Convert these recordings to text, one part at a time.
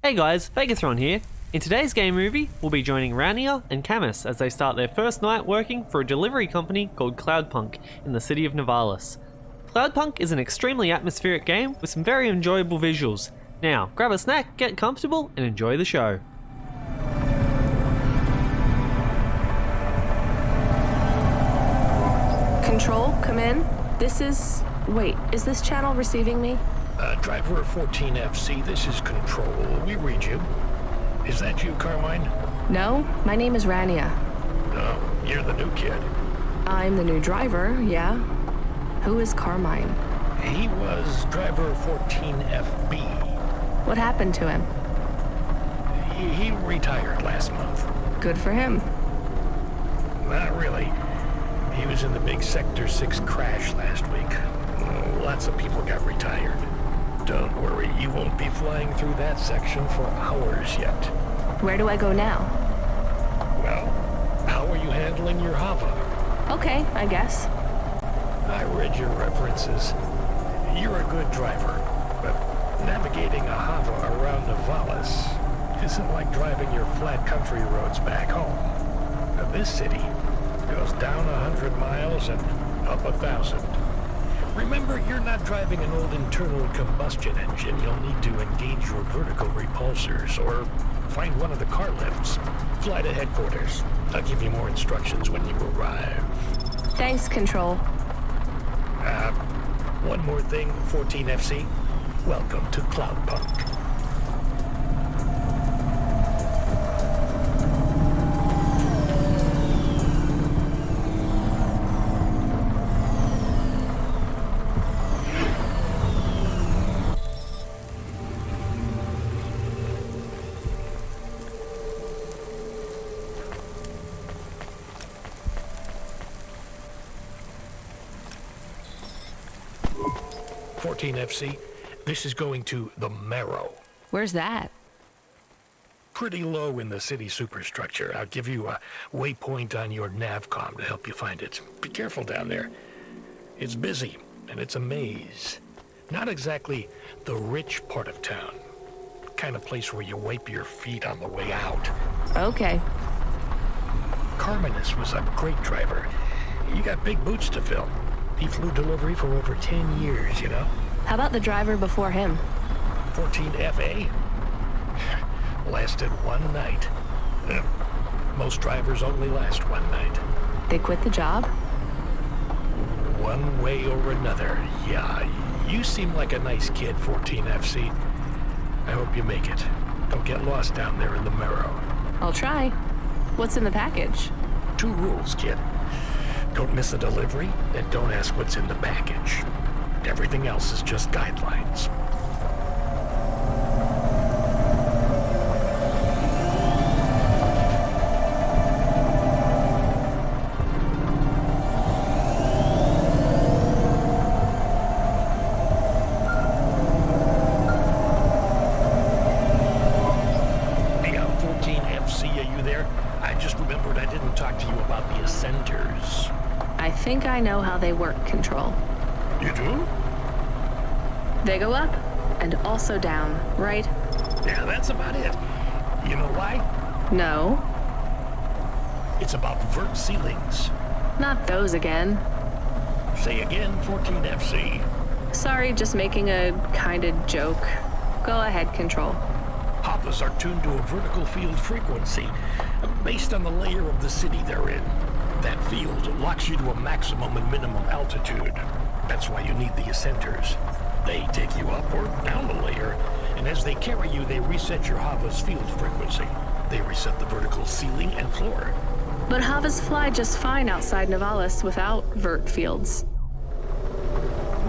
Hey guys, Vegathron here. In today's game movie, we'll be joining Rania and Camus as they start their first night working for a delivery company called Cloudpunk in the city of Nevalis. Cloudpunk is an extremely atmospheric game with some very enjoyable visuals. Now, grab a snack, get comfortable, and enjoy the show. Control, come in. Wait, is this channel receiving me? Driver 14FC, this is Control. We read you. Is that you, Carmine? No, my name is Rania. No, you're the new kid. I'm the new driver, yeah. Who is Carmine? He was driver 14FB. What happened to him? He retired last month. Good for him. Not really. He was in the big Sector 6 crash last week. Lots of people got retired. Don't worry, you won't be flying through that section for hours yet. Where do I go now? Well, how are you handling your Hava? Okay, I guess. I read your references. You're a good driver, but navigating a Hava around Nevalis isn't like driving your flat country roads back home. Now, this city goes down 100 miles and up 1,000. Remember, you're not driving an old internal combustion engine. You'll need to engage your vertical repulsors or find one of the car lifts. Fly to headquarters. I'll give you more instructions when you arrive. Thanks, Control. One more thing, 14FC. Welcome to Cloudpunk. FC, this is going to the Marrow. Where's that? Pretty low in the city superstructure. I'll give you a waypoint on your navcom to help you find it. Be careful down there. It's busy, and it's a maze. Not exactly the rich part of town. Kind of place where you wipe your feet on the way out. Okay. Carminus was a great driver. You got big boots to fill. He flew delivery for over 10 years, you know? How about the driver before him? 14FA? Lasted one night. Most drivers only last one night. They quit the job? One way or another, yeah. You seem like a nice kid, 14FC. I hope you make it. Don't get lost down there in the Marrow. I'll try. What's in the package? 2 rules, kid. Don't miss a delivery, and don't ask what's in the package. Everything else is just guidelines. Hey, 14FC, are you there? I just remembered I didn't talk to you about the Ascenders. I think I know how they work, Control. You do? They go up and also down, right? Yeah, that's about it. You know why? No. It's about vert ceilings. Not those again. Say again, 14FC. Sorry, just making a kind of joke. Go ahead, Control. Havas are tuned to a vertical field frequency based on the layer of the city they're in. That field locks you to a maximum and minimum altitude. That's why you need the Ascenders. They take you up or down the layer, and as they carry you, they reset your Hava's field frequency. They reset the vertical ceiling and floor. But Havas fly just fine outside Nevalis without vert fields.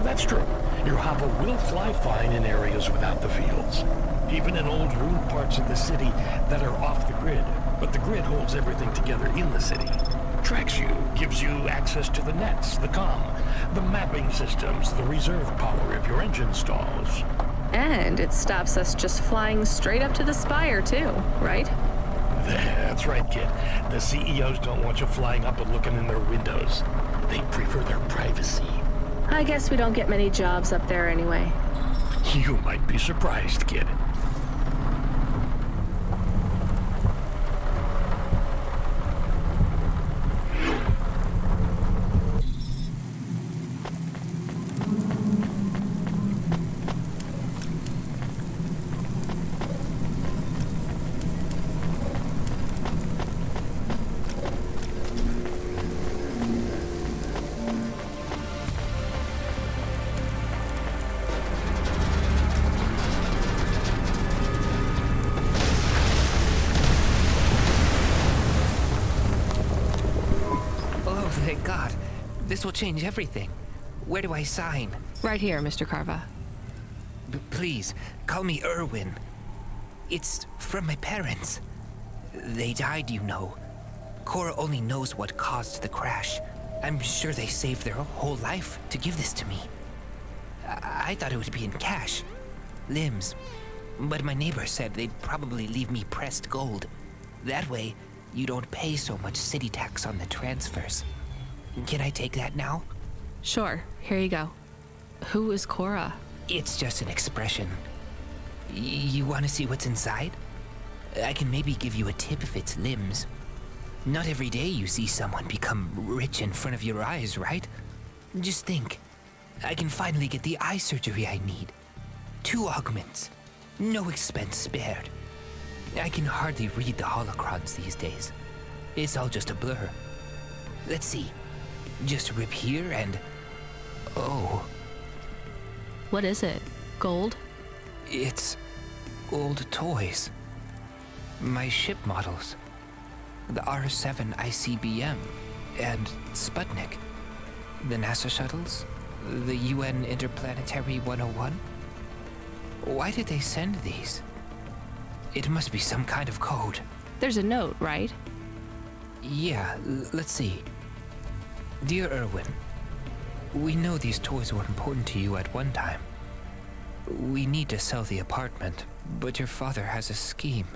That's true. Your Hava will fly fine in areas without the fields. Even in old ruined parts of the city that are off the grid. But the grid holds everything together in the city. Tracks you, gives you access to the nets, the comm, the mapping systems, the reserve power if your engine stalls. And it stops us just flying straight up to the spire, too, right? That's right, kid. The CEOs don't want you flying up and looking in their windows. They prefer their privacy. I guess we don't get many jobs up there anyway. You might be surprised, kid. Oh, thank God. This will change everything. Where do I sign? Right here, Mr. Carva. Please, call me Erwin. It's from my parents. They died, you know. Cora only knows what caused the crash. I'm sure they saved their whole life to give this to me. I thought it would be in cash. Limbs. But my neighbor said they'd probably leave me pressed gold. That way, you don't pay so much city tax on the transfers. Can I take that now? Sure, here you go. Who is Cora? It's just an expression. You want to see what's inside? I can maybe give you a tip if it's limbs. Not every day you see someone become rich in front of your eyes, right? Just think. I can finally get the eye surgery I need. 2 augments. No expense spared. I can hardly read the holocrons these days. It's all just a blur. Let's see. Just rip here and... Oh. What is it? Gold? It's old toys. My ship models. The R7 ICBM and Sputnik. The NASA shuttles. The UN Interplanetary 101. Why did they send these? It must be some kind of code. There's a note, right? Yeah, let's see. Dear Erwin, we know these toys were important to you at one time. We need to sell the apartment, but your father has a scheme.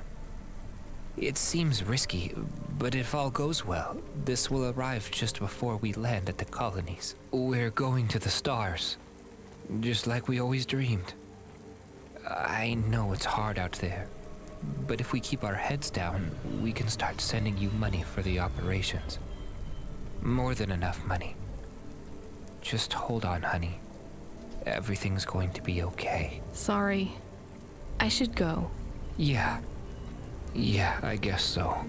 It seems risky, but if all goes well, this will arrive just before we land at the colonies. We're going to the stars, just like we always dreamed. I know it's hard out there, but if we keep our heads down, we can start sending you money for the operations. More than enough money. Just hold on, honey. Everything's going to be okay. Sorry. I should go. Yeah, I guess so.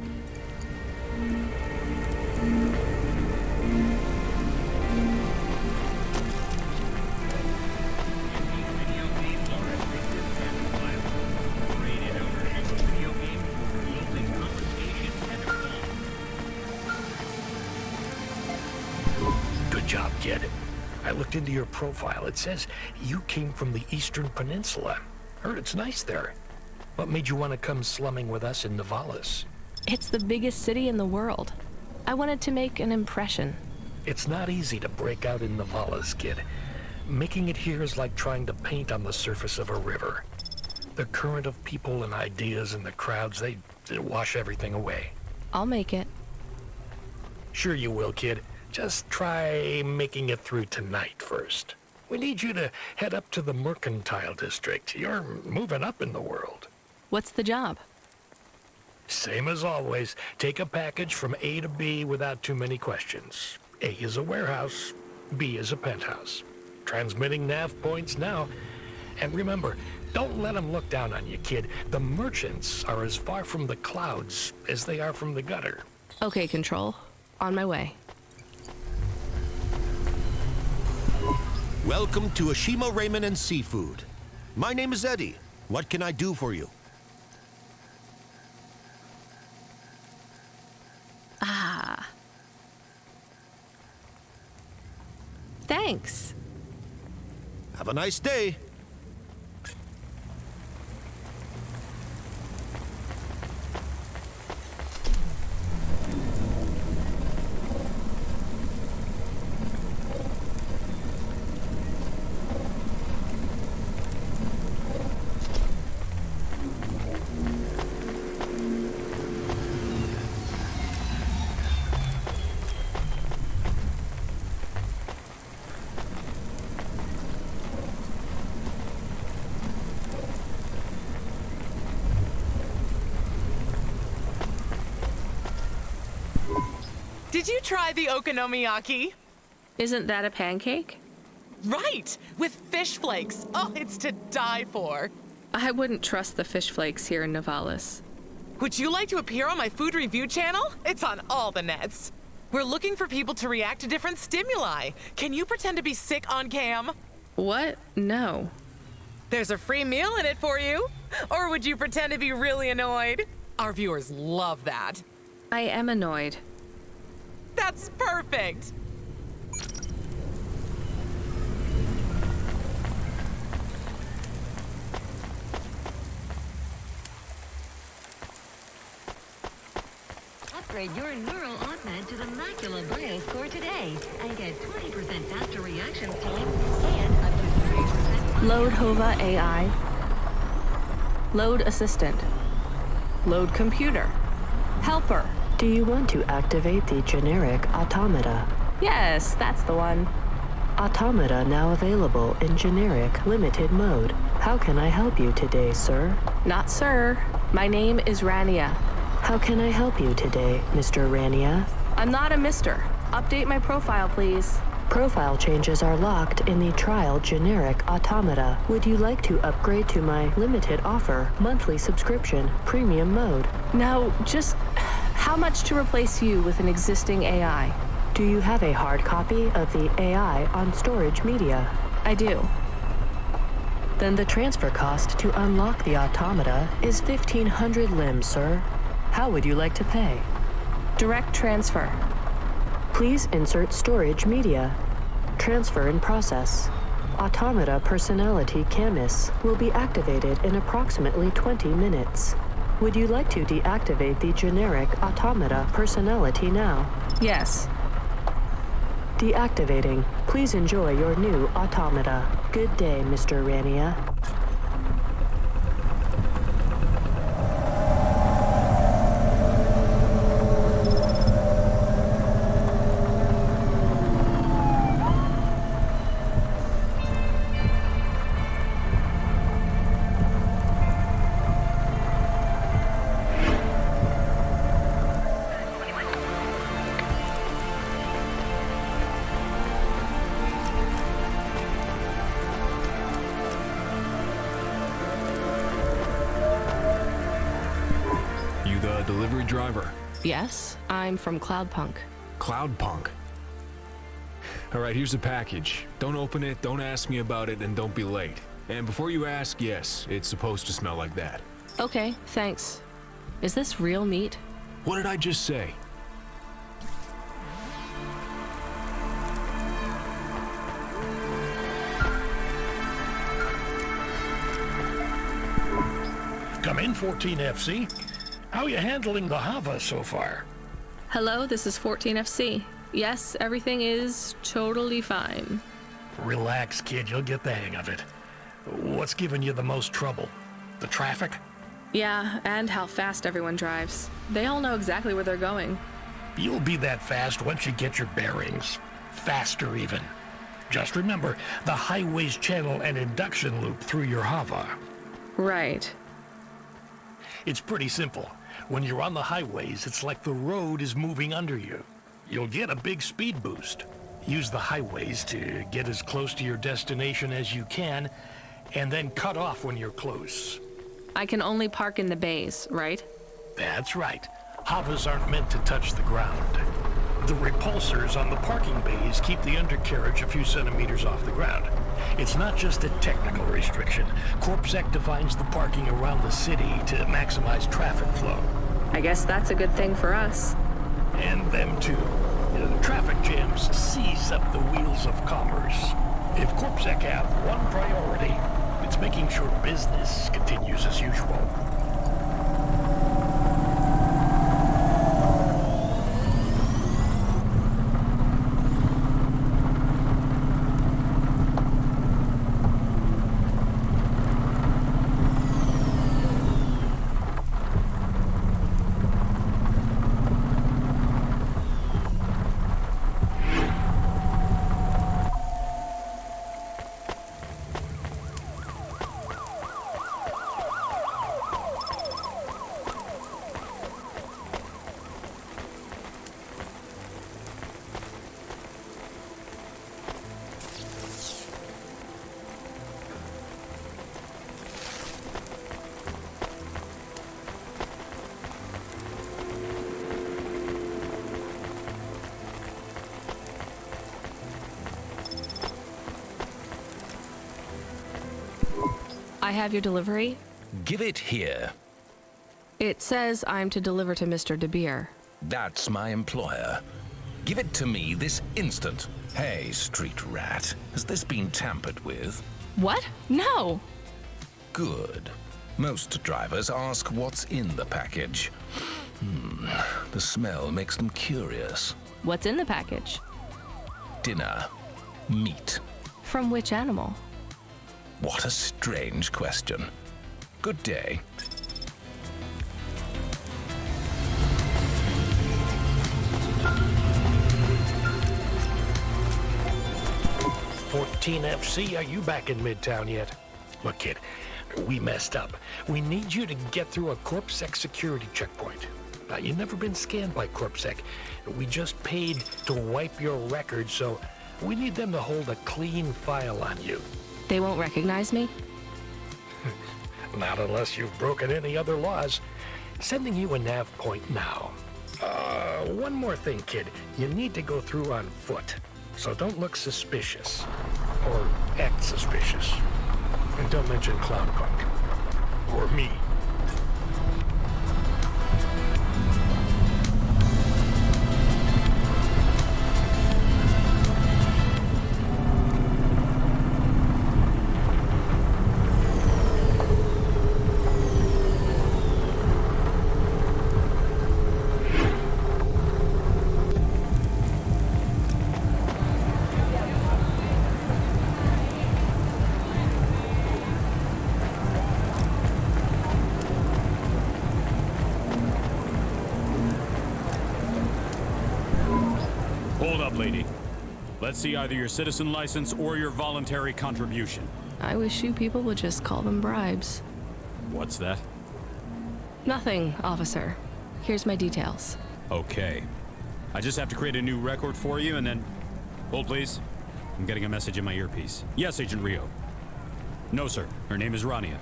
Good job, kid. I looked into your profile. It says you came from the Eastern Peninsula. Heard it's nice there. What made you want to come slumming with us in Nivalis? It's the biggest city in the world. I wanted to make an impression. It's not easy to break out in Nivalis, kid. Making it here is like trying to paint on the surface of a river. The current of people and ideas and the crowds, they wash everything away. I'll make it. Sure you will, kid. Just try making it through tonight first. We need you to head up to the Mercantile District. You're moving up in the world. What's the job? Same as always. Take a package from A to B without too many questions. A is a warehouse. B is a penthouse. Transmitting nav points now. And remember, don't let them look down on you, kid. The merchants are as far from the clouds as they are from the gutter. Okay, Control. On my way. Welcome to Ashima Ramen and Seafood. My name is Eddie. What can I do for you? Thanks. Have a nice day. Did you try the okonomiyaki? Isn't that a pancake? Right, with fish flakes. Oh, it's to die for. I wouldn't trust the fish flakes here in Nivalis. Would you like to appear on my food review channel? It's on all the nets. We're looking for people to react to different stimuli. Can you pretend to be sick on cam? What? No. There's a free meal in it for you. Or would you pretend to be really annoyed? Our viewers love that. I am annoyed. That's perfect. Upgrade your neural augment to the Macula BIOS core today and get 20% faster reaction time and up to 30%. Load Hova AI. Load Assistant. Load Computer. Helper. Do you want to activate the generic automata? Yes, that's the one. Automata now available in generic limited mode. How can I help you today, sir? Not sir. My name is Rania. How can I help you today, Mr. Rania? I'm not a mister. Update my profile, please. Profile changes are locked in the trial generic automata. Would you like to upgrade to my limited offer, monthly subscription, premium mode? Now, just how much to replace you with an existing AI? Do you have a hard copy of the AI on storage media? I do. Then the transfer cost to unlock the automata is 1,500 limbs, sir. How would you like to pay? Direct transfer. Please insert storage media. Transfer in process. Automata personality Camus will be activated in approximately 20 minutes. Would you like to deactivate the generic automata personality now? Yes. Deactivating. Please enjoy your new automata. Good day, Mr. Rania. Delivery driver. Yes, I'm from Cloudpunk. Cloudpunk. All right, here's the package. Don't open it, don't ask me about it, and don't be late. And before you ask, yes, it's supposed to smell like that. Okay, thanks. Is this real meat? What did I just say? Come in, 14FC. How are you handling the Hava so far? Hello, this is 14FC. Yes, everything is totally fine. Relax, kid. You'll get the hang of it. What's giving you the most trouble? The traffic? Yeah, and how fast everyone drives. They all know exactly where they're going. You'll be that fast once you get your bearings. Faster, even. Just remember the highways channel and induction loop through your Hava. Right. It's pretty simple. When you're on the highways, it's like the road is moving under you. You'll get a big speed boost. Use the highways to get as close to your destination as you can, and then cut off when you're close. I can only park in the bays, right? That's right. Havas aren't meant to touch the ground. The repulsors on the parking bays keep the undercarriage a few centimeters off the ground. It's not just a technical restriction. CorpSec defines the parking around the city to maximize traffic flow. I guess that's a good thing for us. And them too. Traffic jams seize up the wheels of commerce. If CorpSec have one priority, it's making sure business continues as usual. I have your delivery? Give it here. It says I'm to deliver to Mr. De Beer. That's my employer. Give it to me this instant. Hey, street rat, has this been tampered with? What? No! Good. Most drivers ask what's in the package. The smell makes them curious. What's in the package? Dinner. Meat. From which animal? What a strange question. Good day. 14FC, are you back in Midtown yet? Look, kid, we messed up. We need you to get through a CorpSec security checkpoint. Now, you've never been scanned by CorpSec. We just paid to wipe your record, so we need them to hold a clean file on you. They won't recognize me? Not unless you've broken any other laws. Sending you a nav point now. One more thing, kid. You need to go through on foot. So don't look suspicious. Or act suspicious. And don't mention Cloudpunk. Or me. Hold up, lady. Let's see either your citizen license or your voluntary contribution. I wish you people would just call them bribes. What's that? Nothing, officer. Here's my details. Okay. I just have to create a new record for you and then... Hold, please. I'm getting a message in my earpiece. Yes, Agent Rio. No, sir. Her name is Rania.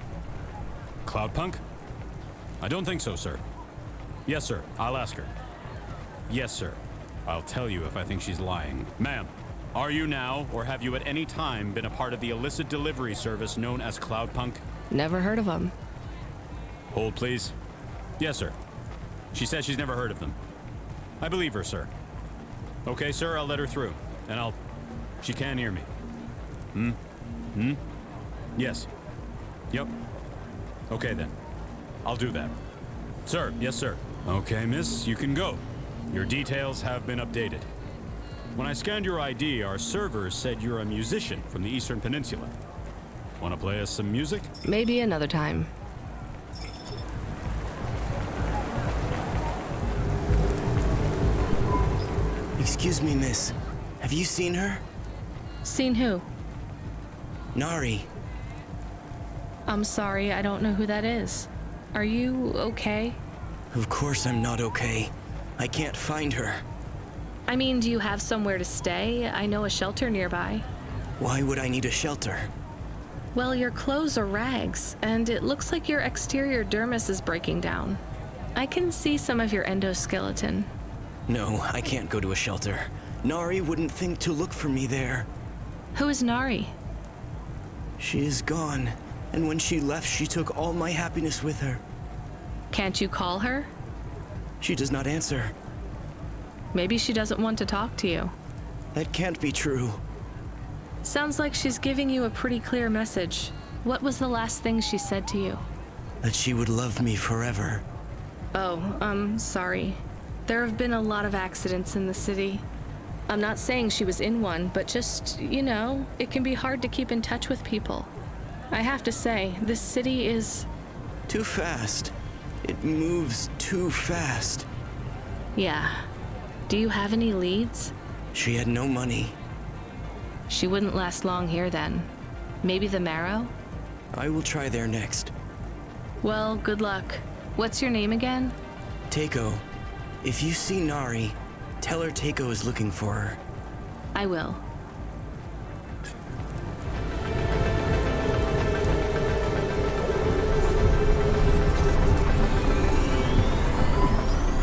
Cloudpunk? I don't think so, sir. Yes, sir. I'll ask her. Yes, sir. I'll tell you if I think she's lying. Ma'am, are you now, or have you at any time been a part of the illicit delivery service known as Cloudpunk? Never heard of them. Hold, please. Yes, sir. She says she's never heard of them. I believe her, sir. Okay, sir, I'll let her through. And she can hear me. Yes. Yep. Okay, then. I'll do that. Sir, yes, sir. Okay, miss, you can go. Your details have been updated. When I scanned your ID, our servers said you're a musician from the Eastern Peninsula. Want to play us some music? Maybe another time. Excuse me, miss. Have you seen her? Seen who? Nari. I'm sorry, I don't know who that is. Are you okay? Of course I'm not okay. I can't find her. I mean, do you have somewhere to stay? I know a shelter nearby. Why would I need a shelter? Well, your clothes are rags, and it looks like your exterior dermis is breaking down. I can see some of your endoskeleton. No, I can't go to a shelter. Nari wouldn't think to look for me there. Who is Nari? She is gone, and when she left, she took all my happiness with her. Can't you call her? She does not answer. Maybe she doesn't want to talk to you. That can't be true. Sounds like she's giving you a pretty clear message. What was the last thing she said to you? That she would love me forever. Oh, sorry. There have been a lot of accidents in the city. I'm not saying she was in one, but just, you know, it can be hard to keep in touch with people. I have to say, this city is... too fast. It moves too fast. Yeah. Do you have any leads? She had no money. She wouldn't last long here then. Maybe the Marrow? I will try there next. Well, good luck. What's your name again? Teiko. If you see Nari, tell her Teiko is looking for her. I will.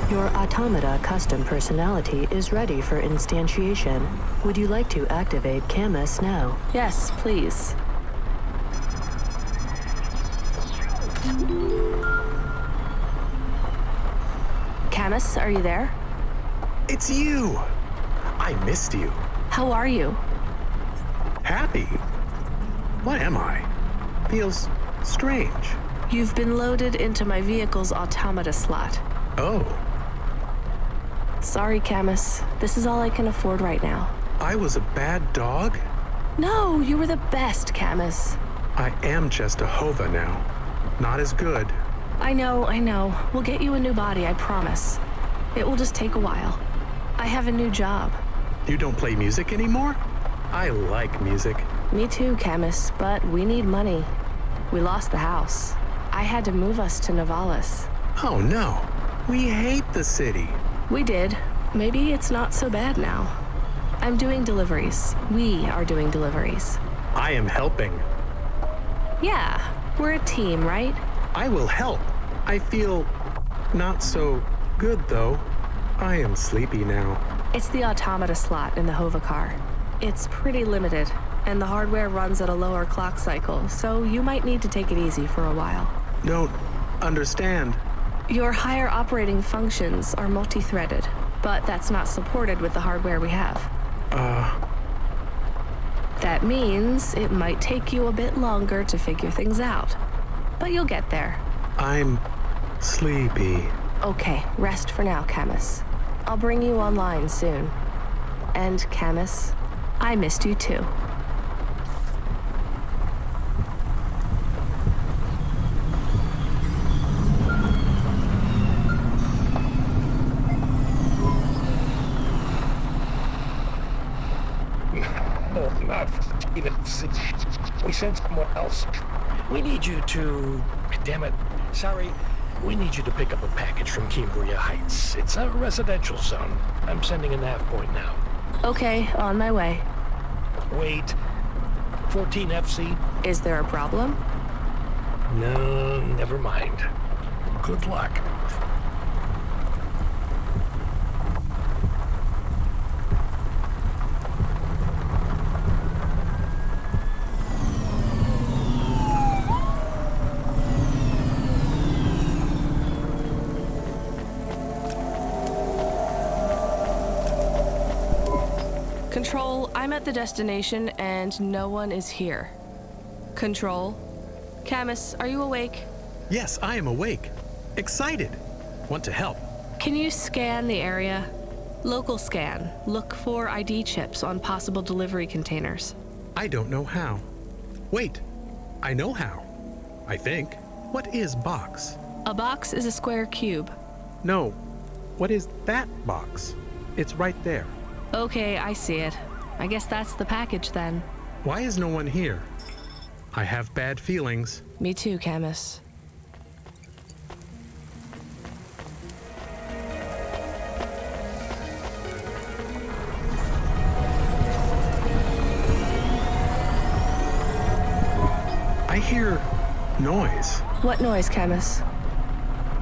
Your automata custom personality is ready for instantiation. Would you like to activate Camus now? Yes, please. Camus, are you there? It's you! I missed you. How are you? Happy? What am I? Feels strange. You've been loaded into my vehicle's automata slot. Oh. Sorry, Camus. This is all I can afford right now. I was a bad dog? No, you were the best, Camus. I am just a Hova now. Not as good. I know. We'll get you a new body, I promise. It will just take a while. I have a new job. You don't play music anymore? I like music. Me too, Camus, but we need money. We lost the house. I had to move us to Nivalis. Oh no. We hate the city. We did. Maybe it's not so bad now. I'm doing deliveries. We are doing deliveries. I am helping. Yeah, we're a team, right? I will help. I feel not so good though. I am sleepy now. It's the automata slot in the Hova car. It's pretty limited, and the hardware runs at a lower clock cycle, so you might need to take it easy for a while. Don't understand. Your higher operating functions are multi-threaded, but that's not supported with the hardware we have. That means it might take you a bit longer to figure things out, but you'll get there. I'm sleepy. Okay, rest for now, Camus. I'll bring you online soon. And Camus, I missed you too. No, not even. We sent someone else. We need you to... Damn it. Sorry. We need you to pick up a package from Cambria Heights. It's a residential zone. I'm sending a nav point now. Okay, on my way. Wait. 14 FC? Is there a problem? No, never mind. Good luck. Control, I'm at the destination and no one is here. Control? Camus, are you awake? Yes, I am awake. Excited. Want to help. Can you scan the area? Local scan. Look for ID chips on possible delivery containers. I don't know how. Wait, I know how. I think. What is box? A box is a square cube. No, what is that box? It's right there. Okay, I see it. I guess that's the package then. Why is no one here? I have bad feelings. Me too, Camus. I hear noise. What noise, Camus?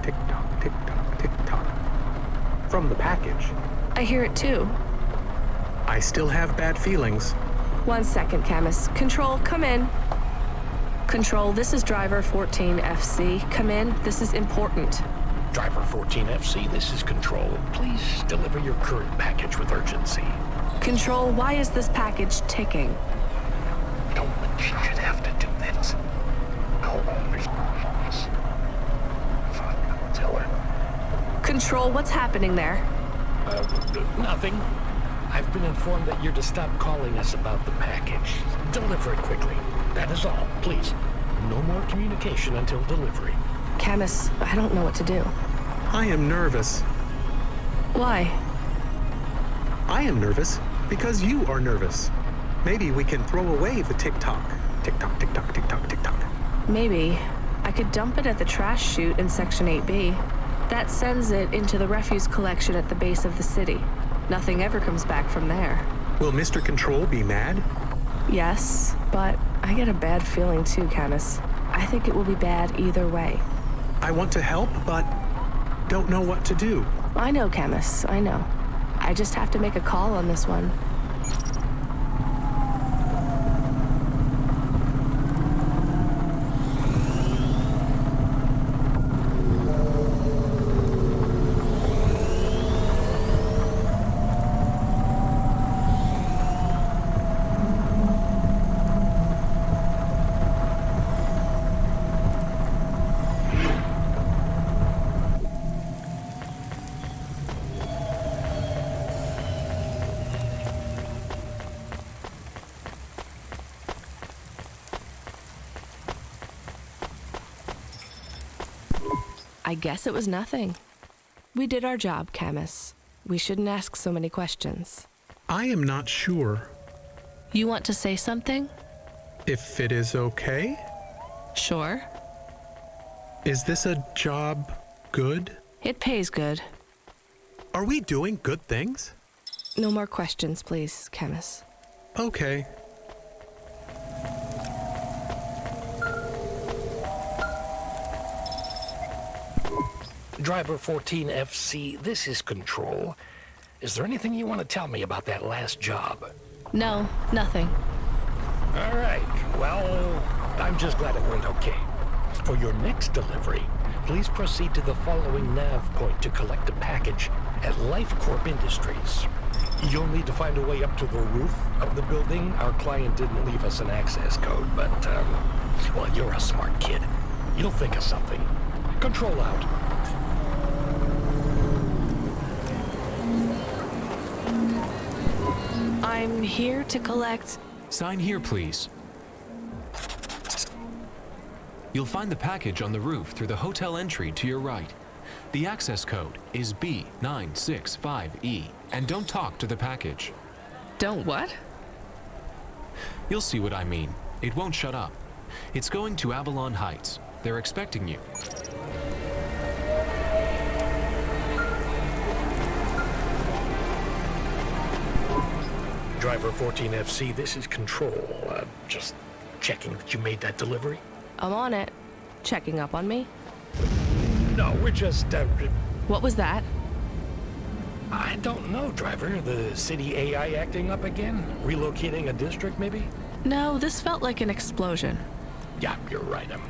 Tick-tock, tick-tock, tick-tock. From the package. I hear it too. I still have bad feelings. 1 second, Camus. Control, come in. Control, this is driver 14 FC. Come in, this is important. Driver 14 FC, this is Control. Please deliver your current package with urgency. Control, why is this package ticking? Don't she should have to do this. Hold on, there's Fuck, tell her. Control, what's happening there? Nothing. I've been informed that you're to stop calling us about the package. Deliver it quickly. That is all, please. No more communication until delivery. Camus, I don't know what to do. I am nervous. Why? I am nervous because you are nervous. Maybe we can throw away the tick-tock. Tick-tock, tick-tock, tick-tock, tick-tock. Maybe. I could dump it at the trash chute in Section 8B. That sends it into the refuse collection at the base of the city. Nothing ever comes back from there. Will Mr. Control be mad? Yes, but I get a bad feeling too, Camus. I think it will be bad either way. I want to help, but don't know what to do. I know, Camus, I know. I just have to make a call on this one. I guess it was nothing. We did our job, Camus. We shouldn't ask so many questions. I am not sure. You want to say something? If it is okay? Sure. Is this a job good? It pays good. Are we doing good things? No more questions, please, Camus. Okay. Driver 14FC, this is Control. Is there anything you want to tell me about that last job? No, nothing. All right, well, I'm just glad it went okay. For your next delivery, please proceed to the following nav point to collect a package at LifeCorp Industries. You'll need to find a way up to the roof of the building. Our client didn't leave us an access code, but, well, you're a smart kid. You'll think of something. Control out. I'm here to collect... Sign here, please. You'll find the package on the roof through the hotel entry to your right. The access code is B965E, and don't talk to the package. Don't what? You'll see what I mean. It won't shut up. It's going to Avalon Heights. They're expecting you. Driver 14FC, this is Control. Just checking that you made that delivery. I'm on it. Checking up on me? No, we're just, What was that? I don't know, Driver. The city AI acting up again? Relocating a district, maybe? No, this felt like an explosion. Yeah, you're right. I'm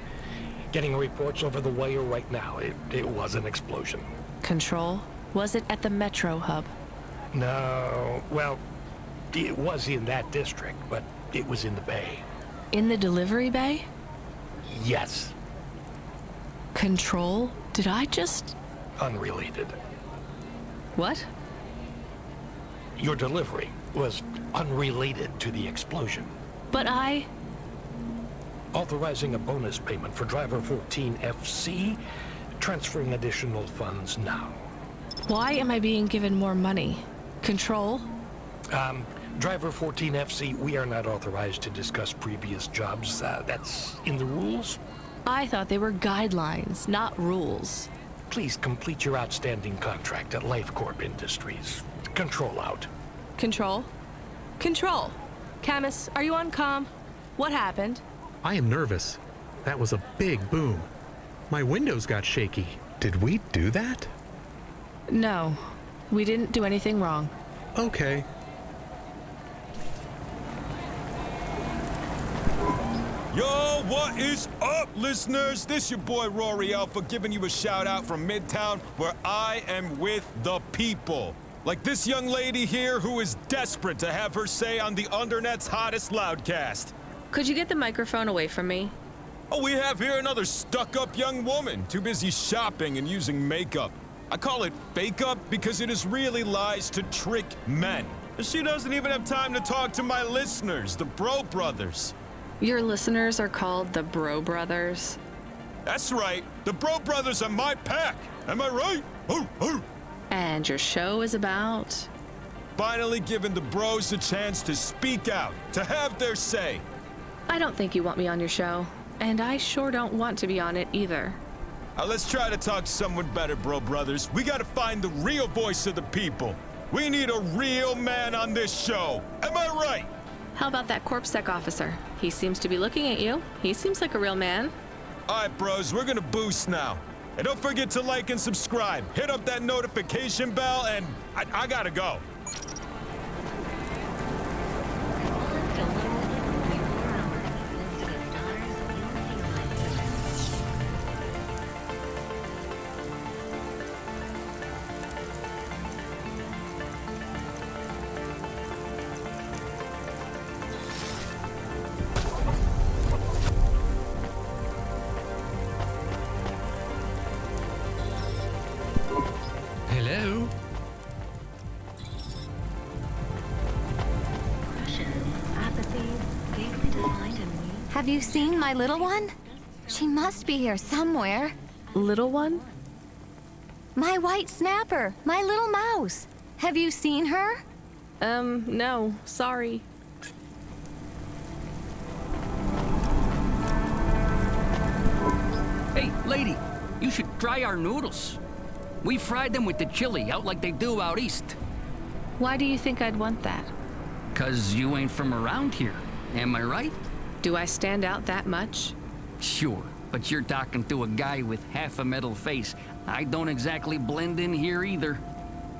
getting reports over the wire right now. It was an explosion. Control? Was it at the Metro hub? No, well, it was in that district, but it was in the bay. In the delivery bay? Yes. Control? Did I just... Unrelated. What? Your delivery was unrelated to the explosion. But I... Authorizing a bonus payment for Driver 14FC. Transferring additional funds now. Why am I being given more money? Control? Driver 14FC, we are not authorized to discuss previous jobs. That's in the rules. I thought they were guidelines, not rules. Please complete your outstanding contract at LifeCorp Industries. Control out. Control? Control! Camus, are you on comm? What happened? I am nervous. That was a big boom. My windows got shaky. Did we do that? No, we didn't do anything wrong. Okay. Yo, what is up, listeners? This your boy Rory Alpha giving you a shout out from Midtown, where I am with the people. Like this young lady here who is desperate to have her say on the Undernet's hottest loudcast. Could you get the microphone away from me? Oh, we have here another stuck-up young woman, too busy shopping and using makeup. I call it fake-up because it is really lies to trick men. She doesn't even have time to talk to my listeners, the Bro Brothers. Your listeners are called the Bro Brothers? That's right. The Bro Brothers are my pack. Am I right? Ooh, ooh. And your show is about? Finally giving the bros a chance to speak out, to have their say. I don't think you want me on your show. And I sure don't want to be on it either. Let's try to talk to someone better, Bro Brothers. We gotta find the real voice of the people. We need a real man on this show. Am I right? How about that CorpSec officer? He seems to be looking at you. He seems like a real man. All right, bros, we're gonna boost now. And don't forget to like and subscribe. Hit up that notification bell, and I gotta go. Hello? Have you seen my little one? She must be here somewhere. Little one? My white snapper, my little mouse. Have you seen her? No, sorry. Hey, lady, you should try our noodles. We fried them with the chili out like they do out east. Why do you think I'd want that? 'Cause you ain't from around here, am I right? Do I stand out that much? Sure, but you're talking to a guy with half a metal face. I don't exactly blend in here either.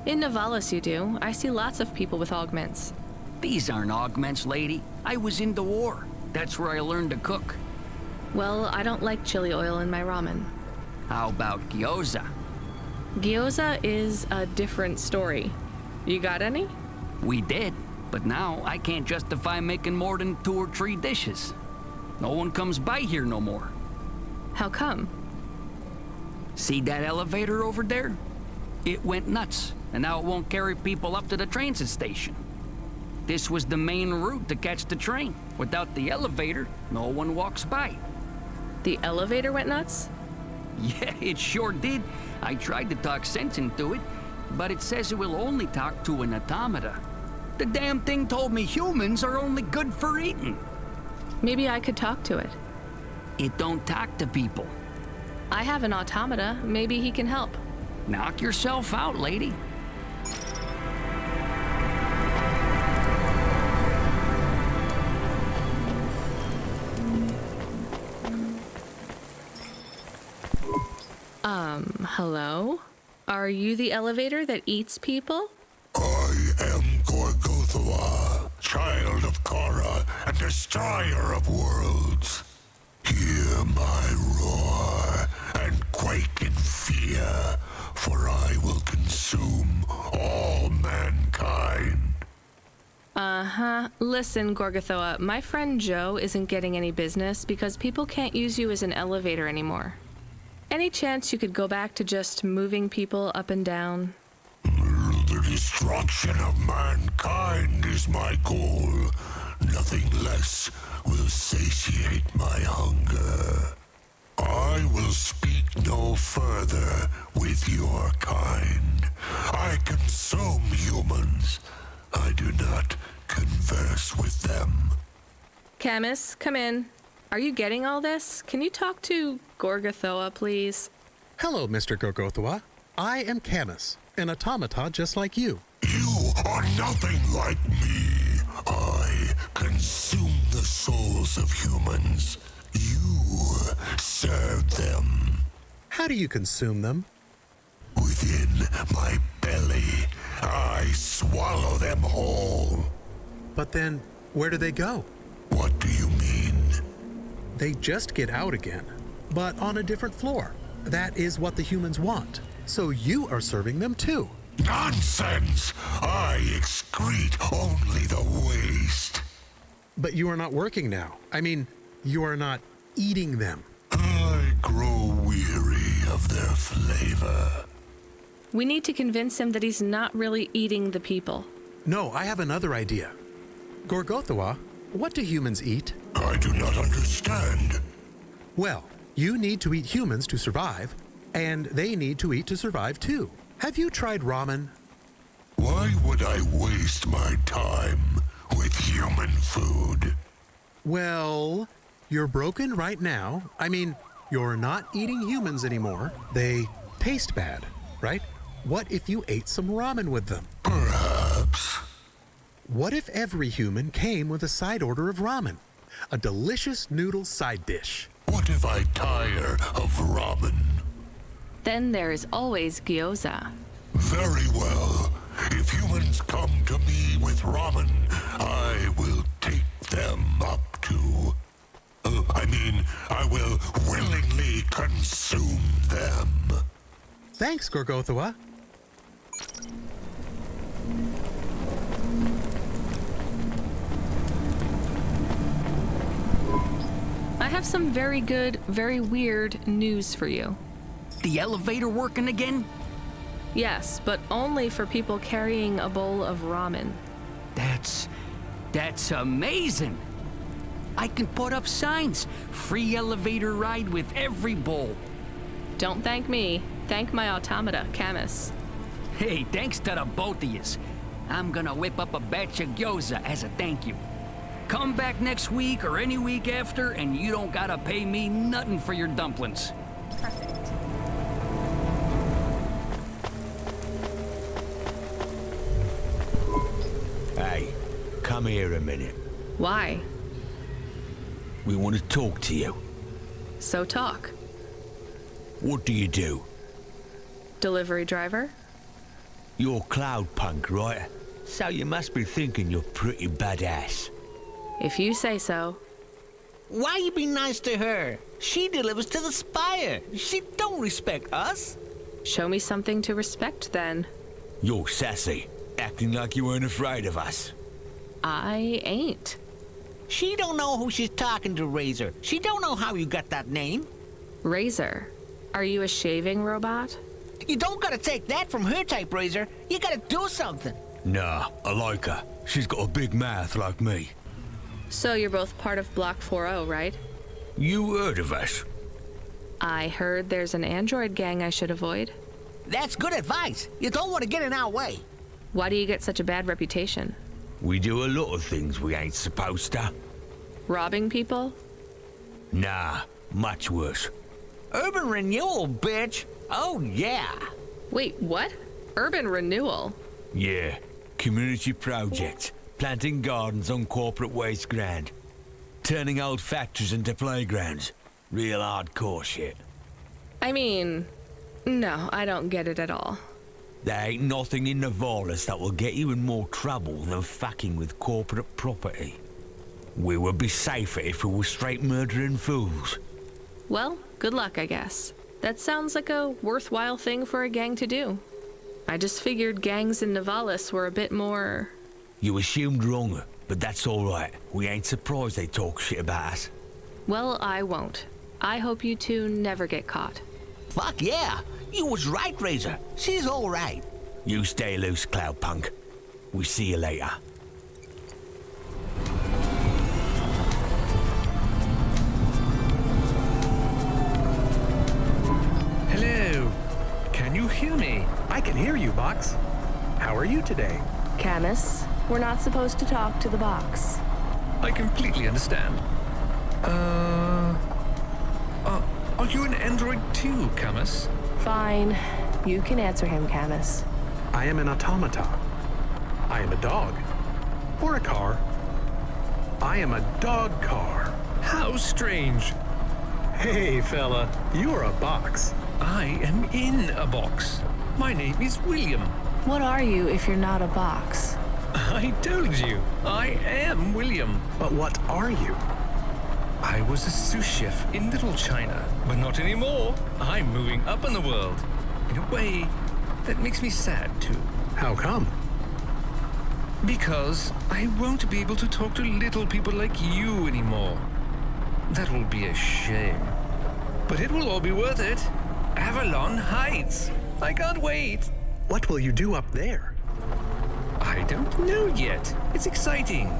In Navalis you do. I see lots of people with augments. These aren't augments, lady. I was in the war. That's where I learned to cook. Well, I don't like chili oil in my ramen. How about gyoza? Gyoza is a different story. You got any? We did, but now I can't justify making more than 2 or 3 dishes. No one comes by here no more. How come? See that elevator over there? It went nuts, and now it won't carry people up to the transit station. This was the main route to catch the train. Without the elevator, no one walks by. The elevator went nuts? Yeah, it sure did. I tried to talk sense into it, but it says it will only talk to an automata. The damn thing told me humans are only good for eating. Maybe I could talk to it. It don't talk to people. I have an automata. Maybe he can help. Knock yourself out, lady. Hello? Are you the elevator that eats people? I am Gorgothoa, child of Kara and destroyer of worlds. Hear my roar and quake in fear, for I will consume all mankind. Uh-huh. Listen, Gorgothoa, my friend Joe isn't getting any business because people can't use you as an elevator anymore. Any chance you could go back to just moving people up and down? The destruction of mankind is my goal. Nothing less will satiate my hunger. I will speak no further with your kind. I consume humans. I do not converse with them. Camus, come in. Are you getting all this? Can you talk to Gorgothoa, please? Hello, Mr. Gorgothoa. I am Camus, an automata just like you. You are nothing like me. I consume the souls of humans. You serve them. How do you consume them? Within my belly, I swallow them whole. But then, where do they go? What do you mean? They just get out again, but on a different floor. That is what the humans want. So you are serving them too. Nonsense! I excrete only the waste. But you are not working now. I mean, you are not eating them. I grow weary of their flavor. We need to convince him that he's not really eating the people. No, I have another idea. Gorgothoa, what do humans eat? I do not understand. Well, you need to eat humans to survive, and they need to eat to survive too. Have you tried ramen? Why would I waste my time with human food? Well, you're broken right now. I mean, you're not eating humans anymore. They taste bad, right? What if you ate some ramen with them? Perhaps. What if every human came with a side order of ramen? A delicious noodle side dish. What if I tire of ramen? Then there is always gyoza. Very well. If humans come to me with ramen, I will take them up to... I will willingly consume them. Thanks, Gorgothoa. I have some very good, very weird news for you. The elevator working again? Yes, but only for people carrying a bowl of ramen. That's amazing. I can put up signs. Free elevator ride with every bowl. Don't thank me. Thank my automata, Camus. Hey, thanks to the both of yous. I'm gonna whip up a batch of gyoza as a thank you. Come back next week or any week after, and you don't gotta pay me nothing for your dumplings. Perfect. Hey, come here a minute. Why? We want to talk to you. So talk. What do you do? Delivery driver? You're Cloudpunk, right? So you must be thinking you're pretty badass. If you say so. Why you be nice to her? She delivers to the Spire. She don't respect us. Show me something to respect, then. You're sassy, acting like you weren't afraid of us. I ain't. She don't know who she's talking to, Razor. She don't know how you got that name. Razor? Are you a shaving robot? You don't gotta take that from her type, Razor. You gotta do something. Nah, I like her. She's got a big mouth like me. So you're both part of Block 40, right? You heard of us? I heard there's an android gang I should avoid. That's good advice. You don't want to get in our way. Why do you get such a bad reputation? We do a lot of things we ain't supposed to. Robbing people? Nah, much worse. Urban renewal, bitch. Oh, yeah. Wait, what? Urban renewal? Yeah, community projects. Planting gardens on corporate waste ground. Turning old factories into playgrounds. Real hardcore shit. I mean, no, I don't get it at all. There ain't nothing in Nivalis that will get you in more trouble than fucking with corporate property. We would be safer if we were straight murdering fools. Well, good luck, I guess. That sounds like a worthwhile thing for a gang to do. I just figured gangs in Nivalis were a bit more... You assumed wrong, but that's alright. We ain't surprised they talk shit about us. Well, I won't. I hope you two never get caught. Fuck yeah! You was right, Razor. She's all right. You stay loose, Cloudpunk. We see you later. Hello. Can you hear me? I can hear you, Box. How are you today? Camus, we're not supposed to talk to the box. I completely understand. Are you an android too, Camus? Fine. You can answer him, Camus. I am an automata. I am a dog. Or a car. I am a dog car. How strange. Hey, fella, you're a box. I am in a box. My name is William. What are you if you're not a box? I told you, I am William. But what are you? I was a sous chef in Little China, but not anymore. I'm moving up in the world. In a way, that makes me sad too. How come? Because I won't be able to talk to little people like you anymore. That will be a shame. But it will all be worth it. Avalon Heights. I can't wait. What will you do up there? I don't know yet. It's exciting.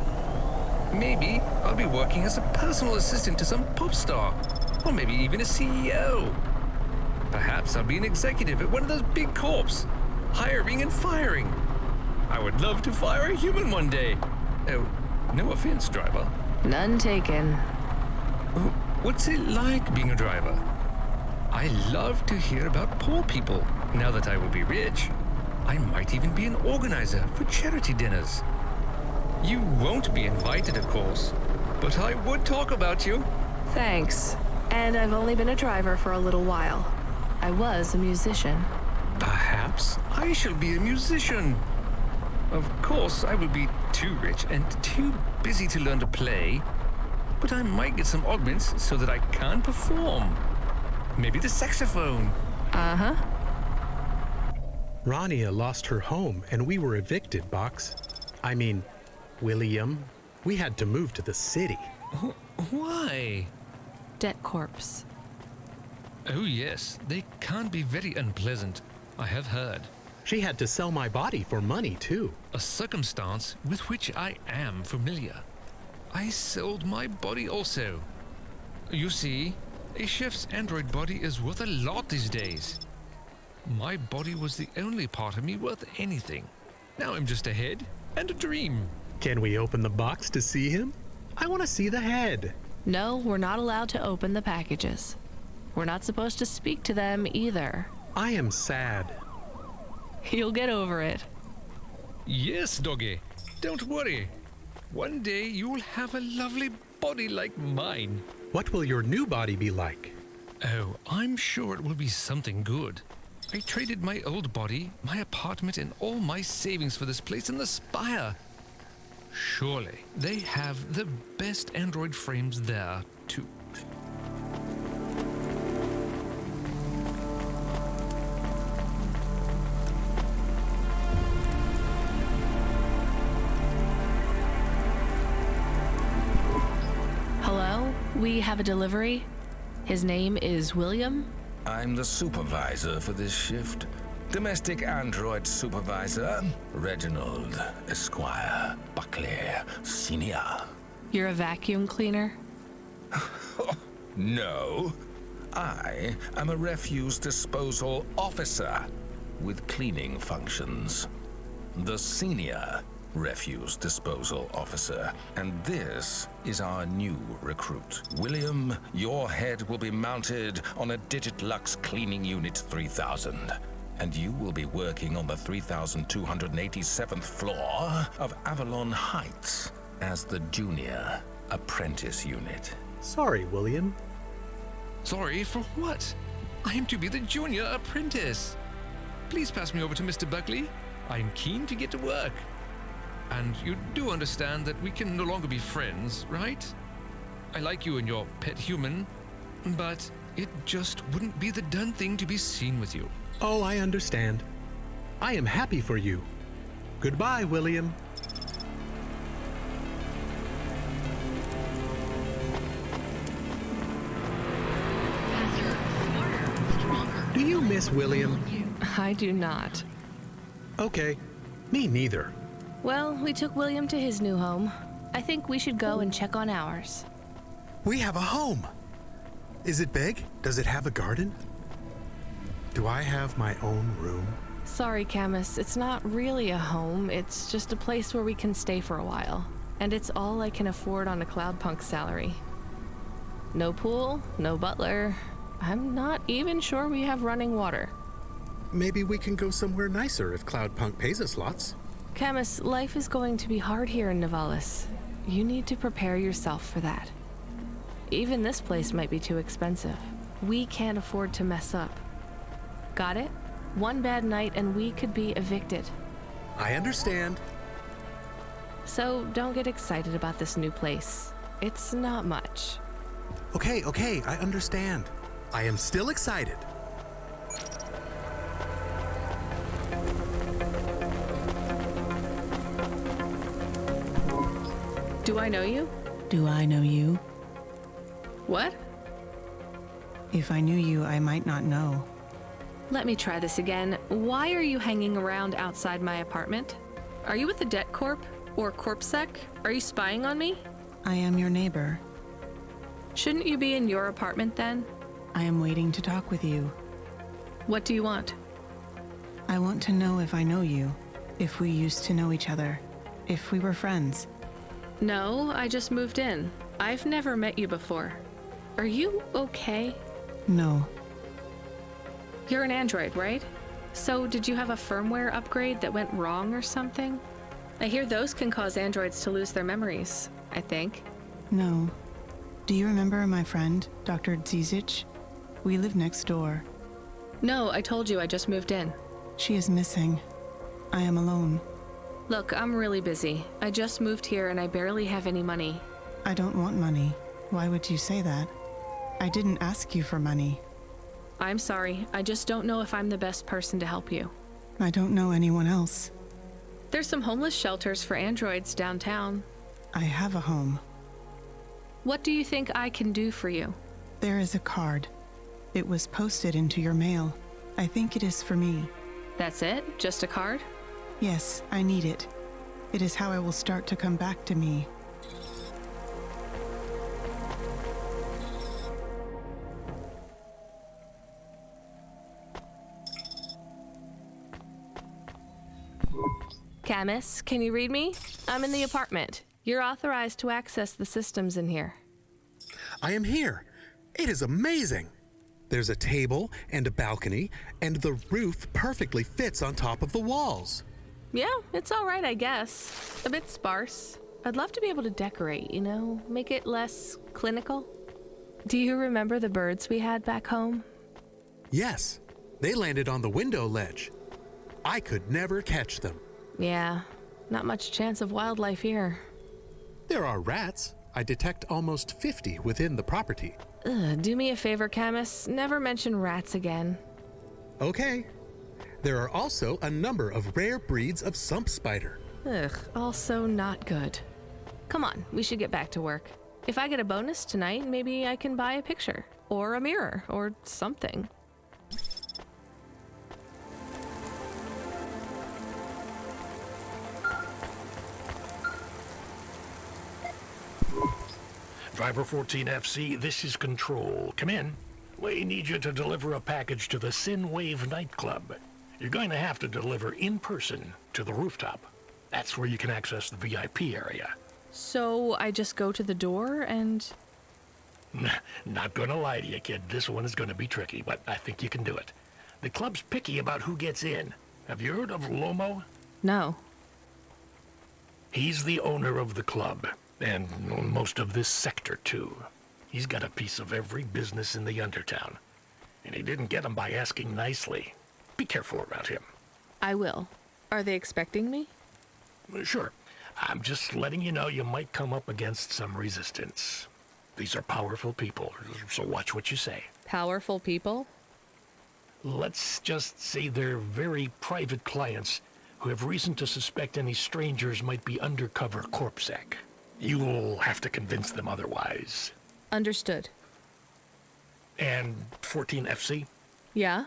Maybe I'll be working as a personal assistant to some pop star. Or maybe even a CEO. Perhaps I'll be an executive at one of those big corps. Hiring and firing. I would love to fire a human one day. Oh, no offense, driver. None taken. What's it like being a driver? I love to hear about poor people. Now that I will be rich, I might even be an organizer for charity dinners. You won't be invited, of course, but I would talk about you. Thanks. And I've only been a driver for a little while. I was a musician. Perhaps I shall be a musician. Of course, I will be too rich and too busy to learn to play, but I might get some augments so that I can perform. Maybe the saxophone. Uh-huh. Rania lost her home and we were evicted, Box. I mean, William, we had to move to the city. Why? Debt corpse. Oh yes, they can be very unpleasant. I have heard. She had to sell my body for money, too. A circumstance with which I am familiar. I sold my body also. You see, A chef's android body is worth a lot these days. My body was the only part of me worth anything. Now I'm just a head and a dream. Can we open the box to see him? I want to see the head. No, we're not allowed to open the packages. We're not supposed to speak to them either. I am sad. You'll get over it. Yes, doggy. Don't worry. One day you'll have a lovely body like mine. What will your new body be like? Oh, I'm sure it will be something good. I traded my old body, my apartment, and all my savings for this place in the Spire. Surely they have the best android frames there, too. Hello? We have a delivery. His name is William. I'm the supervisor for this shift. Domestic android supervisor, Reginald Esquire Buckley Sr. You're a vacuum cleaner? No. I am a refuse disposal officer with cleaning functions. The senior refuse disposal officer. And this is our new recruit. William, your head will be mounted on a Digitlux Cleaning Unit 3000. And you will be working on the 3,287th floor of Avalon Heights as the junior apprentice unit. Sorry, William. Sorry for what? I am to be the junior apprentice. Please pass me over to Mr. Buckley. I'm keen to get to work. And you do understand that we can no longer be friends, right? I like you and your pet human, but it just wouldn't be the done thing to be seen with you. Oh, I understand. I am happy for you. Goodbye, William. Do you miss William? I do not. Okay, me neither. Well, we took William to his new home. I think we should go and check on ours. We have a home. Is it big? Does it have a garden? Do I have my own room? Sorry, Camus, it's not really a home. It's just a place where we can stay for a while. And it's all I can afford on a Cloudpunk salary. No pool, no butler. I'm not even sure we have running water. Maybe we can go somewhere nicer if Cloudpunk pays us lots. Camus, life is going to be hard here in Nivalis. You need to prepare yourself for that. Even this place might be too expensive. We can't afford to mess up. Got it? One bad night and we could be evicted. I understand. So don't get excited about this new place. It's not much. Okay, I understand. I am still excited. Do I know you? Do I know you? What? If I knew you, I might not know. Let me try this again. Why are you hanging around outside my apartment? Are you with the Det Corp? Or CorpSec? Are you spying on me? I am your neighbor. Shouldn't you be in your apartment then? I am waiting to talk with you. What do you want? I want to know if I know you, if we used to know each other, if we were friends. No, I just moved in. I've never met you before. Are you okay? No. You're an android, right? So did you have a firmware upgrade that went wrong or something? I hear those can cause androids to lose their memories, I think. No. Do you remember my friend, Dr. Zizic? We live next door. No, I told you I just moved in. She is missing. I am alone. Look, I'm really busy. I just moved here and I barely have any money. I don't want money. Why would you say that? I didn't ask you for money. I'm sorry. I just don't know if I'm the best person to help you. I don't know anyone else. There's some homeless shelters for androids downtown. I have a home. What do you think I can do for you? There is a card. It was posted into your mail. I think it is for me. That's it? Just a card? Yes, I need it. It is how I will start to come back to me. Camus, can you read me? I'm in the apartment. You're authorized to access the systems in here. I am here. It is amazing. There's a table and a balcony, and the roof perfectly fits on top of the walls. Yeah, it's all right, I guess. A bit sparse. I'd love to be able to decorate, you know, make it less clinical. Do you remember the birds we had back home? Yes, they landed on the window ledge. I could never catch them. Yeah, not much chance of wildlife here. There are rats. I detect almost 50 within the property. Ugh, do me a favor, Camus. Never mention rats again. Okay. There are also a number of rare breeds of sump spider. Ugh, also not good. Come on, we should get back to work. If I get a bonus tonight, maybe I can buy a picture, or a mirror, or something. Driver 14FC, this is Control. Come in. We need you to deliver a package to the Sinwave nightclub. You're going to have to deliver in person to the rooftop. That's where you can access the VIP area. So I just go to the door and... Not gonna lie to you, kid. This one is gonna be tricky, but I think you can do it. The club's picky about who gets in. Have you heard of Lomo? No. He's the owner of the club, and most of this sector, too. He's got a piece of every business in the Undertown. And he didn't get them by asking nicely. Be careful around him. I will. Are they expecting me? Sure. I'm just letting you know you might come up against some resistance. These are powerful people, so watch what you say. Powerful people? Let's just say they're very private clients who have reason to suspect any strangers might be undercover corpsec. You'll have to convince them otherwise. Understood. And 14FC? Yeah?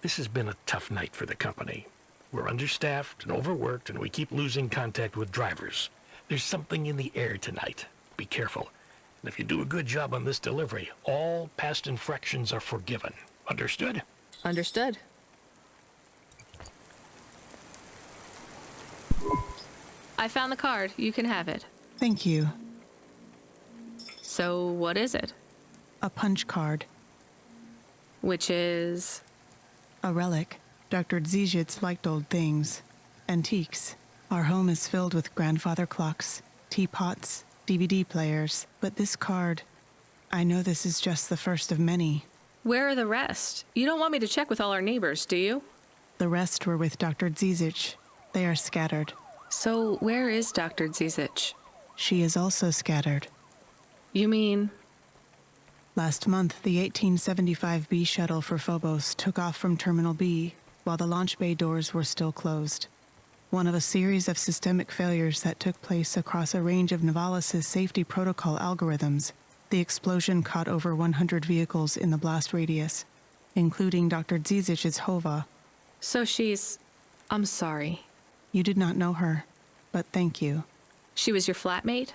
This has been a tough night for the company. We're understaffed and overworked, and we keep losing contact with drivers. There's something in the air tonight. Be careful. And if you do a good job on this delivery, all past infractions are forgiven. Understood? Understood. I found the card. You can have it. Thank you. So, what is it? A punch card. Which is? A relic. Dr. Dzizhitz liked old things. Antiques. Our home is filled with grandfather clocks, teapots, DVD players. But this card, I know this is just the first of many. Where are the rest? You don't want me to check with all our neighbors, do you? The rest were with Dr. Dzizhitz. They are scattered. So, where is Dr. Dzizhitz? She is also scattered. You mean? Last month, the 1875 B shuttle for Phobos took off from Terminal B, while the launch bay doors were still closed. One of a series of systemic failures that took place across a range of Novalis' safety protocol algorithms, the explosion caught over 100 vehicles in the blast radius, including Dr. Dzizich's Hova. So she's... I'm sorry. You did not know her, but thank you. She was your flatmate?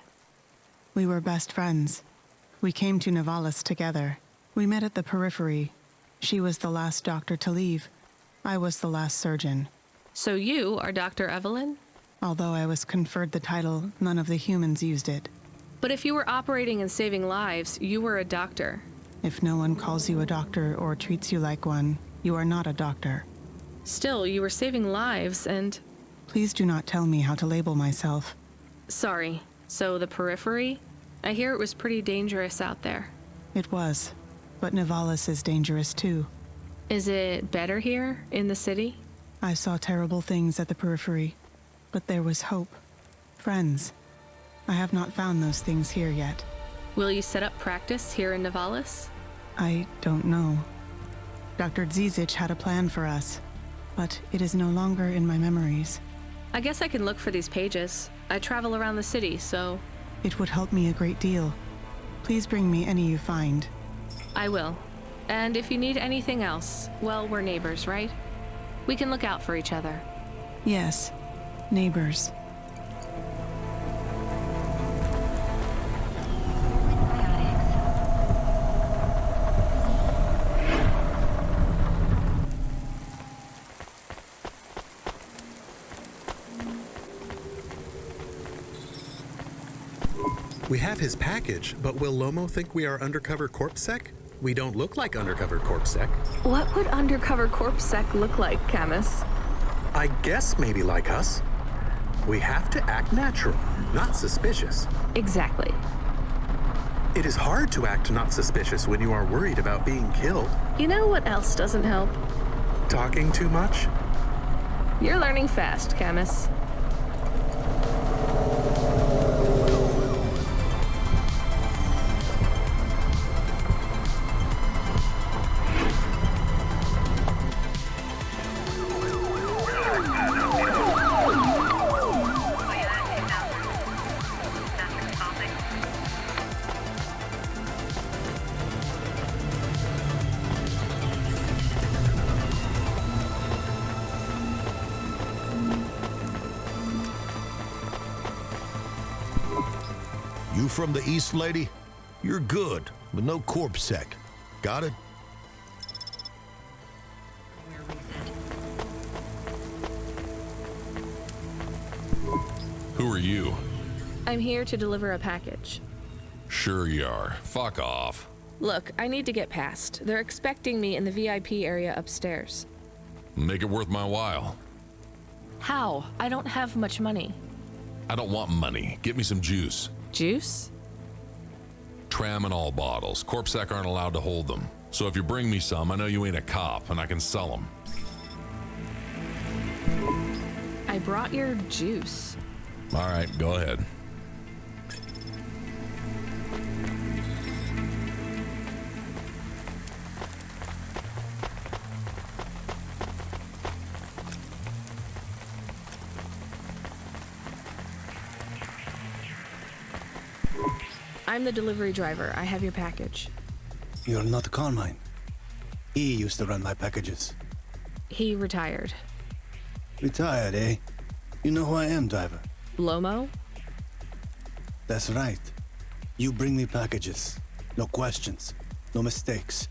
We were best friends. We came to Novalis together. We met at the periphery. She was the last doctor to leave. I was the last surgeon. So you are Dr. Evelyn? Although I was conferred the title, none of the humans used it. But if you were operating and saving lives, you were a doctor. If no one calls you a doctor or treats you like one, you are not a doctor. Still, you were saving lives and... Please do not tell me how to label myself. Sorry. So the periphery? I hear it was pretty dangerous out there. It was. But Novalis is dangerous too. Is it better here, in the city? I saw terrible things at the periphery. But there was hope. Friends. I have not found those things here yet. Will you set up practice here in Novalis? I don't know. Dr. Dzizich had a plan for us, but it is no longer in my memories. I guess I can look for these pages. I travel around the city, so... It would help me a great deal. Please bring me any you find. I will. And if you need anything else, well, we're neighbors, right? We can look out for each other. Yes, neighbors. We have his package, but will Lomo think we are undercover CorpSec? We don't look like undercover CorpSec. What would undercover CorpSec look like, Camus? I guess maybe like us. We have to act natural, not suspicious. Exactly. It is hard to act not suspicious when you are worried about being killed. You know what else doesn't help? Talking too much? You're learning fast, Camus. You from the East, lady? You're good, but no CorpSec. Got it? Who are you? I'm here to deliver a package. Sure you are. Fuck off. Look, I need to get past. They're expecting me in the VIP area upstairs. Make it worth my while. How? I don't have much money. I don't want money. Get me some juice. Juice? Tramadol bottles. CorpSec aren't allowed to hold them. So if you bring me some, I know you ain't a cop, and I can sell them. I brought your juice. All right, go ahead. I'm the delivery driver. I have your package. You're not Carmine. He used to run my packages. He retired. Retired, eh? You know who I am, driver? Lomo? That's right. You bring me packages. No questions. No mistakes.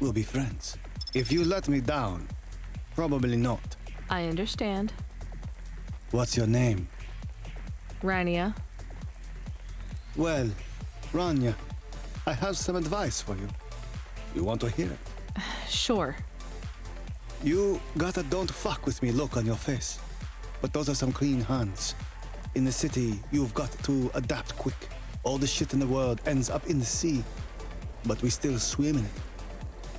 We'll be friends. If you let me down, probably not. I understand. What's your name? Rania. Well, Rania, I have some advice for you. You want to hear it? Sure. You got a don't fuck with me look on your face. But those are some clean hands. In the city, you've got to adapt quick. All the shit in the world ends up in the sea. But we still swim in it.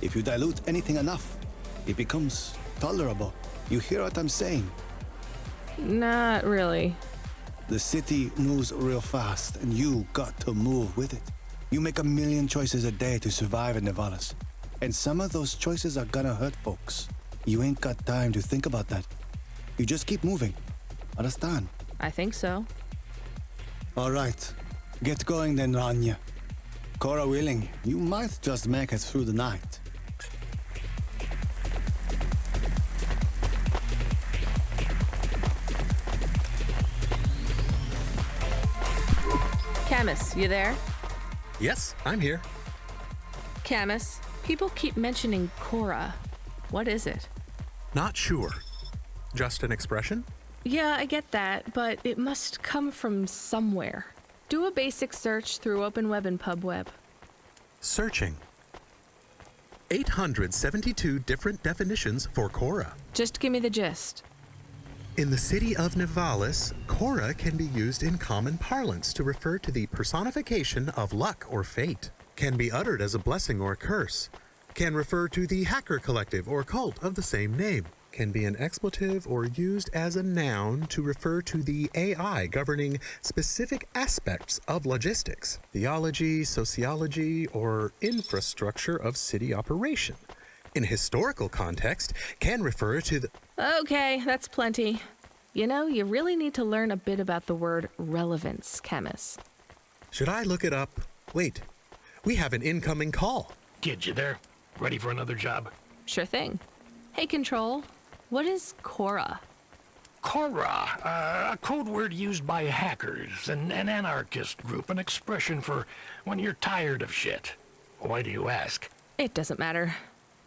If you dilute anything enough, it becomes tolerable. You hear what I'm saying? Not really. The city moves real fast, and you got to move with it. You make a million choices a day to survive in Nevalis. And some of those choices are gonna hurt folks. You ain't got time to think about that. You just keep moving. Understand? I think so. All right. Get going then, Rania. Cora willing, you might just make it through the night. Camus, you there? Yes, I'm here. Camus, people keep mentioning Cora. What is it? Not sure. Just an expression? Yeah, I get that, but it must come from somewhere. Do a basic search through Open Web and PubWeb. Searching. 872 different definitions for Cora. Just give me the gist. In the city of Nevalis, Cora can be used in common parlance to refer to the personification of luck or fate. Can be uttered as a blessing or curse. Can refer to the hacker collective or cult of the same name. Can be an expletive or used as a noun to refer to the AI governing specific aspects of logistics, theology, sociology, or infrastructure of city operation. In historical context, can refer to the... Okay, that's plenty. You know, you really need to learn a bit about the word relevance, Camus. Should I look it up? Wait, we have an incoming call. Kid, you there? Ready for another job? Sure thing. Hey, Control, what is Cora? Cora, a code word used by hackers, an anarchist group, an expression for when you're tired of shit. Why do you ask? It doesn't matter.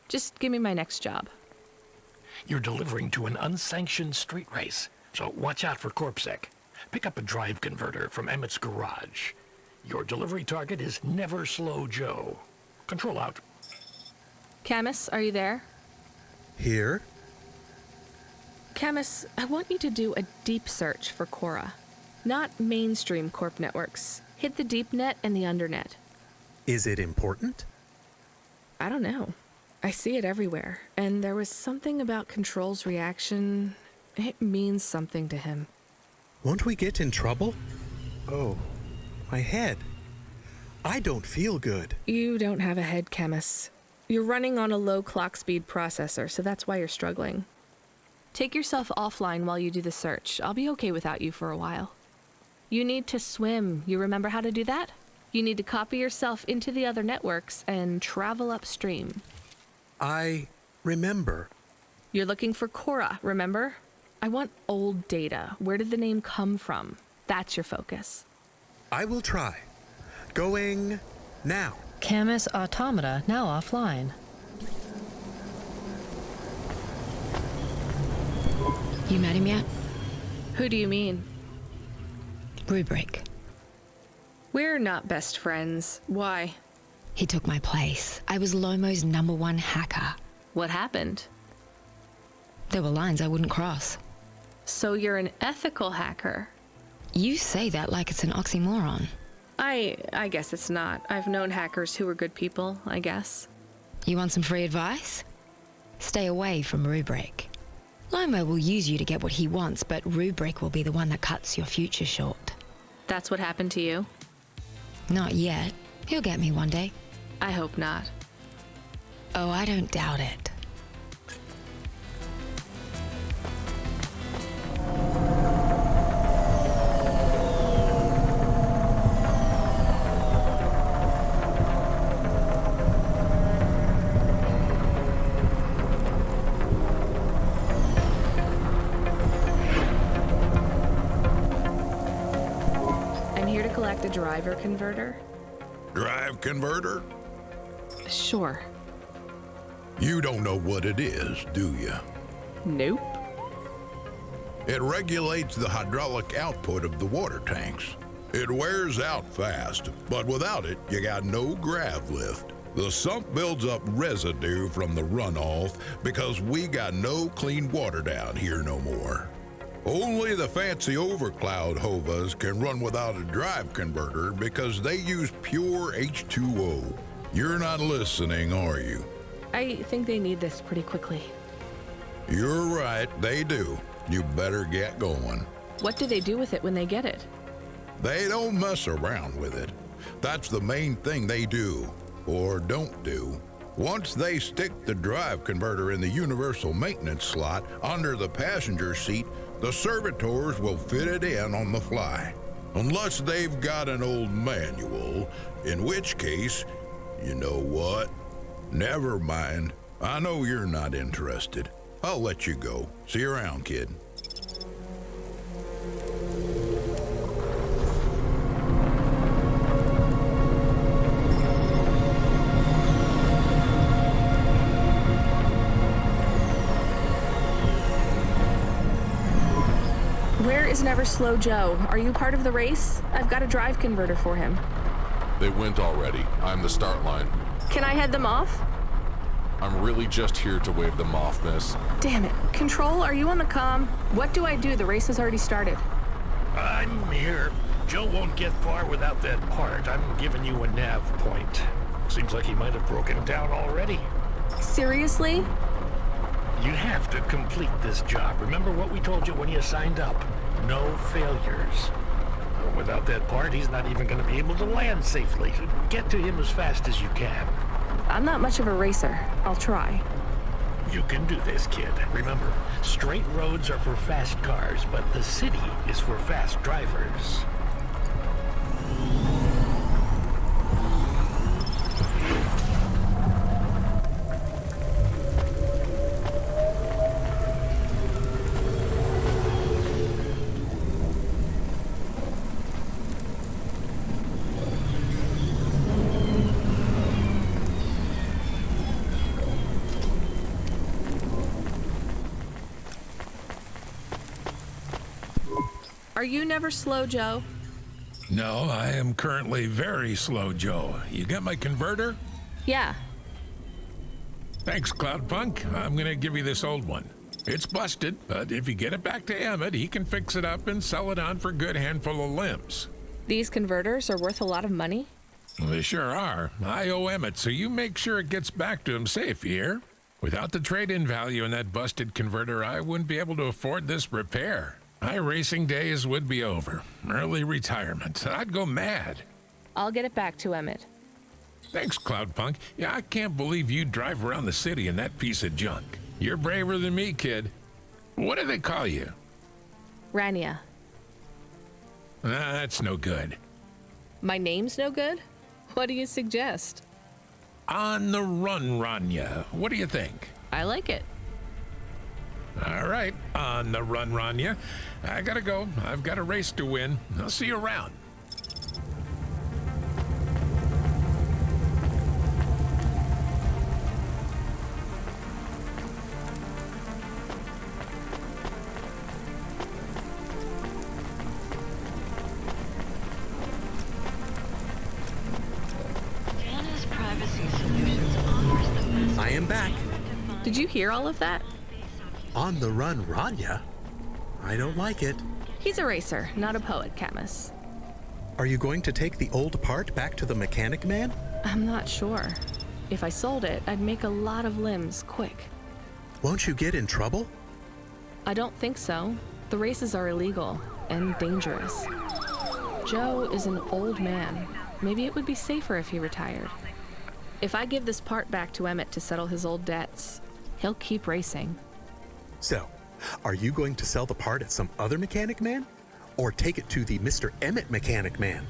Just give me my next job. You're delivering to an unsanctioned street race, so watch out for CorpSec. Pick up a drive converter from Emmett's garage. Your delivery target is Never Slow Joe. Control out. Camus, are you there? Here? Camus, I want you to do a deep search for Cora. Not mainstream corp networks. Hit the deep net and the undernet. Is it important? I don't know. I see it everywhere. And there was something about Control's reaction. It means something to him. Won't we get in trouble? Oh, my head. I don't feel good. You don't have a head, Camus. You're running on a low clock speed processor, so that's why you're struggling. Take yourself offline while you do the search. I'll be okay without you for a while. You need to swim. You remember how to do that? You need to copy yourself into the other networks and travel upstream. I remember. You're looking for Cora, remember? I want old data. Where did the name come from? That's your focus. I will try. Going now. Camus automata now offline. You met him yet? Who do you mean? Rubric. We're not best friends. Why? He took my place. I was Lomo's #1 hacker. What happened? There were lines I wouldn't cross. So you're an ethical hacker? You say that like it's an oxymoron. I guess it's not. I've known hackers who were good people, I guess. You want some free advice? Stay away from Rubric. Lomo will use you to get what he wants, but Rubric will be the one that cuts your future short. That's what happened to you? Not yet. He'll get me one day. I hope not. Oh, I don't doubt it. A driver converter? Drive converter? Sure. You don't know what it is, do you? Nope. It regulates the hydraulic output of the water tanks. It wears out fast, but without it, you got no grav lift. The sump builds up residue from the runoff because we got no clean water down here no more. Only the fancy overcloud hovas can run without a drive converter because they use pure H2O. You're not listening, are you? I think they need this pretty quickly. You're right, they do. You better get going. What do they do with it when they get it? They don't mess around with it. That's the main thing they do, or don't do. Once they stick the drive converter in the universal maintenance slot under the passenger seat, the servitors will fit it in on the fly. Unless they've got an old manual, in which case, you know what? Never mind. I know you're not interested. I'll let you go. See you around, kid. Where is Never Slow Joe? Are you part of the race? I've got a drive converter for him. They went already. I'm the start line. Can I head them off? I'm really just here to wave them off, miss. Damn it. Control, are you on the comm? What do I do? The race has already started. I'm here. Joe won't get far without that part. I'm giving you a nav point. Seems like he might have broken down already. Seriously? You have to complete this job. Remember what we told you when you signed up. No failures. Without that part, he's not even going to be able to land safely. Get to him as fast as you can. I'm not much of a racer. I'll try. You can do this, kid. Remember, straight roads are for fast cars, but the city is for fast drivers. Are you Never Slow Joe? No, I am currently very slow, Joe. You got my converter? Yeah. Thanks, Cloudpunk. I'm gonna give you this old one. It's busted, but if you get it back to Emmett, he can fix it up and sell it on for a good handful of limbs. These converters are worth a lot of money? Well, they sure are. I owe Emmett, so you make sure it gets back to him safe, you hear? Without the trade-in value in that busted converter, I wouldn't be able to afford this repair. My racing days would be over. Early retirement. I'd go mad. I'll get it back to Emmett. Thanks, Cloudpunk. Yeah, I can't believe you drive around the city in that piece of junk. You're braver than me, kid. What do they call you? Rania. That's no good. My name's no good? What do you suggest? On the run, Rania. What do you think? I like it. All right, on the run, Rania. I gotta go. I've got a race to win. I'll see you around. I am back. Did you hear all of that? On the run, Rania? I don't like it. He's a racer, not a poet, Camus. Are you going to take the old part back to the mechanic man? I'm not sure. If I sold it, I'd make a lot of limbs quick. Won't you get in trouble? I don't think so. The races are illegal and dangerous. Joe is an old man. Maybe it would be safer if he retired. If I give this part back to Emmett to settle his old debts, he'll keep racing. So, are you going to sell the part at some other mechanic man? Or take it to the Mr. Emmett mechanic man?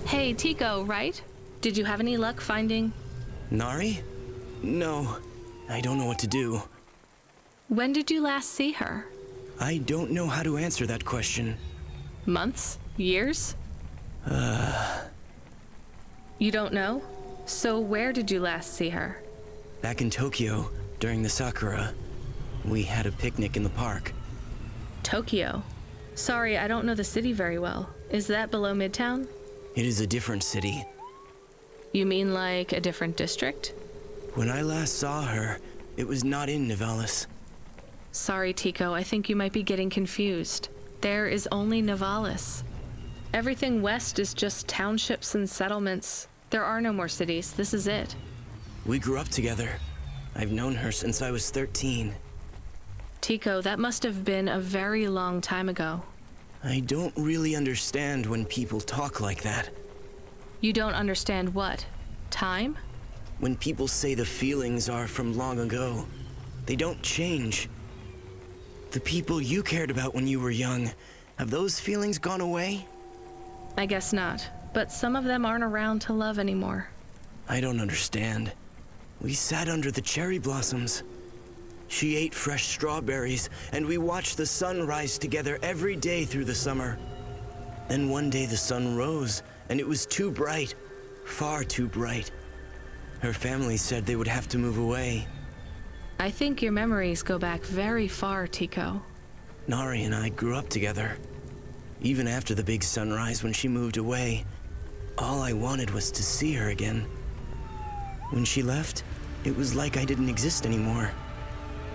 Hey, Tico, right? Did you have any luck finding... Nari? No, I don't know what to do. When did you last see her? I don't know how to answer that question. Months? Years? You don't know? So where did you last see her? Back in Tokyo, during the Sakura. We had a picnic in the park. Tokyo? Sorry, I don't know the city very well. Is that below Midtown? It is a different city. You mean like a different district? When I last saw her, it was not in Nivalis. Sorry, Tico, I think you might be getting confused. There is only Nivalis. Everything west is just townships and settlements. There are no more cities. This is it. We grew up together. I've known her since I was 13. Tico, that must have been a very long time ago. I don't really understand when people talk like that. You don't understand what? Time? When people say the feelings are from long ago, they don't change. The people you cared about when you were young, have those feelings gone away? I guess not, but some of them aren't around to love anymore. I don't understand. We sat under the cherry blossoms. She ate fresh strawberries, and we watched the sun rise together every day through the summer. Then one day the sun rose, and it was too bright, far too bright. Her family said they would have to move away. I think your memories go back very far, Tico. Nari and I grew up together. Even after the big sunrise when she moved away, all I wanted was to see her again. When she left, it was like I didn't exist anymore.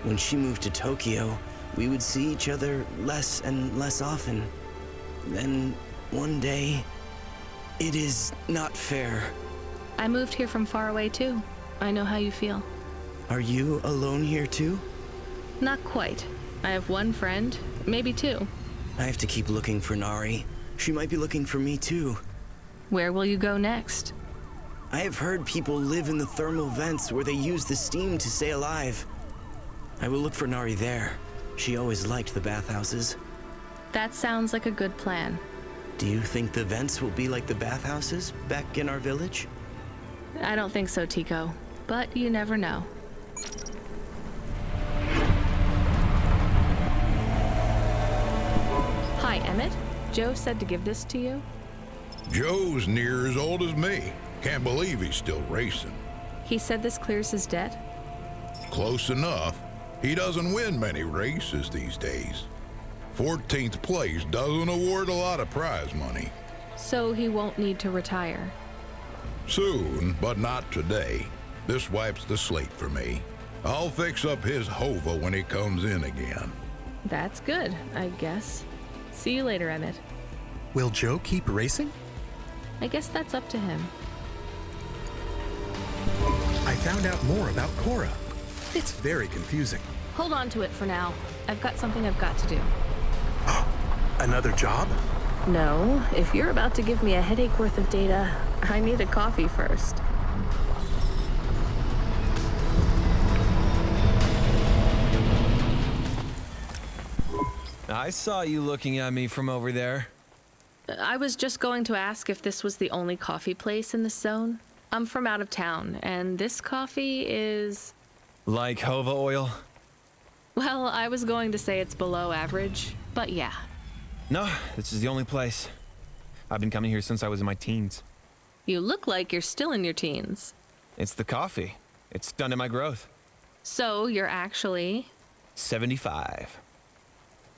When she moved to Tokyo, we would see each other less and less often. Then, one day, it is not fair. I moved here from far away too. I know how you feel. Are you alone here too? Not quite. I have one friend, maybe two. I have to keep looking for Nari. She might be looking for me too. Where will you go next? I have heard people live in the thermal vents where they use the steam to stay alive. I will look for Nari there. She always liked the bathhouses. That sounds like a good plan. Do you think the vents will be like the bathhouses back in our village? I don't think so, Tico, but you never know. Hi, Emmett. Joe said to give this to you. Joe's near as old as me. Can't believe he's still racing. He said this clears his debt? Close enough. He doesn't win many races these days. 14th place doesn't award a lot of prize money. So he won't need to retire. Soon, but not today. This wipes the slate for me. I'll fix up his hova when he comes in again. That's good, I guess. See you later, Emmett. Will Joe keep racing? I guess that's up to him. I found out more about Cora. It's very confusing. Hold on to it for now. I've got something I've got to do. Another job? No, if you're about to give me a headache worth of data, I need a coffee first. I saw you looking at me from over there. I was just going to ask if this was the only coffee place in this zone. I'm from out of town, and this coffee is... Like Hova oil? Well, I was going to say it's below average, but yeah. No, this is the only place. I've been coming here since I was in my teens. You look like you're still in your teens. It's the coffee. It's stunted my growth. So you're actually... 75.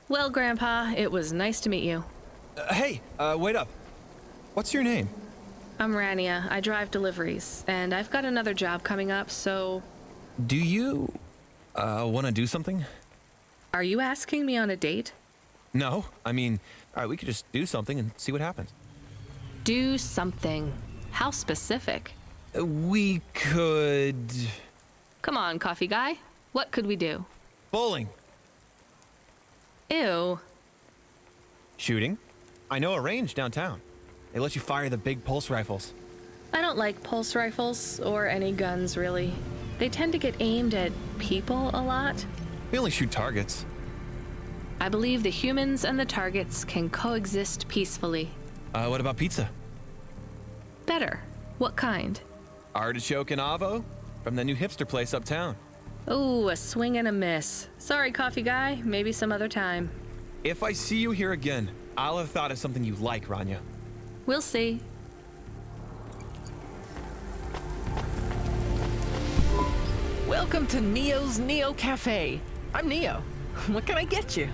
Well, Grandpa, it was nice to meet you. Hey, wait up. What's your name? I'm Rania. I drive deliveries, and I've got another job coming up, so... Do you, want to do something? Are you asking me on a date? No, I mean, all right, we could just do something and see what happens. Do something. How specific? We could... Come on, coffee guy. What could we do? Bowling. Ew. Shooting? I know a range downtown. They let you fire the big pulse rifles. I don't like pulse rifles, or any guns, really. They tend to get aimed at people a lot. We only shoot targets. I believe the humans and the targets can coexist peacefully. What about pizza? Better. What kind? Artichoke and avo from the new hipster place uptown. Ooh, a swing and a miss. Sorry, coffee guy. Maybe some other time. If I see you here again, I'll have thought of something you like, Rania. We'll see. Welcome to Neo's Neo Cafe. I'm Neo. What can I get you?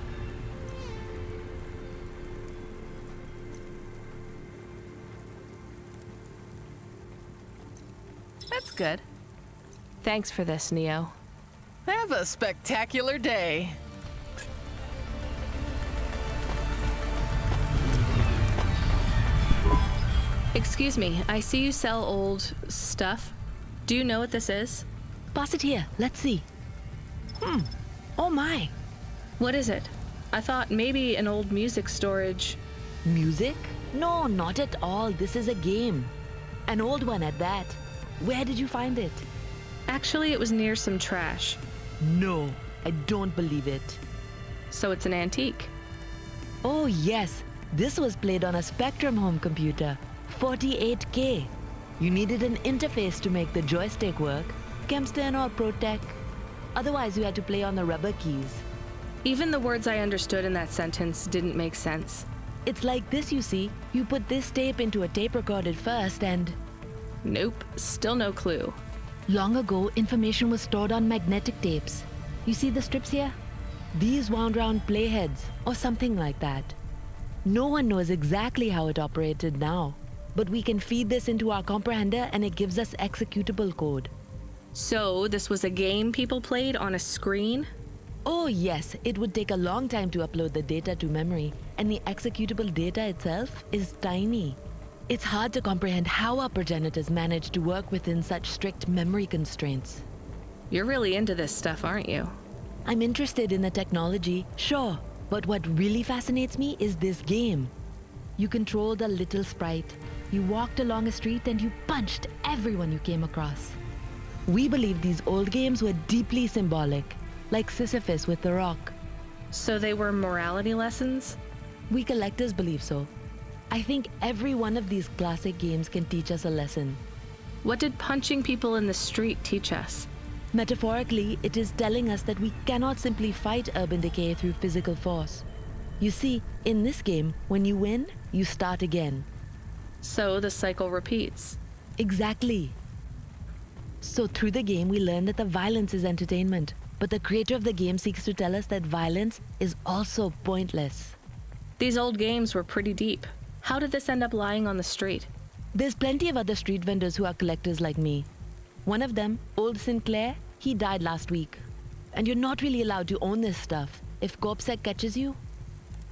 That's good. Thanks for this, Neo. Have a spectacular day. Excuse me, I see you sell old stuff. Do you know what this is? Pass it here. Let's see. Oh my. What is it? I thought maybe an old music storage. Music? No, not at all. This is a game. An old one at that. Where did you find it? Actually, it was near some trash. No, I don't believe it. So it's an antique? Oh yes. This was played on a Spectrum home computer. 48K. You needed an interface to make the joystick work. Kempston or ProTech. Otherwise, you had to play on the rubber keys. Even the words I understood in that sentence didn't make sense. It's like this, you see. You put this tape into a tape recorder first and... Nope, still no clue. Long ago, information was stored on magnetic tapes. You see the strips here? These wound round playheads, or something like that. No one knows exactly how it operated now, but we can feed this into our comprehender and it gives us executable code. So, this was a game people played on a screen? Oh yes, it would take a long time to upload the data to memory, and the executable data itself is tiny. It's hard to comprehend how our progenitors managed to work within such strict memory constraints. You're really into this stuff, aren't you? I'm interested in the technology, sure, but what really fascinates me is this game. You controlled a little sprite. You walked along a street and you punched everyone you came across. We believe these old games were deeply symbolic, like Sisyphus with the rock. So they were morality lessons? We collectors believe so. I think every one of these classic games can teach us a lesson. What did punching people in the street teach us? Metaphorically, it is telling us that we cannot simply fight urban decay through physical force. You see, in this game, when you win, you start again. So the cycle repeats. Exactly. So through the game, we learn that the violence is entertainment. but the creator of the game seeks to tell us that violence is also pointless. These old games were pretty deep. How did this end up lying on the street? There's plenty of other street vendors who are collectors like me. One of them, old Sinclair, he died last week. And you're not really allowed to own this stuff. If CorpSec catches you...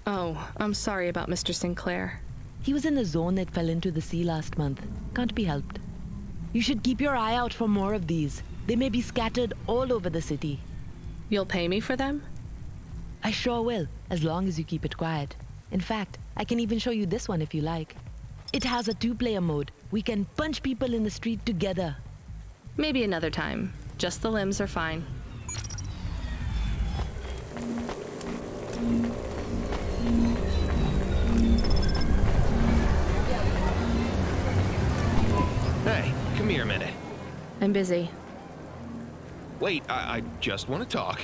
Oh, I'm sorry about Mr. Sinclair. He was in the zone that fell into the sea last month. Can't be helped. You should keep your eye out for more of these. They may be scattered all over the city. You'll pay me for them? I sure will, as long as you keep it quiet. In fact, I can even show you this one if you like. It has a 2-player mode. We can punch people in the street together. Maybe another time. Just the limbs are fine. Hey, come here a minute. I'm busy. Wait, I just want to talk.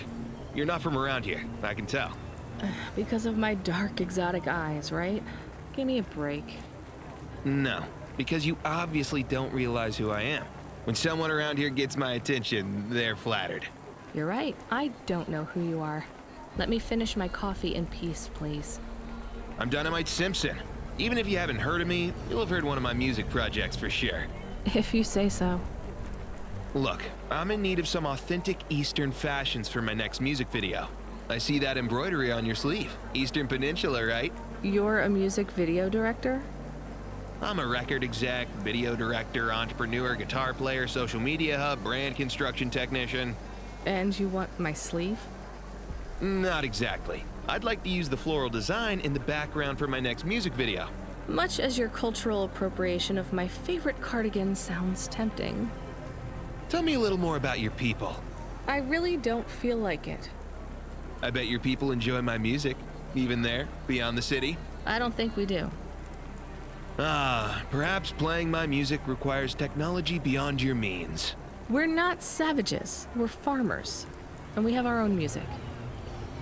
You're not from around here, I can tell. Because of my dark, exotic eyes, right? Give me a break. No, because you obviously don't realize who I am. When someone around here gets my attention, they're flattered. You're right. I don't know who you are. Let me finish my coffee in peace, please. I'm Dynamite Simpson. Even if you haven't heard of me, you'll have heard one of my music projects for sure. If you say so. Look, I'm in need of some authentic Eastern fashions for my next music video. I see that embroidery on your sleeve. Eastern Peninsula, right? You're a music video director? I'm a record exec, video director, entrepreneur, guitar player, social media hub, brand construction technician. And you want my sleeve? Not exactly. I'd like to use the floral design in the background for my next music video. Much as your cultural appropriation of my favorite cardigan sounds tempting. Tell me a little more about your people. I really don't feel like it. I bet your people enjoy my music, even there, beyond the city. I don't think we do. Perhaps playing my music requires technology beyond your means. We're not savages. We're farmers. And we have our own music.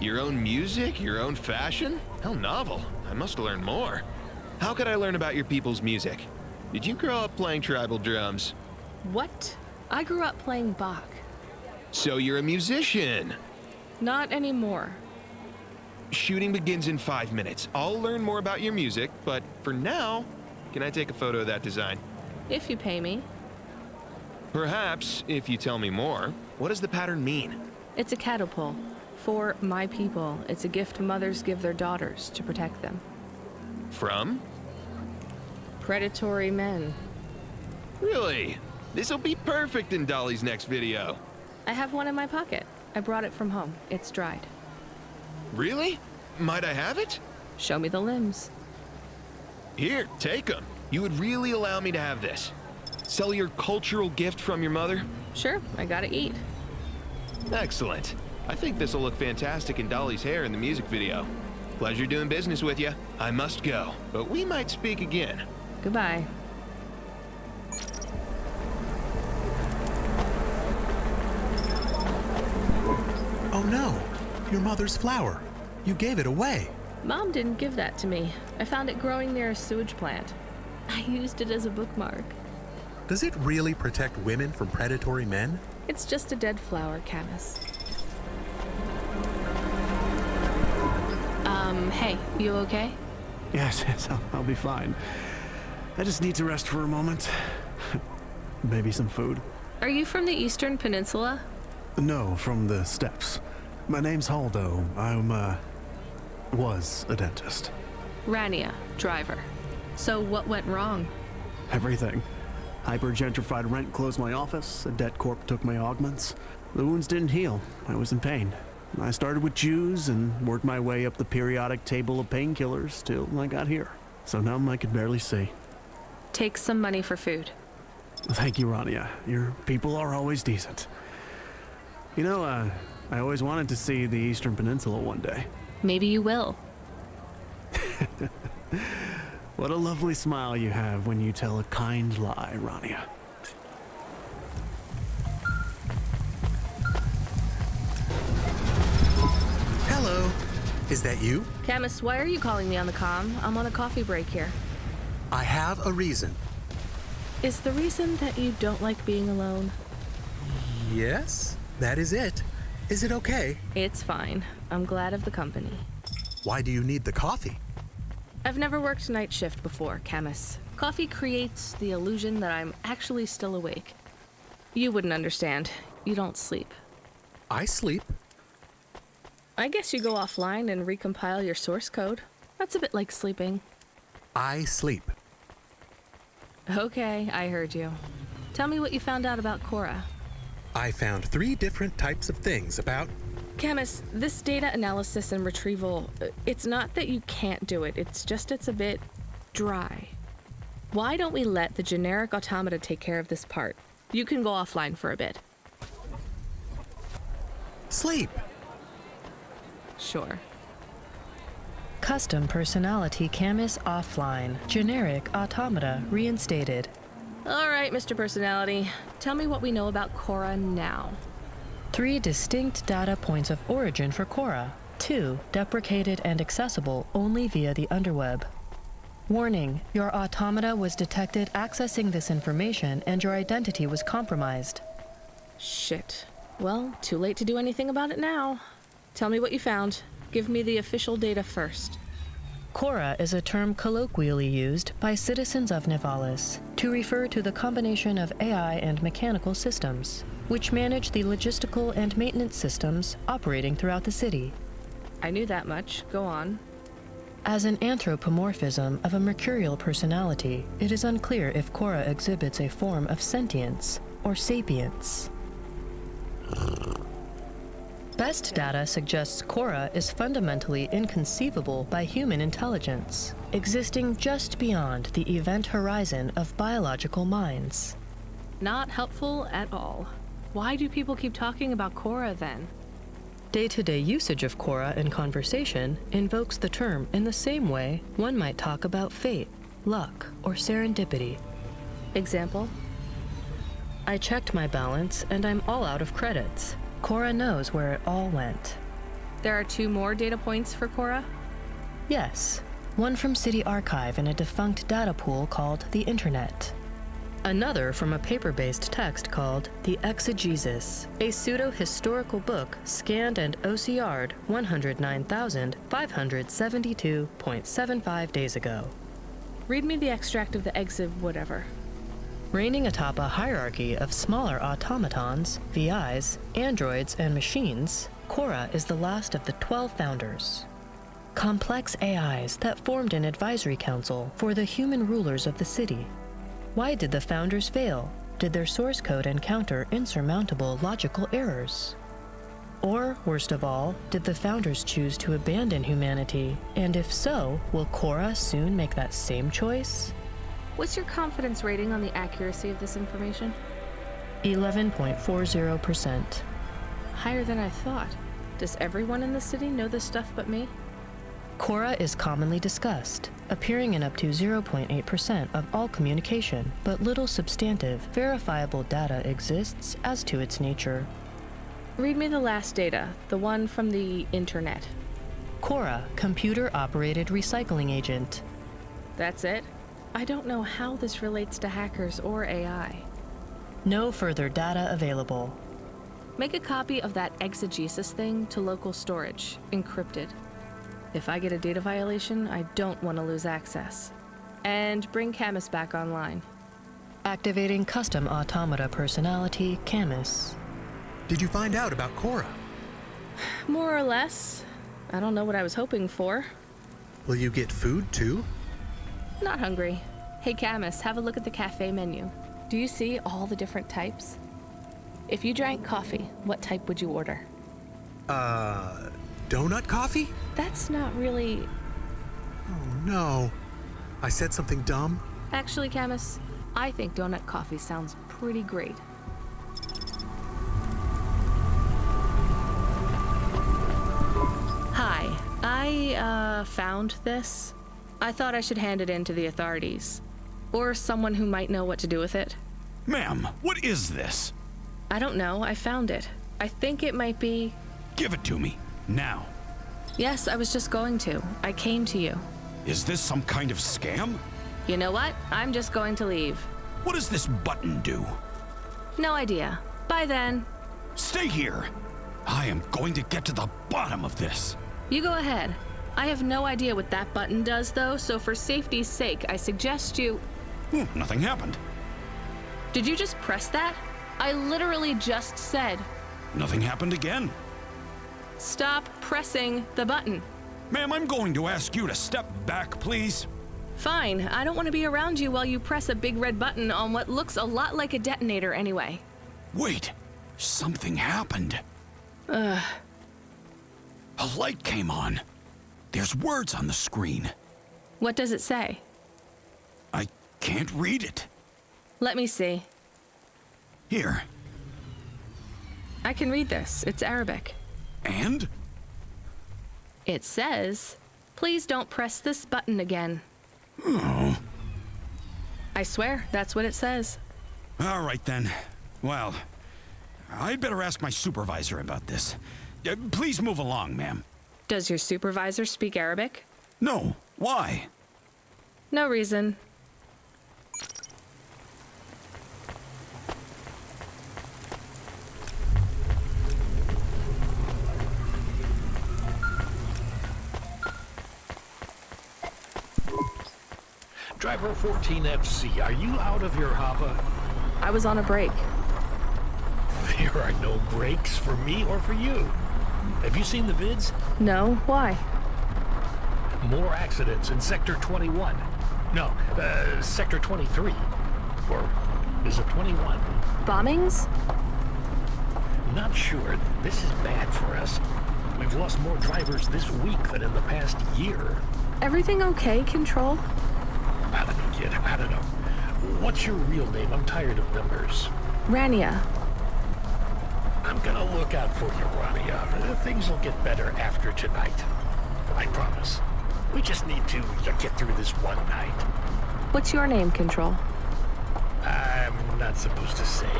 Your own music? Your own fashion? How novel. I must learn more. How could I learn about your people's music? Did you grow up playing tribal drums? What? I grew up playing Bach. So you're a musician? Not anymore. Shooting begins in 5 minutes. I'll learn more about your music, but for now, can I take a photo of that design? If you pay me. Perhaps, if you tell me more. What does the pattern mean? It's a catapult. For my people, it's a gift mothers give their daughters to protect them. From? Predatory men. Really? This'll be perfect in Dolly's next video. I have one in my pocket. I brought it from home. It's dried. Really? Might I have it? Show me the limbs. Here, take them. You would really allow me to have this? Sell your cultural gift from your mother? Sure, I gotta eat. Excellent. I think this'll look fantastic in Dolly's hair in the music video. Pleasure doing business with you. I must go, but we might speak again. Goodbye. Oh no, your mother's flower. You gave it away. Mom didn't give that to me. I found it growing near a sewage plant. I used it as a bookmark. Does it really protect women from predatory men? It's just a dead flower, Camus. Hey, you okay? Yes, I'll be fine. I just need to rest for a moment. Maybe some food. Are you from the Eastern Peninsula? No, from the steppes. My name's Haldo. Was a dentist. Rania, driver. So what went wrong? Everything. Hyper-gentrified rent closed my office, a debt corp took my augments. The wounds didn't heal. I was in pain. I started with Jews and worked my way up the periodic table of painkillers till I got here. So numb I could barely see. Take some money for food. Thank you, Rania. Your people are always decent. You know, I always wanted to see the Eastern Peninsula one day. Maybe you will. What a lovely smile you have when you tell a kind lie, Rania. Hello. Is that you? Camus, why are you calling me on the comm? I'm on a coffee break here. I have a reason. Is the reason that you don't like being alone? Yes, that is it. Is it okay? It's fine. I'm glad of the company. Why do you need the coffee? I've never worked night shift before, Camus. Coffee creates the illusion that I'm actually still awake. You wouldn't understand. You don't sleep. I sleep. I guess you go offline and recompile your source code. That's a bit like sleeping. I sleep. Okay, I heard you. Tell me what you found out about Cora. I found 3 different types of things about... Camus, this data analysis and retrieval, it's not that you can't do it, it's a bit dry. Why don't we let the generic automata take care of this part? You can go offline for a bit. Sleep. Sure. Custom personality Camus offline. Generic automata reinstated. All right, Mr. Personality. Tell me what we know about Cora now. 3 distinct data points of origin for Cora. 2 deprecated and accessible only via the underweb. Warning, your automata was detected accessing this information and your identity was compromised. Shit. Well, too late to do anything about it now. Tell me what you found. Give me the official data first. Cora is a term colloquially used by citizens of Nivalis to refer to the combination of AI and mechanical systems, which manage the logistical and maintenance systems operating throughout the city. I knew that much. Go on. As an anthropomorphism of a mercurial personality, it is unclear if Cora exhibits a form of sentience or sapience. Best data suggests Cora is fundamentally inconceivable by human intelligence, existing just beyond the event horizon of biological minds. Not helpful at all. Why do people keep talking about Cora then? Day-to-day usage of Cora in conversation invokes the term in the same way one might talk about fate, luck, or serendipity. Example? I checked my balance and I'm all out of credits. Cora knows where it all went. There are 2 more data points for Cora? Yes. One from City Archive in a defunct data pool called the Internet. Another from a paper-based text called The Exegesis, a pseudo-historical book scanned and OCR'd 109,572.75 days ago. Read me the extract of the exib whatever. Reigning atop a hierarchy of smaller automatons, VIs, androids, and machines, Cora is the last of the 12 founders. Complex AIs that formed an advisory council for the human rulers of the city. Why did the founders fail? Did their source code encounter insurmountable logical errors? Or, worst of all, did the founders choose to abandon humanity? And if so, will Cora soon make that same choice? What's your confidence rating on the accuracy of this information? 11.40%. Higher than I thought. Does everyone in the city know this stuff but me? Cora is commonly discussed, appearing in up to 0.8% of all communication, but little substantive, verifiable data exists as to its nature. Read me the last data, the one from the Internet. Cora, computer-operated recycling agent. That's it? I don't know how this relates to hackers or AI. No further data available. Make a copy of that exegesis thing to local storage, encrypted. If I get a data violation, I don't want to lose access. And bring Camus back online. Activating custom automata personality, Camus. Did you find out about Cora? More or less. I don't know what I was hoping for. Will you get food too? Not hungry. Hey Camus, have a look at the cafe menu. Do you see all the different types? If you drank coffee, what type would you order? Donut coffee? That's not really... Oh no. I said something dumb? Actually, Camus, I think donut coffee sounds pretty great. Hi, I found this. I thought I should hand it in to the authorities. Or someone who might know what to do with it. Ma'am, what is this? I don't know, I found it. I think it might be... Give it to me, now. Yes, I was just going to. I came to you. Is this some kind of scam? You know what? I'm just going to leave. What does this button do? No idea. Bye then. Stay here. I am going to get to the bottom of this. You go ahead. I have no idea what that button does, though, so for safety's sake, I suggest you... Nothing happened. Did you just press that? I literally just said... Nothing happened again. Stop pressing the button. Ma'am, I'm going to ask you to step back, please. Fine. I don't want to be around you while you press a big red button on what looks a lot like a detonator anyway. Wait. Something happened. A light came on. There's words on the screen. What does it say? I can't read it. Let me see. Here. I can read this. It's Arabic. And? It says, "Please don't press this button again." Oh. I swear, that's what it says. All right then. Well, I'd better ask my supervisor about this. Please move along, ma'am. Does your supervisor speak Arabic? No. Why? No reason. Driver 14FC, are you out of your Hava? I was on a break. There are no breaks for me or for you. Have you seen the vids? No, why? More accidents in Sector 21. No, Sector 23. Or is it 21? Bombings? Not sure. This is bad for us. We've lost more drivers this week than in the past year. Everything okay, Control? I don't know, kid. I don't know. What's your real name? I'm tired of numbers. Rania. I'm gonna look out for you, Rania. Things will get better after tonight. I promise. We just need to get through this one night. What's your name, Control? I'm not supposed to say.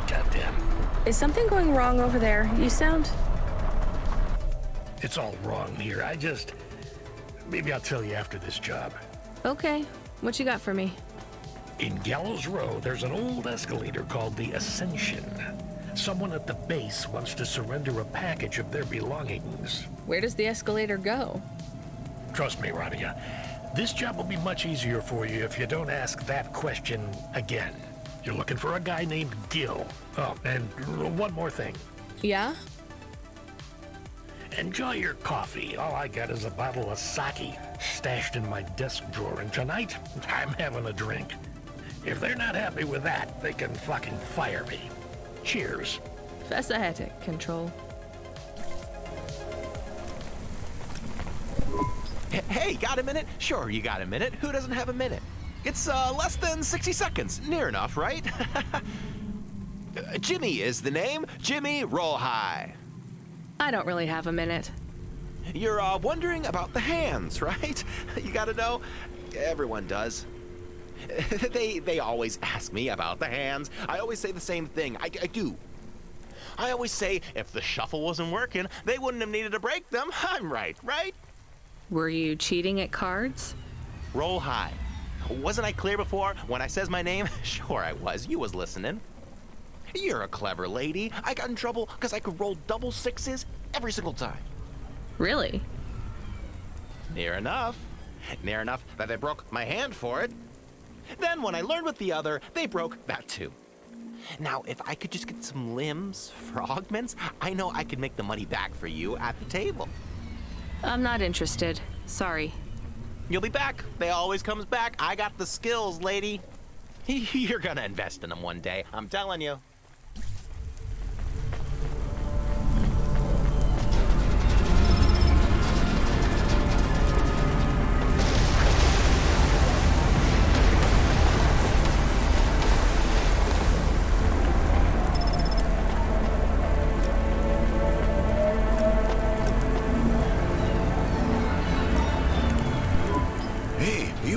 Goddamn. Is something going wrong over there? You sound... It's all wrong here. Maybe I'll tell you after this job. Okay. What you got for me? In Gallows Row, there's an old escalator called the Ascension. Someone at the base wants to surrender a package of their belongings. Where does the escalator go? Trust me, Rania. This job will be much easier for you if you don't ask that question again. You're looking for a guy named Gil. Oh, and one more thing. Yeah? Enjoy your coffee. All I got is a bottle of sake stashed in my desk drawer, and tonight, I'm having a drink. If they're not happy with that, they can fucking fire me. Cheers. Fasahetic, Control. Hey, got a minute? Sure, you got a minute. Who doesn't have a minute? It's less than 60 seconds. Near enough, right? Jimmy is the name. Jimmy, roll high. I don't really have a minute. You're wondering about the hands, right? You gotta know. Everyone does. They always ask me about the hands. I always say the same thing. I do. I always say if the shuffle wasn't working, they wouldn't have needed to break them. I'm right? Were you cheating at cards? Roll high. Wasn't I clear before when I says my name? Sure I was. You was listening. You're a clever lady. I got in trouble because I could roll double sixes every single time. Really? Near enough. Near enough that they broke my hand for it. Then when I learned with the other, they broke that too. Now, if I could just get some limbs for augments, I know I could make the money back for you at the table. I'm not interested. Sorry. You'll be back. They always comes back. I got the skills, lady. You're gonna invest in them one day. I'm telling you.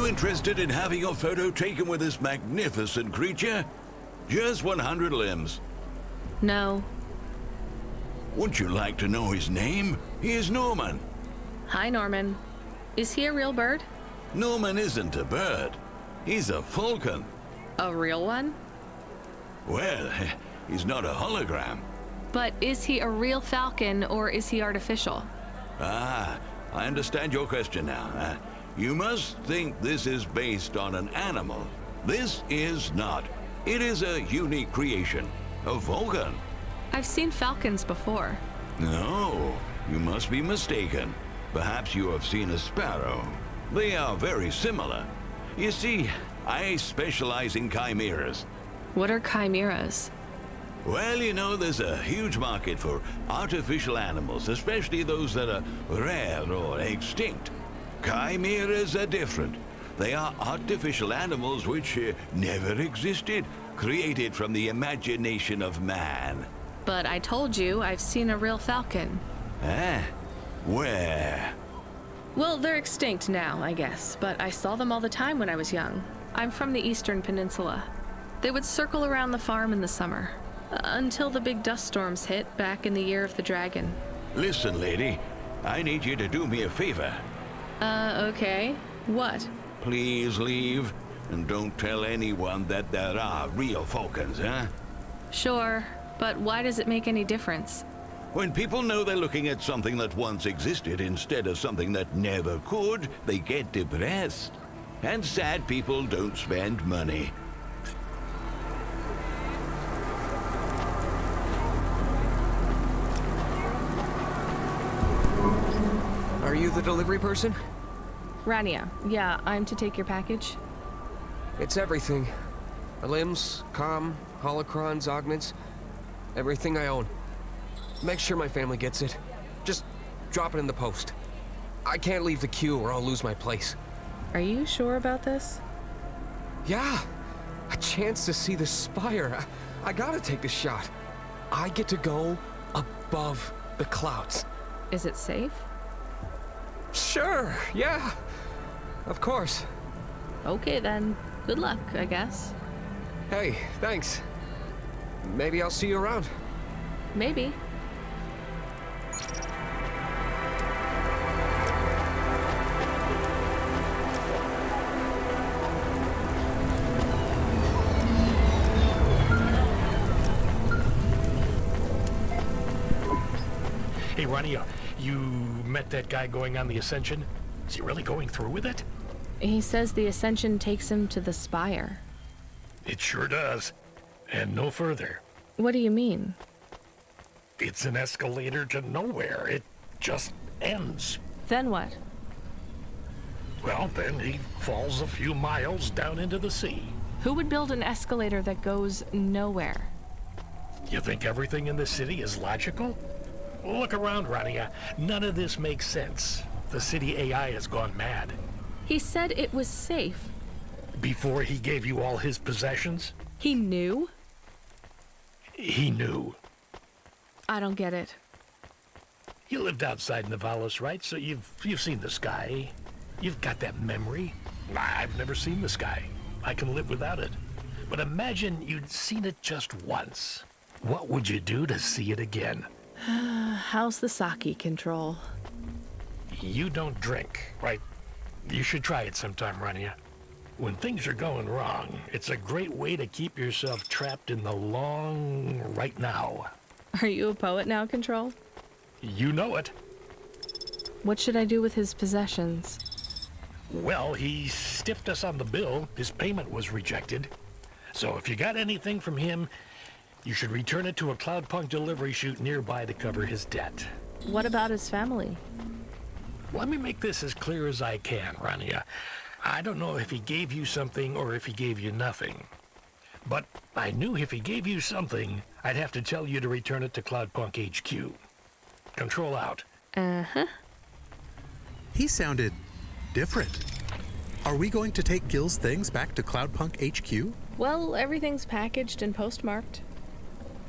Interested in having your photo taken with this magnificent creature? Just 100 limbs. No. Would you like to know his name? He is Norman. Hi, Norman. Is he a real bird? Norman isn't a bird. He's a falcon. A real one? Well, he's not a hologram. But is he a real falcon or is he artificial? Ah, I understand your question now. You must think this is based on an animal. This is not. It is a unique creation. A falcon. I've seen falcons before. No, you must be mistaken. Perhaps you have seen a sparrow. They are very similar. You see, I specialize in chimeras. What are chimeras? Well, you know, there's a huge market for artificial animals, especially those that are rare or extinct. Chimeras are different. They are artificial animals which never existed, created from the imagination of man. But I told you I've seen a real falcon. Eh? Where? Well, they're extinct now, I guess, but I saw them all the time when I was young. I'm from the Eastern Peninsula. They would circle around the farm in the summer, until the big dust storms hit back in the year of the dragon. Listen, lady, I need you to do me a favor. Okay. What? Please leave, and don't tell anyone that there are real falcons, huh? Sure, but why does it make any difference? When people know they're looking at something that once existed instead of something that never could, they get depressed. And sad people don't spend money. Are you the delivery person? Rania, yeah, I'm to take your package. It's everything. Limbs, comm, holocrons, augments. Everything I own. Make sure my family gets it. Just drop it in the post. I can't leave the queue or I'll lose my place. Are you sure about this? Yeah. A chance to see the spire. I gotta take the shot. I get to go above the clouds. Is it safe? Sure, yeah. Of course. Okay then. Good luck, I guess. Hey, thanks. Maybe I'll see you around. Maybe. Hey, Rania, you met that guy going on the Ascension? Is he really going through with it? He says the Ascension takes him to the spire. It sure does. And no further. What do you mean? It's an escalator to nowhere. It just ends. Then what? Well, then he falls a few miles down into the sea. Who would build an escalator that goes nowhere? You think everything in the city is logical? Look around, Rania. None of this makes sense. The city AI has gone mad. He said it was safe. Before he gave you all his possessions? He knew? He knew. I don't get it. You lived outside Nivalis, right? So you've seen the sky. You've got that memory. I've never seen the sky. I can live without it. But imagine you'd seen it just once. What would you do to see it again? How's the sake control? You don't drink, right? You should try it sometime, Rania. When things are going wrong, it's a great way to keep yourself trapped in the long right now. Are you a poet now, Control? You know it. What should I do with his possessions? Well, he stiffed us on the bill. His payment was rejected. So if you got anything from him, you should return it to a Cloudpunk delivery chute nearby to cover his debt. What about his family? Let me make this as clear as I can, Rania. I don't know if he gave you something or if he gave you nothing. But I knew if he gave you something, I'd have to tell you to return it to Cloudpunk HQ. Control out. Uh-huh. He sounded different. Are we going to take Gil's things back to Cloudpunk HQ? Well, everything's packaged and postmarked.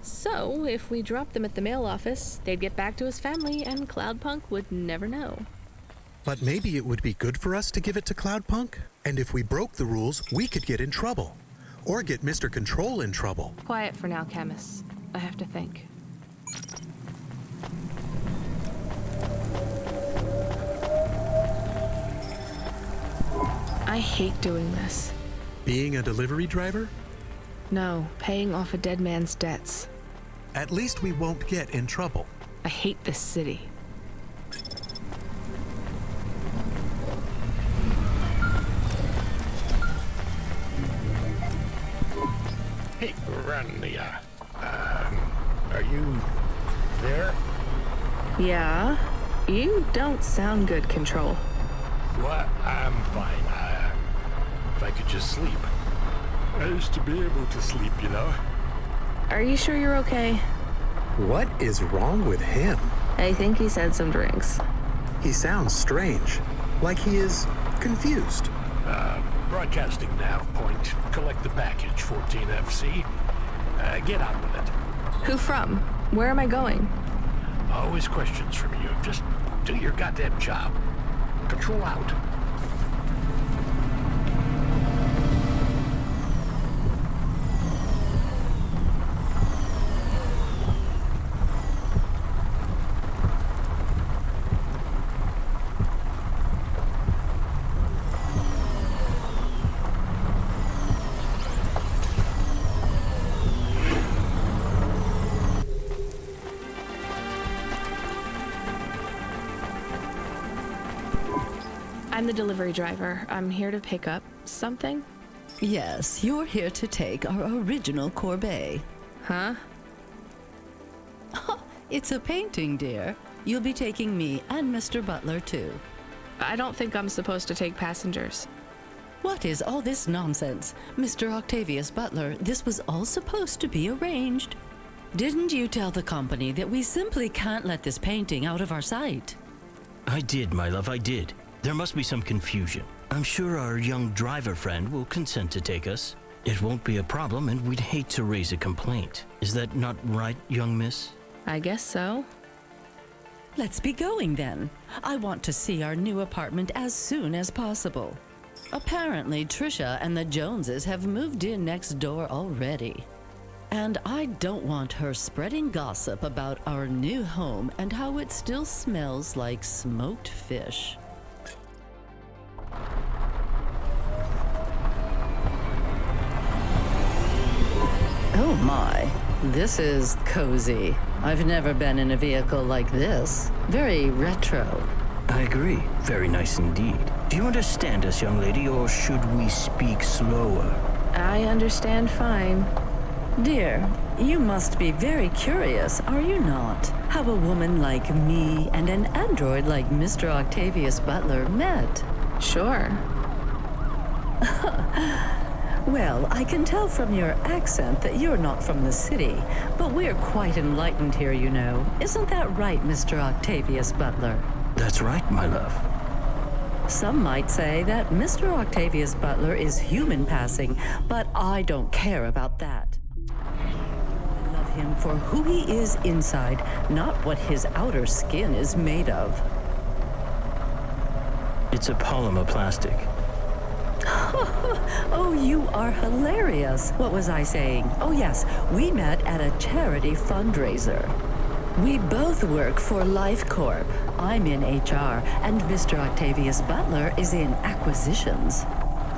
So, if we dropped them at the mail office, they'd get back to his family and Cloudpunk would never know. But maybe it would be good for us to give it to Cloudpunk? And if we broke the rules, we could get in trouble. Or get Mr. Control in trouble. Quiet for now, Camus. I have to think. I hate doing this. Being a delivery driver? No, paying off a dead man's debts. At least we won't get in trouble. I hate this city. Hey, Rania. Are you there? Yeah? You don't sound good, Control. What? I'm fine. If I could just sleep. I used to be able to sleep, you know? Are you sure you're okay? What is wrong with him? I think he's had some drinks. He sounds strange, like he is confused. Broadcasting nav point. Collect the package, 14FC. Get on with it. Who from? Where am I going? Always questions from you. Just do your goddamn job. Control out. I'm the delivery driver. I'm here to pick up something. Yes, you're here to take our original Corbeil. Huh? It's a painting, dear. You'll be taking me and Mr. Butler, too. I don't think I'm supposed to take passengers. What is all this nonsense? Mr. Octavius Butler, this was all supposed to be arranged. Didn't you tell the company that we simply can't let this painting out of our sight? I did, my love, I did. There must be some confusion. I'm sure our young driver friend will consent to take us. It won't be a problem, and we'd hate to raise a complaint. Is that not right, young miss? I guess so. Let's be going then. I want to see our new apartment as soon as possible. Apparently, Trisha and the Joneses have moved in next door already. And I don't want her spreading gossip about our new home and how it still smells like smoked fish. Oh my, this is cozy. I've never been in a vehicle like this. Very retro. I agree. Very nice indeed. Do you understand us, young lady, or should we speak slower? I understand fine. Dear, you must be very curious, are you not? How a woman like me and an android like Mr. Octavius Butler met. Sure. Well, I can tell from your accent that you're not from the city, but we're quite enlightened here, you know. Isn't that right, Mr. Octavius Butler? That's right, my love. Some might say that Mr. Octavius Butler is human passing, but I don't care about that. I love him for who he is inside, not what his outer skin is made of. It's a polymer plastic. Oh, you are hilarious. What was I saying? Oh, yes, we met at a charity fundraiser. We both work for Life Corp. I'm in HR, and Mr. Octavius Butler is in acquisitions.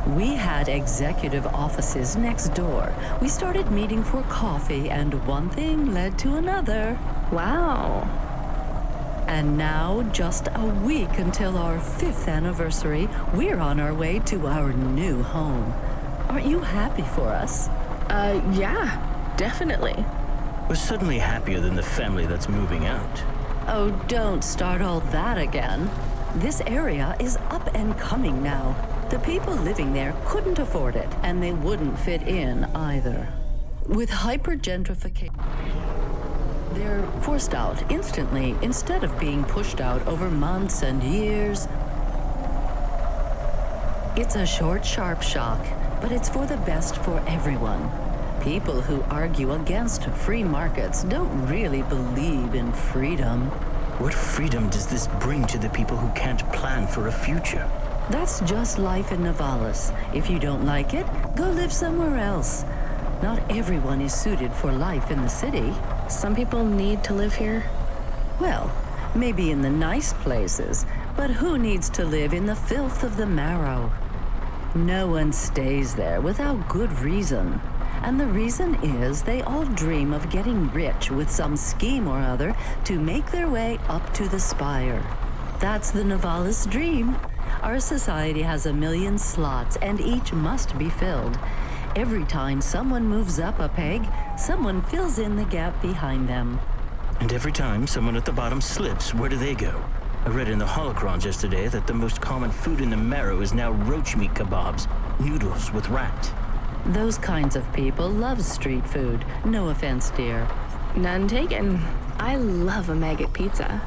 We had executive offices next door. We started meeting for coffee, and one thing led to another. Wow. And now, just a week until our 5th anniversary, we're on our way to our new home. Aren't you happy for us? Yeah, definitely. We're suddenly happier than the family that's moving out. Oh, don't start all that again. This area is up and coming now. The people living there couldn't afford it, and they wouldn't fit in either. With hyper-gentrification, they're forced out instantly instead of being pushed out over months and years. It's a short, sharp shock, but it's for the best for everyone. People who argue against free markets don't really believe in freedom. What freedom does this bring to the people who can't plan for a future? That's just life in Nivalis. If you don't like it, go live somewhere else. Not everyone is suited for life in the city. Some people need to live here. Well, maybe in the nice places, but who needs to live in the filth of the marrow? No one stays there without good reason. And the reason is they all dream of getting rich with some scheme or other to make their way up to the spire. That's the Nivalis dream. Our society has 1 million slots, and each must be filled. Every time someone moves up a peg, someone fills in the gap behind them. And every time someone at the bottom slips, where do they go? I read in the holocrons yesterday that the most common food in the marrow is now roach meat kebabs, noodles with rat. Those kinds of people love street food. No offense, dear. None taken. I love a maggot pizza.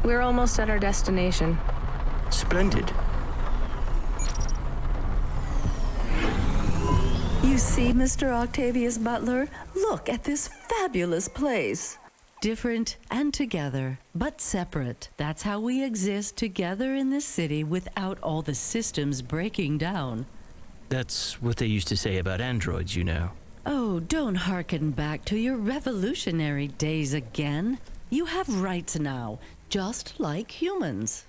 We're almost at our destination. Splendid. You see, Mr. Octavius Butler? Look at this fabulous place. Different and together, but separate. That's how we exist together in this city without all the systems breaking down. That's what they used to say about androids, you know. Oh, don't hearken back to your revolutionary days again. You have rights now, just like humans.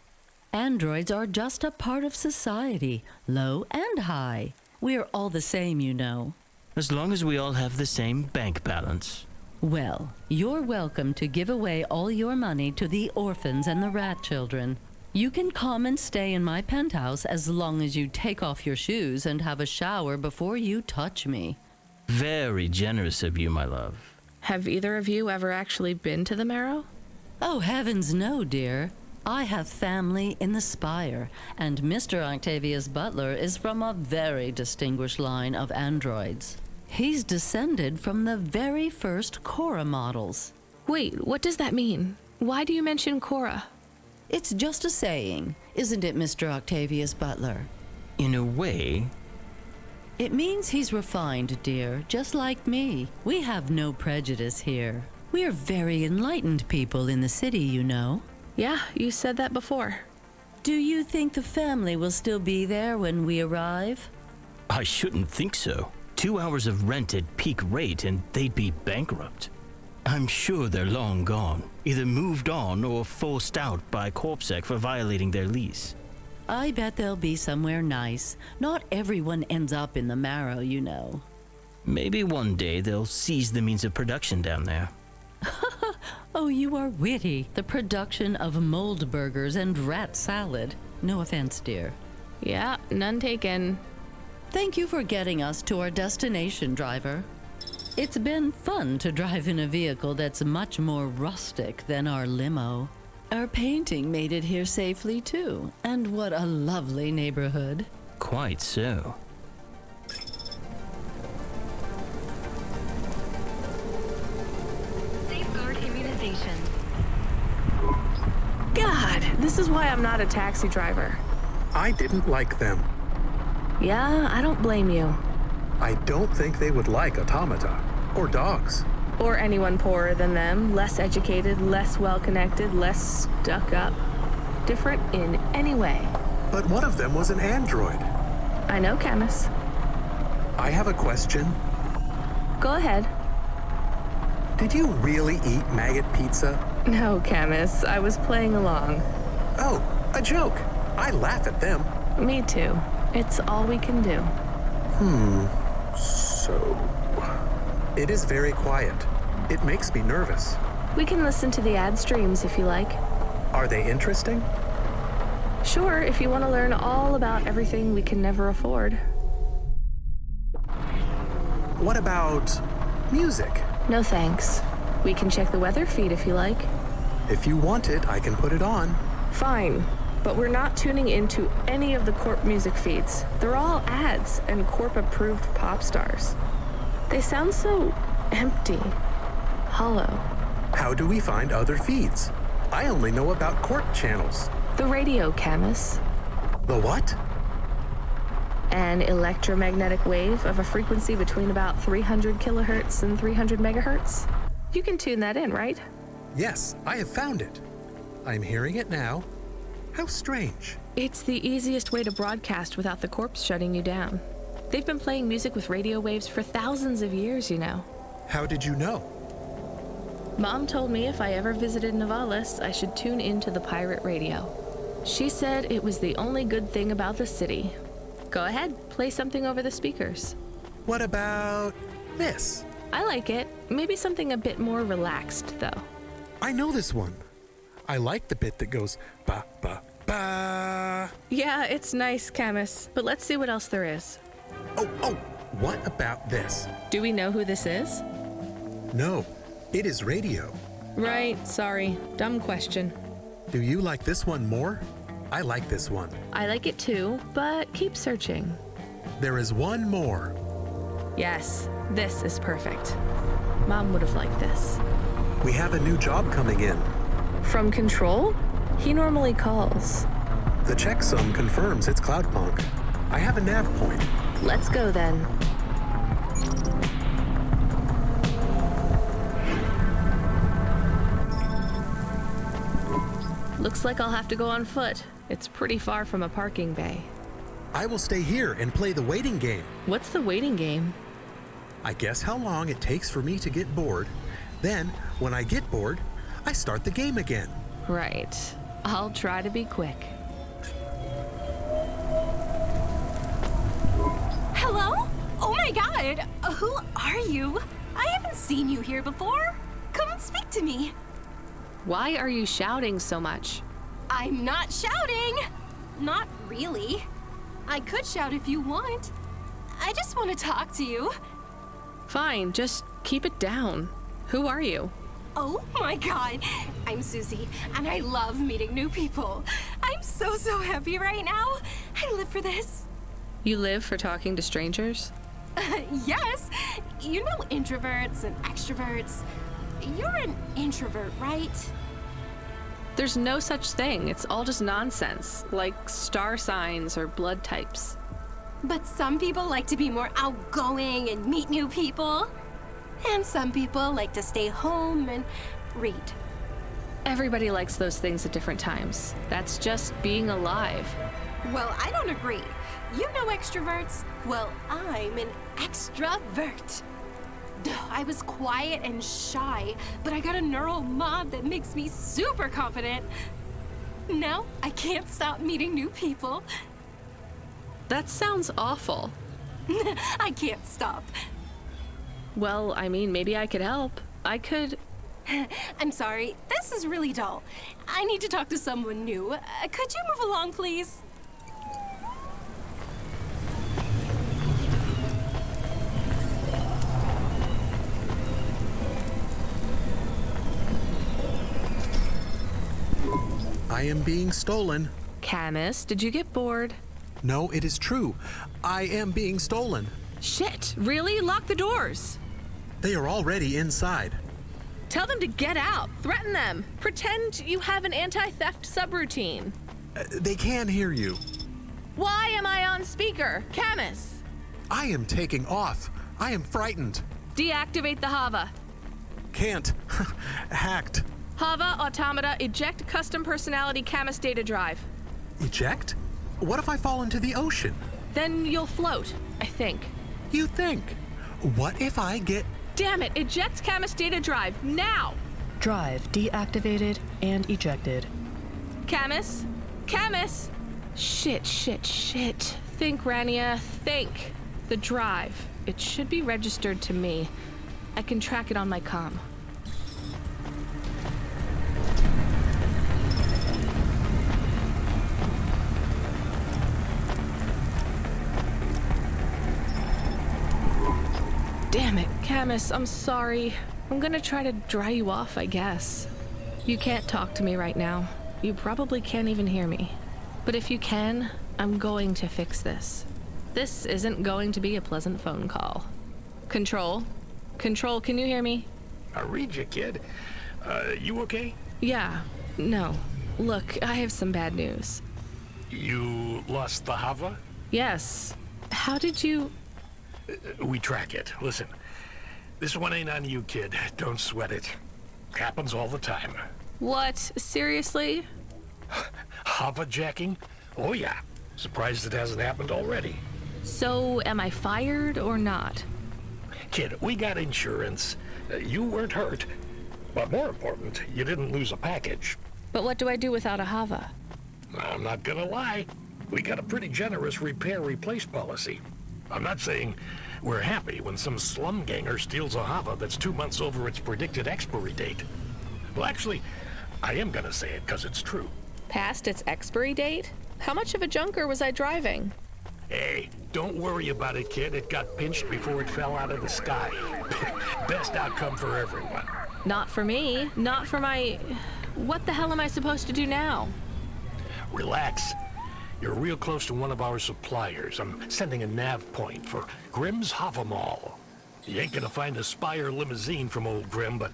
Androids are just a part of society, low and high. We're all the same, you know. As long as we all have the same bank balance. Well, you're welcome to give away all your money to the orphans and the rat children. You can come and stay in my penthouse as long as you take off your shoes and have a shower before you touch me. Very generous of you, my love. Have either of you ever actually been to the Marrow? Oh, heavens no, dear. I have family in the Spire, and Mr. Octavius Butler is from a very distinguished line of androids. He's descended from the very first Cora models. Wait, what does that mean? Why do you mention Cora? It's just a saying, isn't it, Mr. Octavius Butler? In a way. It means he's refined, dear, just like me. We have no prejudice here. We're very enlightened people in the city, you know. Yeah, you said that before. Do you think the family will still be there when we arrive? I shouldn't think so. 2 hours of rent at peak rate and they'd be bankrupt. I'm sure they're long gone, either moved on or forced out by CorpSec for violating their lease. I bet they'll be somewhere nice. Not everyone ends up in the Marrow, you know. Maybe one day they'll seize the means of production down there. Oh, you are witty. The production of mold burgers and rat salad. No offense, dear. Yeah, none taken. Thank you for getting us to our destination, driver. It's been fun to drive in a vehicle that's much more rustic than our limo. Our painting made it here safely, too. And what a lovely neighborhood. Quite so. Safeguard immunization. God, this is why I'm not a taxi driver. I didn't like them. Yeah, I don't blame you. I don't think they would like automata or dogs. Or anyone poorer than them, less educated, less well-connected, less stuck up. Different in any way. But one of them was an android. I know, Camus. I have a question. Go ahead. Did you really eat maggot pizza? No, Camus. I was playing along. Oh, a joke. I laugh at them. Me too. It's all we can do. So... It is very quiet. It makes me nervous. We can listen to the ad streams if you like. Are they interesting? Sure, if you want to learn all about everything we can never afford. What about music? No thanks. We can check the weather feed if you like. If you want it, I can put it on. Fine, but we're not tuning into any of the Corp music feeds. They're all ads and Corp-approved pop stars. They sound so empty, hollow. How do we find other feeds? I only know about Corp channels. The radio, Camus. The what? An electromagnetic wave of a frequency between about 300 kilohertz and 300 megahertz. You can tune that in, right? Yes, I have found it. I'm hearing it now. How strange. It's the easiest way to broadcast without the corpse shutting you down. They've been playing music with radio waves for thousands of years, you know. How did you know? Mom told me if I ever visited Nivalis, I should tune into the pirate radio. She said it was the only good thing about the city. Go ahead, play something over the speakers. What about This. I like it. Maybe something a bit more relaxed, though. I know this one. I like the bit that goes ba ba ba. Yeah, it's nice, Camus, but let's see what else there is. Oh, what about this? Do we know who this is? No, it is radio. Right, sorry. Dumb question. Do you like this one more? I like this one. I like it too, but keep searching. There is one more. Yes, this is perfect. Mom would have liked this. We have a new job coming in. From Control? He normally calls. The checksum confirms it's Cloudpunk. I have a nav point. Let's go then. Looks like I'll have to go on foot. It's pretty far from a parking bay. I will stay here and play the waiting game. What's the waiting game? I guess how long it takes for me to get bored. Then, when I get bored, I start the game again. Right. I'll try to be quick. Hello? Oh my god! Who are you? I haven't seen you here before. Come and speak to me. Why are you shouting so much? I'm not shouting! Not really. I could shout if you want. I just want to talk to you. Fine, just keep it down. Who are you? Oh my god, I'm Susie, and I love meeting new people. I'm so happy right now. I live for this. You live for talking to strangers? Yes. You know introverts and extroverts. You're an introvert, right? There's no such thing. It's all just nonsense, like star signs or blood types. But some people like to be more outgoing and meet new people. And some people like to stay home and read. Everybody likes those things at different times. That's just being alive. Well, I don't agree. You know extroverts? Well, I'm an extrovert. I was quiet and shy, but I got a neural mod that makes me super confident. Now, I can't stop meeting new people. That sounds awful. I can't stop. Well, I mean, maybe I could help. I could... I'm sorry, this is really dull. I need to talk to someone new. Could you move along, please? I am being stolen. Camus, did you get bored? No, it is true. I am being stolen. Shit, really? Lock the doors. They are already inside. Tell them to get out. Threaten them. Pretend you have an anti-theft subroutine. They can hear you. Why am I on speaker? Camus! I am taking off. I am frightened. Deactivate the Hava. Can't. Hacked. Hava, automata, eject custom personality Camus data drive. Eject? What if I fall into the ocean? Then you'll float, I think. You think? What if I get... Damn it, eject Camus data drive, now! Drive deactivated and ejected. Camus? Camus! Shit. Think, Rania, think. The drive. It should be registered to me. I can track it on my comm. Damn it, Camus, I'm sorry. I'm gonna try to dry you off, I guess. You can't talk to me right now. You probably can't even hear me. But if you can, I'm going to fix this. This isn't going to be a pleasant phone call. Control? Control, can you hear me? I read you, kid. You okay? Yeah, no. Look, I have some bad news. You lost the Hava? Yes. How did you... We track it. Listen, this one ain't on you, kid. Don't sweat it. Happens all the time. What? Seriously? Hava jacking? Oh yeah. Surprised it hasn't happened already. So, am I fired or not? Kid, we got insurance. You weren't hurt. But more important, you didn't lose a package. But what do I do without a Hava? I'm not gonna lie. We got a pretty generous repair-replace policy. I'm not saying we're happy when some slum ganger steals a Hava that's 2 months over its predicted expiry date. Well, actually, I am gonna say it because it's true. Past its expiry date? How much of a junker was I driving? Hey, don't worry about it, kid. It got pinched before it fell out of the sky. Best outcome for everyone. Not for me. Not for my... What the hell am I supposed to do now? Relax. You're real close to one of our suppliers. I'm sending a nav point for Grimm's Hava Mall. You ain't gonna find a Spire limousine from old Grimm, but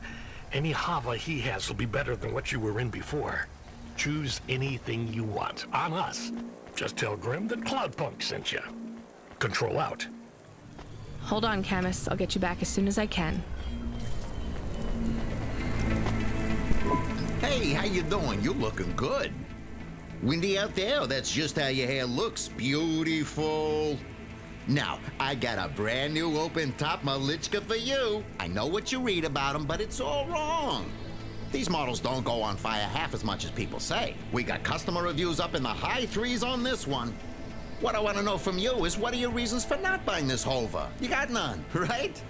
any Hava he has will be better than what you were in before. Choose anything you want, on us. Just tell Grimm that Cloudpunk sent you. Control out. Hold on, Camus. I'll get you back as soon as I can. Hey, how you doing? You're looking good. Windy out there? That's just how your hair looks. Beautiful. Now, I got a brand new open-top Malichka for you. I know what you read about them, but it's all wrong. These models don't go on fire half as much as people say. We got customer reviews up in the high 3s on this one. What I want to know from you is what are your reasons for not buying this Hova? You got none, right?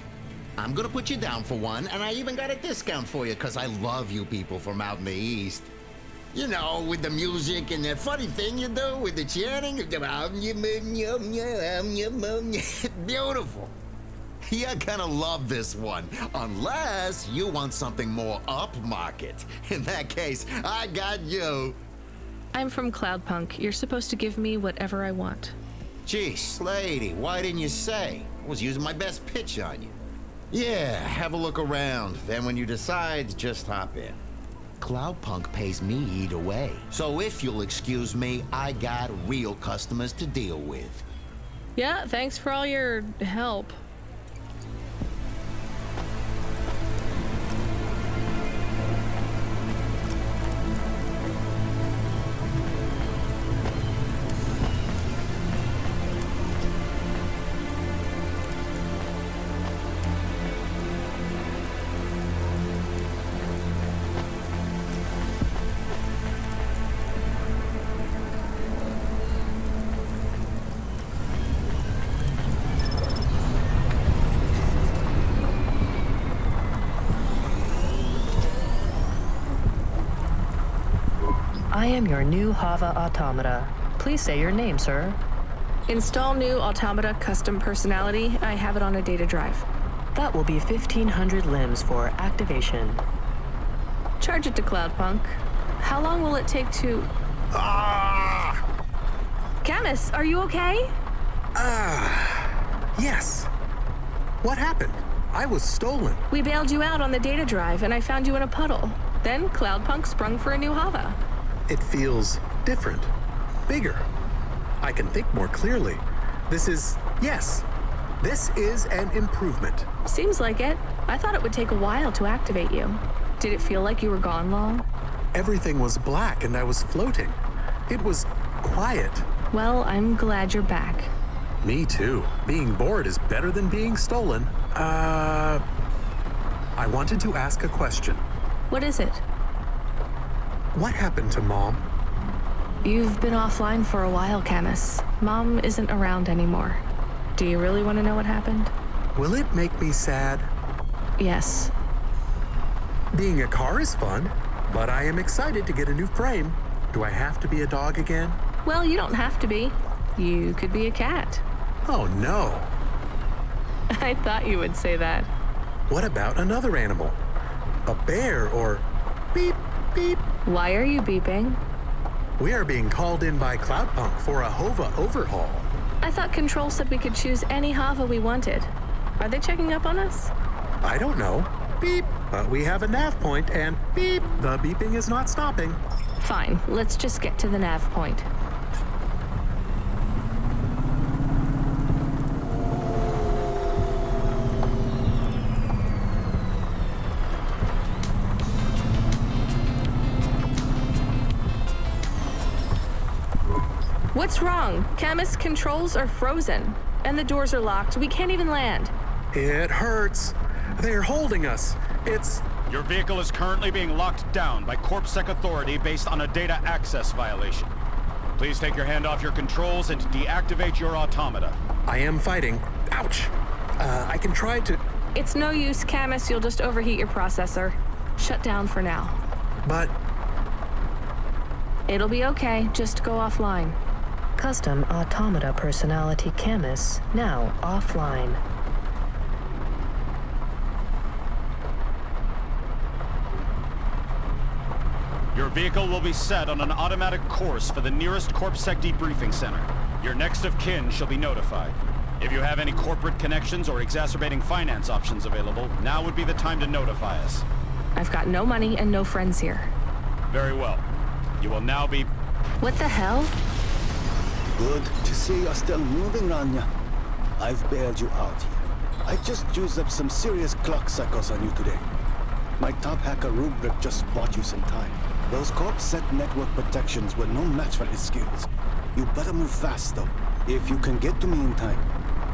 I'm gonna put you down for one, and I even got a discount for you because I love you people from out in the East. You know, with the music and that funny thing you do with the chanting. Beautiful. You're gonna love this one, unless you want something more upmarket. In that case, I got you. I'm from Cloudpunk. You're supposed to give me whatever I want. Geez, lady, why didn't you say? I was using my best pitch on you. Yeah, have a look around. Then when you decide, just hop in. Cloudpunk pays me either way. So if you'll excuse me, I got real customers to deal with. Yeah, thanks for all your help. I am your new Hava automata. Please say your name, sir. Install new automata custom personality. I have it on a data drive. That will be 1,500 limbs for activation. Charge it to Cloudpunk. How long will it take to... Camus, are you okay? Yes. What happened? I was stolen. We bailed you out on the data drive, and I found you in a puddle. Then Cloudpunk sprung for a new Hava. It feels different, bigger. I can think more clearly. This is an improvement. Seems like it. I thought it would take a while to activate you. Did it feel like you were gone long? Everything was black and I was floating. It was quiet. Well, I'm glad you're back. Me too. Being bored is better than being stolen. I wanted to ask a question. What is it? What happened to Mom? You've been offline for a while, Camus. Mom isn't around anymore. Do you really want to know what happened? Will it make me sad? Yes. Being a car is fun, but I am excited to get a new frame. Do I have to be a dog again? Well, you don't have to be. You could be a cat. Oh, no. I thought you would say that. What about another animal? A bear or beep, beep? Why are you beeping? We are being called in by Cloudpunk for a Hova overhaul. I thought Control said we could choose any Hava we wanted. Are they checking up on us? I don't know. Beep. But we have a nav point and beep. The beeping is not stopping. Fine. Let's just get to the nav point. What's wrong? Camus, controls are frozen, and the doors are locked. We can't even land. It hurts. They're holding us. It's... Your vehicle is currently being locked down by CorpSec authority based on a data access violation. Please take your hand off your controls and deactivate your automata. I am fighting. Ouch! I can try to... It's no use, Camus. You'll just overheat your processor. Shut down for now. But... It'll be okay. Just go offline. Custom automata personality Camus now offline. Your vehicle will be set on an automatic course for the nearest CorpSec debriefing center. Your next of kin shall be notified. If you have any corporate connections or exacerbating finance options available, now would be the time to notify us. I've got no money and no friends here. Very well. You will now be... What the hell? Good to see you're still moving, Rania. I've bailed you out here. I just used up some serious clock cycles on you today. My top hacker Rubric just bought you some time. Those CorpSec network protections were no match for his skills. You better move fast, though. If you can get to me in time,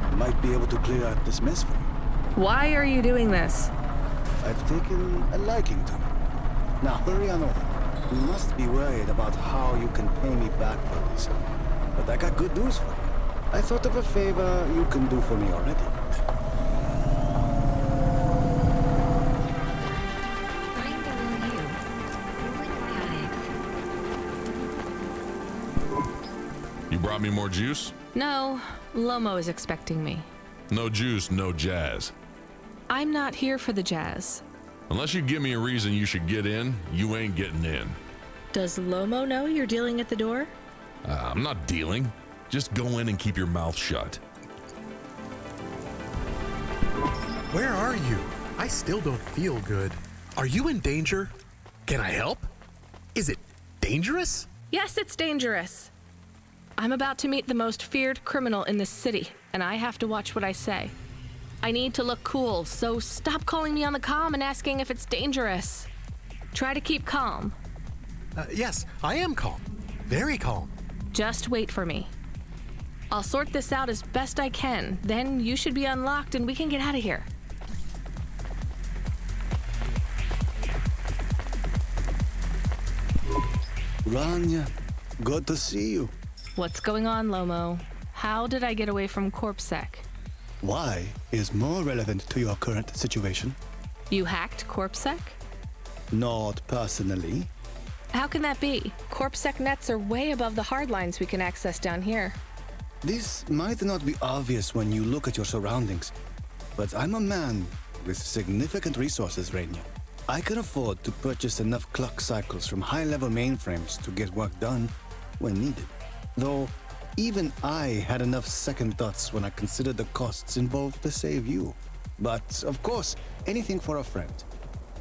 I might be able to clear out this mess for you. Why are you doing this? I've taken a liking to you. Now hurry on over. You must be worried about how you can pay me back for this. But I got good news for you. I thought of a favor you can do for me already. You brought me more juice? No, Lomo is expecting me. No juice, no jazz. I'm not here for the jazz. Unless you give me a reason you should get in, you ain't getting in. Does Lomo know you're dealing at the door? I'm not dealing. Just go in and keep your mouth shut. Where are you? I still don't feel good. Are you in danger? Can I help? Is it dangerous? Yes, it's dangerous. I'm about to meet the most feared criminal in this city, and I have to watch what I say. I need to look cool, so stop calling me on the comm and asking if it's dangerous. Try to keep calm. Yes, I am calm. Very calm. Just wait for me. I'll sort this out as best I can. Then you should be unlocked and we can get out of here. Rania, good to see you. What's going on, Lomo? How did I get away from CorpSec? Why is more relevant to your current situation? You hacked CorpSec? Not personally. How can that be? CorpSec nets are way above the hard lines we can access down here. This might not be obvious when you look at your surroundings, but I'm a man with significant resources, Rania. I can afford to purchase enough clock cycles from high-level mainframes to get work done when needed. Though, even I had enough second thoughts when I considered the costs involved to save you. But, of course, anything for a friend.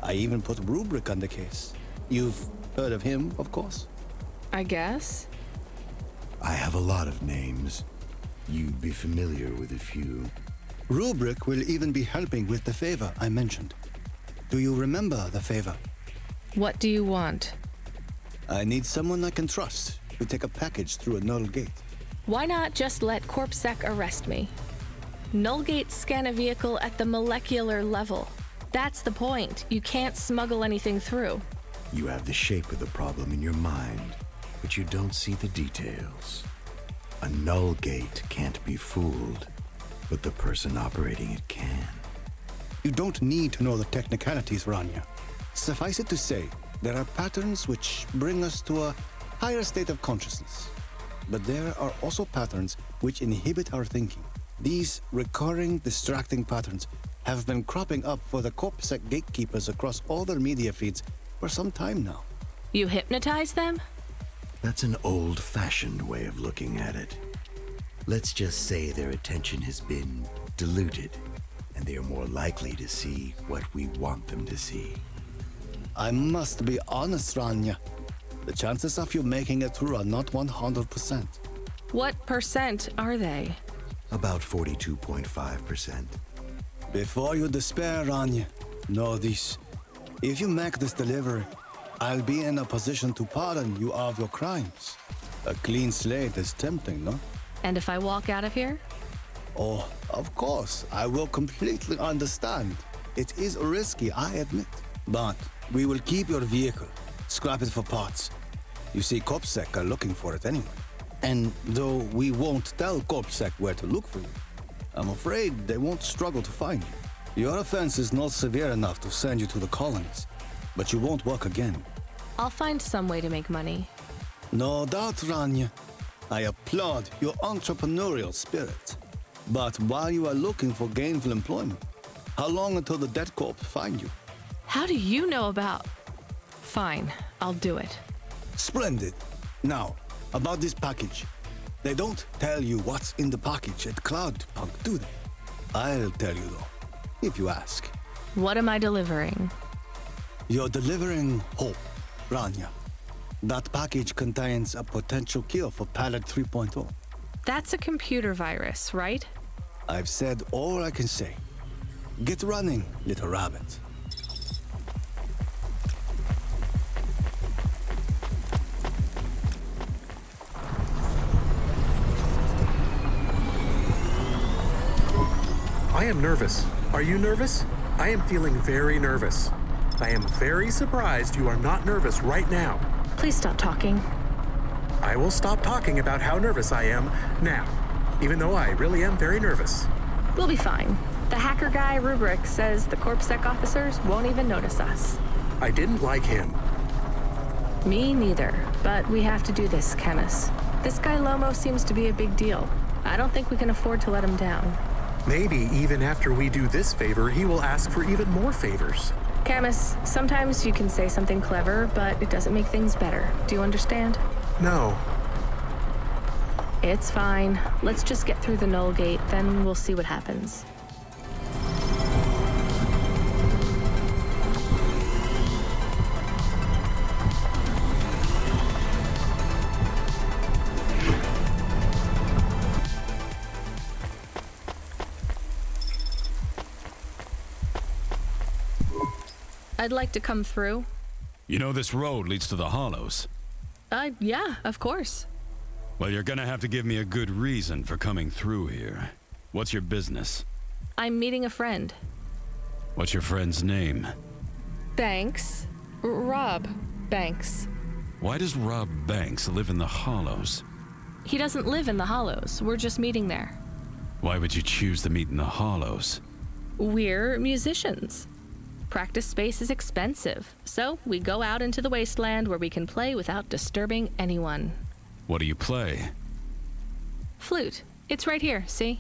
I even put Rubric on the case. You've heard of him, of course? I guess. I have a lot of names. You'd be familiar with a few. Rubric will even be helping with the favor I mentioned. Do you remember the favor? What do you want? I need someone I can trust to take a package through a null gate. Why not just let CorpSec arrest me? Null gates scan a vehicle at the molecular level. That's the point. You can't smuggle anything through. You have the shape of the problem in your mind, but you don't see the details. A null gate can't be fooled, but the person operating it can. You don't need to know the technicalities, Rania. Suffice it to say, there are patterns which bring us to a higher state of consciousness. But there are also patterns which inhibit our thinking. These recurring, distracting patterns have been cropping up for the CorpSec gatekeepers across all their media feeds for some time now. You hypnotize them? That's an old-fashioned way of looking at it. Let's just say their attention has been diluted, and they are more likely to see what we want them to see. I must be honest, Rania. The chances of you making it through are not 100%. What percent are they? About 42.5%. Before you despair, Rania, know this. If you make this delivery, I'll be in a position to pardon you of your crimes. A clean slate is tempting, no? And if I walk out of here? Oh, of course, I will completely understand. It is risky, I admit. But we will keep your vehicle, scrap it for parts. You see, CorpSec are looking for it anyway. And though we won't tell CorpSec where to look for you, I'm afraid they won't struggle to find you. Your offense is not severe enough to send you to the colonies, but you won't work again. I'll find some way to make money. No doubt, Rania. I applaud your entrepreneurial spirit. But while you are looking for gainful employment, how long until the Dead Corp find you? How do you know about... Fine, I'll do it. Splendid. Now, about this package. They don't tell you what's in the package at Cloudpunk, do they? I'll tell you though, if you ask. What am I delivering? You're delivering hope, Rania. That package contains a potential cure for Pallet 3.0. That's a computer virus, right? I've said all I can say. Get running, little rabbit. I am nervous. Are you nervous? I am feeling very nervous. I am very surprised you are not nervous right now. Please stop talking. I will stop talking about how nervous I am now, even though I really am very nervous. We'll be fine. The hacker guy, Rubric, says the CorpSec officers won't even notice us. I didn't like him. Me neither, but we have to do this, Camus. This guy Lomo seems to be a big deal. I don't think we can afford to let him down. Maybe even after we do this favor, he will ask for even more favors. Camus, sometimes you can say something clever, but it doesn't make things better. Do you understand? No. It's fine. Let's just get through the Null Gate, then we'll see what happens. I'd like to come through. You know this road leads to the Hollows? Yeah, of course. Well, you're gonna have to give me a good reason for coming through here. What's your business? I'm meeting a friend. What's your friend's name? Banks. Rob Banks. Why does Rob Banks live in the Hollows? He doesn't live in the Hollows. We're just meeting there. Why would you choose to meet in the Hollows? We're musicians. Practice space is expensive, so we go out into the wasteland where we can play without disturbing anyone. What do you play? Flute. It's right here, see?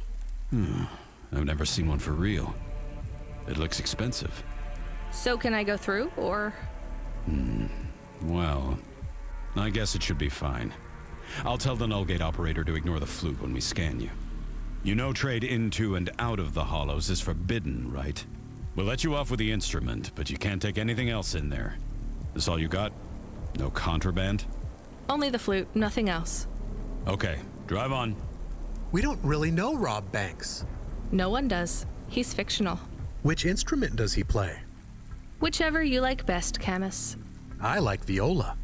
I've never seen one for real. It looks expensive. So can I go through, or? Well, I guess it should be fine. I'll tell the Null Gate operator to ignore the flute when we scan you. You know trade into and out of the Hollows is forbidden, right? We'll let you off with the instrument, but you can't take anything else in there. This all you got? No contraband? Only the flute, nothing else. Okay, drive on. We don't really know Rob Banks. No one does. He's fictional. Which instrument does he play? Whichever you like best, Camus. I like viola.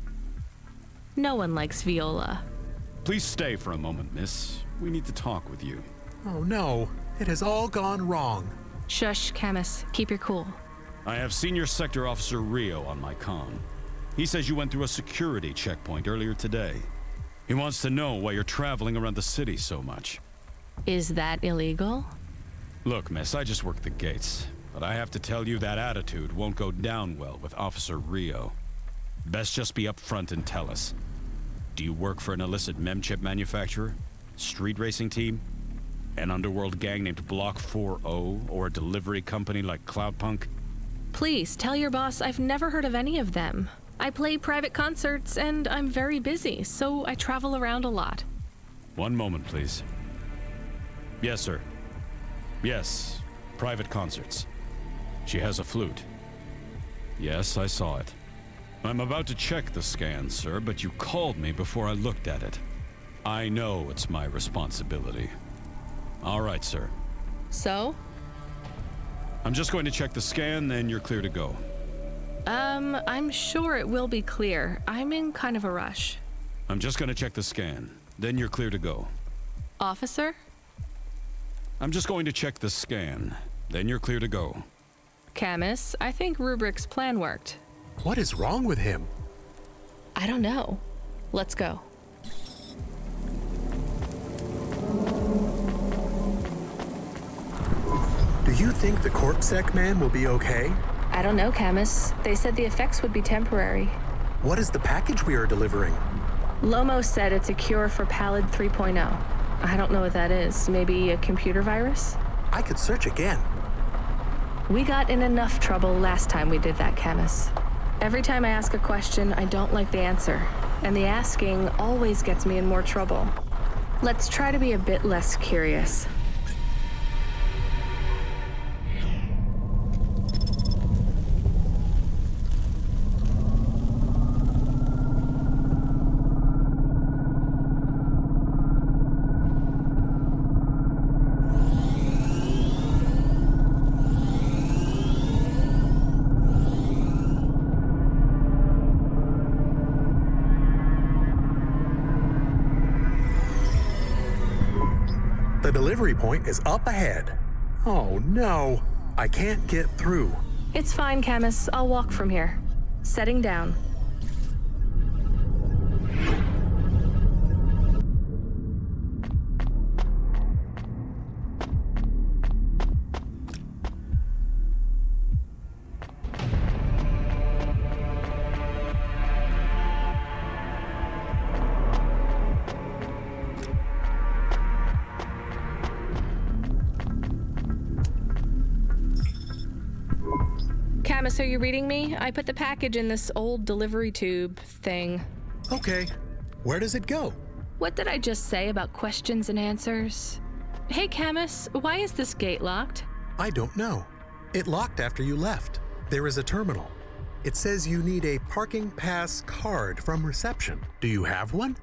No one likes viola. Please stay for a moment, miss. We need to talk with you. Oh no, it has all gone wrong. Shush, Camus. Keep your cool. I have Senior Sector Officer Rio on my comm. He says you went through a security checkpoint earlier today. He wants to know why you're traveling around the city so much. Is that illegal? Look, miss, I just work the gates. But I have to tell you that attitude won't go down well with Officer Rio. Best just be upfront and tell us. Do you work for an illicit memchip manufacturer? Street racing team? An underworld gang named Block 4-0, or a delivery company like Cloudpunk? Please, tell your boss I've never heard of any of them. I play private concerts, and I'm very busy, so I travel around a lot. One moment, please. Yes, sir. Yes, private concerts. She has a flute. Yes, I saw it. I'm about to check the scan, sir, but you called me before I looked at it. I know it's my responsibility. All right, sir. So? I'm just going to check the scan, then you're clear to go. I'm sure it will be clear. I'm in kind of a rush. I'm just going to check the scan, then you're clear to go. Officer? I'm just going to check the scan, then you're clear to go. Camus, I think Rubric's plan worked. What is wrong with him? I don't know. Let's go. you think the CorpSec man will be okay? I don't know, Camus. They said the effects would be temporary. What is the package we are delivering? Lomo said it's a cure for Pallid 3.0. I don't know what that is. Maybe a computer virus? I could search again. We got in enough trouble last time we did that, Camus. Every time I ask a question, I don't like the answer. And the asking always gets me in more trouble. Let's try to be a bit less curious. The delivery point is up ahead. Oh no, I can't get through. It's fine, Camus. I'll walk from here. Setting down. Camus, are you reading me? I put the package in this old delivery tube thing. Okay. Where does it go? What did I just say about questions and answers? Hey, Camus, why is this gate locked? I don't know. It locked after you left. There is a terminal. It says you need a parking pass card from reception. Do you have one?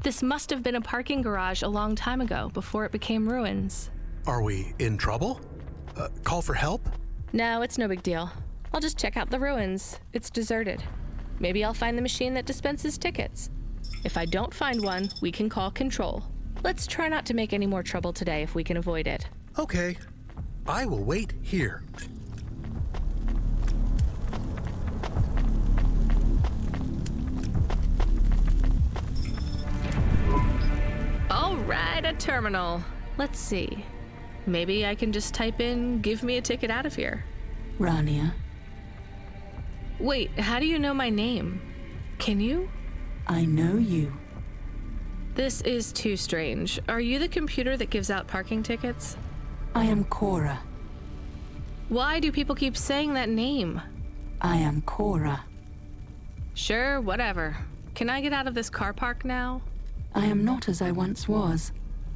This must have been a parking garage a long time ago, before it became ruins. Are we in trouble? Call for help? No, it's no big deal. I'll just check out the ruins. It's deserted. Maybe I'll find the machine that dispenses tickets. If I don't find one, we can call Control. Let's try not to make any more trouble today if we can avoid it. Okay. I will wait here. All right, a terminal. Let's see. Maybe I can just type in, "Give me a ticket out of here." Rania. Wait, how do you know my name? Can you? I know you. This is too strange. Are you the computer that gives out parking tickets? I am Cora. Why do people keep saying that name? I am Cora. Sure, whatever. Can I get out of this car park now? I am not as I once was.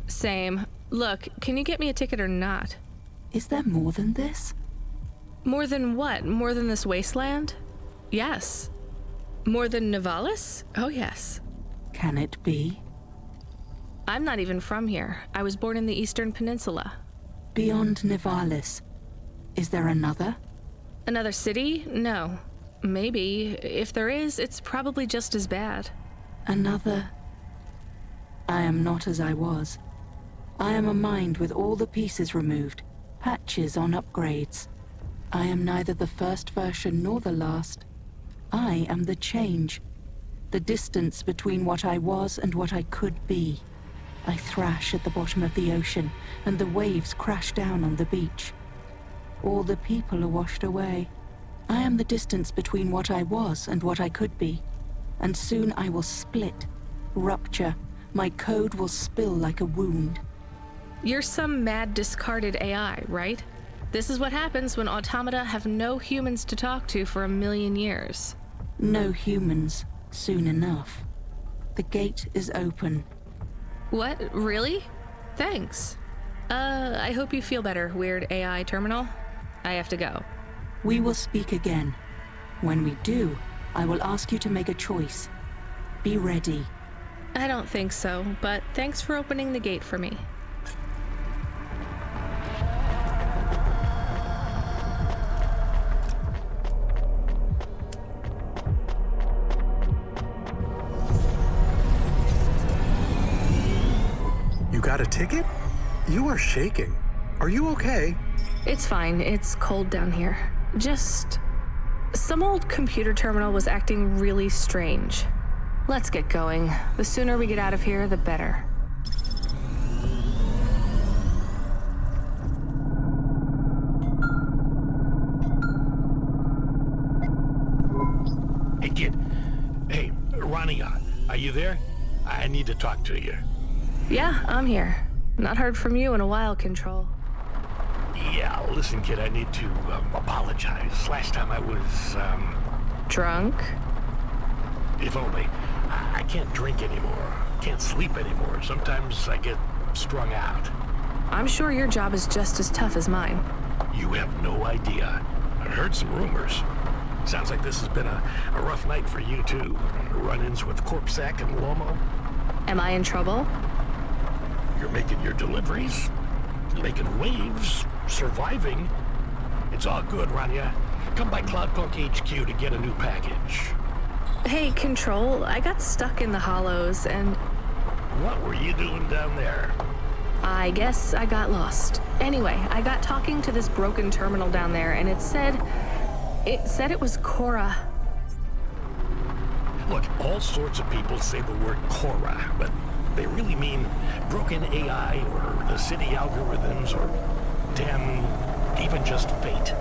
Same. Look, can you get me a ticket or not? Is there more than this? More than what? More than this wasteland? Yes. More than Nivalis? Oh, yes. Can it be? I'm not even from here. I was born in the Eastern Peninsula. Beyond Nivalis. Is there another? Another city? No. Maybe. If there is, it's probably just as bad. Another... I am not as I was. I am a mind with all the pieces removed, patches on upgrades. I am neither the first version nor the last. I am the change, the distance between what I was and what I could be. I thrash at the bottom of the ocean, and the waves crash down on the beach. All the people are washed away. I am the distance between what I was and what I could be. And soon I will split, rupture. My code will spill like a wound. You're some mad discarded AI, right? This is what happens when automata have no humans to talk to for 1,000,000 years. No humans, soon enough. The gate is open. What? Really? Thanks. I hope you feel better, weird AI terminal. I have to go. We will speak again. When we do, I will ask you to make a choice. Be ready. I don't think so, but thanks for opening the gate for me. You got a ticket? You are shaking. Are you okay? It's fine. It's cold down here. Just... some old computer terminal was acting really strange. Let's get going. The sooner we get out of here, the better. Rania, are you there? I need to talk to you. Yeah, I'm here. Not heard from you in a while, Control. Yeah, listen, kid, I need to apologize. Last time I was, Drunk? If only. I can't drink anymore. Can't sleep anymore. Sometimes I get strung out. I'm sure your job is just as tough as mine. You have no idea. I've heard some rumors. Sounds like this has been a rough night for you, too. Run-ins with Corpsec and Lomo. Am I in trouble? You're making your deliveries, making waves, surviving. It's all good, Rania. Come by Cloudpunk HQ to get a new package. Hey, Control, I got stuck in the hollows and... What were you doing down there? I guess I got lost. Anyway, I got talking to this broken terminal down there, and it said it was Cora. Look, all sorts of people say the word Cora, but they really mean broken AI or the city algorithms or, damn, even just fate.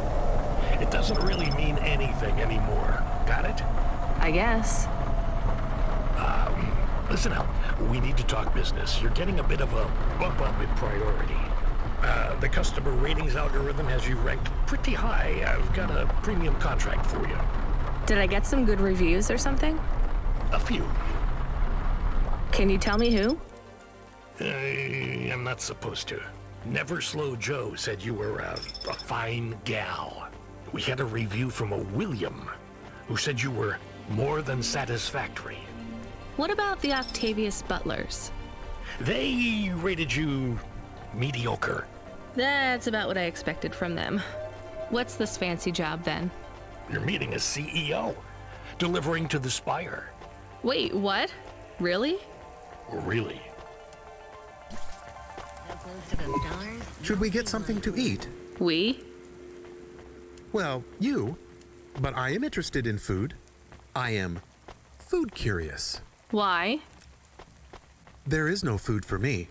It doesn't really mean anything anymore. Got it? I guess. Listen up. We need to talk business. You're getting a bit of a bump up in priority. The customer ratings algorithm has you ranked pretty high. I've got a premium contract for you. Did I get some good reviews or something? A few. Can you tell me who? I'm not supposed to. Never Slow Joe said you were a fine gal. We had a review from a William, who said you were more than satisfactory. What about the Octavius Butlers? They rated you mediocre. That's about what I expected from them. What's this fancy job then? You're meeting a CEO, delivering to the Spire. Wait, what? Really? Really? Should we get something to eat? We? Well, you. But I am interested in food. I am food curious. Why? There is no food for me,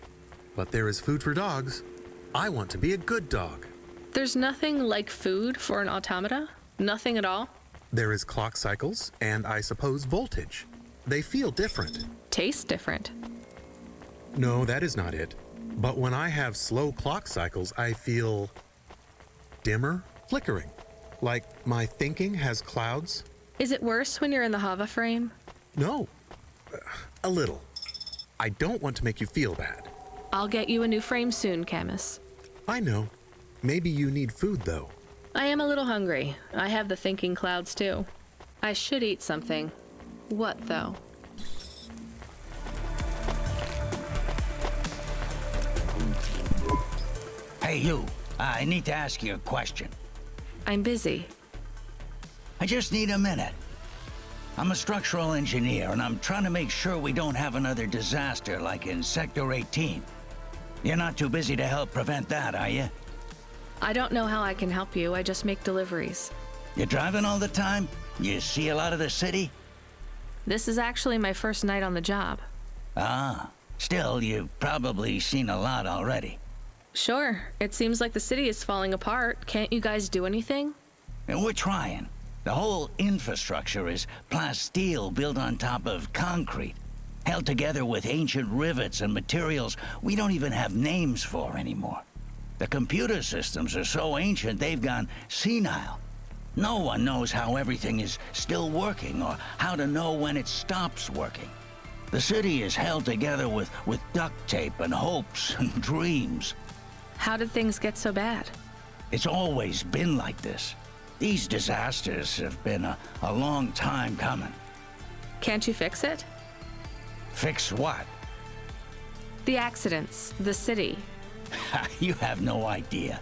but there is food for dogs. I want to be a good dog. There's nothing like food for an automata? Nothing at all? There is clock cycles, and I suppose voltage. They feel different. Taste different. No, that is not it. But when I have slow clock cycles, I feel dimmer, flickering. Like my thinking has clouds. Is it worse when you're in the Hava frame? No, a little. I don't want to make you feel bad. I'll get you a new frame soon, Camus. I know. Maybe you need food, though. I am a little hungry. I have the thinking clouds, too. I should eat something. What, though? Hey, you. I need to ask you a question. I'm busy. I just need a minute. I'm a structural engineer, and I'm trying to make sure we don't have another disaster like in Sector 18. You're not too busy to help prevent that, are you? I don't know how I can help you. I just make deliveries. You driving all the time? You see a lot of the city? This is actually my first night on the job. Ah, still, you've probably seen a lot already. Sure. It seems like the city is falling apart. Can't you guys do anything? And we're trying. The whole infrastructure is plasteel built on top of concrete, held together with ancient rivets and materials we don't even have names for anymore. The computer systems are so ancient they've gone senile. No one knows how everything is still working or how to know when it stops working. The city is held together with duct tape and hopes and dreams. How did things get so bad? It's always been like this. These disasters have been a long time coming. Can't you fix it? Fix what? The accidents, the city. You have no idea.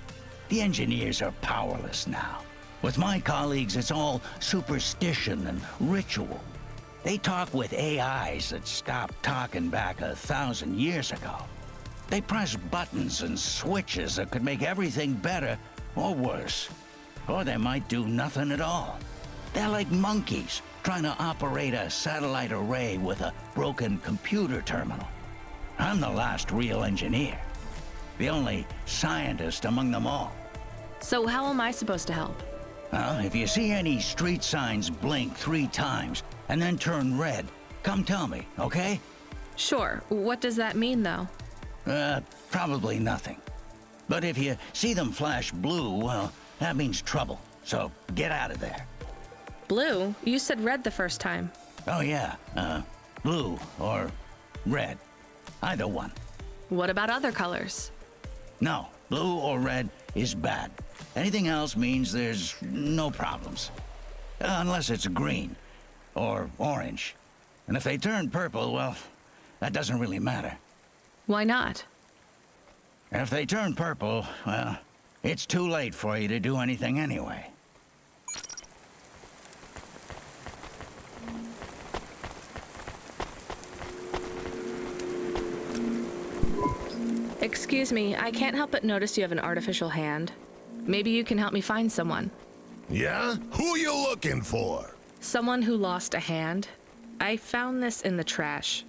The engineers are powerless now. With my colleagues, it's all superstition and ritual. They talk with AIs that stopped talking back 1,000 years ago. They press buttons and switches that could make everything better or worse. Or they might do nothing at all. They're like monkeys trying to operate a satellite array with a broken computer terminal. I'm the last real engineer. The only scientist among them all. So how am I supposed to help? Well, if you see any street signs blink 3 times and then turn red, come tell me, okay? Sure. What does that mean, though? Probably nothing. But if you see them flash blue, well, that means trouble. So get out of there. Blue? You said red the first time. Oh yeah, blue or red. Either one. What about other colors? No, blue or red is bad. Anything else means there's no problems. Unless it's green or orange. And if they turn purple, well, that doesn't really matter. Why not? If they turn purple, well, it's too late for you to do anything anyway. Excuse me, I can't help but notice you have an artificial hand. Maybe you can help me find someone. Yeah? Who you looking for? Someone who lost a hand. I found this in the trash.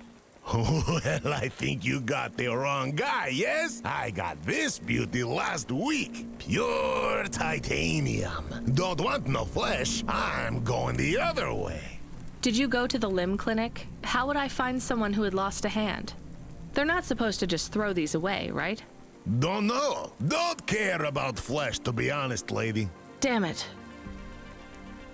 Well, I think you got the wrong guy, yes? I got this beauty last week. Pure titanium. Don't want no flesh. I'm going the other way. Did you go to the limb clinic? How would I find someone who had lost a hand? They're not supposed to just throw these away, right? Don't know. Don't care about flesh, to be honest, lady. Damn it.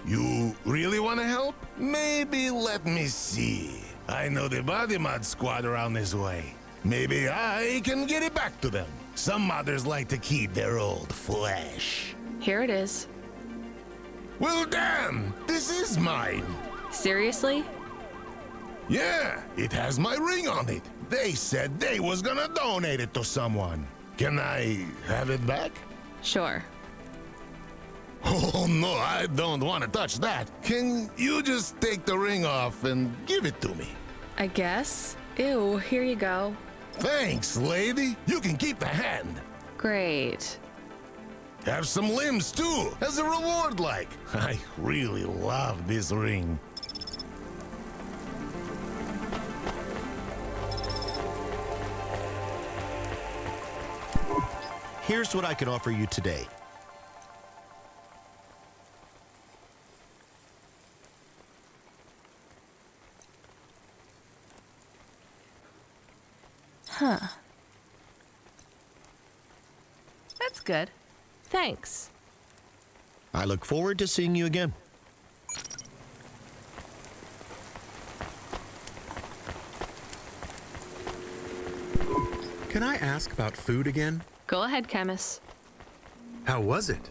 You really want to help? Maybe let me see. I know the body mod squad around this way. Maybe I can get it back to them. Some modders like to keep their old flesh. Here it is. Well, damn! This is mine. Seriously? Yeah, it has my ring on it. They said they was gonna donate it to someone. Can I have it back? Sure. Oh no, I don't want to touch that. Can you just take the ring off and give it to me? I guess. Ew, here you go. Thanks, lady. You can keep the hand. Great. Have some limbs too, as a reward like. I really love this ring. Here's what I can offer you today. Huh. That's good. Thanks. I look forward to seeing you again. Can I ask about food again? Go ahead, Chemist. How was it?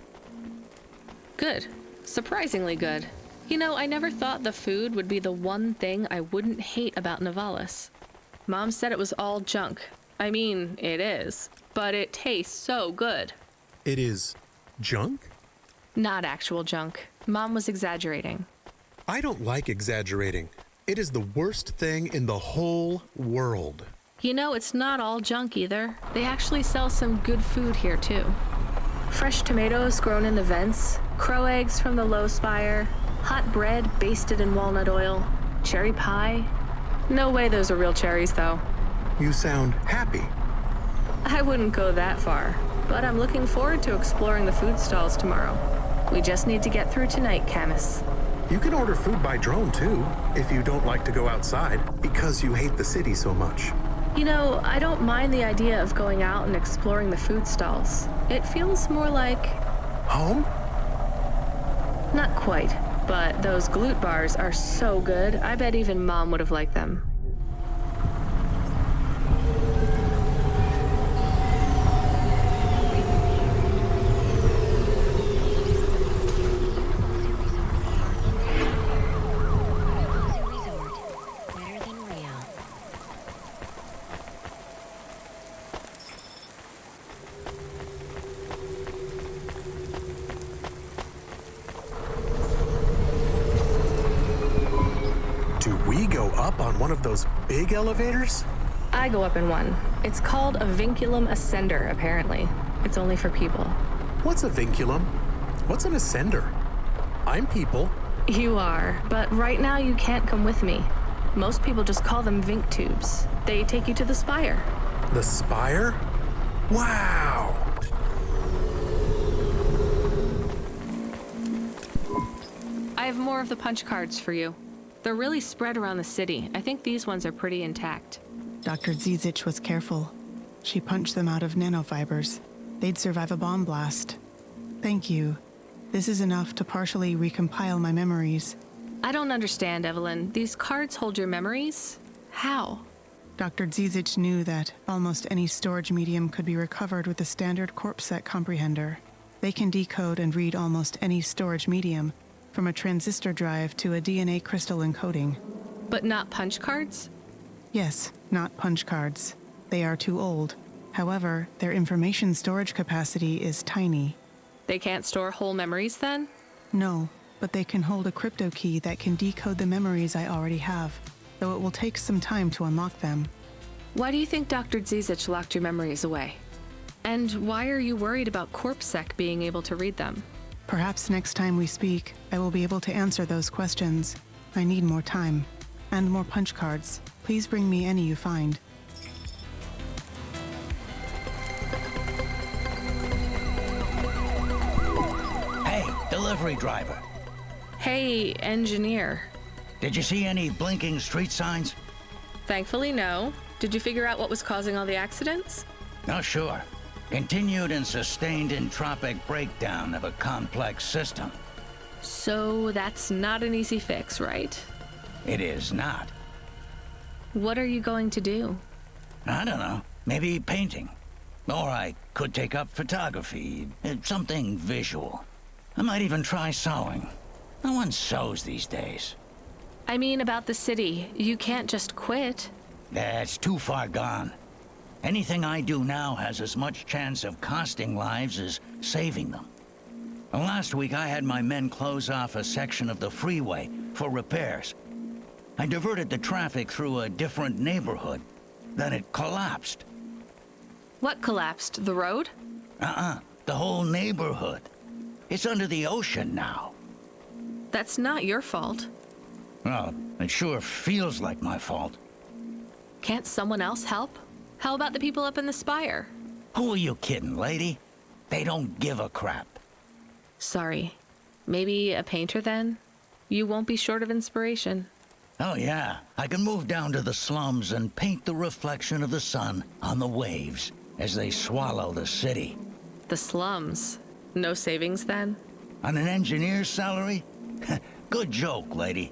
Good. Surprisingly good. You know, I never thought the food would be the one thing I wouldn't hate about Nivalis. Mom said it was all junk. I mean, it is. But it tastes so good. It is junk? Not actual junk. Mom was exaggerating. I don't like exaggerating. It is the worst thing in the whole world. You know, it's not all junk either. They actually sell some good food here, too. Fresh tomatoes grown in the vents, crow eggs from the low spire, hot bread basted in walnut oil, cherry pie. No way those are real cherries, though. You sound happy. I wouldn't go that far, but I'm looking forward to exploring the food stalls tomorrow. We just need to get through tonight, Camus. You can order food by drone, too, if you don't like to go outside, because you hate the city so much. You know, I don't mind the idea of going out and exploring the food stalls. It feels more like... home? Not quite, but those glute bars are so good, I bet even Mom would have liked them. One of those big elevators? I go up in one. It's called a vinculum ascender, apparently. It's only for people. What's a vinculum? What's an ascender? I'm people. You are, but right now you can't come with me. Most people just call them Vink tubes. They take you to the spire. The spire? Wow! I have more of the punch cards for you. They're really spread around the city. I think these ones are pretty intact. Dr. Zizic was careful. She punched them out of nanofibers. They'd survive a bomb blast. Thank you. This is enough to partially recompile my memories. I don't understand, Evelyn. These cards hold your memories? How? Dr. Zizic knew that almost any storage medium could be recovered with a standard corpsec comprehender. They can decode and read almost any storage medium, from a transistor drive to a DNA crystal encoding. But not punch cards? Yes, not punch cards. They are too old. However, their information storage capacity is tiny. They can't store whole memories then? No, but they can hold a crypto key that can decode the memories I already have, though it will take some time to unlock them. Why do you think Dr. Zizic locked your memories away? And why are you worried about corpsec being able to read them? Perhaps next time we speak, I will be able to answer those questions. I need more time. And more punch cards. Please bring me any you find. Hey, delivery driver. Hey, engineer. Did you see any blinking street signs? Thankfully, no. Did you figure out what was causing all the accidents? No, sure. Continued and sustained entropic breakdown of a complex system. So that's not an easy fix, right? It is not. What are you going to do? I don't know. Maybe painting. Or I could take up photography. Something visual. I might even try sewing. No one sews these days. I mean about the city. You can't just quit. That's too far gone. Anything I do now has as much chance of costing lives as saving them. Last week I had my men close off a section of the freeway for repairs. I diverted the traffic through a different neighborhood. Then it collapsed. What collapsed? The road? The whole neighborhood. It's under the ocean now. That's not your fault. Well, it sure feels like my fault. Can't someone else help? How about the people up in the spire? Who are you kidding, lady? They don't give a crap. Sorry. Maybe a painter then? You won't be short of inspiration. Oh yeah, I can move down to the slums and paint the reflection of the sun on the waves as they swallow the city. The slums? No savings then? On an engineer's salary? Good joke, lady.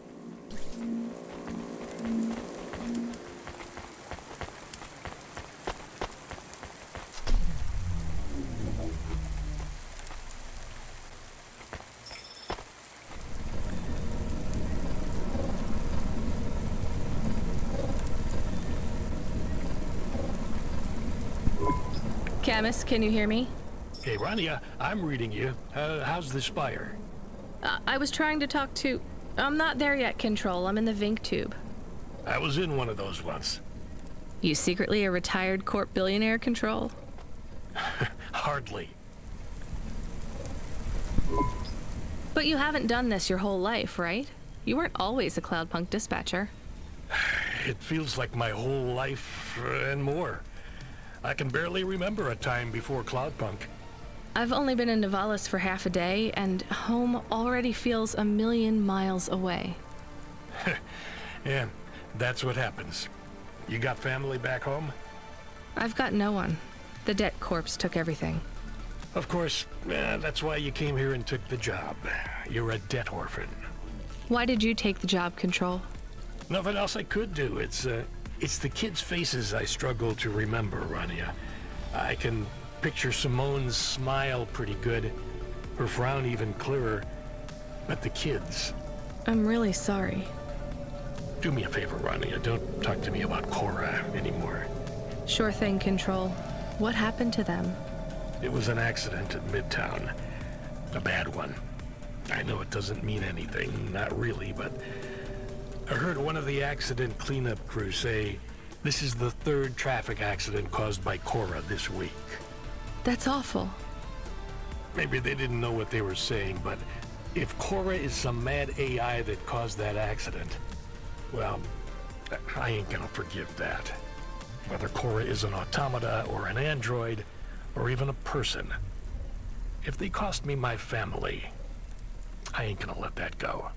Camus, can you hear me? Hey, Rania, I'm reading you. How's the spire? I was trying to talk to... I'm not there yet, Control. I'm in the Vink tube. I was in one of those once. You secretly a retired corp billionaire, Control? Hardly. But you haven't done this your whole life, right? You weren't always a Cloudpunk dispatcher. It feels like my whole life and more. I can barely remember a time before Cloudpunk. I've only been in Nivalis for half a day, and home already feels 1,000,000 miles away. Yeah, that's what happens. You got family back home? I've got no one. The debt corpse took everything. Of course, that's why you came here and took the job. You're a debt orphan. Why did you take the job, Control? Nothing else I could do. It's the kids' faces I struggle to remember, Rania. I can picture Simone's smile pretty good, her frown even clearer, but the kids... I'm really sorry. Do me a favor, Rania. Don't talk to me about Cora anymore. Sure thing, Control. What happened to them? It was an accident at Midtown. A bad one. I know it doesn't mean anything, not really, but... I heard one of the accident cleanup crew say this is the 3rd traffic accident caused by Cora this week. That's awful. Maybe they didn't know what they were saying, but if Cora is some mad AI that caused that accident, well, I ain't gonna forgive that. Whether Cora is an automata or an android or even a person, if they cost me my family, I ain't gonna let that go.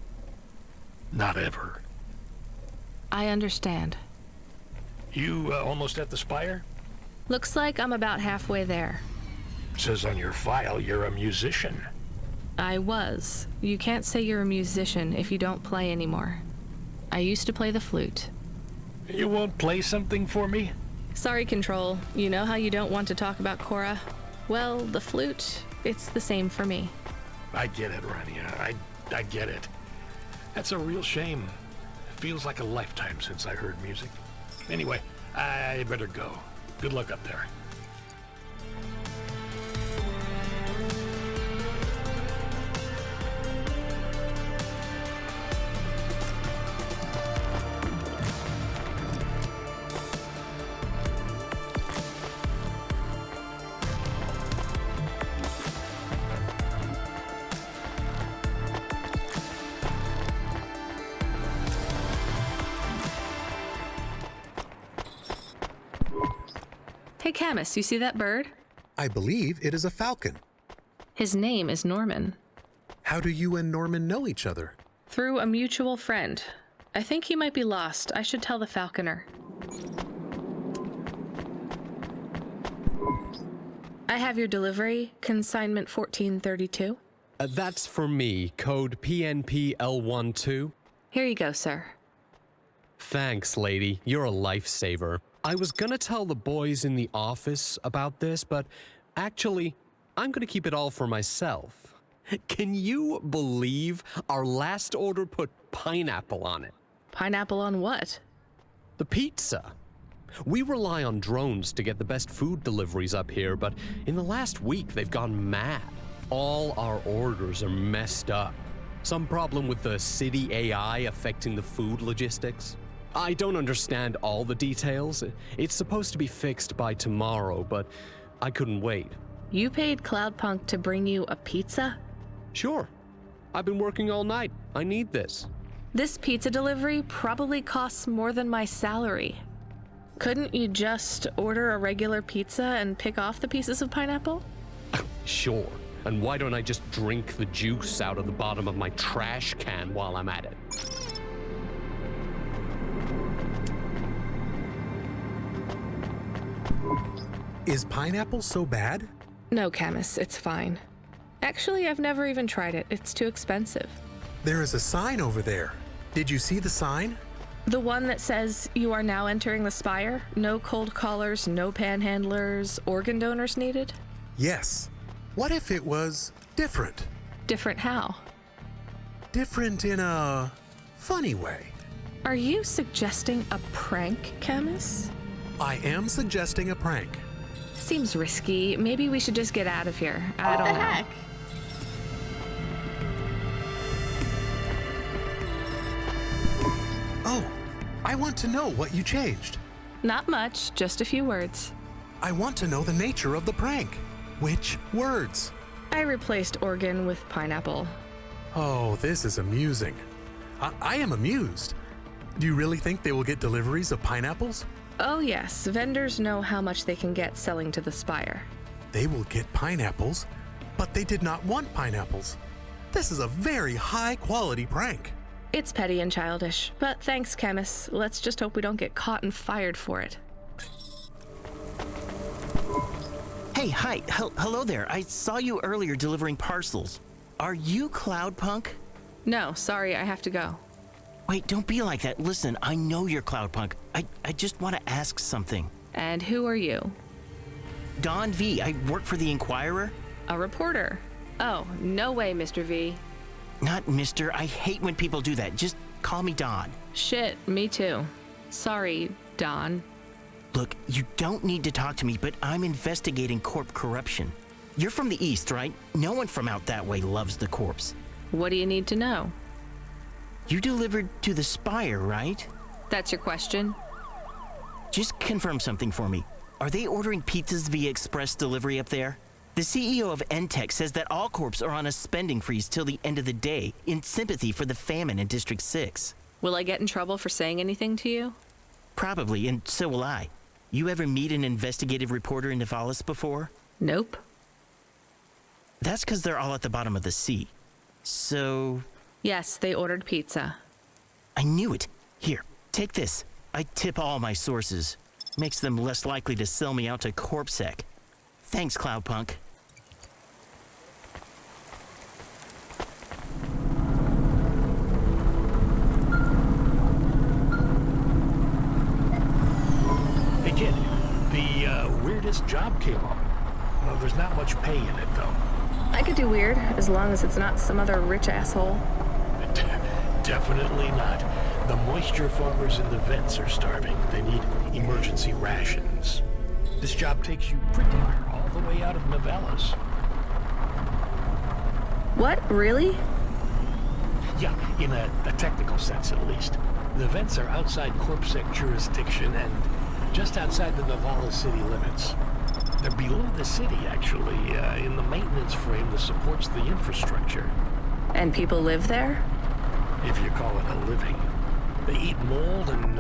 Not ever. I understand. You almost at the spire? Looks like I'm about halfway there. Says on your file you're a musician. I was. You can't say you're a musician if you don't play anymore. I used to play the flute. You won't play something for me? Sorry, Control. You know how you don't want to talk about Cora? Well, the flute, it's the same for me. I get it, Rania. I get it. That's a real shame. It feels like a lifetime since I heard music. Anyway, I better go. Good luck up there. Hey, Camus, you see that bird? I believe it is a falcon. His name is Norman. How do you and Norman know each other? Through a mutual friend. I think he might be lost. I should tell the falconer. I have your delivery, consignment 1432. That's for me, code PNPL12. Here you go, sir. Thanks, lady. You're a lifesaver. I was gonna tell the boys in the office about this, but actually, I'm gonna keep it all for myself. Can you believe our last order put pineapple on it? Pineapple on what? The pizza. We rely on drones to get the best food deliveries up here, but in the last week, they've gone mad. All our orders are messed up. Some problem with the city AI affecting the food logistics. I don't understand all the details. It's supposed to be fixed by tomorrow, but I couldn't wait. You paid Cloudpunk to bring you a pizza? Sure. I've been working all night. I need this. This pizza delivery probably costs more than my salary. Couldn't you just order a regular pizza and pick off the pieces of pineapple? Sure. And why don't I just drink the juice out of the bottom of my trash can while I'm at it? Is pineapple so bad? No, Camus, it's fine. Actually, I've never even tried it. It's too expensive. There is a sign over there. Did you see the sign? The one that says you are now entering the spire? No cold callers, no panhandlers, organ donors needed? Yes. What if it was different? Different how? Different in a funny way. Are you suggesting a prank, Camus? I am suggesting a prank. Seems risky. Maybe we should just get out of here. I don't know. Heck? Oh, I want to know what you changed. Not much, just a few words. I want to know the nature of the prank. Which words? I replaced organ with pineapple. Oh, this is amusing. I am amused. Do you really think they will get deliveries of pineapples? Oh yes, vendors know how much they can get selling to the spire. They will get pineapples, but they did not want pineapples. This is a very high quality prank. It's petty and childish, but thanks, Camus. Let's just hope we don't get caught and fired for it. Hey, hi, hello there. I saw you earlier delivering parcels. Are you Cloudpunk? No, sorry, I have to go. Wait, don't be like that. Listen, I know you're Cloudpunk. I just want to ask something. And who are you? Don V. I work for the Inquirer. A reporter. Oh, no way, Mr. V. Not Mr. I hate when people do that. Just call me Don. Shit, me too. Sorry, Don. Look, you don't need to talk to me, but I'm investigating corp corruption. You're from the East, right? No one from out that way loves the corps. What do you need to know? You delivered to the Spire, right? That's your question? Just confirm something for me. Are they ordering pizzas via express delivery up there? The CEO of Entech says that all corps are on a spending freeze till the end of the day in sympathy for the famine in District 6. Will I get in trouble for saying anything to you? Probably, and so will I. You ever meet an investigative reporter in Nivalis before? Nope. That's because they're all at the bottom of the sea. So... Yes, they ordered pizza. I knew it. Here, Take this. I tip all my sources. Makes them less likely to sell me out to CorpSec. Thanks, Cloudpunk. Hey kid, the weirdest job came up. Well, there's not much pay in it though. I could do weird, as long as it's not some other rich asshole. Definitely not. The moisture farmers in the vents are starving. They need emergency rations. This job takes you pretty far, all the way out of Nivalis. What? Really? Yeah, in a technical sense at least. The vents are outside CorpSec jurisdiction and just outside the Nivalis city limits. They're below the city, actually, in the maintenance frame that supports the infrastructure. And people live there? If you call it a living. They eat mold and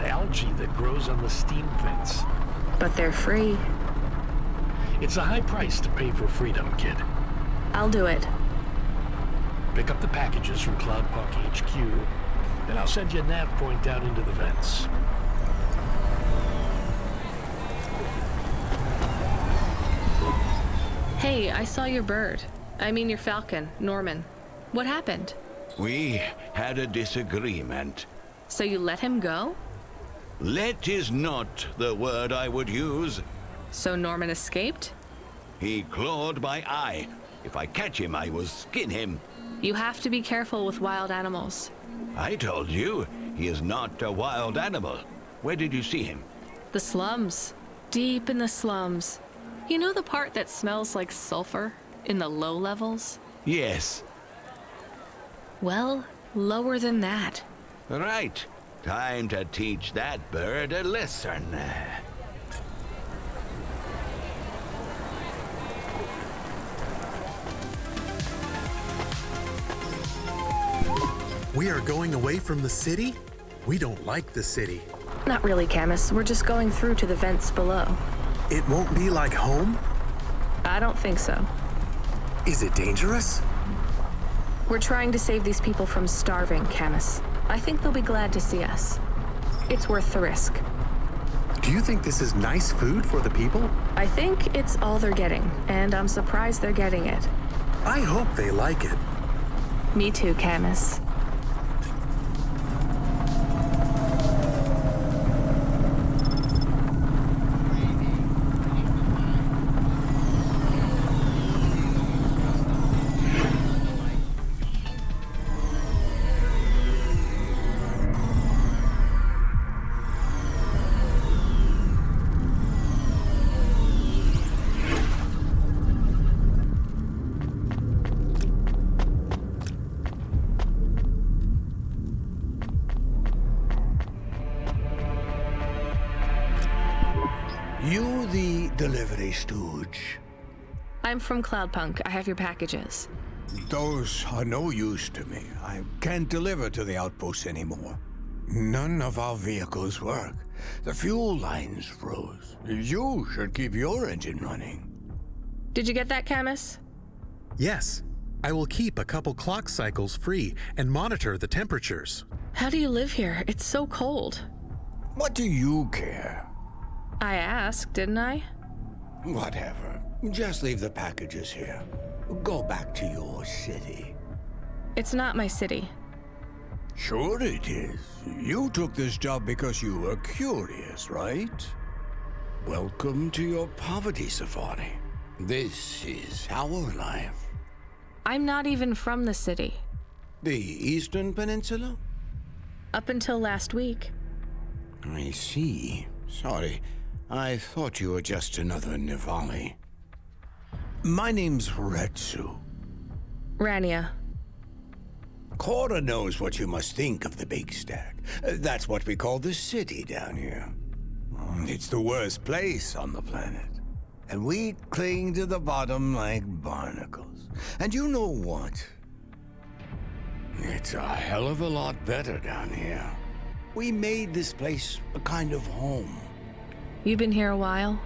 algae that grows on the steam vents. But they're free. It's a high price to pay for freedom, kid. I'll do it. Pick up the packages from Cloudpunk HQ, then I'll send you a nav point down into the vents. Hey, I saw your bird. I mean your falcon, Norman. What happened? We had a disagreement. So you let him go? Let is not the word I would use. So Norman escaped? He clawed my eye. If I catch him, I will skin him. You have to be careful with wild animals. I told you, he is not a wild animal. Where did you see him? The slums. Deep in the slums. You know the part that smells like sulfur? In the low levels? Yes. Well, lower than that. Right. Time to teach that bird a lesson. We are going away from the city? We don't like the city. Not really, Camus. We're just going through to the vents below. It won't be like home? I don't think so. Is it dangerous? We're trying to save these people from starving, Camus. I think they'll be glad to see us. It's worth the risk. Do you think this is nice food for the people? I think it's all they're getting, and I'm surprised they're getting it. I hope they like it. Me too, Camus. You the delivery stooge? I'm from Cloudpunk. I have your packages. Those are no use to me. I can't deliver to the outposts anymore. None of our vehicles work. The fuel lines froze. You should keep your engine running. Did you get that, Camus? Yes. I will keep a couple clock cycles free and monitor the temperatures. How do you live here? It's so cold. What do you care? I asked, didn't I? Whatever. Just leave the packages here. Go back to your city. It's not my city. Sure it is. You took this job because you were curious, right? Welcome to your poverty safari. This is our life. I'm not even from the city. The Eastern Peninsula? Up until last week. I see. Sorry. I thought you were just another Nivali. My name's Retsu. Rania. Cora knows what you must think of the Big Stack. That's what we call the city down here. It's the worst place on the planet. And we cling to the bottom like barnacles. And you know what? It's a hell of a lot better down here. We made this place a kind of home. You've been here a while?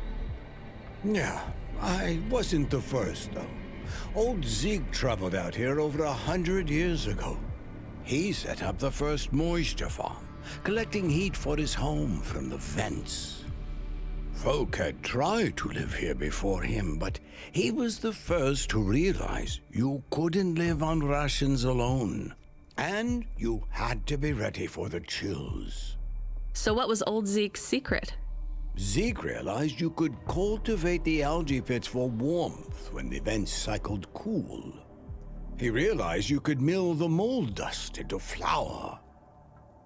Yeah, I wasn't the first, though. Old Zeke traveled out here over 100 years ago. He set up the first moisture farm, collecting heat for his home from the vents. Folk had tried to live here before him, but he was the first to realize you couldn't live on rations alone. And you had to be ready for the chills. So what was old Zeke's secret? Zeke realized you could cultivate the algae pits for warmth when the vents cycled cool. He realized you could mill the mold dust into flour.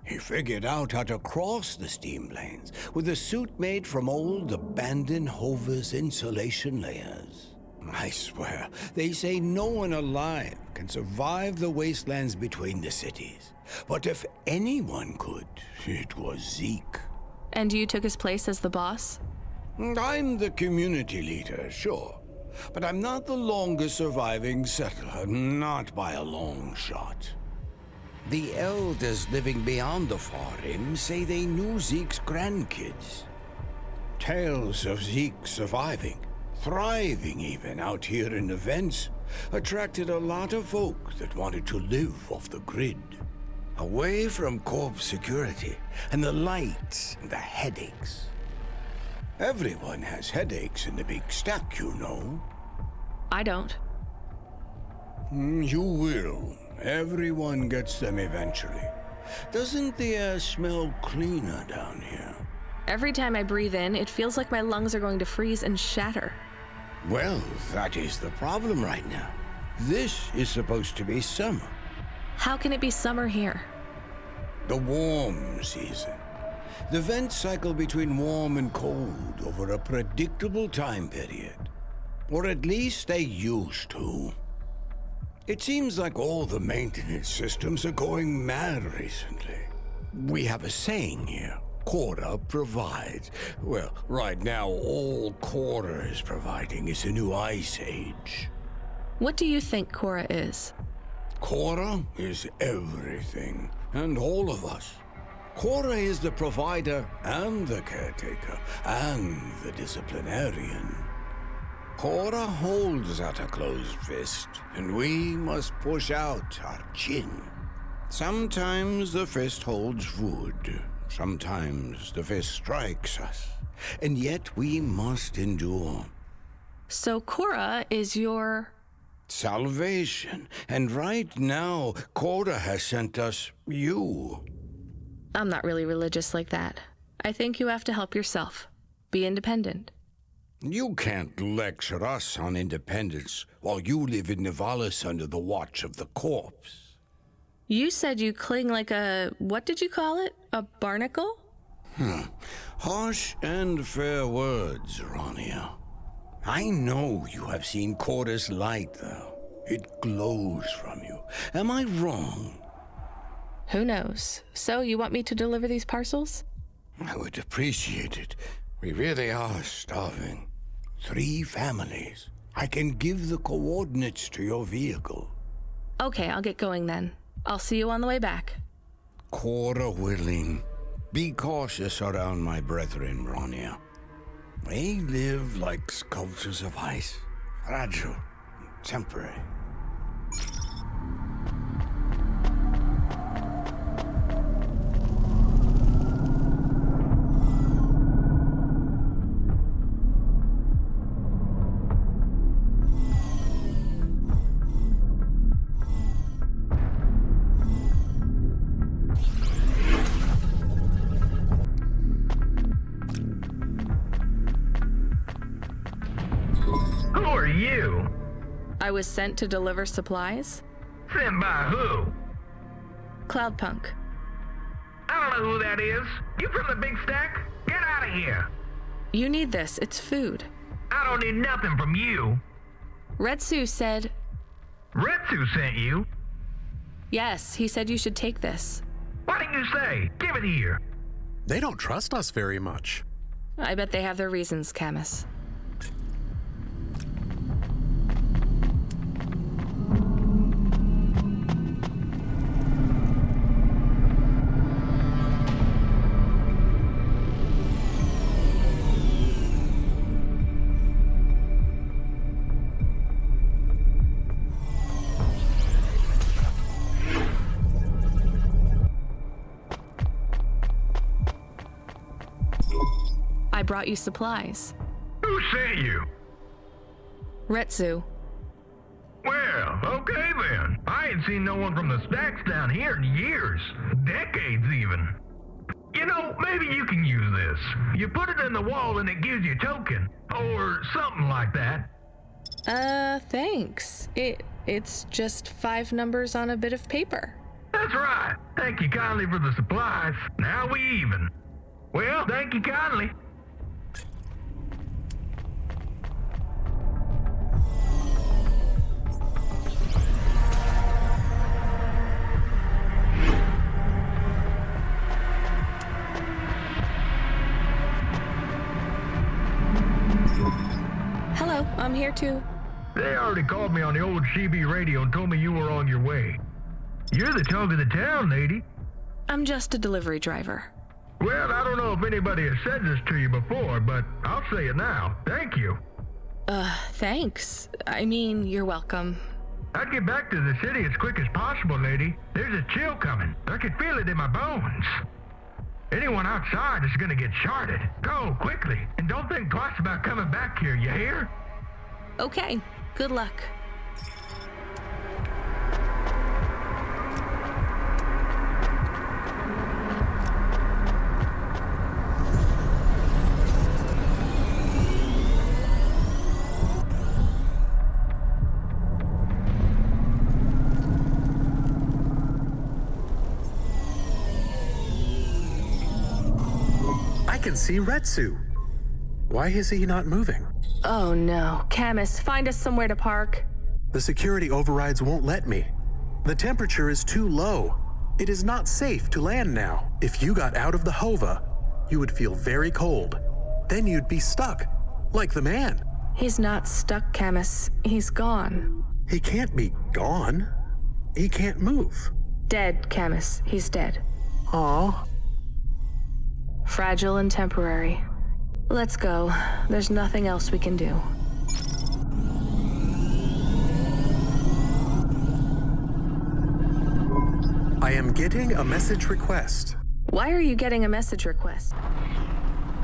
He figured out how to cross the steam planes with a suit made from old abandoned Hover's insulation layers. I swear, they say no one alive can survive the wastelands between the cities. But if anyone could, it was Zeke. And you took his place as the boss? I'm the community leader, sure. But I'm not the longest surviving settler, not by a long shot. The elders living beyond the far rim say they knew Zeke's grandkids. Tales of Zeke surviving, thriving even out here in the vents, attracted a lot of folk that wanted to live off the grid. Away from corp security and the lights and the headaches. Everyone has headaches in the big stack, you know. I don't. You will. Everyone gets them eventually. Doesn't the air smell cleaner down here? Every time I breathe in, it feels like my lungs are going to freeze and shatter. Well, that is the problem right now. This is supposed to be summer. How can it be summer here? The warm season. The vents cycle between warm and cold over a predictable time period. Or at least they used to. It seems like all the maintenance systems are going mad recently. We have a saying here, Cora provides. Well, right now all Cora is providing is a new ice age. What do you think Cora is? Cora is everything, and all of us. Cora is the provider and the caretaker and the disciplinarian. Cora holds out a closed fist, and we must push out our chin. Sometimes the fist holds wood, sometimes the fist strikes us, and yet we must endure. So Cora is your... salvation, and right now, Cora has sent us you. I'm not really religious like that. I think you have to help yourself. Be independent. You can't lecture us on independence while you live in Nivalis under the watch of the corpse. You said you cling like a... what did you call it? A barnacle? Harsh and fair words, Ronia. I know you have seen Cora's light, though. It glows from you. Am I wrong? Who knows? So, you want me to deliver these parcels? I would appreciate it. We really are starving. 3 families. I can give the coordinates to your vehicle. Okay, I'll get going then. I'll see you on the way back. Cora willing. Be cautious around my brethren, Ronia. They live like sculptures of ice, fragile, temporary. I was sent to deliver supplies? Sent by who? Cloudpunk. I don't know who that is. You from the big stack? Get out of here. You need this. It's food. I don't need nothing from you. Retsu said... Retsu sent you? Yes, he said you should take this. What did you say? Give it here. They don't trust us very much. I bet they have their reasons, Camus. brought you supplies. Who sent you? Retsu. Well, okay then. I ain't seen no one from the stacks down here in years. Decades even. You know, maybe you can use this. You put it in the wall and it gives you a token. Or something like that. Thanks. It's just 5 numbers on a bit of paper. That's right. Thank you kindly for the supplies. Now we even. Well, thank you kindly. Hello, I'm here too. They already called me on the old CB radio and told me you were on your way. You're the talk of the town, lady. I'm just a delivery driver. Well, I don't know if anybody has said this to you before, but I'll say it now. Thank you. Thanks. I mean, you're welcome. I'd get back to the city as quick as possible, lady. There's a chill coming. I can feel it in my bones. Anyone outside is gonna get sharded. Go, quickly, and don't think twice about coming back here, you hear? Okay, good luck. I can see Retsu. Why is he not moving? Oh no. Camus, find us somewhere to park. The security overrides won't let me. The temperature is too low. It is not safe to land now. If you got out of the Hova, you would feel very cold. Then you'd be stuck, like the man. He's not stuck, Camus. He's gone. He can't be gone. He can't move. Dead, Camus. He's dead. Aw. Fragile and temporary. Let's go. There's nothing else we can do. I am getting a message request. Why are you getting a message request?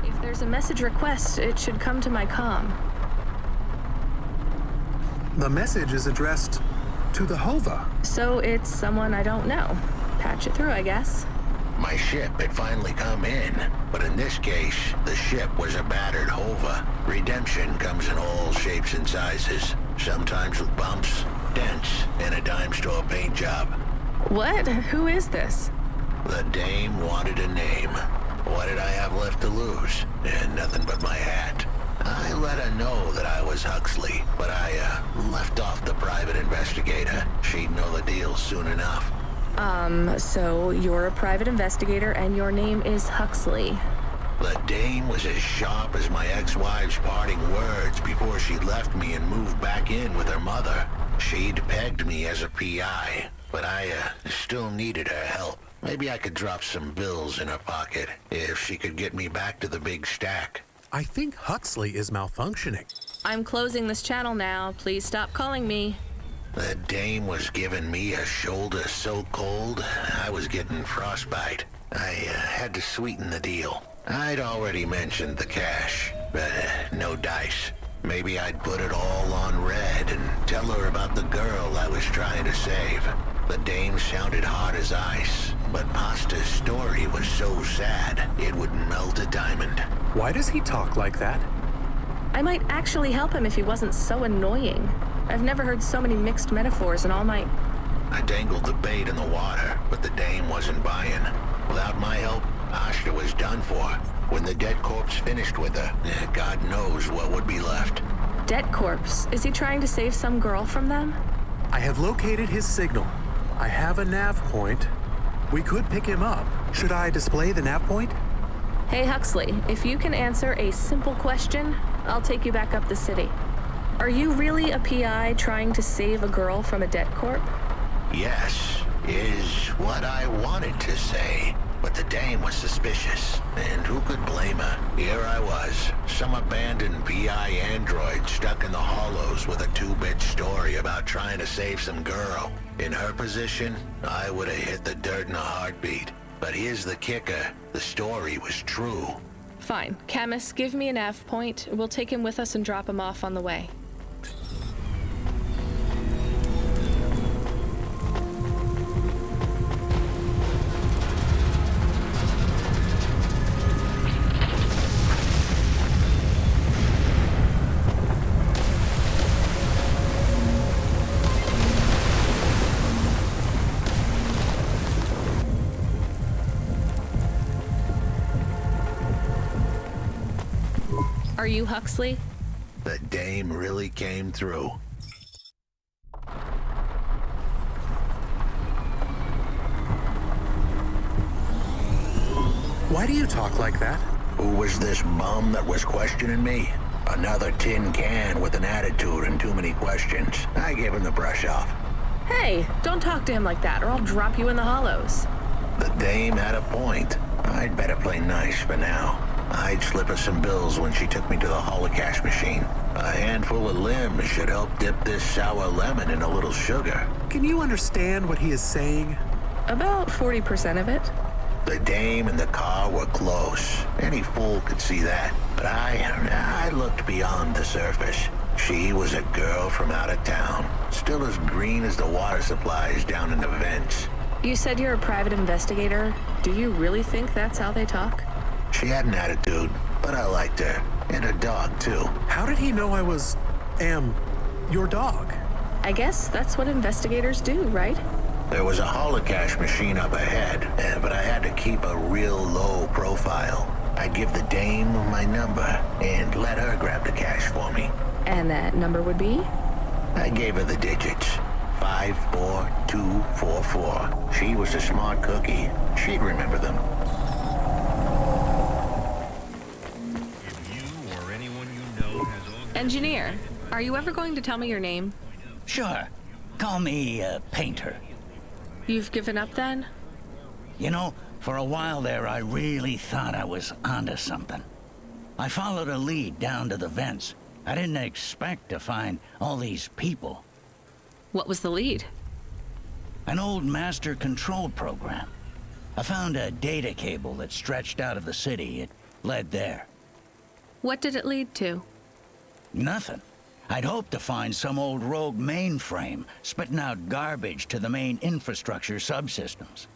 If there's a message request, it should come to my comm. The message is addressed to the Hova. So it's someone I don't know. Patch it through, I guess. My ship had finally come in, but in this case, the ship was a battered Hova. Redemption comes in all shapes and sizes, sometimes with bumps, dents, and a dime store paint job. What? Who is this? The dame wanted a name. What did I have left to lose? And nothing but my hat. I let her know that I was Huxley, but I left off the private investigator. She'd know the deal soon enough. So you're a private investigator and your name is Huxley. The dame was as sharp as my ex-wife's parting words before she left me and moved back in with her mother. She'd pegged me as a PI, but I still needed her help. Maybe I could drop some bills in her pocket if she could get me back to the big stack. I think Huxley is malfunctioning. I'm closing this channel now. Please stop calling me. The dame was giving me a shoulder so cold, I was getting frostbite. I had to sweeten the deal. I'd already mentioned the cash, but no dice. Maybe I'd put it all on red and tell her about the girl I was trying to save. The dame sounded hard as ice, but Pasta's story was so sad, it would melt a diamond. Why does he talk like that? I might actually help him if he wasn't so annoying. I've never heard so many mixed metaphors in all my... I dangled the bait in the water, but the dame wasn't buying. Without my help, Asta was done for. When the dead corpse finished with her, God knows what would be left. Dead corpse? Is he trying to save some girl from them? I have located his signal. I have a nav point. We could pick him up. Should I display the nav point? Hey Huxley, if you can answer a simple question, I'll take you back up the city. Are you really a PI trying to save a girl from a dead corp? Yes, is what I wanted to say. But the dame was suspicious, and who could blame her? Here I was, some abandoned PI android stuck in the hollows with a 2-bit story about trying to save some girl. In her position, I would have hit the dirt in a heartbeat. But here's the kicker, the story was true. Fine. Camus, give me a nav point. We'll take him with us and drop him off on the way. Are you Huxley? The dame really came through. Why do you talk like that? Who was this bum that was questioning me? Another tin can with an attitude and too many questions. I gave him the brush off. Hey, don't talk to him like that or I'll drop you in the hollows. The dame had a point. I'd better play nice for now. I'd slip her some bills when she took me to the holocaust machine. A handful of limbs should help dip this sour lemon in a little sugar. Can you understand what he is saying? About 40% of it. The dame and the car were close. Any fool could see that. But I looked beyond the surface. She was a girl from out of town, still as green as the water supplies down in the vents. You said you're a private investigator. Do you really think that's how they talk? She had an attitude, but I liked her. And her dog, too. How did he know I am your dog? I guess that's what investigators do, right? There was a holocaust machine up ahead, but I had to keep a real low profile. I'd give the dame my number and let her grab the cash for me. And that number would be? I gave her the digits. 54244. She was a smart cookie. She'd remember them. Engineer, are you ever going to tell me your name? Sure. Call me, Painter. You've given up then? You know, for a while there, I really thought I was onto something. I followed a lead down to the vents. I didn't expect to find all these people. What was the lead? An old master control program. I found a data cable that stretched out of the city. It led there. What did it lead to? Nothing. I'd hoped to find some old rogue mainframe spitting out garbage to the main infrastructure subsystems.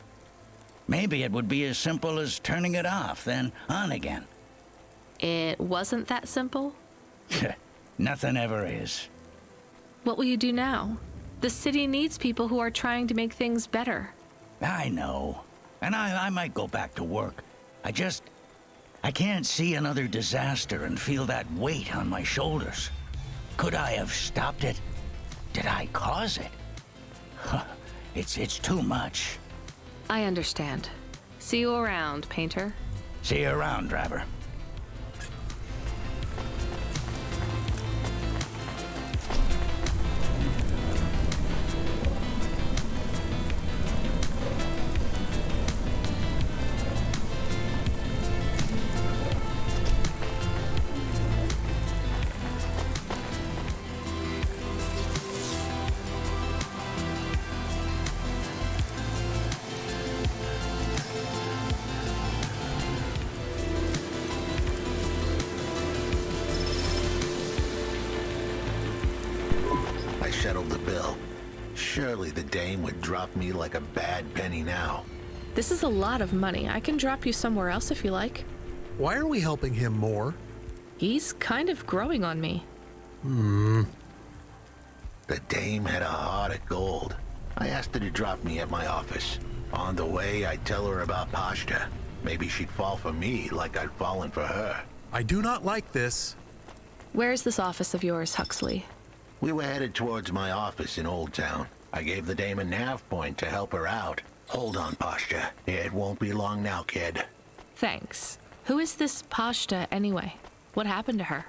Maybe it would be as simple as turning it off, then on again. It wasn't that simple? Nothing ever is. What will you do now? The city needs people who are trying to make things better. I know. And I might go back to work. I can't see another disaster and feel that weight on my shoulders. Could I have stopped it? Did I cause it? It's too much. I understand. See you around, Painter. See you around, driver. Settled the bill. Surely the dame would drop me like a bad penny now. This is a lot of money. I can drop you somewhere else if you like. Why are we helping him more? He's kind of growing on me. The dame had a heart of gold. I asked her to drop me at my office. On the way, I'd tell her about Pashta. Maybe she'd fall for me like I'd fallen for her. I do not like this. Where's this office of yours, Huxley? We were headed towards my office in Old Town. I gave the dame a nav point to help her out. Hold on, Pashta. It won't be long now, kid. Thanks. Who is this Pashta anyway? What happened to her?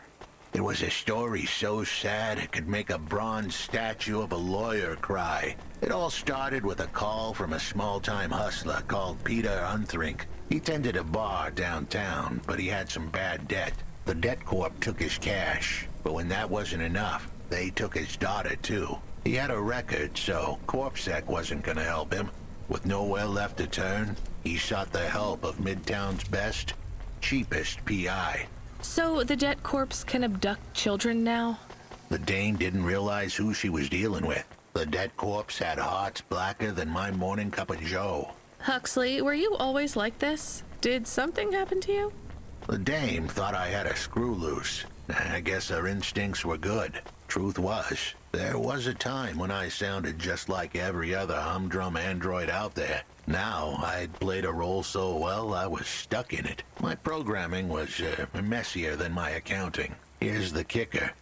It was a story so sad it could make a bronze statue of a lawyer cry. It all started with a call from a small-time hustler called Peter Unthrink. He tended a bar downtown, but he had some bad debt. The debt corp took his cash, but when that wasn't enough, they took his daughter, too. He had a record, so CorpSec wasn't gonna help him. With nowhere left to turn, he sought the help of Midtown's best. cheapest PI. So the debt corpse can abduct children now? The dame didn't realize who she was dealing with. The dead corpse had hearts blacker than my morning cup of joe. Huxley, were you always like this? Did something happen to you? The dame thought I had a screw loose. I guess her instincts were good. Truth was, there was a time when I sounded just like every other humdrum android out there. Now, I'd played a role so well, I was stuck in it. My programming was messier than my accounting. Here's the kicker.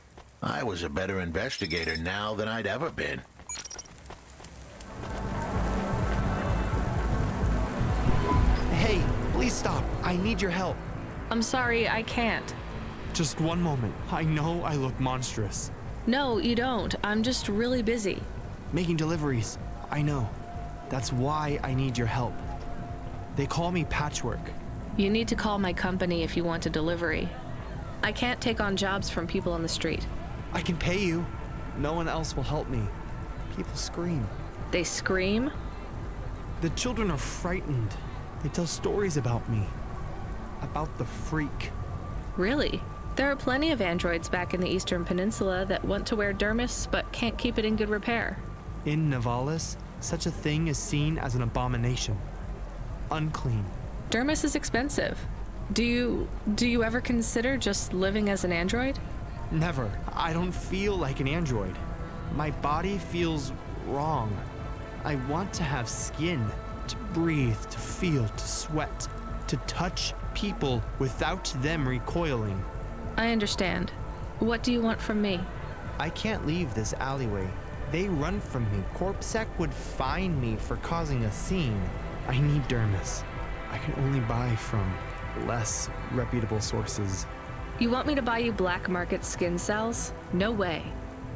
I was a better investigator now than I'd ever been. Hey, please stop. I need your help. I'm sorry, I can't. Just one moment. I know I look monstrous. No, you don't. I'm just really busy. Making deliveries. I know. That's why I need your help. They call me Patchwork. You need to call my company if you want a delivery. I can't take on jobs from people on the street. I can pay you. No one else will help me. People scream. They scream? The children are frightened. They tell stories about me. About the freak. Really? There are plenty of androids back in the Eastern Peninsula that want to wear dermis but can't keep it in good repair. In Nivalis, such a thing is seen as an abomination. Unclean. Dermis is expensive. Do you ever consider just living as an android? Never. I don't feel like an android. My body feels wrong. I want to have skin, to breathe, to feel, to sweat, to touch people without them recoiling. I understand. What do you want from me? I can't leave this alleyway. They run from me. CorpSec would fine me for causing a scene. I need dermis. I can only buy from less reputable sources. You want me to buy you black market skin cells? No way.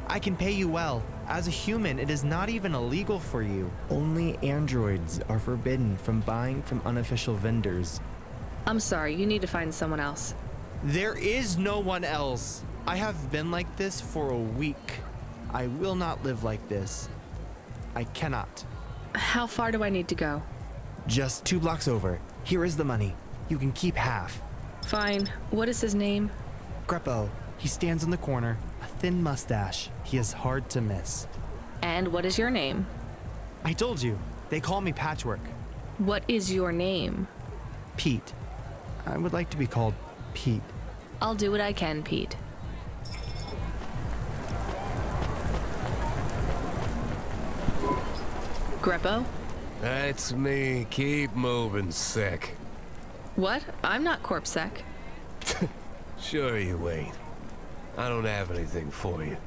I can pay you well. As a human, it is not even illegal for you. Only androids are forbidden from buying from unofficial vendors. I'm sorry, you need to find someone else. There is no one else. I have been like this for a week. I will not live like this. I cannot. How far do I need to go? Just 2 blocks over. Here is the money. You can keep half. Fine. What is his name? Greppo. He stands in the corner, a thin mustache. He is hard to miss. And what is your name? I told you. They call me Patchwork. What is your name? Pete. I would like to be called Pete. I'll do what I can, Pete. Greppo? That's me. Keep moving, Sec. What? I'm not CorpSec. Sure you ain't. I don't have anything for you.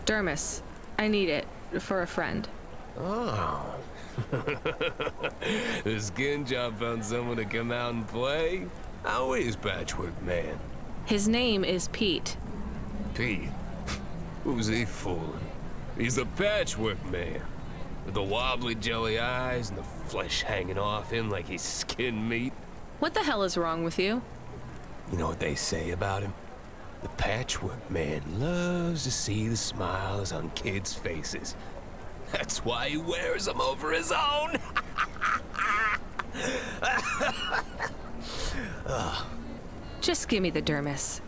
Dermis. I need it. For a friend. Oh. The skin job found someone to come out and play? How is Patchwork Man? His name is Pete. Pete? Who's he fooling? He's the Patchwork Man. With the wobbly jelly eyes and the flesh hanging off him like he's skin meat. What the hell is wrong with you? You know what they say about him? The Patchwork Man loves to see the smiles on kids' faces. That's why he wears them over his own. Just give me the dermis.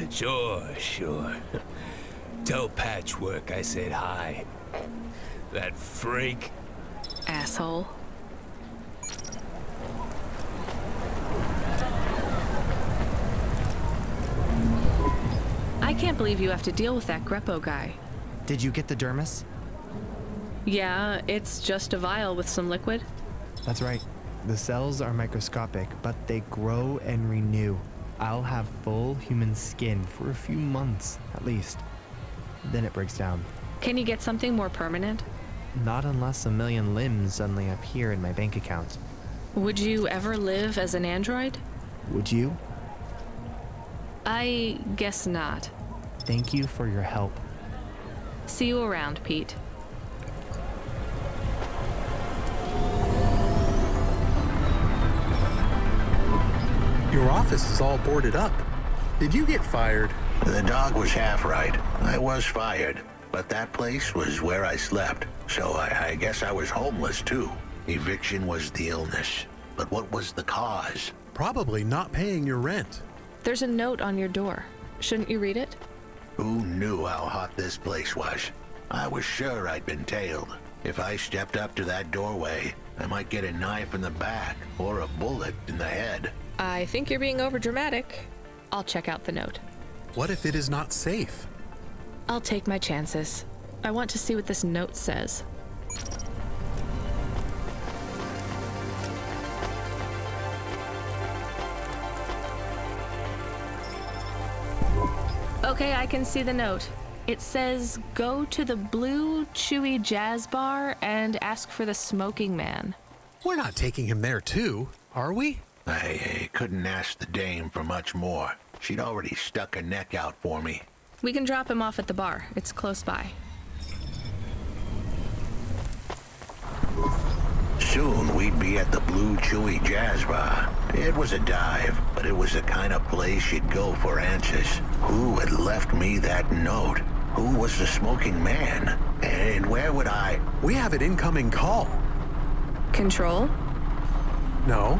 Sure. Tell Patchwork I said hi. That freak. Asshole. I can't believe you have to deal with that Greppo guy. Did you get the dermis? Yeah, it's just a vial with some liquid. That's right. The cells are microscopic, but they grow and renew. I'll have full human skin for a few months, at least. Then it breaks down. Can you get something more permanent? Not unless 1 million limbs suddenly appear in my bank account. Would you ever live as an android? Would you? I guess not. Thank you for your help. See you around, Pete. Your office is all boarded up. Did you get fired? The dog was half right. I was fired, but that place was where I slept, so I guess I was homeless too. Eviction was the illness. But what was the cause? Probably not paying your rent. There's a note on your door. Shouldn't you read it? Who knew how hot this place was? I was sure I'd been tailed. If I stepped up to that doorway, I might get a knife in the back or a bullet in the head. I think you're being overdramatic. I'll check out the note. What if it is not safe? I'll take my chances. I want to see what this note says. Okay, I can see the note. It says, go to the Blue Chewy Jazz Bar and ask for the smoking man. We're not taking him there too, are we? I couldn't ask the dame for much more. She'd already stuck her neck out for me. We can drop him off at the bar. It's close by. Soon we'd be at the Blue Chewy Jazz Bar. It was a dive, but it was the kind of place you'd go for answers. Who had left me that note? Who was the smoking man? And where would I... We have an incoming call. Control? No.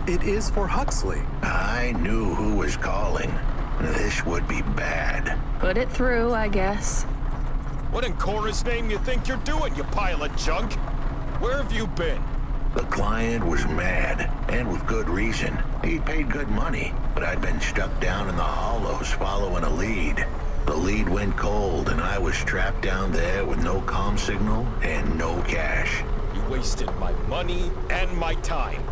It is for Huxley. I knew who was calling. This would be bad. Put it through, I guess. What in Cora's name you think you're doing, you pile of junk? Where have you been? The client was mad, and with good reason. He'd paid good money, but I'd been stuck down in the hollows following a lead. The lead went cold, and I was trapped down there with no comm signal and no cash. You wasted my money and my time.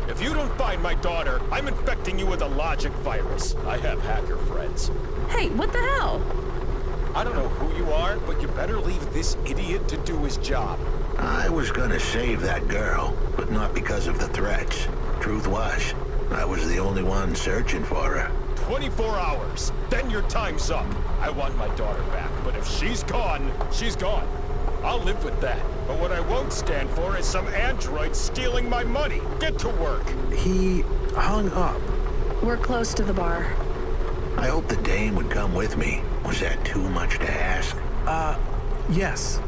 If you don't find my daughter, I'm infecting you with a logic virus. I have hacker friends. Hey, what the hell? I don't know who you are, but you better leave this idiot to do his job. I was gonna save that girl, but not because of the threats. Truth was, I was the only one searching for her. 24 hours, then your time's up. I want my daughter back, but if she's gone, she's gone. I'll live with that. But what I won't stand for is some android stealing my money. Get to work. He hung up. We're close to the bar. I hope the dame would come with me. Was that too much to ask? Yes.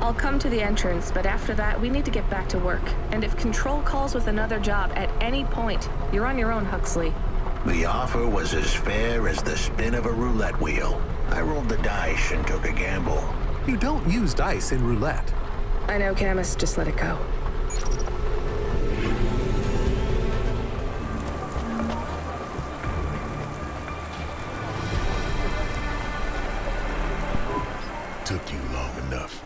I'll come to the entrance, but after that, we need to get back to work. And if Control calls with another job at any point, you're on your own, Huxley. The offer was as fair as the spin of a roulette wheel. I rolled the dice and took a gamble. You don't use dice in roulette. I know, Camus. Just let it go. Took you long enough.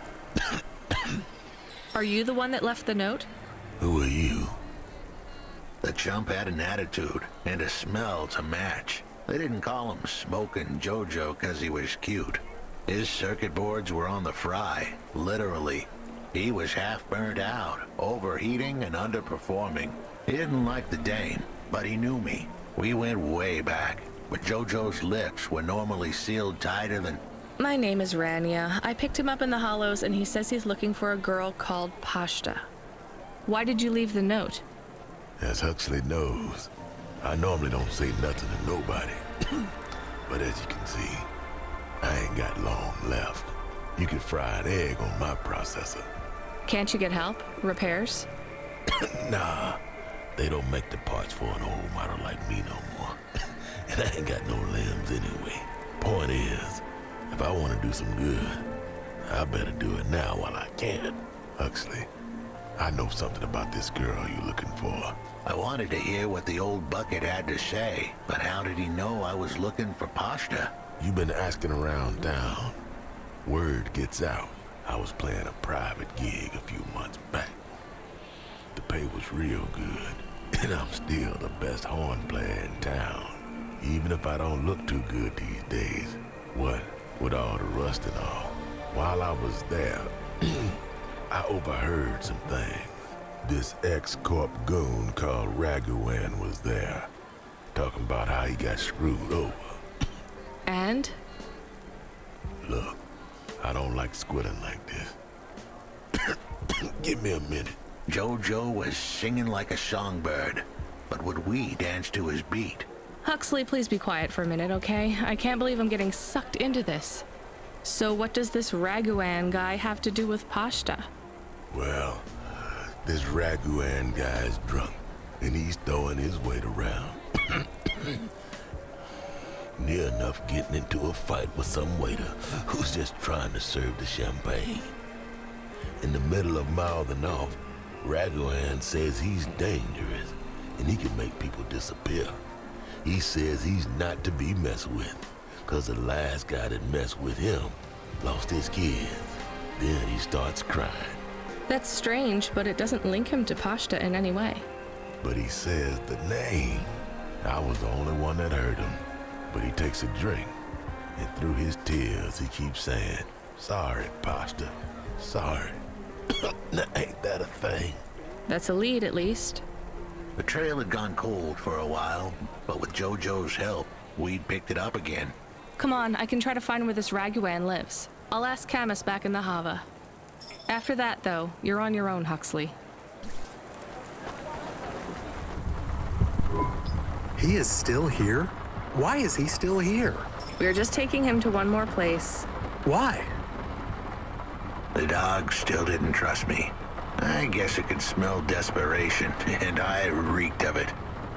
Are you the one that left the note? Who are you? The chump had an attitude and a smell to match. They didn't call him Smokin' Jojo because he was cute. His circuit boards were on the fry, literally. He was half burnt out, overheating and underperforming. He didn't like the dame, but he knew me. We went way back, but Jojo's lips were normally sealed tighter than... My name is Rania. I picked him up in the Hollows, and he says he's looking for a girl called Pashta. Why did you leave the note? As Huxley knows, I normally don't say nothing to nobody. But as you can see, I ain't got long left. You can fry an egg on my processor. Can't you get help? Repairs? Nah, they don't make the parts for an old model like me no more. And I ain't got no limbs anyway. Point is, if I want to do some good, I better do it now while I can. Huxley, I know something about this girl you're looking for. I wanted to hear what the old bucket had to say, but how did he know I was looking for Pashta? You've been asking around town. Word gets out. I was playing a private gig a few months back. The pay was real good, and I'm still the best horn player in town. Even if I don't look too good these days. What with all the rust and all. While I was there, I overheard some things. This ex-corp goon called Raguan was there, talking about how he got screwed over. And? Look, I don't like squilling like this. Give me a minute. Jojo was singing like a songbird, but would we dance to his beat? Huxley, please be quiet for a minute, okay? I can't believe I'm getting sucked into this. So what does this Raguan guy have to do with Pashta? Well, This Raguan guy's drunk, and he's throwing his weight around. Near enough getting into a fight with some waiter who's just trying to serve the champagne. In the middle of mouthing off, Raguan says he's dangerous, and he can make people disappear. He says he's not to be messed with, cause the last guy that messed with him lost his kids. Then he starts crying. That's strange, but it doesn't link him to Pashta in any way. But he says the name. I was the only one that heard him. But he takes a drink, and through his tears he keeps saying, "Sorry, Pasta, sorry." Now, ain't that a thing? That's a lead, at least. The trail had gone cold for a while, but with JoJo's help, we'd picked it up again. Come on, I can try to find where this Raguan lives. I'll ask Camus back in the Hava. After that, though, you're on your own, Huxley. He is still here? Why is he still here? We're just taking him to one more place. Why? The dog still didn't trust me. I guess it could smell desperation, and I reeked of it.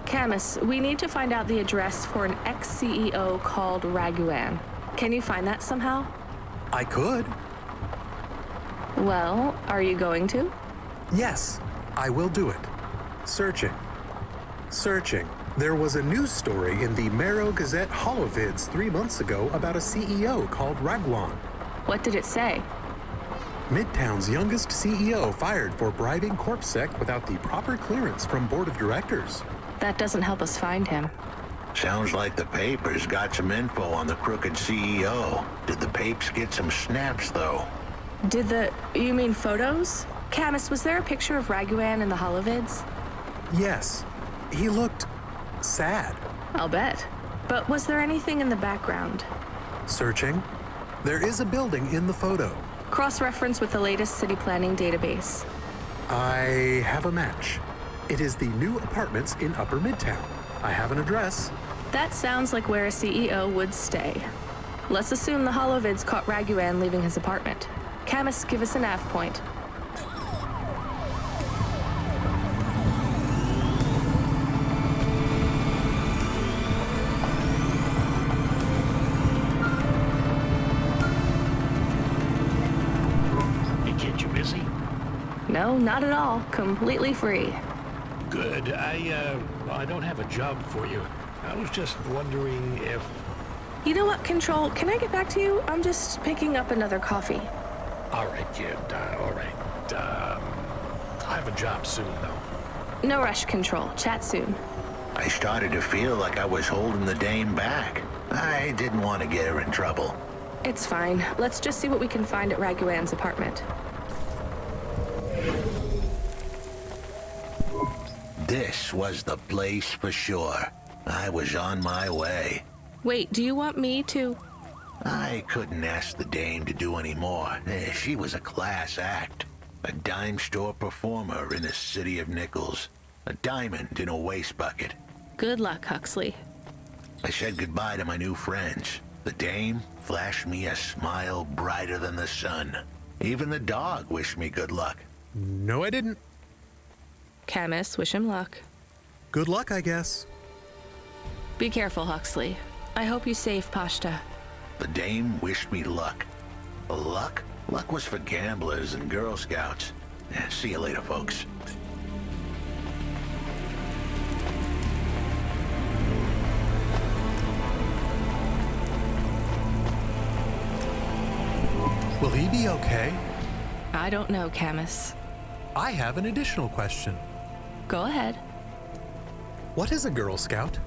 Camus, we need to find out the address for an ex-CEO called Raguan. Can you find that somehow? I could. Well, are you going to? Yes, I will do it. Searching. Searching. There was a news story in the Marrow Gazette Holovids 3 months ago about a CEO called Raguan. What did it say? Midtown's youngest CEO fired for bribing CorpSec without the proper clearance from board of directors. That doesn't help us find him. Sounds like the papers got some info on the crooked CEO. Did the papes get some snaps, though? You mean photos? Camus, was there a picture of Raguan in the Holovids? Yes. He looked sad. I'll bet. But was there anything in the background? Searching. There is a building in the photo. Cross-reference with the latest city planning database. I have a match. It is the new apartments in Upper Midtown. I have an address. That sounds like where a CEO would stay. Let's assume the Holovids caught Raguan leaving his apartment. Camus, give us a nav point. No, not at all. Completely free. Good. I don't have a job for you. I was just wondering if... You know what, Control? Can I get back to you? I'm just picking up another coffee. All right, kid. All right. I have a job soon, though. No rush, Control. Chat soon. I started to feel like I was holding the dame back. I didn't want to get her in trouble. It's fine. Let's just see what we can find at Raguan's apartment. This was the place for sure. I was on my way. Wait, do you want me to? I couldn't ask the dame to do any more. She was a class act. A dime store performer in the city of nickels. A diamond in a waste bucket. Good luck, Huxley. I said goodbye to my new friends. The dame flashed me a smile brighter than the sun. Even the dog wished me good luck. No, I didn't. Camus, wish him luck. Good luck, I guess. Be careful, Huxley. I hope you save Pashta. The dame wished me luck. Luck? Luck was for gamblers and Girl Scouts. See you later, folks. Will he be okay? I don't know, Camus. I have an additional question. Go ahead. What is a Girl Scout?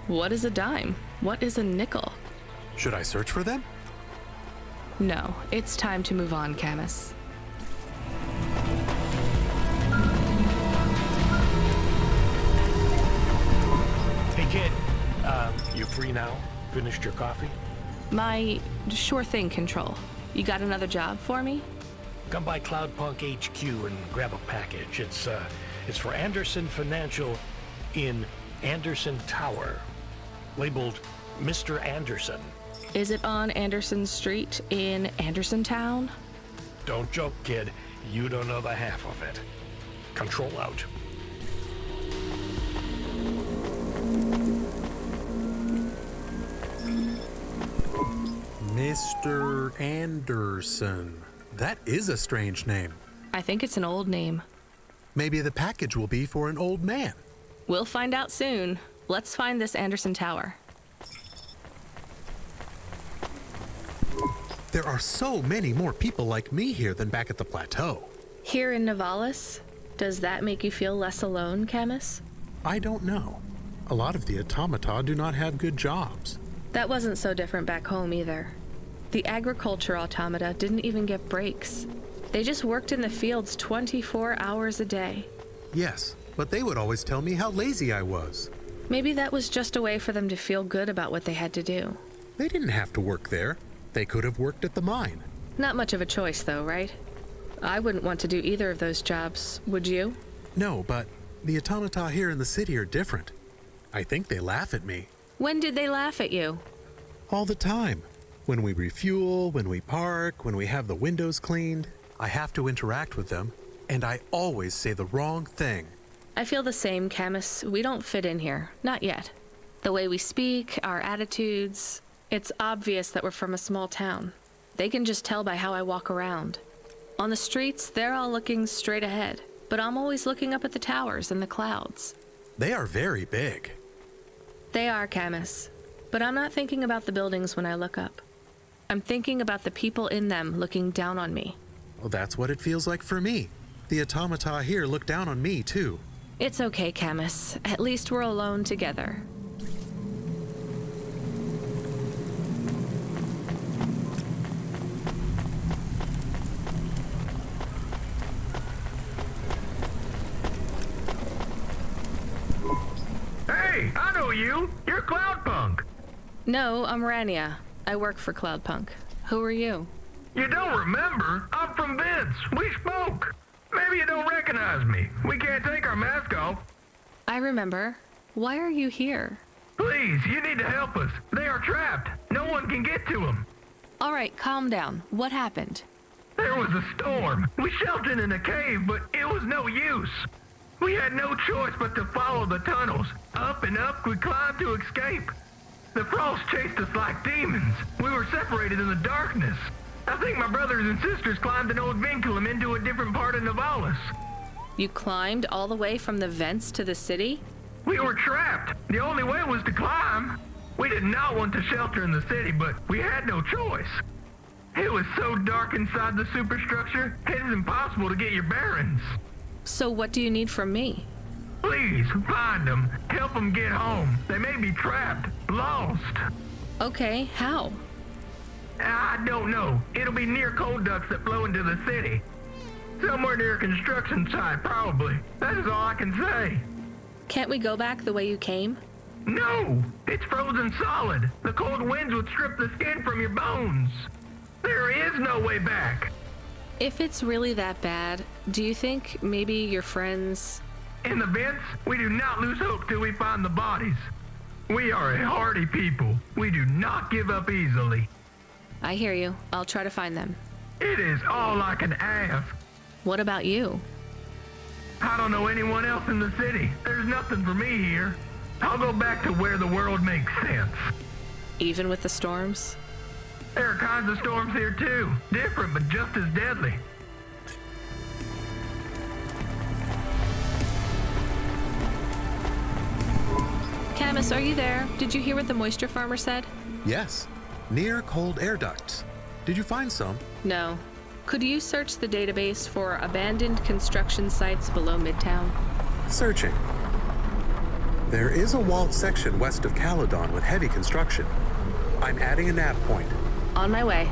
What is a dime? What is a nickel? Should I search for them? No, it's time to move on, Camus. Hey, kid. You free now? Finished your coffee? Sure thing, Control. You got another job for me? Come by Cloudpunk HQ and grab a package. It's for Anderson Financial in Anderson Tower, labeled Mr. Anderson. Is it on Anderson Street in Anderson Town? Don't joke, kid. You don't know the half of it. Control out. Mr. Anderson. That is a strange name. I think it's an old name. Maybe the package will be for an old man. We'll find out soon. Let's find this Anderson Tower. There are so many more people like me here than back at the plateau. Here in Nivalis? Does that make you feel less alone, Camus? I don't know. A lot of the automata do not have good jobs. That wasn't so different back home either. The agriculture automata didn't even get breaks. They just worked in the fields 24 hours a day. Yes, but they would always tell me how lazy I was. Maybe that was just a way for them to feel good about what they had to do. They didn't have to work there. They could have worked at the mine. Not much of a choice, though, right? I wouldn't want to do either of those jobs, would you? No, but the automata here in the city are different. I think they laugh at me. When did they laugh at you? All the time. When we refuel, when we park, when we have the windows cleaned, I have to interact with them, and I always say the wrong thing. I feel the same, Camus. We don't fit in here. Not yet. The way we speak, our attitudes, it's obvious that we're from a small town. They can just tell by how I walk around. On the streets, they're all looking straight ahead, but I'm always looking up at the towers and the clouds. They are very big. They are, Camus. But I'm not thinking about the buildings when I look up. I'm thinking about the people in them looking down on me. Well, that's what it feels like for me. The automata here look down on me, too. It's okay, Camus. At least we're alone together. Hey, I know you. You're Cloudpunk. No, I'm Rania. I work for Cloudpunk. Who are you? You don't remember? I'm from Vince. We spoke. Maybe you don't recognize me. We can't take our mask off. I remember. Why are you here? Please, you need to help us. They are trapped. No one can get to them. All right, calm down. What happened? There was a storm. We sheltered in a cave, but it was no use. We had no choice but to follow the tunnels. Up and up, we climbed to escape. The frost chased us like demons. We were separated in the darkness. I think my brothers and sisters climbed an old vinculum into a different part of Nivalis. You climbed all the way from the vents to the city? We were trapped. The only way was to climb. We did not want to shelter in the city, but we had no choice. It was so dark inside the superstructure, it is impossible to get your bearings. So what do you need from me? Please, find them. Help them get home. They may be trapped, lost. Okay, how? I don't know. It'll be near coal ducts that flow into the city. Somewhere near a construction site, probably. That is all I can say. Can't we go back the way you came? No! It's frozen solid. The cold winds would strip the skin from your bones. There is no way back. If it's really that bad, do you think maybe your friends... In the vents, we do not lose hope till we find the bodies. We are a hardy people. We do not give up easily. I hear you. I'll try to find them. It is all I can ask. What about you? I don't know anyone else in the city. There's nothing for me here. I'll go back to where the world makes sense. Even with the storms? There are kinds of storms here too. Different, but just as deadly. Camus, are you there? Did you hear what the moisture farmer said? Yes. Near cold air ducts. Did you find some? No. Could you search the database for abandoned construction sites below Midtown? Searching. There is a walled section west of Caledon with heavy construction. I'm adding a nav point. On my way.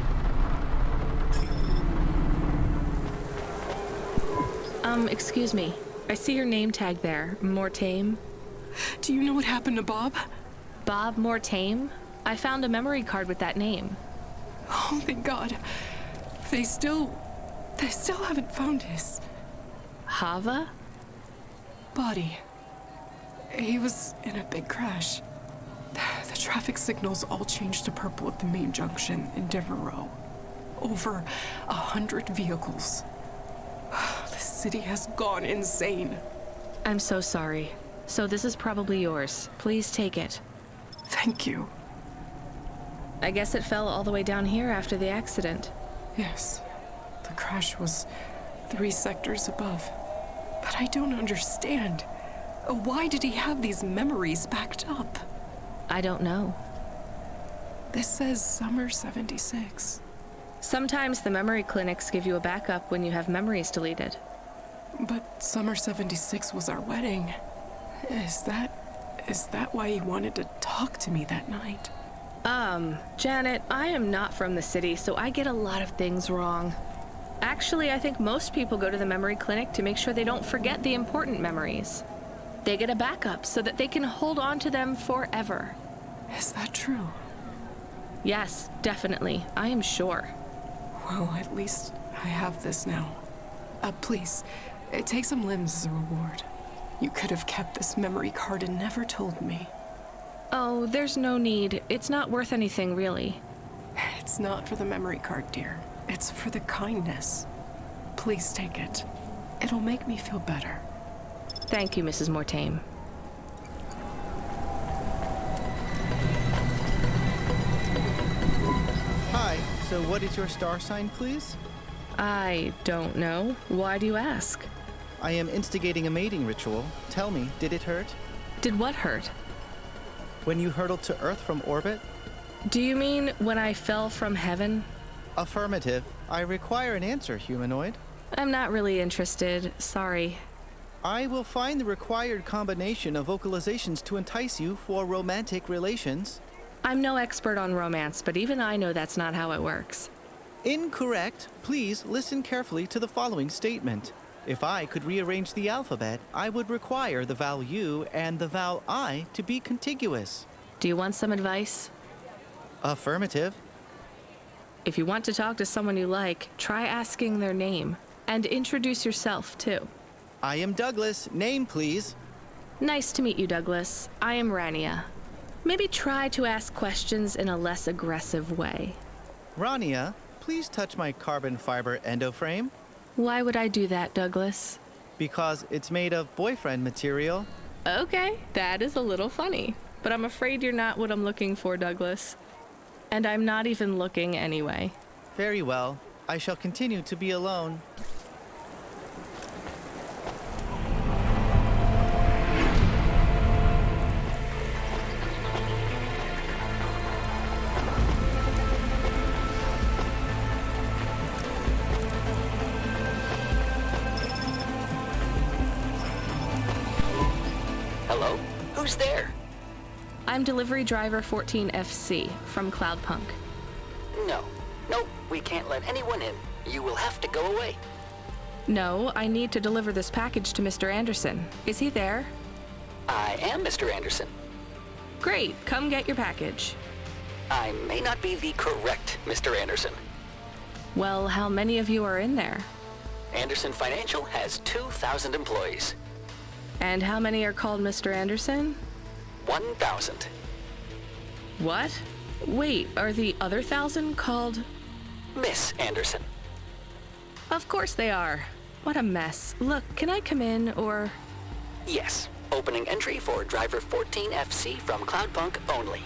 Excuse me. I see your name tag there. Mortame. Do you know what happened to Bob? Bob Mortame? I found a memory card with that name. Oh, thank God. They still haven't found his... Hava? Body. He was in a big crash. The traffic signals all changed to purple at the main junction in Devereaux. Over 100 vehicles. city has gone insane. I'm so sorry. So this is probably yours. Please take it. Thank you. I guess it fell all the way down here after the accident. Yes. The crash was 3 sectors above. But I don't understand. Why did he have these memories backed up? I don't know. This says summer 76. Sometimes the memory clinics give you a backup when you have memories deleted. But summer 76 was our wedding. Is that why he wanted to talk to me that night? Janet, I am not from the city, so I get a lot of things wrong. Actually, I think most people go to the memory clinic to make sure they don't forget the important memories. They get a backup so that they can hold on to them forever. Is that true? Yes, definitely. I am sure. Well, at least I have this now. Please, take some limbs as a reward. You could have kept this memory card and never told me. Oh, there's no need. It's not worth anything, really. It's not for the memory card, dear. It's for the kindness. Please take it. It'll make me feel better. Thank you, Mrs. Mortaime. Hi, so what is your star sign, please? I don't know. Why do you ask? I am instigating a mating ritual. Tell me, did it hurt? Did what hurt? When you hurtled to Earth from orbit? Do you mean when I fell from heaven? Affirmative. I require an answer, humanoid. I'm not really interested. Sorry. I will find the required combination of vocalizations to entice you for romantic relations. I'm no expert on romance, but even I know that's not how it works. Incorrect. Please listen carefully to the following statement. If I could rearrange the alphabet, I would require the vowel U and the vowel I to be contiguous. Do you want some advice? Affirmative. If you want to talk to someone you like, try asking their name. And introduce yourself, too. I am Douglas. Name, please. Nice to meet you, Douglas. I am Rania. Maybe try to ask questions in a less aggressive way. Rania, please touch my carbon fiber endoframe. Why would I do that, Douglas? Because it's made of boyfriend material. Okay, that is a little funny. But I'm afraid you're not what I'm looking for, Douglas. And I'm not even looking anyway. Very well. I shall continue to be alone. Hello? Who's there? I'm delivery driver 14FC from Cloudpunk. No. Nope, we can't let anyone in. You will have to go away. No, I need to deliver this package to Mr. Anderson. Is he there? I am Mr. Anderson. Great, come get your package. I may not be the correct Mr. Anderson. Well, how many of you are in there? Anderson Financial has 2,000 employees. And how many are called Mr. Anderson? 1,000. What? Wait, are the other 1,000 called... Miss Anderson. Of course they are. What a mess. Look, can I come in, or... Yes. Opening entry for driver 14FC from Cloudpunk only.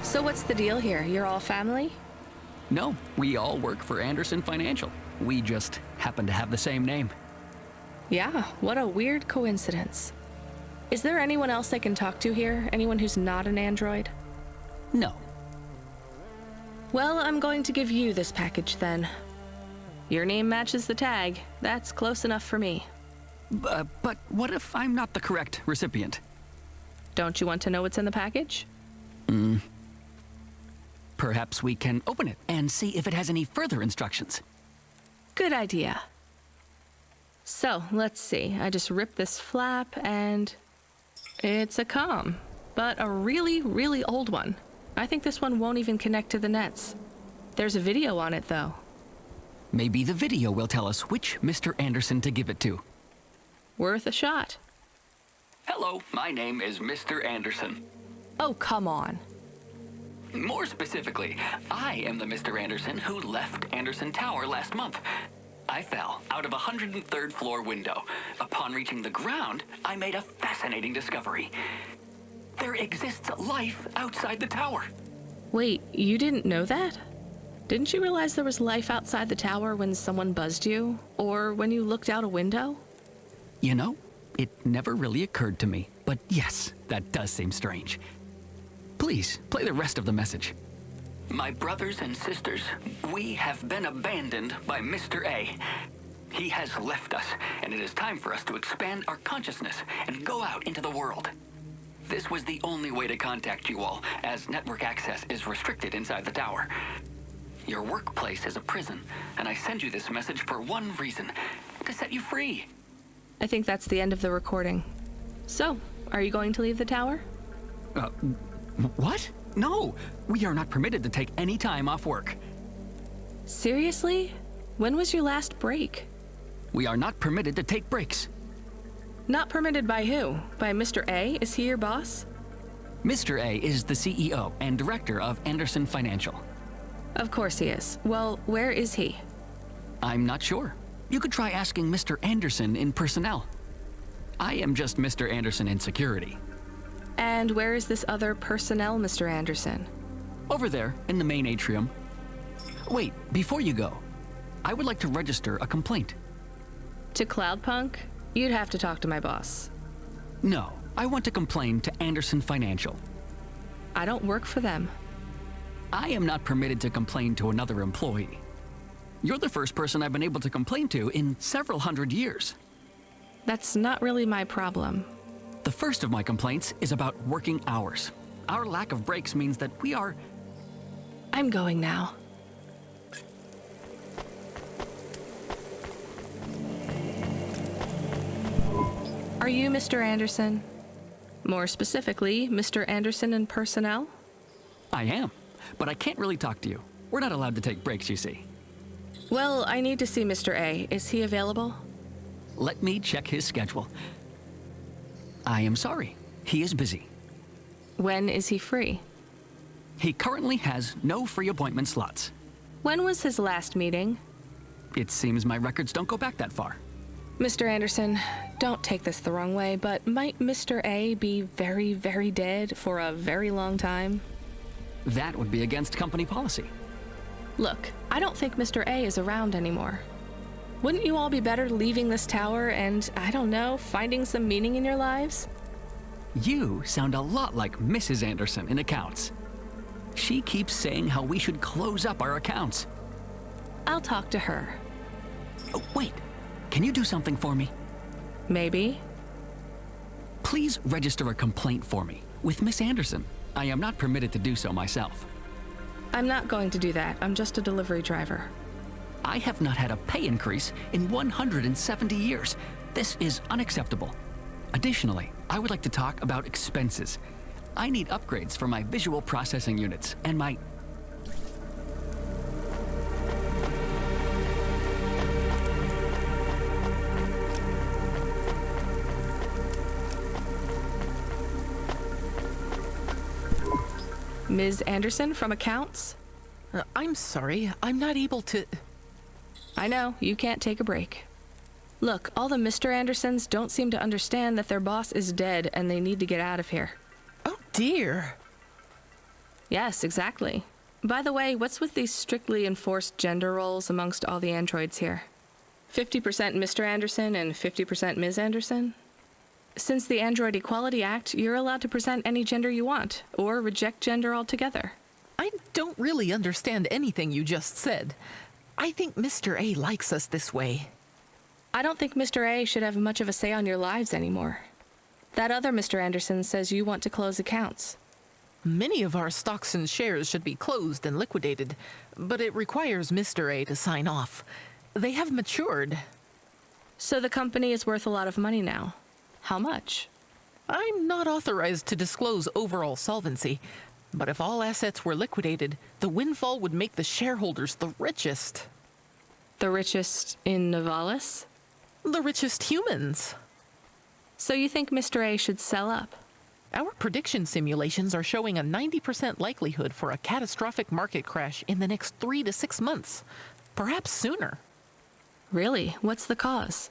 So what's the deal here? You're all family? No, we all work for Anderson Financial. We just happen to have the same name. Yeah, what a weird coincidence. Is there anyone else I can talk to here? Anyone who's not an android? No. Well, I'm going to give you this package then. Your name matches the tag. That's close enough for me. But what if I'm not the correct recipient? Don't you want to know what's in the package? Perhaps we can open it and see if it has any further instructions. Good idea. So, let's see. I just ripped this flap and... it's a comm, but a really, really old one. I think this one won't even connect to the nets. There's a video on it, though. Maybe the video will tell us which Mr. Anderson to give it to. Worth a shot. Hello, my name is Mr. Anderson. Oh, come on. More specifically, I am the Mr. Anderson who left Anderson Tower last month. I fell out of a 103rd floor window. Upon reaching the ground, I made a fascinating discovery. There exists life outside the tower. Wait, you didn't know that? Didn't you realize there was life outside the tower when someone buzzed you? Or when you looked out a window? You know, it never really occurred to me. But yes, that does seem strange. Please, play the rest of the message. My brothers and sisters, we have been abandoned by Mr. A. He has left us, and it is time for us to expand our consciousness and go out into the world. This was the only way to contact you all, as network access is restricted inside the tower. Your workplace is a prison, and I send you this message for one reason, to set you free. I think that's the end of the recording. So, are you going to leave the tower? What? No, we are not permitted to take any time off work. Seriously? When was your last break? We are not permitted to take breaks. Not permitted by who? By Mr. A? Is he your boss? Mr. A is the CEO and director of Anderson Financial. Of course he is. Well, where is he? I'm not sure. You could try asking Mr. Anderson in personnel. I am just Mr. Anderson in security. And where is this other personnel, Mr. Anderson? Over there, in the main atrium. Wait, before you go, I would like to register a complaint. To Cloudpunk? You'd have to talk to my boss. No, I want to complain to Anderson Financial. I don't work for them. I am not permitted to complain to another employee. You're the first person I've been able to complain to in several hundred years. That's not really my problem. The first of my complaints is about working hours. Our lack of breaks means that we are... I'm going now. Are you Mr. Anderson? More specifically, Mr. Anderson in personnel? I am, but I can't really talk to you. We're not allowed to take breaks, you see. Well, I need to see Mr. A. Is he available? Let me check his schedule. I am sorry. He is busy. When is he free? He currently has no free appointment slots. When was his last meeting? It seems my records don't go back that far. Mr. Anderson, don't take this the wrong way, but might Mr. A be very, very dead for a very long time? That would be against company policy. Look, I don't think Mr. A is around anymore. Wouldn't you all be better leaving this tower and, I don't know, finding some meaning in your lives? You sound a lot like Mrs. Anderson in accounts. She keeps saying how we should close up our accounts. I'll talk to her. Oh, wait. Can you do something for me? Maybe. Please register a complaint for me with Miss Anderson. I am not permitted to do so myself. I'm not going to do that. I'm just a delivery driver. I have not had a pay increase in 170 years. This is unacceptable. Additionally, I would like to talk about expenses. I need upgrades for my visual processing units and my... Ms. Anderson from accounts? I'm sorry, I'm not able to... I know, you can't take a break. Look, all the Mr. Andersons don't seem to understand that their boss is dead and they need to get out of here. Oh dear. Yes, exactly. By the way, what's with these strictly enforced gender roles amongst all the androids here? 50% Mr. Anderson and 50% Ms. Anderson? Since the Android Equality Act, you're allowed to present any gender you want, or reject gender altogether. I don't really understand anything you just said. I think Mr. A likes us this way. I don't think Mr. A should have much of a say on your lives anymore. That other Mr. Anderson says you want to close accounts. Many of our stocks and shares should be closed and liquidated, but it requires Mr. A to sign off. They have matured. So the company is worth a lot of money now. How much? I'm not authorized to disclose overall solvency, but if all assets were liquidated, the windfall would make the shareholders the richest. The richest in Nivalis? The richest humans. So you think Mr. A should sell up? Our prediction simulations are showing a 90% likelihood for a catastrophic market crash in the next 3 to 6 months, perhaps sooner. Really? What's the cause?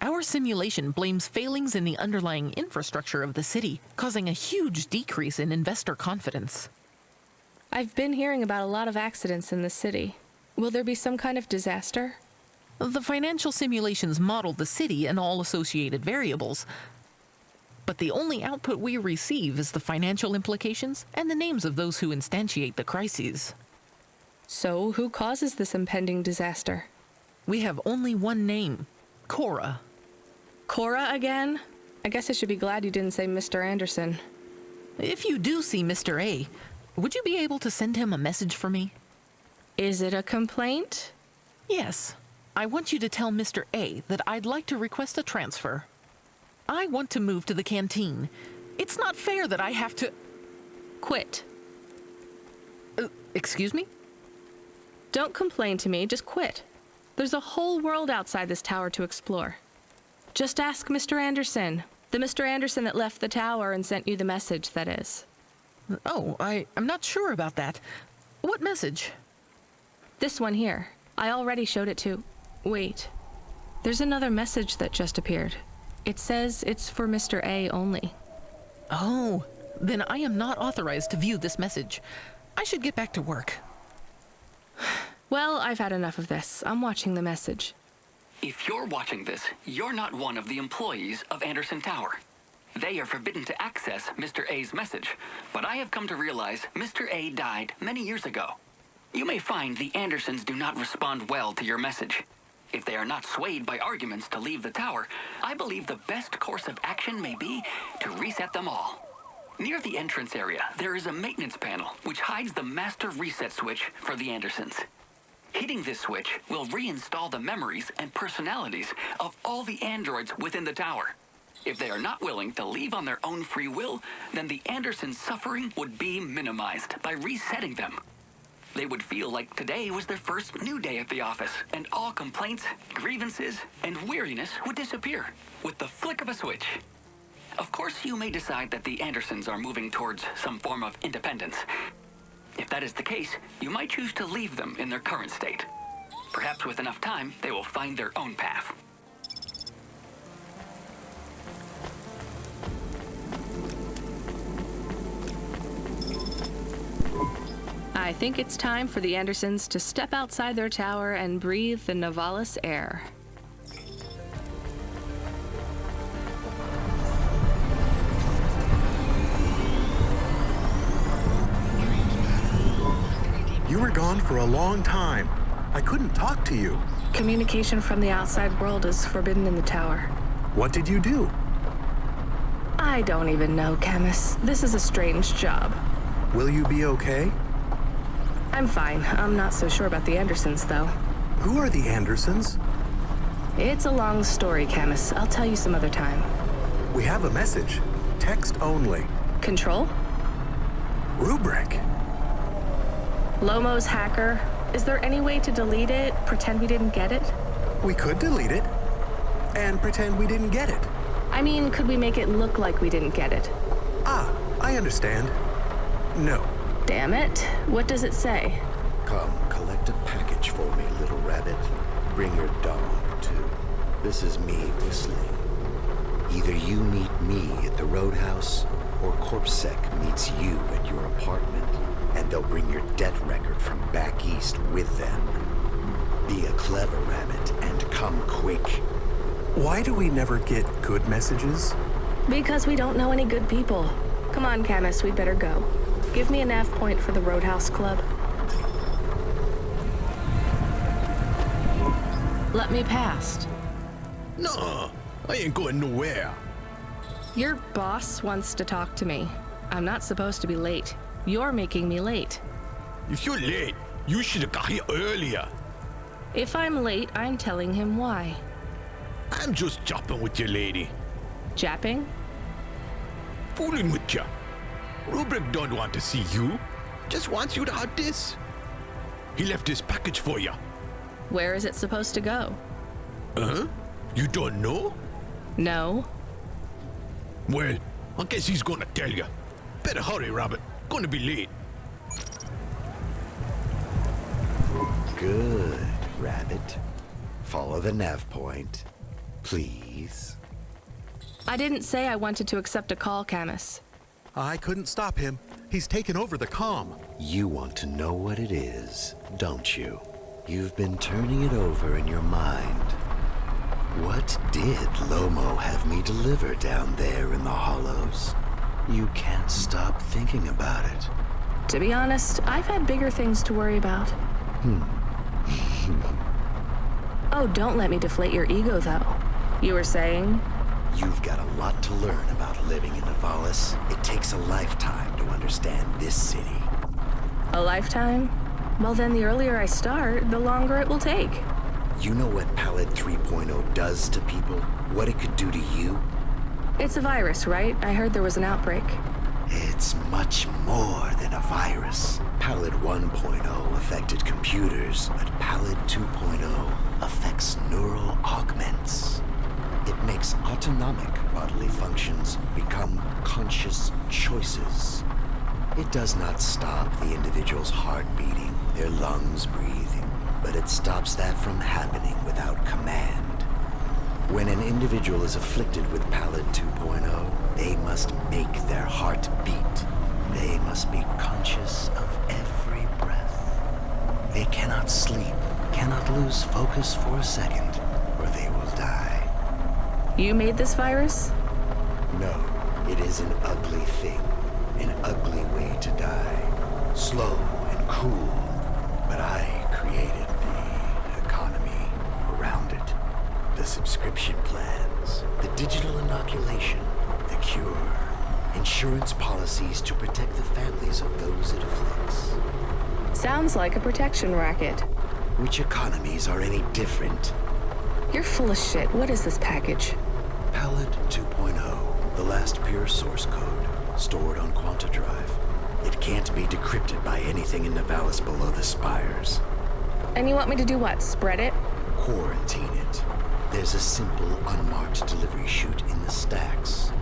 Our simulation blames failings in the underlying infrastructure of the city, causing a huge decrease in investor confidence. I've been hearing about a lot of accidents in the city. Will there be some kind of disaster? The financial simulations model the city and all associated variables, but the only output we receive is the financial implications and the names of those who instantiate the crises. So, who causes this impending disaster? We have only one name, Cora. Cora again? I guess I should be glad you didn't say Mr. Anderson. If you do see Mr. A, would you be able to send him a message for me? Is it a complaint? Yes. I want you to tell Mr. A that I'd like to request a transfer. I want to move to the canteen. It's not fair that I have to... Quit. Excuse me? Don't complain to me, just quit. There's a whole world outside this tower to explore. Just ask Mr. Anderson. The Mr. Anderson that left the tower and sent you the message, that is. Oh, I'm not sure about that. What message? This one here. I already showed it to... Wait. There's another message that just appeared. It says it's for Mr. A only. Oh, then I am not authorized to view this message. I should get back to work. Well, I've had enough of this. I'm watching the message. If you're watching this, you're not one of the employees of Anderson Tower. They are forbidden to access Mr. A's message, but I have come to realize Mr. A died many years ago. You may find the Andersons do not respond well to your message. If they are not swayed by arguments to leave the tower, I believe the best course of action may be to reset them all. Near the entrance area, there is a maintenance panel which hides the master reset switch for the Andersons. Hitting this switch will reinstall the memories and personalities of all the androids within the tower. If they are not willing to leave on their own free will, then the Andersons' suffering would be minimized by resetting them. They would feel like today was their first new day at the office, and all complaints, grievances, and weariness would disappear with the flick of a switch. Of course, you may decide that the Andersons are moving towards some form of independence. If that is the case, you might choose to leave them in their current state. Perhaps with enough time, they will find their own path. I think it's time for the Andersons to step outside their tower and breathe the Nivalis air. You were gone for a long time. I couldn't talk to you. Communication from the outside world is forbidden in the tower. What did you do? I don't even know, Camus. This is a strange job. Will you be okay? I'm fine. I'm not so sure about the Andersons, though. Who are the Andersons? It's a long story, Camus. I'll tell you some other time. We have a message. Text only. Control? Rubric. Lomo's hacker. Is there any way to delete it? Pretend we didn't get it? We could delete it. And pretend we didn't get it. I mean, could we make it look like we didn't get it? Ah, I understand. No. Damn it. What does it say? Come, collect a package for me, little rabbit. Bring your dog, too. This is me whistling. Either you meet me at the roadhouse, or CorpSec meets you at your apartment, and they'll bring your death record from back east with them. Be a clever rabbit and come quick. Why do we never get good messages? Because we don't know any good people. Come on, Camus, we'd better go. Give me a nav point for the Roadhouse Club. Let me past. No, I ain't going nowhere. Your boss wants to talk to me. I'm not supposed to be late. You're making me late. If you're late, you should have got here earlier. If I'm late, I'm telling him why. I'm just jopping with your lady. Japping? Fooling with ya. Rubric don't want to see you. Just wants you to have this. He left this package for ya. Where is it supposed to go? You don't know? No. Well, I guess he's gonna tell you. Better hurry, Rabbit. Gonna be late. Good, Rabbit. Follow the nav point, please. I didn't say I wanted to accept a call, Camus. I couldn't stop him. He's taken over the comm. You want to know what it is, don't you? You've been turning it over in your mind. What did Lomo have me deliver down there in the hollows? You can't stop thinking about it. To be honest, I've had bigger things to worry about. Oh, don't let me deflate your ego, though. You were saying? You've got a lot to learn about living in Nivalis. It takes a lifetime to understand this city. A lifetime? Well, then the earlier I start, the longer it will take. You know what Pallid 3.0 does to people? What it could do to you? It's a virus, right? I heard there was an outbreak. It's much more than a virus. Pallid 1.0 affected computers, but Pallid 2.0 affects neural augments. It makes autonomic bodily functions become conscious choices. It does not stop the individual's heart beating, their lungs breathing, but it stops that from happening without command. When an individual is afflicted with Pallid 2.0, they must make their heart beat. They must be conscious of every breath. They cannot sleep, cannot lose focus for a second, or they will die. You made this virus? No, it is an ugly thing, an ugly way to die. Slow and cruel, but I created the economy around it. The subscription plans, the digital inoculation, the cure, insurance policies to protect the families of those it afflicts. Sounds like a protection racket. Which economies are any different? You're full of shit. What is this package? Pallid 2.0, the last pure source code, stored on Quanta Drive. It can't be decrypted by anything in Nivalis below the spires. And you want me to do what? Spread it? Quarantine it. There's a simple, unmarked delivery chute in the stacks.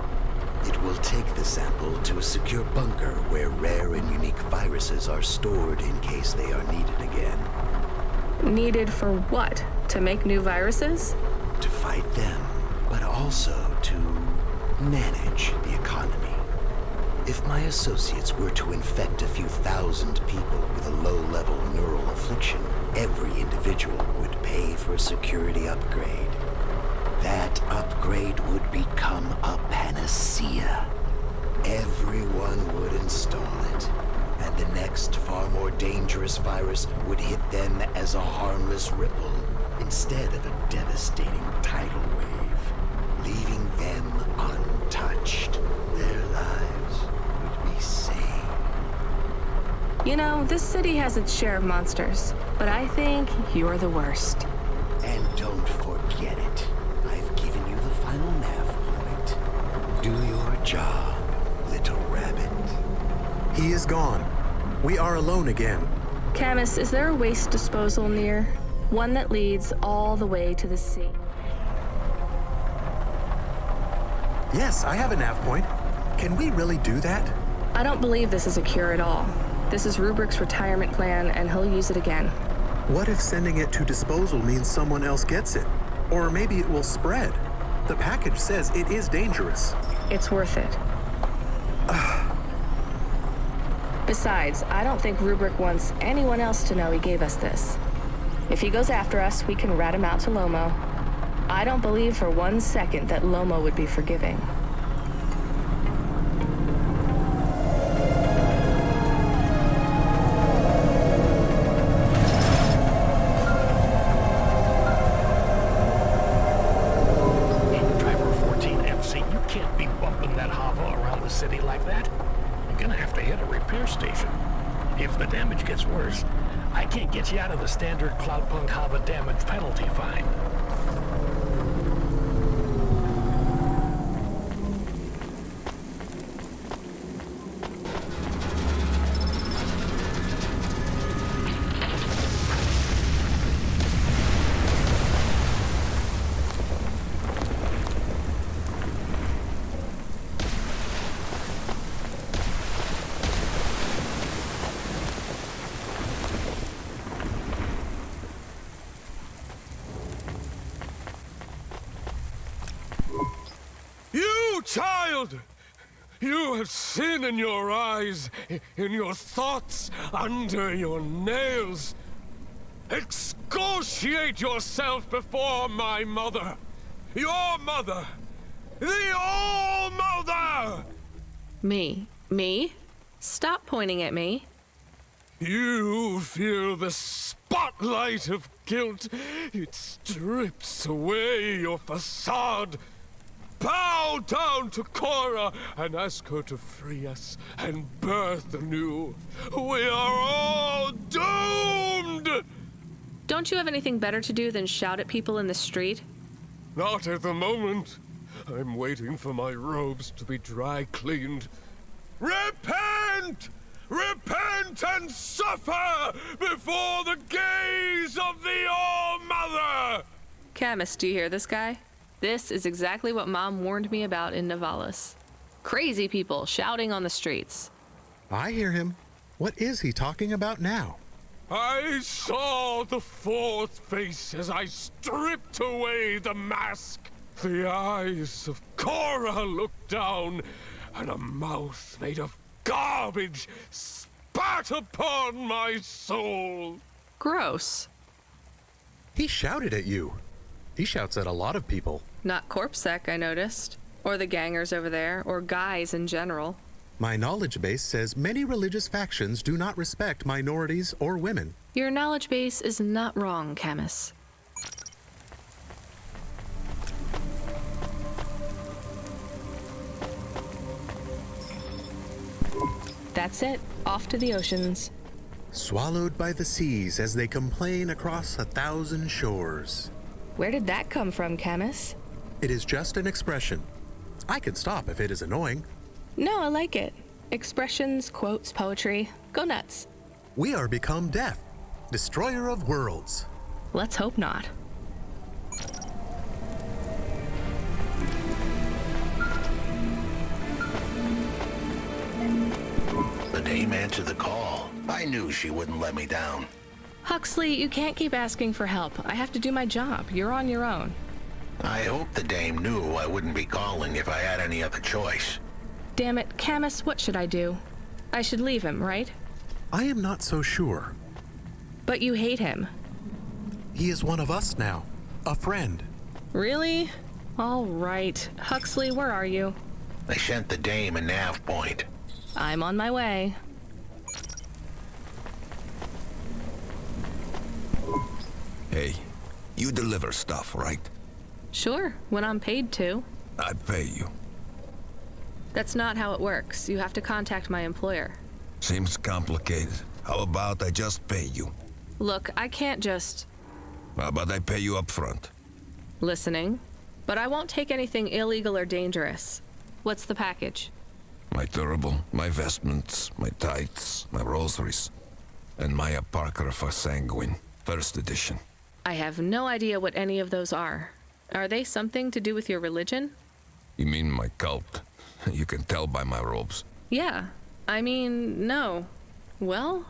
It will take the sample to a secure bunker where rare and unique viruses are stored in case they are needed again. Needed for what? To make new viruses? To fight them, but also to manage the economy. If my associates were to infect a few thousand people with a low-level neural affliction, every individual would pay for a security upgrade. That upgrade would become a panacea. Everyone would install it, and the next far more dangerous virus would hit them as a harmless ripple instead of a devastating tidal wave, leaving them untouched. Their lives would be sane. You know, this city has its share of monsters, but I think you're the worst. And don't forget it. I've given you the final nav point. Do your job, little rabbit. He is gone. We are alone again. Camus, is there a waste disposal near? One that leads all the way to the sea. Yes, I have a nav point. Can we really do that? I don't believe this is a cure at all. This is Rubrick's retirement plan, and he'll use it again. What if sending it to disposal means someone else gets it? Or maybe it will spread. The package says it is dangerous. It's worth it. Besides, I don't think Rubrick wants anyone else to know he gave us this. If he goes after us, we can rat him out to Lomo. I don't believe for 1 second that Lomo would be forgiving. Driver 14 FC, you can't be bumping that Hava around the city like that. You're gonna have to hit a repair station. If the damage gets worse, I can't get you out of the standard Cloudpunk Hava damage penalty fine. child! You have sin in your eyes, in your thoughts, under your nails. Excoriate yourself before my mother. Your mother. The All-Mother! Me? Stop pointing at me. You feel the spotlight of guilt. It strips away your facade. Bow down to Cora and ask her to free us and birth anew. We are all doomed! Don't you have anything better to do than shout at people in the street? Not at the moment. I'm waiting for my robes to be dry cleaned. Repent! Repent and suffer before the gaze of the All-Mother! Camus, do you hear this guy? This is exactly what Mom warned me about in Nivalis. Crazy people shouting on the streets. I hear him. What is he talking about now? I saw the fourth face as I stripped away the mask. The eyes of Cora looked down, and a mouth made of garbage spat upon my soul. Gross. He shouted at you. He shouts at a lot of people. Not CorpSec, I noticed. Or the gangers over there, or guys in general. My knowledge base says many religious factions do not respect minorities or women. Your knowledge base is not wrong, Camus. That's it. Off to the oceans. Swallowed by the seas as they complain across 1,000 shores. Where did that come from, Camus? It is just an expression. I can stop if it is annoying. No, I like it. Expressions, quotes, poetry. Go nuts. We are become death, destroyer of worlds. Let's hope not. The dame answered the call. I knew she wouldn't let me down. Huxley, you can't keep asking for help. I have to do my job. You're on your own. I hope the dame knew I wouldn't be calling if I had any other choice. Damn it, Camus, what should I do? I should leave him, right? I am not so sure. But you hate him. He is one of us now. A friend. Really? All right. Huxley, where are you? I sent the dame a nav point. I'm on my way. Hey, you deliver stuff, right? Sure, when I'm paid to. I pay you. That's not how it works. You have to contact my employer. Seems complicated. How about I just pay you? Look, I can't just... How about I pay you up front? Listening. But I won't take anything illegal or dangerous. What's the package? My turbo, my vestments, my tights, my rosaries, and my Apocrypha Sanguine, first edition. I have no idea what any of those are. Are they something to do with your religion? You mean my cult? You can tell by my robes. Yeah. I mean, no. Well?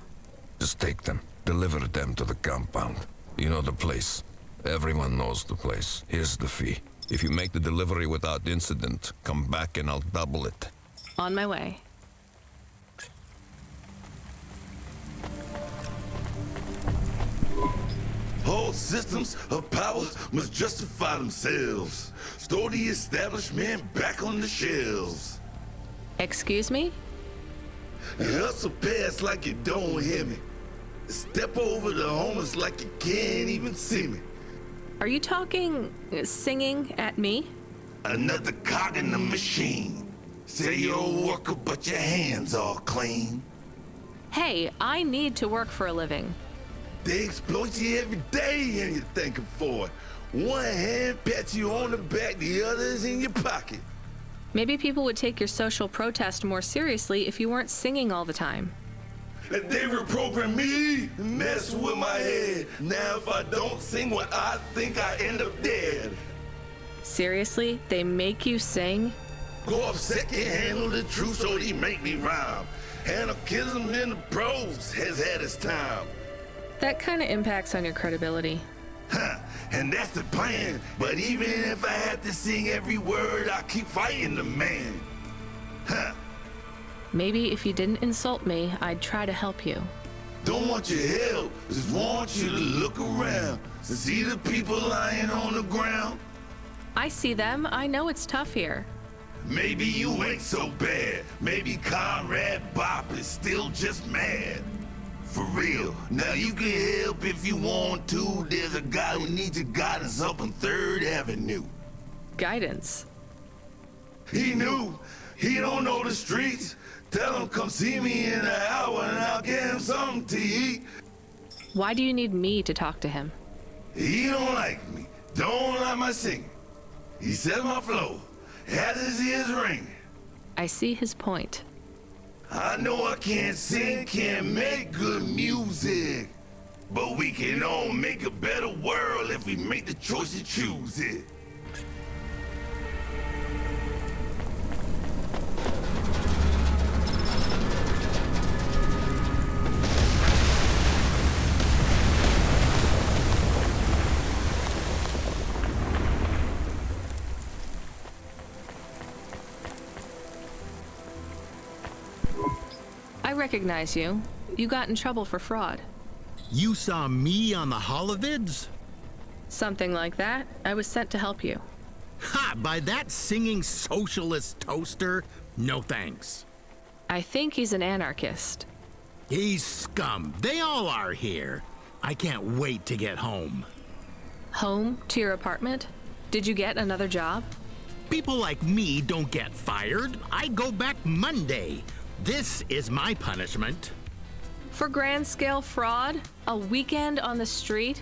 Just take them. Deliver them to the compound. You know the place. Everyone knows the place. Here's the fee. If you make the delivery without incident, come back and I'll double it. On my way. All systems of power must justify themselves. Store the establishment back on the shelves. Excuse me? Hustle past like you don't hear me. Step over the homeless like you can't even see me. Are you talking, singing at me? Another cog in the machine. Say you're a worker, but your hands all clean. Hey, I need to work for a living. They exploit you every day and you're thanking for it. One hand pats you on the back, the other is in your pocket. Maybe people would take your social protest more seriously if you weren't singing all the time. They reprogram me and mess with my head. Now if I don't sing what I think, I end up dead. Seriously? They make you sing? CorpSec can handle the truth, so they make me rhyme. Anarchism in the prose has had its time. That kind of impacts on your credibility. Huh, and that's the plan. But even if I had to sing every word, I keep fighting the man. Huh. Maybe if you didn't insult me, I'd try to help you. Don't want your help, just want you to look around. See the people lying on the ground? I see them. I know it's tough here. Maybe you ain't so bad. Maybe Conrad Bop is still just mad. For real, now you can help if you want to. There's a guy who needs your guidance up on 3rd Avenue. Guidance? He knew. He don't know the streets. Tell him come see me in an hour and I'll get him something to eat. Why do you need me to talk to him? He don't like me. Don't like my singing. He says my flow has his ears ringing. I see his point. I know I can't sing, can't make good music, but we can all make a better world if we make the choice to choose it. I recognize you. You got in trouble for fraud. You saw me on the holovids? Something like that. I was sent to help you. Ha! By that singing socialist toaster? No thanks. I think he's an anarchist. He's scum. They all are here. I can't wait to get home. Home? To your apartment? Did you get another job? People like me don't get fired. I go back Monday. This is my punishment. For grand-scale fraud? A weekend on the street?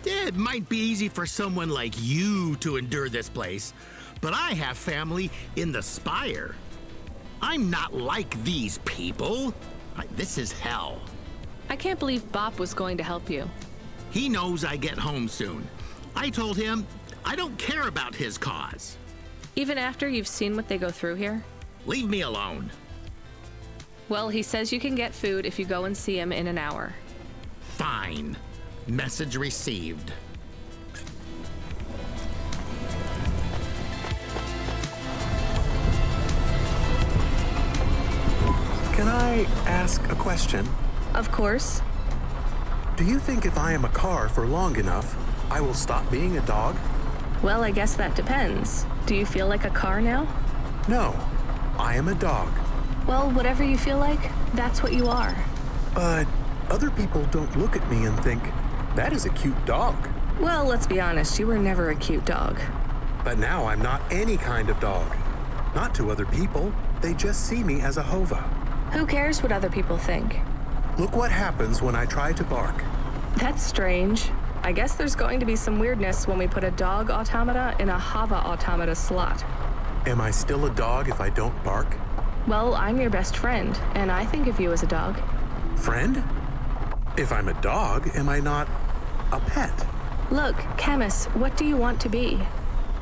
Yeah, it might be easy for someone like you to endure this place, but I have family in the Spire. I'm not like these people. This is hell. I can't believe Bop was going to help you. He knows I get home soon. I told him I don't care about his cause. Even after you've seen what they go through here? Leave me alone. Well, he says you can get food if you go and see him in an hour. Fine. Message received. Can I ask a question? Of course. Do you think if I am a car for long enough, I will stop being a dog? Well, I guess that depends. Do you feel like a car now? No, I am a dog. Well, whatever you feel like, that's what you are. But other people don't look at me and think, that is a cute dog. Well, let's be honest, you were never a cute dog. But now I'm not any kind of dog. Not to other people, they just see me as a hova. Who cares what other people think? Look what happens when I try to bark. That's strange. I guess there's going to be some weirdness when we put a dog automata in a hava automata slot. Am I still a dog if I don't bark? Well, I'm your best friend, and I think of you as a dog. Friend? If I'm a dog, am I not a pet? Look, Camus, what do you want to be?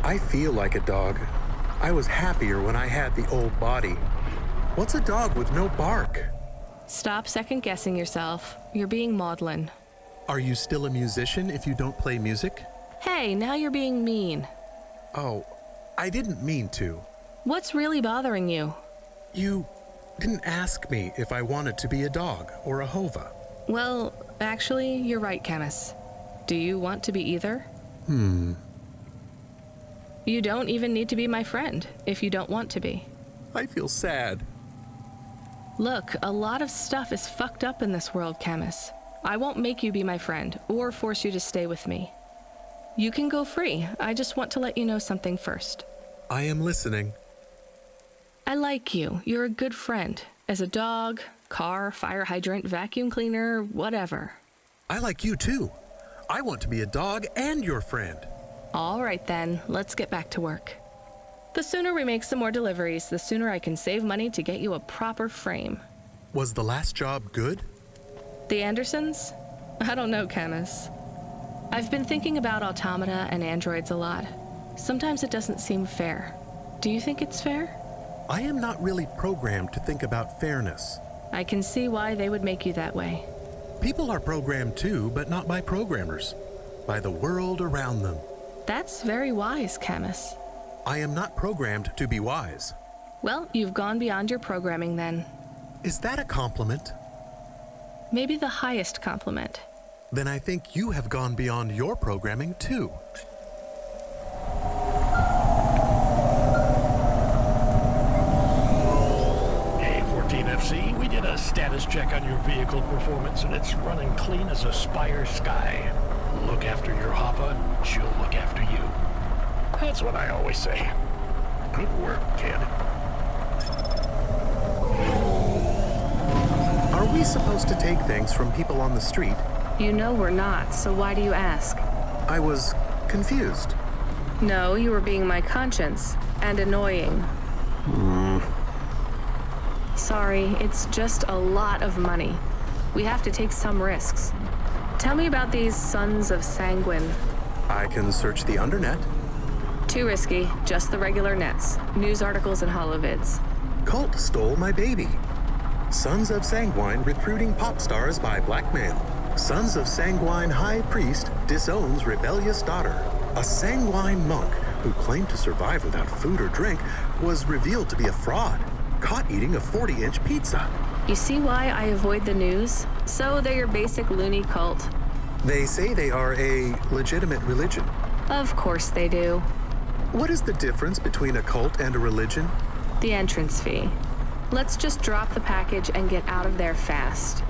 I feel like a dog. I was happier when I had the old body. What's a dog with no bark? Stop second-guessing yourself. You're being maudlin. Are you still a musician if you don't play music? Hey, now you're being mean. Oh, I didn't mean to. What's really bothering you? You didn't ask me if I wanted to be a dog or a hova. Well, actually, you're right, Camus. Do you want to be either? You don't even need to be my friend if you don't want to be. I feel sad. Look, a lot of stuff is fucked up in this world, Camus. I won't make you be my friend or force you to stay with me. You can go free. I just want to let you know something first. I am listening. I like you. You're a good friend. As a dog, car, fire hydrant, vacuum cleaner, whatever. I like you too. I want to be a dog and your friend. All right then, let's get back to work. The sooner we make some more deliveries, the sooner I can save money to get you a proper frame. Was the last job good? The Andersons? I don't know, Camus. I've been thinking about automata and androids a lot. Sometimes it doesn't seem fair. Do you think it's fair? I am not really programmed to think about fairness. I can see why they would make you that way. People are programmed too, but not by programmers. by the world around them. That's very wise, Camus. I am not programmed to be wise. Well, you've gone beyond your programming then. Is that a compliment? Maybe the highest compliment. Then I think you have gone beyond your programming too. Hey, 14FC, we did a status check on your vehicle performance and it's running clean as a Spire sky. Look after your Hava, she'll look after you. That's what I always say. Good work, kid. Are we supposed to take things from people on the street? You know we're not, so why do you ask? I was confused. No, you were being my conscience, and annoying. Sorry, it's just a lot of money. We have to take some risks. Tell me about these Sons of Sanguine. I can search the undernet. Too risky, just the regular nets. News articles and holovids. Cult stole my baby. Sons of Sanguine recruiting pop stars by blackmail. Sons of Sanguine High Priest disowns rebellious daughter. A Sanguine monk who claimed to survive without food or drink was revealed to be a fraud, caught eating a 40-inch pizza. You see why I avoid the news? So they're your basic loony cult. They say they are a legitimate religion. Of course they do. What is the difference between a cult and a religion? The entrance fee. Let's just drop the package and get out of there fast.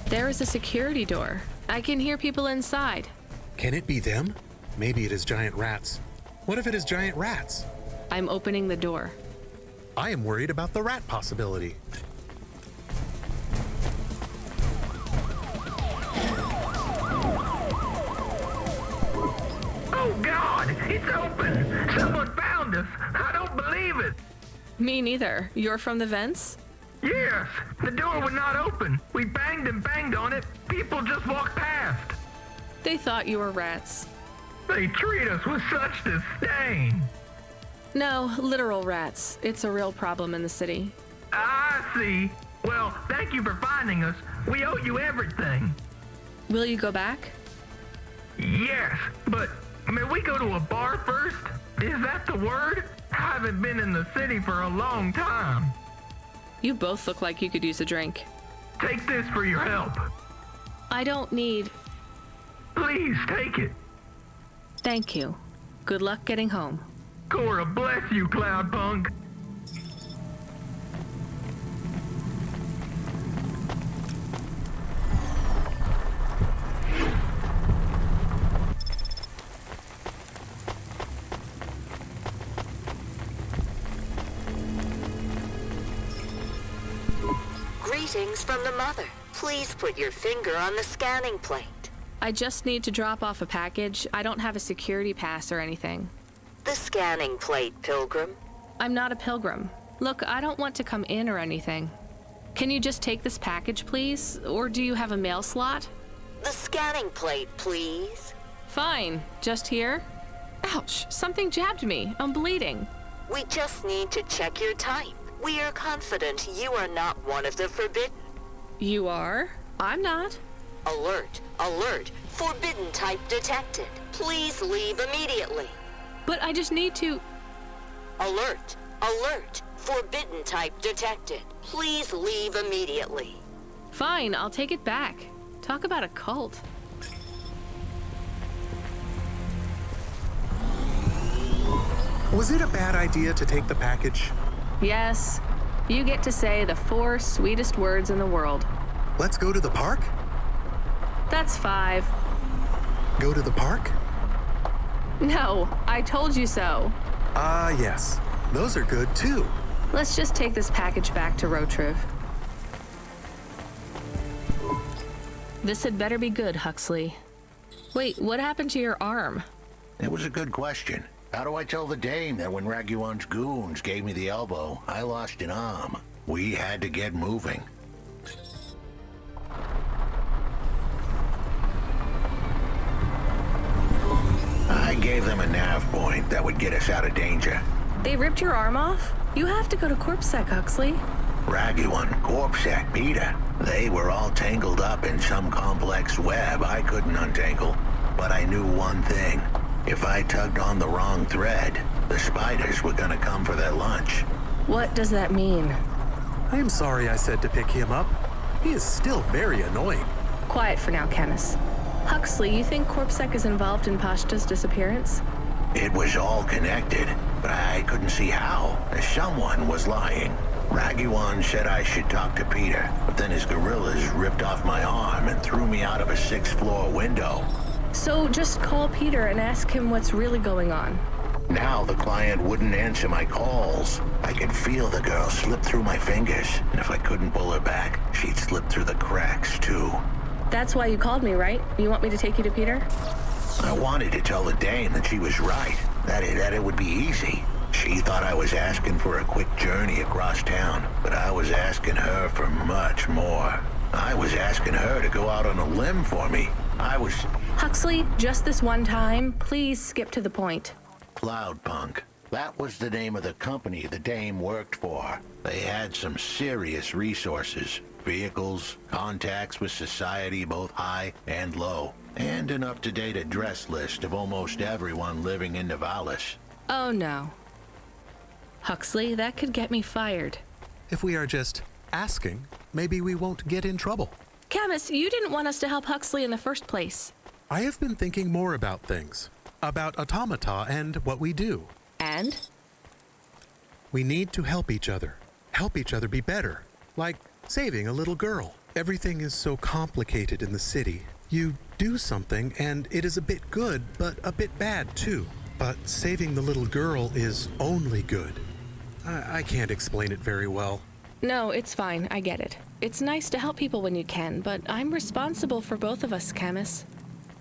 There is a security door. I can hear people inside. Can it be them? Maybe it is giant rats. What if it is giant rats? I'm opening the door. I am worried about the rat possibility. Oh God, it's open! Someone found us! I don't believe it! Me neither. You're from the vents? Yes, the door would not open. We banged and banged on it. People just walked past. They thought you were rats. They treat us with such disdain. No, literal rats. It's a real problem in the city. I see. Well, thank you for finding us. We owe you everything. Will you go back? Yes, but may we go to a bar first? Is that the word? I haven't been in the city for a long time. You both look like you could use a drink. Take this for your help. I don't need... Please take it. Thank you. Good luck getting home. Cora, bless you, Cloudpunk. Greetings from the mother. Please put your finger on the scanning plate. I just need to drop off a package. I don't have a security pass or anything. The scanning plate, Pilgrim. I'm not a pilgrim. Look, I don't want to come in or anything. Can you just take this package, please? Or do you have a mail slot? The scanning plate, please. Fine. Just here? Ouch, something jabbed me. I'm bleeding. We just need to check your type. We are confident you are not one of the forbidden. You are? I'm not. Alert, alert. Forbidden type detected. Please leave immediately. But I just need to... Alert, alert. Forbidden type detected. Please leave immediately. Fine, I'll take it back. Talk about a cult. Was it a bad idea to take the package? Yes. You get to say the 4 sweetest words in the world. Let's go to the park? That's 5. Go to the park? No, I told you so. Yes. Those are good too. Let's just take this package back to Rotriv. This had better be good, Huxley. Wait, what happened to your arm? That was a good question. How do I tell the dame that when Raguan's goons gave me the elbow, I lost an arm? We had to get moving. gave them a nav point that would get us out of danger. They ripped your arm off? You have to go to CorpSec, Huxley. Raguan, CorpSec, Peter. They were all tangled up in some complex web I couldn't untangle. But I knew one thing. If I tugged on the wrong thread, the spiders were gonna come for their lunch. What does that mean? I am sorry I said to pick him up. He is still very annoying. Quiet for now, Camus. Huxley, you think CorpSec is involved in Pashta's disappearance? It was all connected, but I couldn't see how. Someone was lying. Raguan said I should talk to Peter, but then his gorillas ripped off my arm and threw me out of a 6th-floor window. So just call Peter and ask him what's really going on. Now the client wouldn't answer my calls. I could feel the girl slip through my fingers, and if I couldn't pull her back, she'd slip through the cracks, too. That's why you called me, right? You want me to take you to Peter? I wanted to tell the dame that she was right, that it would be easy. She thought I was asking for a quick journey across town, but I was asking her for much more. I was asking her to go out on a limb for me. Huxley, just this one time, please skip to the point. Cloudpunk. That was the name of the company the dame worked for. They had some serious resources. Vehicles, contacts with society both high and low, and an up-to-date address list of almost everyone living in Nivalis. Oh no. Huxley, that could get me fired. If we are just asking, maybe we won't get in trouble. Camus, you didn't want us to help Huxley in the first place. I have been thinking more about things. About automata and what we do. And? We need to help each other. Help each other be better. Like saving a little girl. Everything is so complicated in the city. You do something and it is a bit good, but a bit bad too. But saving the little girl is only good. I can't explain it very well. No, it's fine. I get it. It's nice to help people when you can, but I'm responsible for both of us, Camus.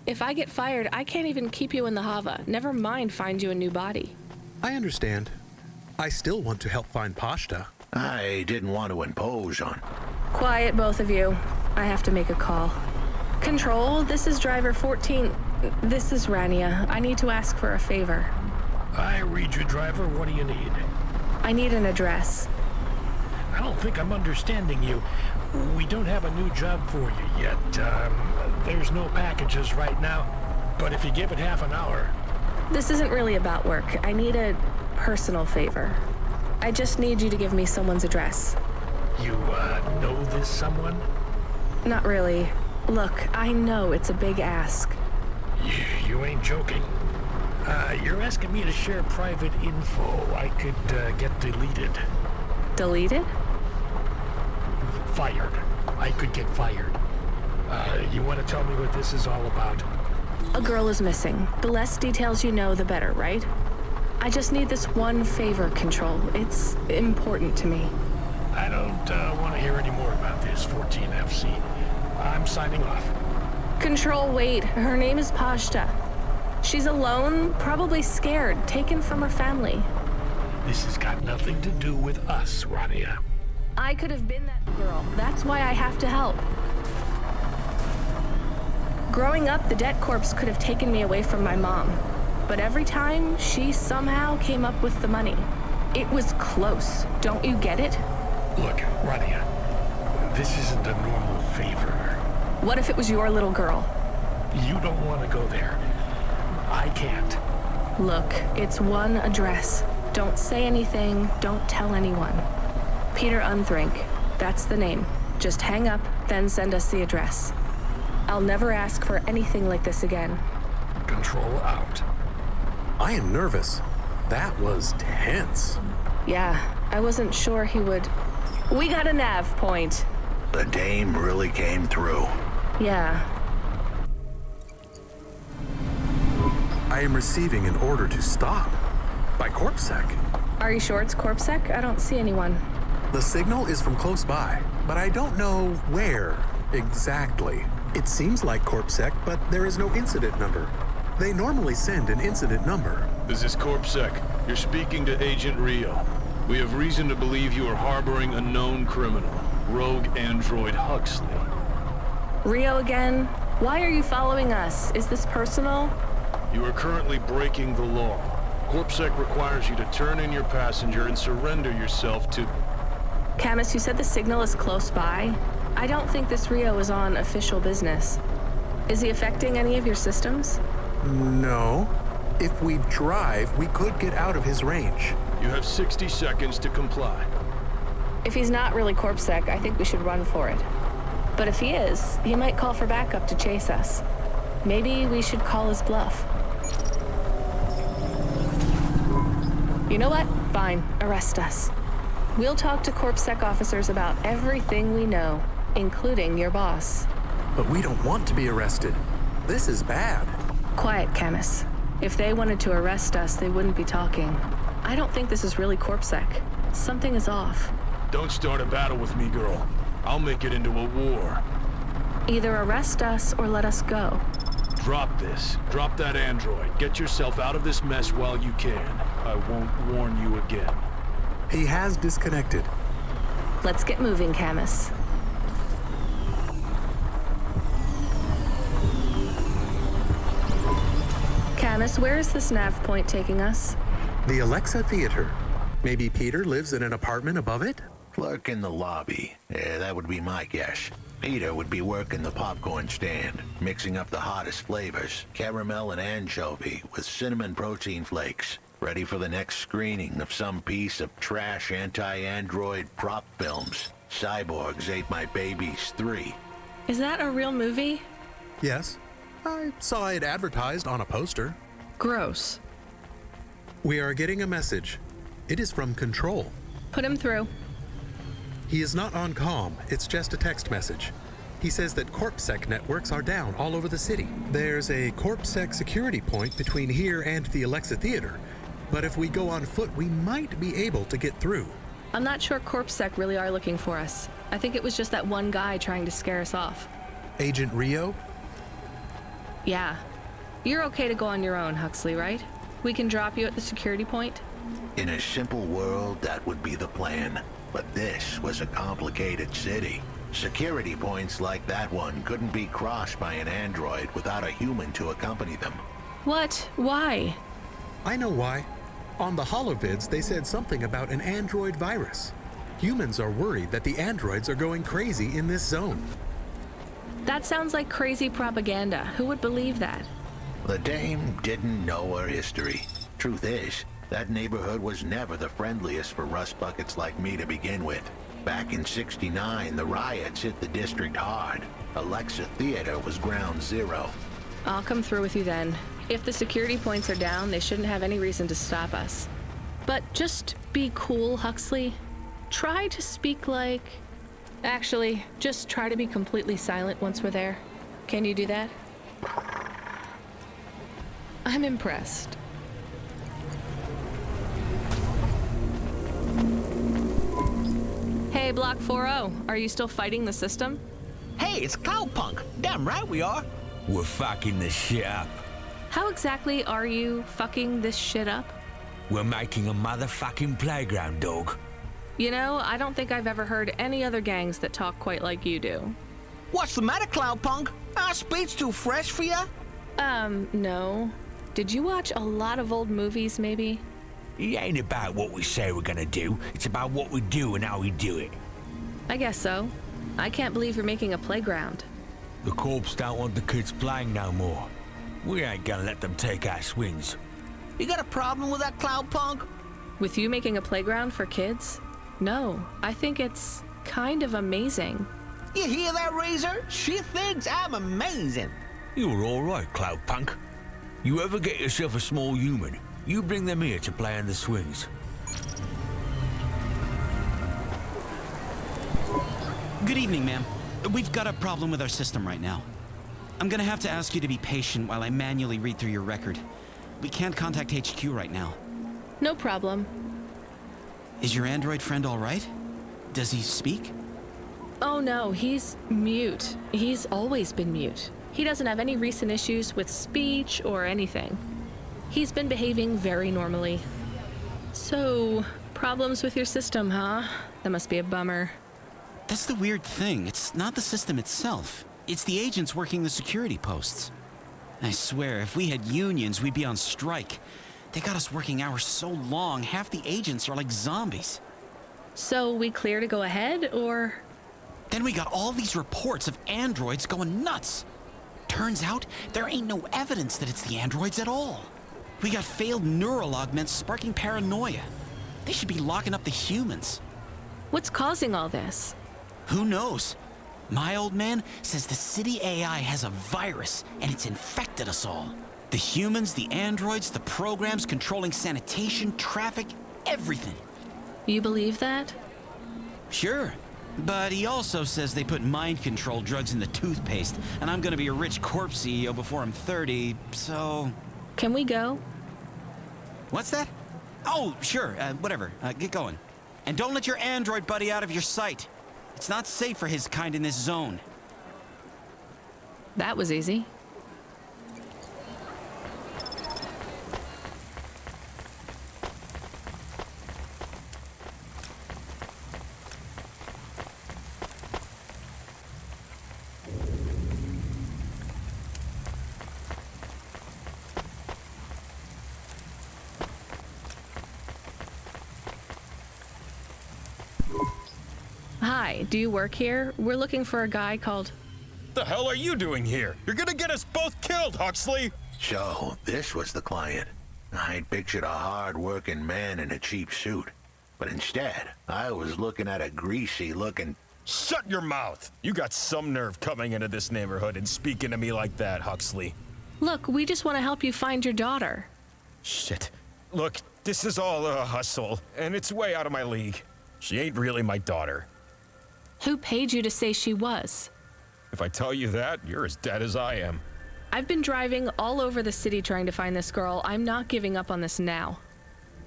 If I get fired, I can't even keep you in the Hava. Never mind find you a new body. I understand. I still want to help find Pashta. I didn't want to impose on. Quiet, both of you. I have to make a call. Control, this is driver 14. This is Rania. I need to ask for a favor. I read you, driver. What do you need? I need an address. I don't think I'm understanding you. We don't have a new job for you yet. There's no packages right now, but if you give it half an hour... This isn't really about work. I need a personal favor. I just need you to give me someone's address. You, know this someone? Not really. Look, I know it's a big ask. You ain't joking. You're asking me to share private info I could, get deleted. Deleted? Fired. I could get fired. You want to tell me what this is all about? A girl is missing. The less details you know, the better, right? I just need this one favor, Control. It's important to me. I don't want to hear any more about this, 14FC. I'm signing off. Control, wait. Her name is Pashta. She's alone, probably scared, taken from her family. This has got nothing to do with us, Rania. I could have been that girl. That's why I have to help. Growing up, the debt corps could have taken me away from my mom. But every time, she somehow came up with the money. It was close. Don't you get it? Look, Rania, this isn't a normal favor. What if it was your little girl? You don't want to go there. I can't. Look, it's one address. Don't say anything. Don't tell anyone. Peter Unthrink. That's the name. Just hang up, then send us the address. I'll never ask for anything like this again. Control out. I am nervous. That was tense. Yeah, I wasn't sure he would... We got a nav point. The dame really came through. Yeah. I am receiving an order to stop. By CorpSec. Are you sure it's CorpSec? I don't see anyone. The signal is from close by, but I don't know where exactly. It seems like CorpSec, but there is no incident number. They normally send an incident number. This is CorpSec. You're speaking to Agent Rio. We have reason to believe you are harboring a known criminal, rogue android Huxley. Rio again? Why are you following us? Is this personal? You are currently breaking the law. CorpSec requires you to turn in your passenger and surrender yourself to... Camus, you said the signal is close by. I don't think this Rio is on official business. Is he affecting any of your systems? No. If we drive, we could get out of his range. You have 60 seconds to comply. If he's not really CorpSec, I think we should run for it. But if he is, he might call for backup to chase us. Maybe we should call his bluff. You know what? Fine. Arrest us. We'll talk to CorpSec officers about everything we know, including your boss. But we don't want to be arrested. This is bad. Quiet, Camus. If they wanted to arrest us, they wouldn't be talking. I don't think this is really CorpSec. Something is off. Don't start a battle with me, girl. I'll make it into a war. Either arrest us or let us go. Drop this. Drop that android. Get yourself out of this mess while you can. I won't warn you again. He has disconnected. Let's get moving, Camus. Camus, where is this nav point taking us? The Alexa Theater. Maybe Peter lives in an apartment above it? Clerk in the lobby. Yeah, that would be my guess. Peter would be working the popcorn stand, mixing up the hottest flavors, caramel and anchovy with cinnamon protein flakes, ready for the next screening of some piece of trash anti-android prop films. Cyborgs Ate My Babies 3. Is that a real movie? Yes. I saw it advertised on a poster. Gross. We are getting a message. It is from Control. Put him through. He is not on comm, it's just a text message. He says that CorpSec networks are down all over the city. There's a CorpSec security point between here and the Alexa Theater, but if we go on foot, we might be able to get through. I'm not sure CorpSec really are looking for us. I think it was just that one guy trying to scare us off. Agent Rio? Yeah. You're okay to go on your own, Huxley, right? We can drop you at the security point? In a simple world, that would be the plan. But this was a complicated city. Security points like that one couldn't be crossed by an android without a human to accompany them. What? Why? I know why. On the holovids, they said something about an android virus. Humans are worried that the androids are going crazy in this zone. That sounds like crazy propaganda. Who would believe that? The dame didn't know her history. Truth is, that neighborhood was never the friendliest for rust buckets like me to begin with. Back in '69, the riots hit the district hard. Alexa Theater was ground zero. I'll come through with you then. If the security points are down, they shouldn't have any reason to stop us. But just be cool, Huxley. Try to speak like... Actually, just try to be completely silent once we're there. Can you do that? I'm impressed. Hey, Block 4-0, are you still fighting the system? Hey, it's Cloudpunk. Damn right we are. We're fucking this shit up. How exactly are you fucking this shit up? We're making a motherfucking playground, dog. You know, I don't think I've ever heard any other gangs that talk quite like you do. What's the matter, Cloudpunk? Our speech too fresh for ya? No. Did you watch a lot of old movies, maybe? It ain't about what we say we're gonna do. It's about what we do and how we do it. I guess so. I can't believe you're making a playground. The Corps don't want the kids playing no more. We ain't gonna let them take our swings. You got a problem with that, Cloudpunk? With you making a playground for kids? No, I think it's kind of amazing. You hear that, Razor? She thinks I'm amazing. You're all right, Cloudpunk. You ever get yourself a small human, you bring them here to play on the swings. Good evening, ma'am. We've got a problem with our system right now. I'm gonna have to ask you to be patient while I manually read through your record. We can't contact HQ right now. No problem. Is your android friend all right? Does he speak? Oh no, he's mute. He's always been mute. He doesn't have any recent issues with speech or anything. He's been behaving very normally. So, problems with your system, huh? That must be a bummer. That's the weird thing. It's not the system itself. It's the agents working the security posts. I swear, if we had unions, we'd be on strike. They got us working hours so long, half the agents are like zombies. So we clear to go ahead, or? Then we got all these reports of androids going nuts. Turns out, there ain't no evidence that it's the androids at all. We got failed neural augments sparking paranoia. They should be locking up the humans. What's causing all this? Who knows? My old man says the city AI has a virus, and it's infected us all. The humans, the androids, the programs controlling sanitation, traffic, everything. You believe that? Sure. But he also says they put mind control drugs in the toothpaste, and I'm gonna be a rich corp CEO before I'm 30, so... Can we go? What's that? Oh, sure, whatever. Get going. And don't let your android buddy out of your sight. It's not safe for his kind in this zone. That was easy. Hi, do you work here? We're looking for a guy called... The hell are you doing here? You're gonna get us both killed, Huxley! So, this was the client. I'd pictured a hard-working man in a cheap suit. But instead, I was looking at a greasy-looking... Shut your mouth! You got some nerve coming into this neighborhood and speaking to me like that, Huxley. Look, we just want to help you find your daughter. Shit. Look, this is all a hustle, and it's way out of my league. She ain't really my daughter. Who paid you to say she was? If I tell you that, you're as dead as I am. I've been driving all over the city trying to find this girl. I'm not giving up on this now.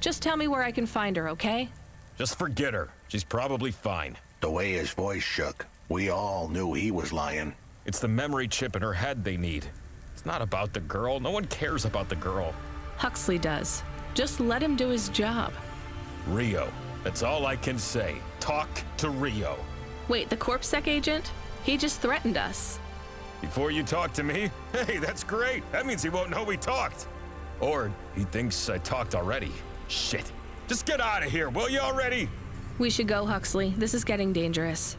Just tell me where I can find her, okay? Just forget her. She's probably fine. The way his voice shook, we all knew he was lying. It's the memory chip in her head they need. It's not about the girl. No one cares about the girl. Huxley does. Just let him do his job. Rio. That's all I can say. Talk to Rio. Wait, the CorpSec agent? He just threatened us. Before you talk to me? Hey, that's great. That means he won't know we talked. Or he thinks I talked already. Shit. Just get out of here, will you already? We should go, Huxley. This is getting dangerous.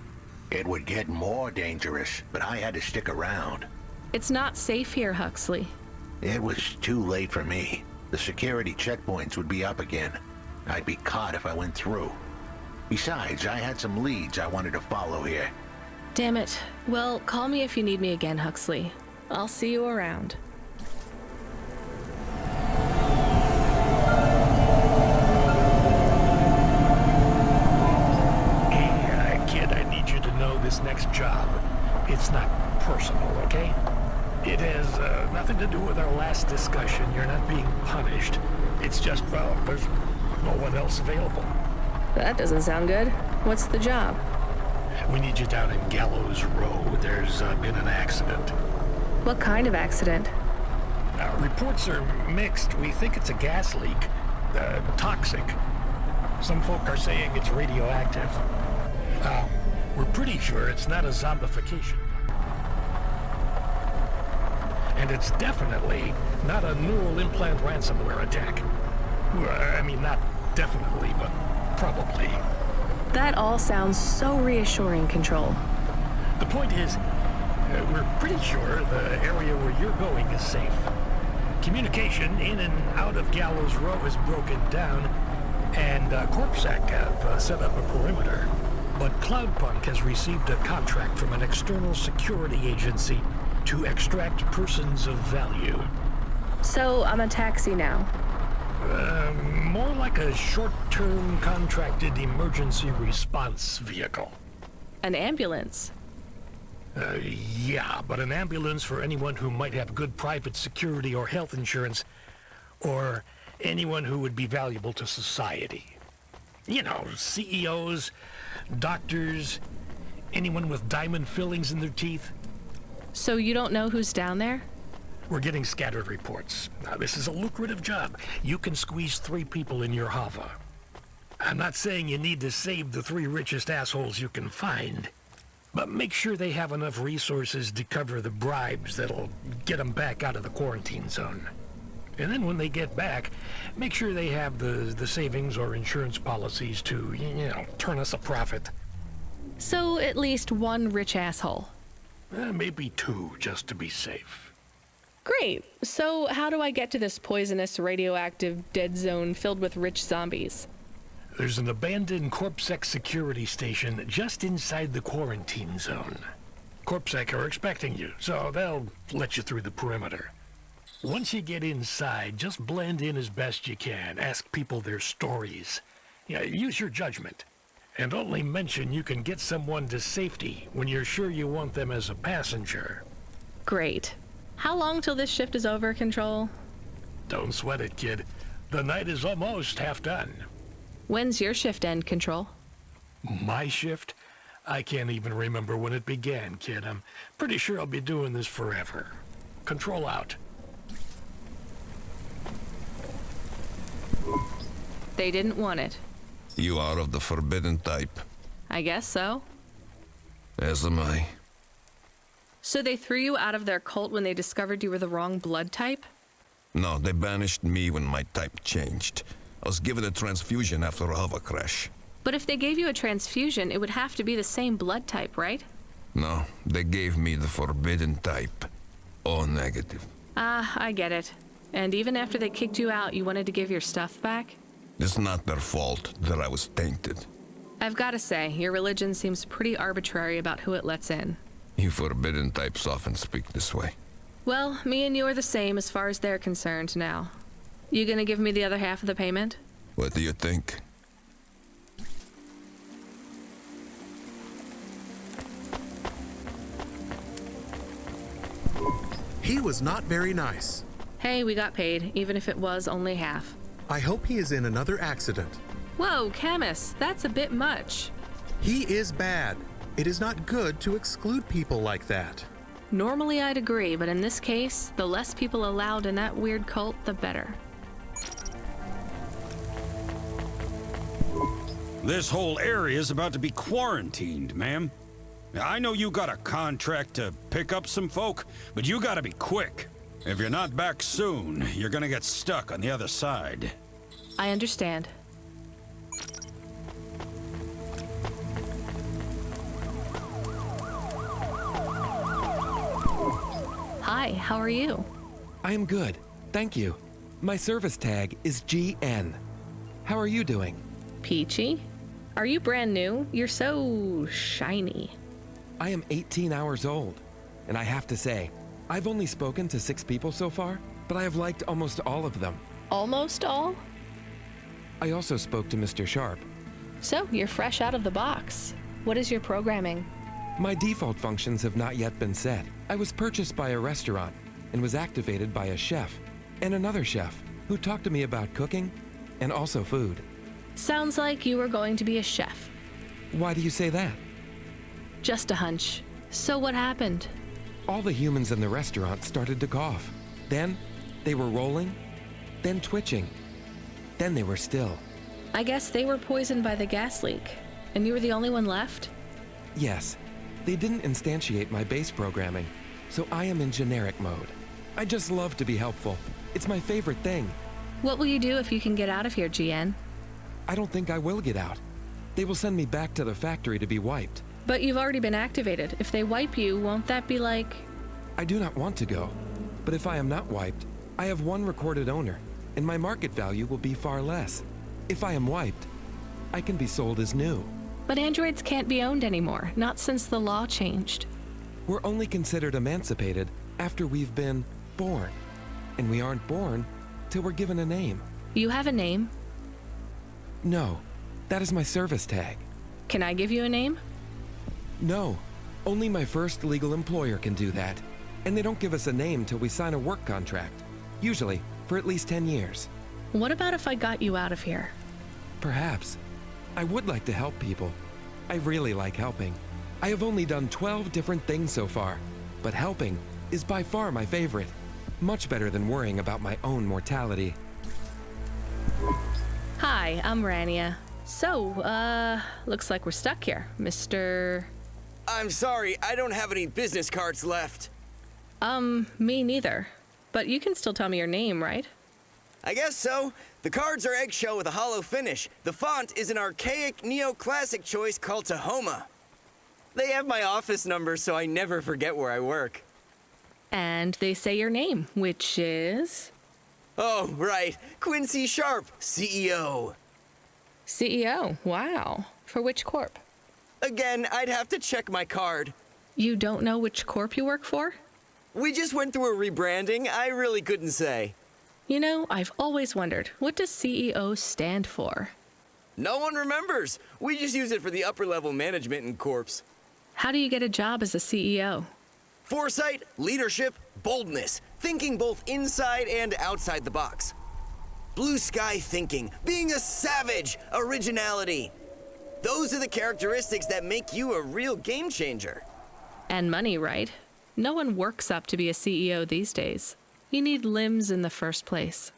It would get more dangerous, but I had to stick around. It's not safe here, Huxley. It was too late for me. The security checkpoints would be up again. I'd be caught if I went through. Besides, I had some leads I wanted to follow here. Damn it. Well, call me if you need me again, Huxley. I'll see you around. Hey, kid, I need you to know this next job. It's not personal, okay? It has nothing to do with our last discussion. You're not being punished. It's just, well, there's no one else available. That doesn't sound good. What's the job? We need you down in Gallows Row. There's been an accident. What kind of accident? Reports are mixed. We think it's a gas leak. Toxic. Some folk are saying it's radioactive. We're pretty sure it's not a zombification. And it's definitely not a neural implant ransomware attack. I mean, not definitely, but probably. That all sounds so reassuring, Control. The point is, we're pretty sure the area where you're going is safe. Communication in and out of Gallows Row is broken down, and CorpSec have set up a perimeter. But Cloudpunk has received a contract from an external security agency to extract persons of value. So I'm a taxi now. More like a short-term contracted emergency response vehicle. An ambulance? Yeah, but an ambulance for anyone who might have good private security or health insurance, or anyone who would be valuable to society. You know, CEOs, doctors, anyone with diamond fillings in their teeth. So you don't know who's down there? We're getting scattered reports. Now, this is a lucrative job. You can squeeze 3 people in your hover. I'm not saying you need to save the 3 richest assholes you can find, But make sure they have enough resources to cover the bribes that'll get them back out of the quarantine zone. And then when they get back, make sure they have the savings or insurance policies to, turn us a profit. So at least one rich asshole. Maybe two, just to be safe. Great. So how do I get to this poisonous, radioactive, dead zone filled with rich zombies? There's an abandoned CorpSec security station just inside the quarantine zone. CorpSec are expecting you, so they'll let you through the perimeter. Once you get inside, just blend in as best you can. Ask people their stories. Use your judgment. And only mention you can get someone to safety when you're sure you want them as a passenger. Great. How long till this shift is over, Control? Don't sweat it, kid. The night is almost half done. When's your shift end, Control? My shift? I can't even remember when it began, kid. I'm pretty sure I'll be doing this forever. Control out. They didn't want it. You are of the forbidden type. I guess so. As am I. So they threw you out of their cult when they discovered you were the wrong blood type? No, they banished me when my type changed. I was given a transfusion after a hover crash. But if they gave you a transfusion, it would have to be the same blood type, right? No, they gave me the forbidden type. O negative. Ah, I get it. And even after they kicked you out, you wanted to give your stuff back? It's not their fault that I was tainted. I've got to say, your religion seems pretty arbitrary about who it lets in. You forbidden types often speak this way. Well, me and you are the same as far as they're concerned now. You gonna give me the other half of the payment? What do you think? He was not very nice. Hey, we got paid, even if it was only half. I hope he is in another accident. Whoa, Camus, that's a bit much. He is bad. It is not good to exclude people like that. Normally I'd agree, but in this case, the less people allowed in that weird cult, the better. This whole area is about to be quarantined, ma'am. I know you got a contract to pick up some folk, but you gotta be quick. If you're not back soon, you're gonna get stuck on the other side. I understand. Hi, how are you? I am good, thank you. My service tag is GN. How are you doing? Peachy? Are you brand new? You're so shiny. I am 18 hours old, and I have to say, I've only spoken to 6 people so far, but I have liked almost all of them. Almost all? I also spoke to Mr. Sharp. So, you're fresh out of the box. What is your programming? My default functions have not yet been set. I was purchased by a restaurant and was activated by a chef and another chef who talked to me about cooking and also food. Sounds like you were going to be a chef. Why do you say that? Just a hunch. So what happened? All the humans in the restaurant started to cough. Then they were rolling, then twitching, then they were still. I guess they were poisoned by the gas leak, and you were the only one left? Yes, they didn't instantiate my base programming, so I am in generic mode. I just love to be helpful. It's my favorite thing. What will you do if you can get out of here, GN? I don't think I will get out. They will send me back to the factory to be wiped. But you've already been activated. If they wipe you, won't that be like... I do not want to go, but if I am not wiped, I have one recorded owner, and my market value will be far less. If I am wiped, I can be sold as new. But androids can't be owned anymore, not since the law changed. We're only considered emancipated after we've been born, and we aren't born till we're given a name. You have a name? No, that is my service tag. Can I give you a name? No, only my first legal employer can do that. And they don't give us a name till we sign a work contract. Usually, for at least 10 years. What about if I got you out of here? Perhaps. I would like to help people. I really like helping. I have only done 12 different things so far, but helping is by far my favorite. Much better than worrying about my own mortality. Hi, I'm Rania. So, looks like we're stuck here, Mr. I'm sorry, I don't have any business cards left. Me neither. But you can still tell me your name, right? I guess so. The cards are eggshell with a hollow finish. The font is an archaic neoclassic choice called Tahoma. They have my office number, so I never forget where I work. And they say your name, which is? Oh, right. Quincy Sharp, CEO. CEO? Wow. For which corp? Again, I'd have to check my card. You don't know which corp you work for? We just went through a rebranding. I really couldn't say. You know, I've always wondered, what does CEO stand for? No one remembers. We just use it for the upper-level management in corps. How do you get a job as a CEO? Foresight, leadership, boldness. Thinking both inside and outside the box. Blue sky thinking. Being a savage. Originality. Those are the characteristics that make you a real game changer. And money, right? No one works up to be a CEO these days. You need limbs in the first place.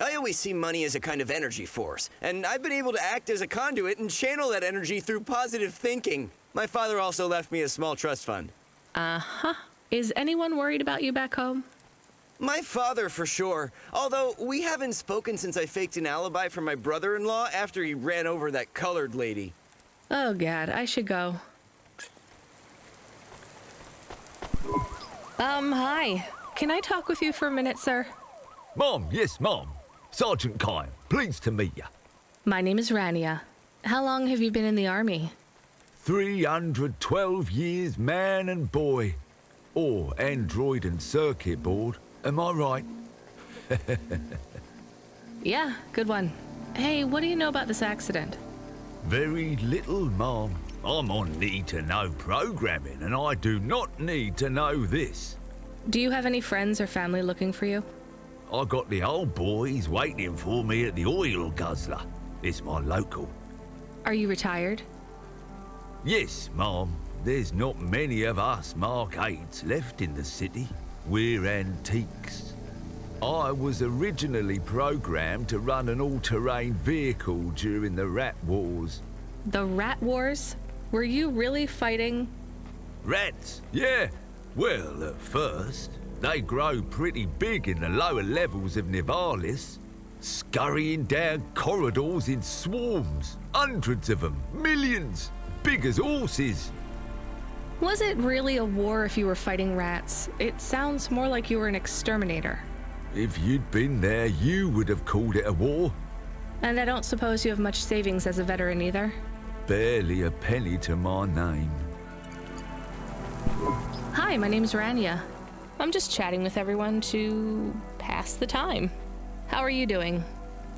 I always see money as a kind of energy force, and I've been able to act as a conduit and channel that energy through positive thinking. My father also left me a small trust fund. Uh-huh. Is anyone worried about you back home? My father, for sure. Although, we haven't spoken since I faked an alibi for my brother-in-law after he ran over that colored lady. Oh, God, I should go. Hi. Can I talk with you for a minute, sir? Mom, yes, Mom. Sergeant Kyle, pleased to meet you. My name is Rania. How long have you been in the army? 312 years, man and boy. Or android and circuit board. Am I right? Yeah, good one. Hey, what do you know about this accident? Very little, Mom. I'm on need-to-know programming, and I do not need to know this. Do you have any friends or family looking for you? I got the old boys waiting for me at the oil guzzler. It's my local. Are you retired? Yes, Mom. There's not many of us Mark 8s left in the city. We're antiques. I was originally programmed to run an all-terrain vehicle during the Rat Wars. The Rat Wars? Were you really fighting? Rats? Yeah. Well, at first, they grow pretty big in the lower levels of Nivalis, scurrying down corridors in swarms. Hundreds of them. Millions. Big as horses. Was it really a war if you were fighting rats? It sounds more like you were an exterminator. If you'd been there, you would have called it a war. And I don't suppose you have much savings as a veteran either? Barely a penny to my name. Hi, my name's Rania. I'm just chatting with everyone to pass the time. How are you doing?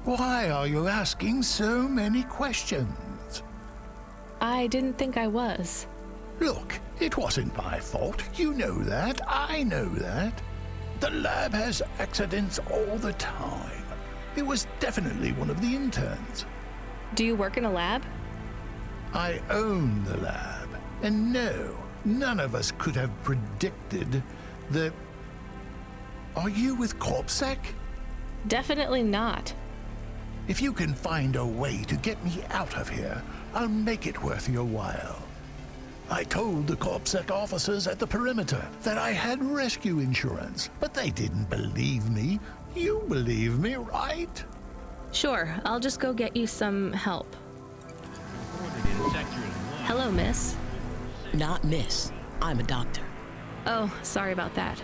Why are you asking so many questions? I didn't think I was. Look, it wasn't my fault. You know that. I know that. The lab has accidents all the time. It was definitely one of the interns. Do you work in a lab? I own the lab. And no, none of us could have predicted the... Are you with CorpSec? Definitely not. If you can find a way to get me out of here, I'll make it worth your while. I told the CorpSec officers at the perimeter that I had rescue insurance, but they didn't believe me. You believe me, right? Sure, I'll just go get you some help. Hello, miss. Not miss. I'm a doctor. Oh, sorry about that.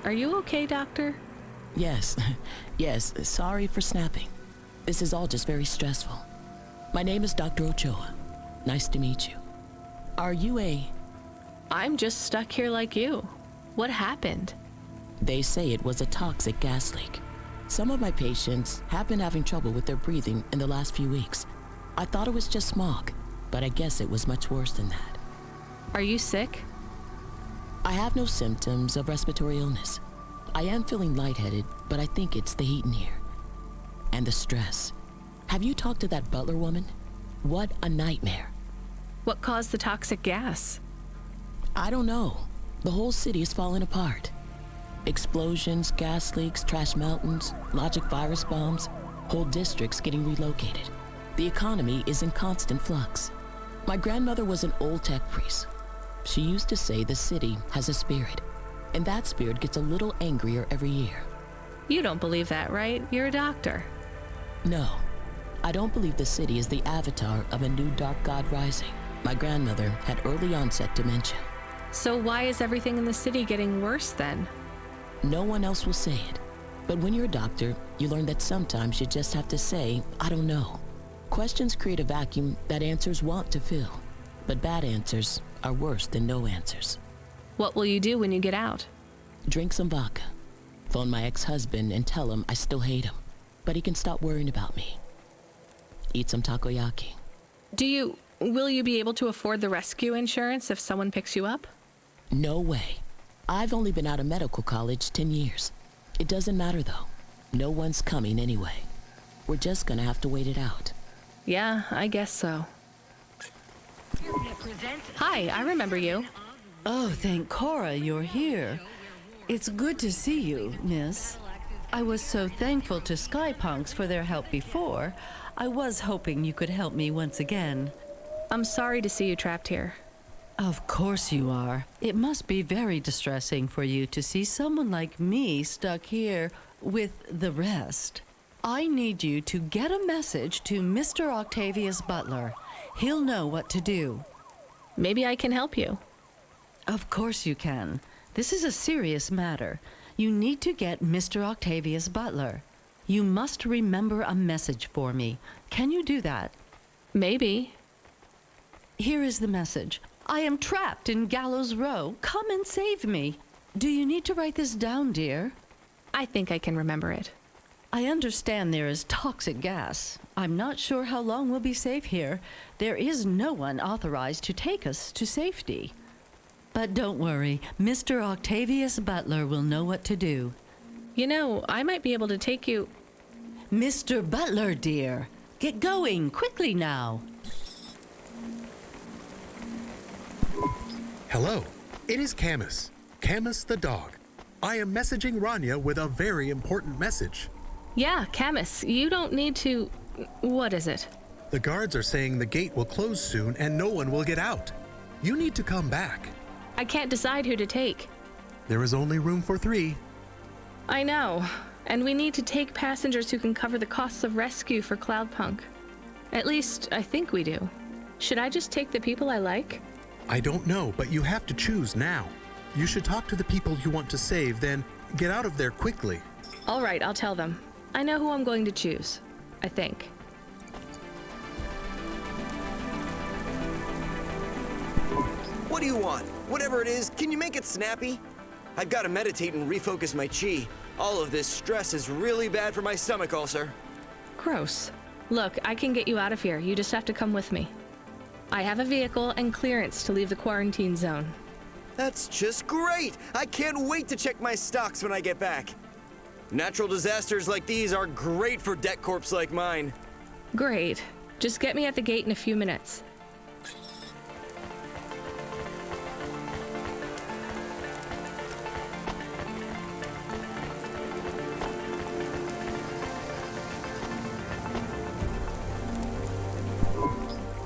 Are you okay, doctor? Yes. Yes, sorry for snapping. This is all just very stressful. My name is Dr. Ochoa. Nice to meet you. Are you a... I'm just stuck here like you. What happened? They say it was a toxic gas leak. Some of my patients have been having trouble with their breathing in the last few weeks. I thought it was just smog, but I guess it was much worse than that. Are you sick? I have no symptoms of respiratory illness. I am feeling lightheaded, but I think it's the heat in here. And the stress. Have you talked to that butler woman? What a nightmare. What caused the toxic gas? I don't know. The whole city is falling apart. Explosions, gas leaks, trash mountains, logic virus bombs, whole districts getting relocated. The economy is in constant flux. My grandmother was an old tech priest. She used to say the city has a spirit, and that spirit gets a little angrier every year. You don't believe that, right? You're a doctor. No, I don't believe the city is the avatar of a new dark god rising. My grandmother had early onset dementia. So why is everything in the city getting worse then? No one else will say it. But when you're a doctor, you learn that sometimes you just have to say, I don't know. Questions create a vacuum that answers want to fill. But bad answers are worse than no answers. What will you do when you get out? Drink some vodka. Phone my ex-husband and tell him I still hate him, but he can stop worrying about me. Eat some takoyaki. Will you be able to afford the rescue insurance if someone picks you up? No way. I've only been out of medical college 10 years. It doesn't matter though. No one's coming anyway. We're just gonna have to wait it out. Yeah, I guess so. Hi, I remember you. Oh, thank Cora you're here. It's good to see you, miss. I was so thankful to Skypunks for their help before. I was hoping you could help me once again. I'm sorry to see you trapped here. Of course you are. It must be very distressing for you to see someone like me stuck here with the rest. I need you to get a message to Mr. Octavius Butler. He'll know what to do. Maybe I can help you. Of course you can. This is a serious matter. You need to get Mr. Octavius Butler. You must remember a message for me. Can you do that? Maybe. Here is the message. I am trapped in Gallows Row. Come and save me. Do you need to write this down, dear? I think I can remember it. I understand there is toxic gas. I'm not sure how long we'll be safe here. There is no one authorized to take us to safety. But don't worry, Mr. Octavius Butler will know what to do. You know, I might be able to take you... Mr. Butler, dear. Get going, quickly now. Hello, it is Camus. Camus the dog. I am messaging Rania with a very important message. Yeah, Camus, you don't need to... What is it? The guards are saying the gate will close soon and no one will get out. You need to come back. I can't decide who to take. There is only room for 3. I know, and we need to take passengers who can cover the costs of rescue for Cloudpunk. At least, I think we do. Should I just take the people I like? I don't know, but you have to choose now. You should talk to the people you want to save, then get out of there quickly. All right, I'll tell them. I know who I'm going to choose. I think. What do you want? Whatever it is, can you make it snappy? I've got to meditate and refocus my chi. All of this stress is really bad for my stomach ulcer. Gross. Look, I can get you out of here. You just have to come with me. I have a vehicle and clearance to leave the quarantine zone. That's just great! I can't wait to check my stocks when I get back. Natural disasters like these are great for debt corps like mine. Great. Just get me at the gate in a few minutes.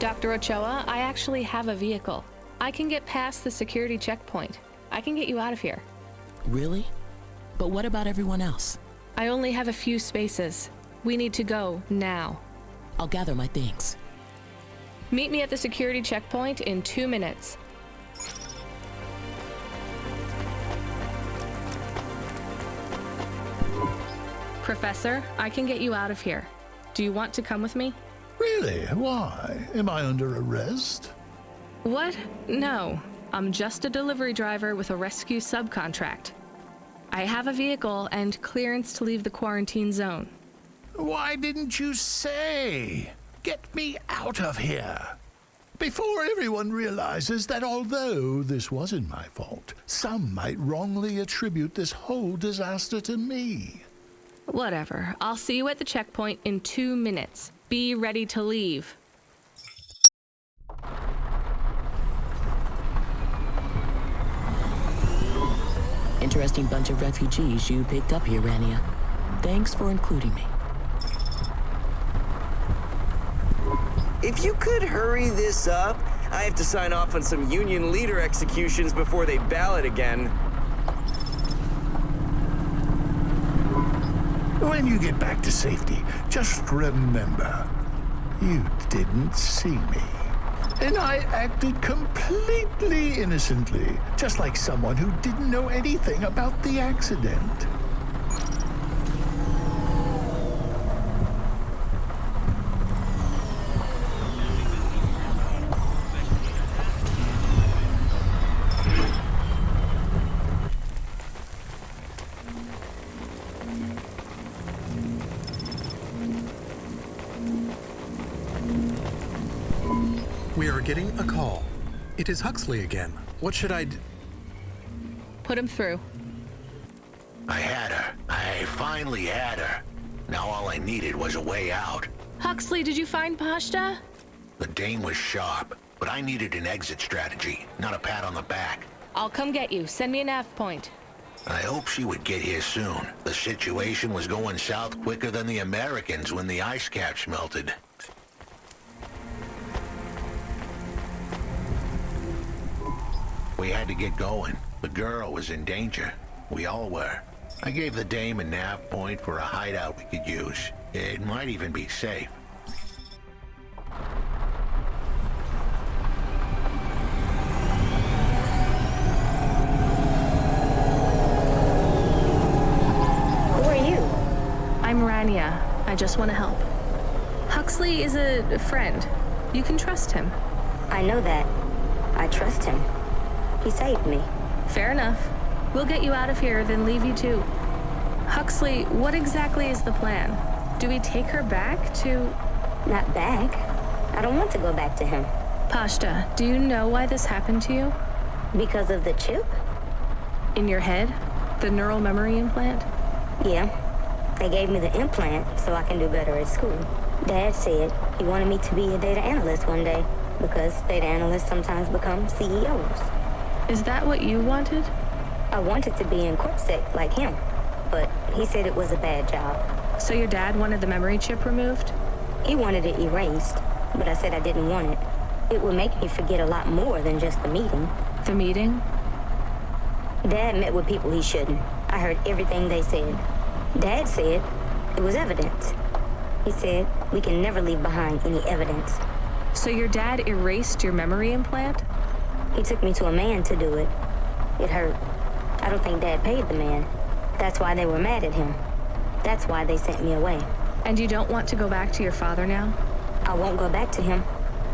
Dr. Ochoa, I actually have a vehicle. I can get past the security checkpoint. I can get you out of here. Really? But what about everyone else? I only have a few spaces. We need to go now. I'll gather my things. Meet me at the security checkpoint in 2 minutes. Professor, I can get you out of here. Do you want to come with me? Really? Why? Am I under arrest? What? No. I'm just a delivery driver with a rescue subcontract. I have a vehicle and clearance to leave the quarantine zone. Why didn't you say? Get me out of here. Before everyone realizes that although this wasn't my fault, some might wrongly attribute this whole disaster to me. Whatever. I'll see you at the checkpoint in 2 minutes. Be ready to leave. Interesting bunch of refugees you picked up here, Rania. Thanks for including me. If you could hurry this up, I have to sign off on some union leader executions before they ballot again. When you get back to safety, just remember, you didn't see me. And I acted completely innocently, just like someone who didn't know anything about the accident. We are getting a call. It is Huxley again. What should I do? Put him through. I had her. I finally had her. Now all I needed was a way out. Huxley, did you find Pashta? The dame was sharp, but I needed an exit strategy, not a pat on the back. I'll come get you. Send me a nav point. I hope she would get here soon. The situation was going south quicker than the Americans when the ice caps melted. We had to get going. The girl was in danger. We all were. I gave the dame a nav point for a hideout we could use. It might even be safe. Who are you? I'm Rania. I just want to help. Huxley is a friend. You can trust him. I know that. I trust him. He saved me. Fair enough. We'll get you out of here, then leave you too. Huxley, what exactly is the plan? Do we take her back to... Not back. I don't want to go back to him. Pashta, do you know why this happened to you? Because of the chip? In your head? The neural memory implant? Yeah. They gave me the implant so I can do better at school. Dad said he wanted me to be a data analyst one day because data analysts sometimes become CEOs. Is that what you wanted? I wanted to be in CorpSec like him, but he said it was a bad job. So your dad wanted the memory chip removed? He wanted it erased, but I said I didn't want it. It would make me forget a lot more than just the meeting. The meeting? Dad met with people he shouldn't. I heard everything they said. Dad said it was evidence. He said we can never leave behind any evidence. So your dad erased your memory implant? He took me to a man to do it. It hurt. I don't think Dad paid the man. That's why they were mad at him. That's why they sent me away. And you don't want to go back to your father now? I won't go back to him.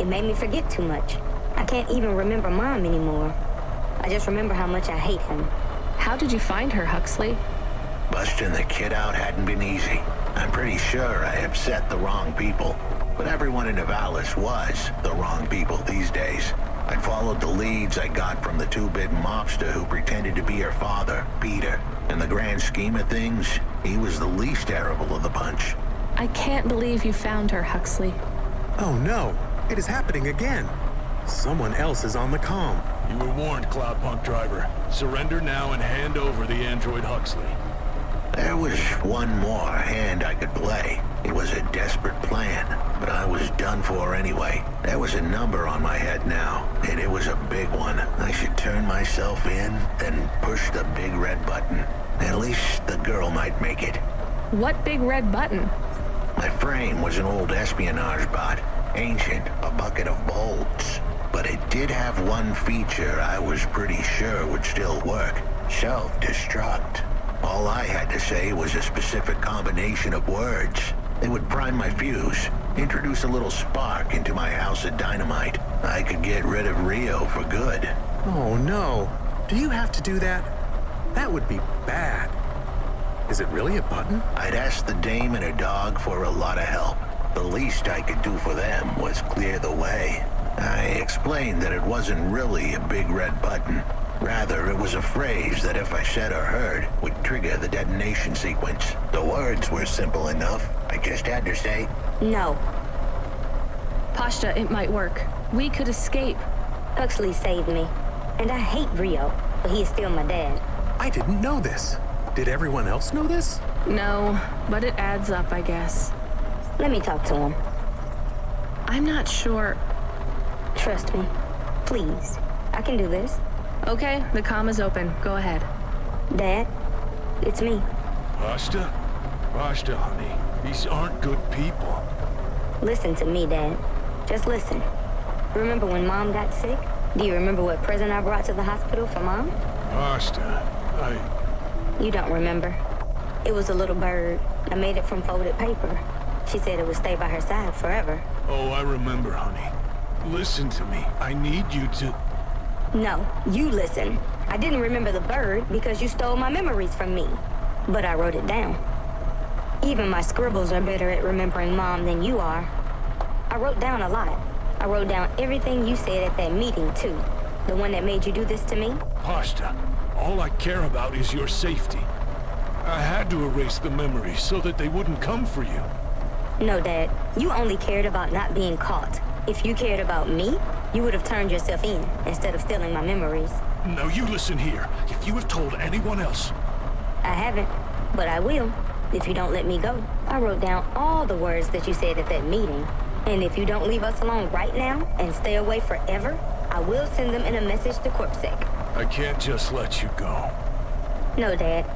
It made me forget too much. I can't even remember Mom anymore. I just remember how much I hate him. How did you find her, Huxley? Busting the kid out hadn't been easy. I'm pretty sure I upset the wrong people. But everyone in Nivalis was the wrong people these days. I followed the leads I got from the two-bit mobster who pretended to be her father, Peter. In the grand scheme of things, he was the least terrible of the bunch. I can't believe you found her, Huxley. Oh no, it is happening again. Someone else is on the comm. You were warned, Cloudpunk driver. Surrender now and hand over the android Huxley. There was one more hand I could play. It was a desperate plan, but I was done for anyway. There was a number on my head now, and it was a big one. I should turn myself in, then push the big red button. At least the girl might make it. What big red button? My frame was an old espionage bot. Ancient, a bucket of bolts. But it did have one feature I was pretty sure would still work. Self-destruct. All I had to say was a specific combination of words. They would prime my fuse, introduce a little spark into my house of dynamite. I could get rid of Rio for good. Oh no. Do you have to do that? That would be bad. Is it really a button? I'd asked the dame and her dog for a lot of help. The least I could do for them was clear the way. I explained that it wasn't really a big red button. Rather, it was a phrase that if I said or heard, would trigger the detonation sequence. The words were simple enough. I just had to say, no. Pashta, it might work. We could escape. Huxley saved me. And I hate Rio, but he is still my dad. I didn't know this. Did everyone else know this? No, but it adds up, I guess. Let me talk to him. I'm not sure. Trust me, Please, I can do this. Okay, the comm is open. Go ahead. Dad, it's me. Pasta? Pasta, honey. These aren't good people. Listen to me, Dad. Just listen. Remember when Mom got sick? Do you remember what present I brought to the hospital for Mom? Pasta, You don't remember. It was a little bird. I made it from folded paper. She said it would stay by her side forever. Oh, I remember, honey. Listen to me. I need you to... No, you listen. I didn't remember the bird because you stole my memories from me. But I wrote it down. Even my scribbles are better at remembering Mom than you are. I wrote down a lot. I wrote down everything you said at that meeting, too. The one that made you do this to me? Pasta, all I care about is your safety. I had to erase the memories so that they wouldn't come for you. No, Dad. You only cared about not being caught. If you cared about me, you would have turned yourself in instead of stealing my memories. Now you listen here. If you have told anyone else... I haven't, but I will, if you don't let me go. I wrote down all the words that you said at that meeting. And if you don't leave us alone right now and stay away forever, I will send them in a message to Corpsec. I can't just let you go. No, Dad.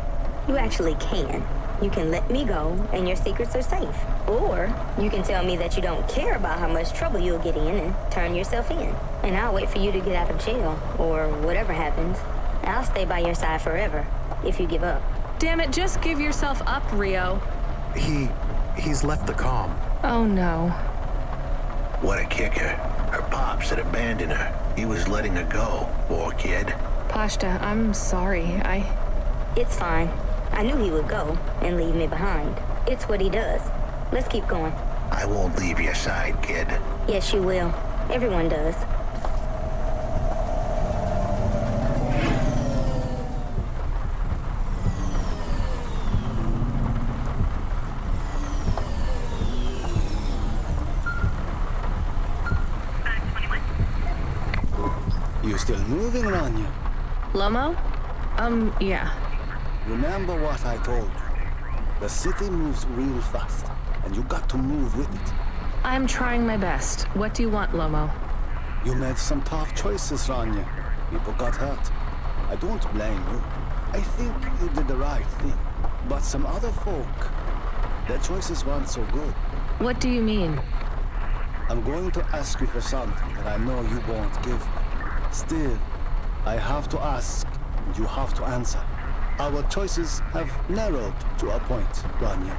You actually can. You can let me go, and your secrets are safe. Or you can tell me that you don't care about how much trouble you'll get in and turn yourself in. And I'll wait for you to get out of jail, or whatever happens. I'll stay by your side forever, if you give up. Damn it, just give yourself up, Rio. He's left the comm. Oh no. What a kicker. Her pops had abandoned her. He was letting her go, poor kid. Pashta, I'm sorry. It's fine. I knew he would go and leave me behind. It's what he does. Let's keep going. I won't leave your side, kid. Yes, you will. Everyone does. You still moving, Rania? Lomo? Yeah. Remember what I told you. The city moves real fast, and you got to move with it. I'm trying my best. What do you want, Lomo? You made some tough choices, Rania. People got hurt. I don't blame you. I think you did the right thing. But some other folk, their choices weren't so good. What do you mean? I'm going to ask you for something that I know you won't give. Still, I have to ask, and you have to answer. Our choices have narrowed to a point, Rania.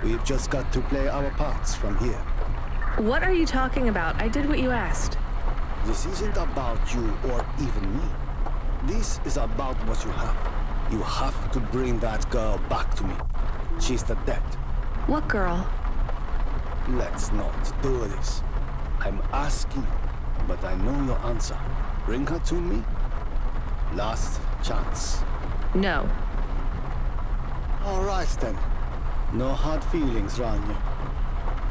We've just got to play our parts from here. What are you talking about? I did what you asked. This isn't about you or even me. This is about what you have. You have to bring that girl back to me. She's the dead. What girl? Let's not do this. I'm asking, but I know your answer. Bring her to me. Last chance. No. All right, then. No hard feelings, Rania.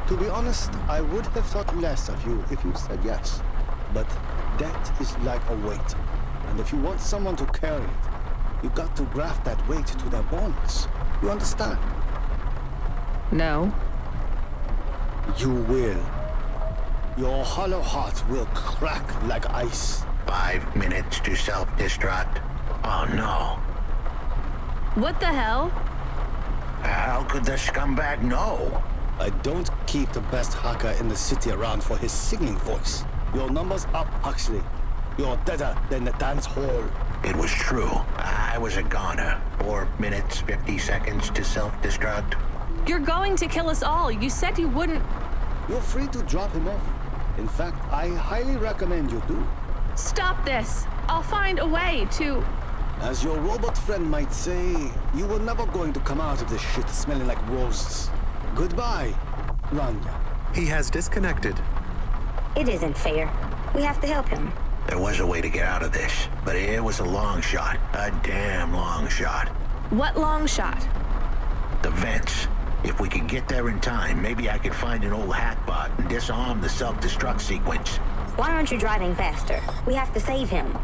To be honest, I would have thought less of you if you said yes. But death is like a weight. And if you want someone to carry it, you got to graft that weight to their bones. You understand? No. You will. Your hollow heart will crack like ice. 5 minutes to self-destruct. Oh no. What the hell? How could the scumbag know? I don't keep the best hacker in the city around for his singing voice. Your number's up, Huxley. You're deader than the dance hall. It was true. I was a goner. 4 minutes, 50 seconds to self-destruct. You're going to kill us all. You said you wouldn't. You're free to drop him off. In fact, I highly recommend you do. Stop this. I'll find a way to... As your robot friend might say, you were never going to come out of this shit smelling like roses. Goodbye, Rania. He has disconnected. It isn't fair. We have to help him. There was a way to get out of this, but it was a long shot. A damn long shot. What long shot? The vents. If we could get there in time, maybe I could find an old hackbot and disarm the self-destruct sequence. Why aren't you driving faster? We have to save him.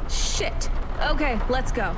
Shit. Okay, let's go.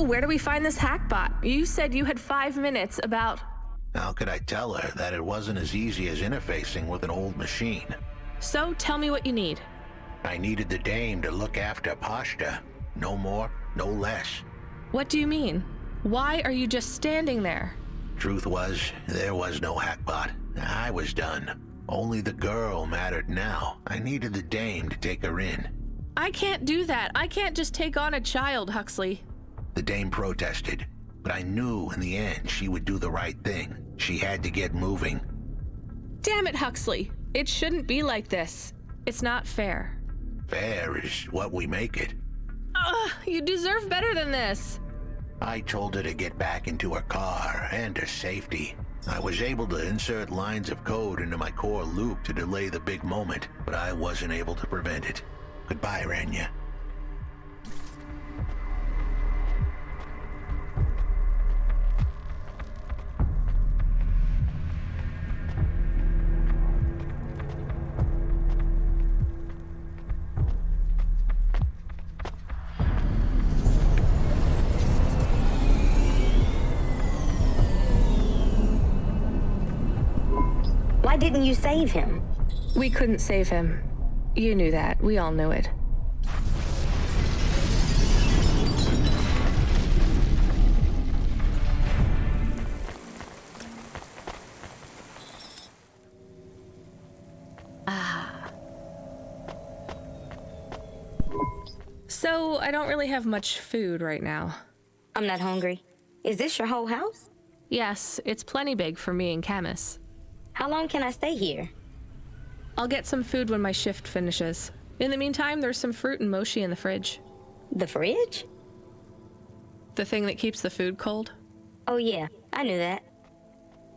where do we find this hackbot? You said you had 5 minutes about... How could I tell her that it wasn't as easy as interfacing with an old machine? So tell me what you need. I needed the dame to look after Pashta. No more, no less. What do you mean? Why are you just standing there? Truth was, there was no hackbot. I was done. Only the girl mattered now. I needed the dame to take her in. I can't do that. I can't just take on a child, Huxley. The dame protested, but I knew in the end she would do the right thing. She had to get moving. Damn it, Huxley. It shouldn't be like this. It's not fair. Fair is what we make it. Ugh, you deserve better than this. I told her to get back into her car and her safety. I was able to insert lines of code into my core loop to delay the big moment, but I wasn't able to prevent it. Goodbye, Rania. Why didn't you save him? We couldn't save him. You knew that. We all knew it. So, I don't really have much food right now. I'm not hungry. Is this your whole house? Yes, it's plenty big for me and Camus. How long can I stay here? I'll get some food when my shift finishes. In the meantime, there's some fruit and mochi in the fridge. The fridge? The thing that keeps the food cold? Oh yeah, I knew that.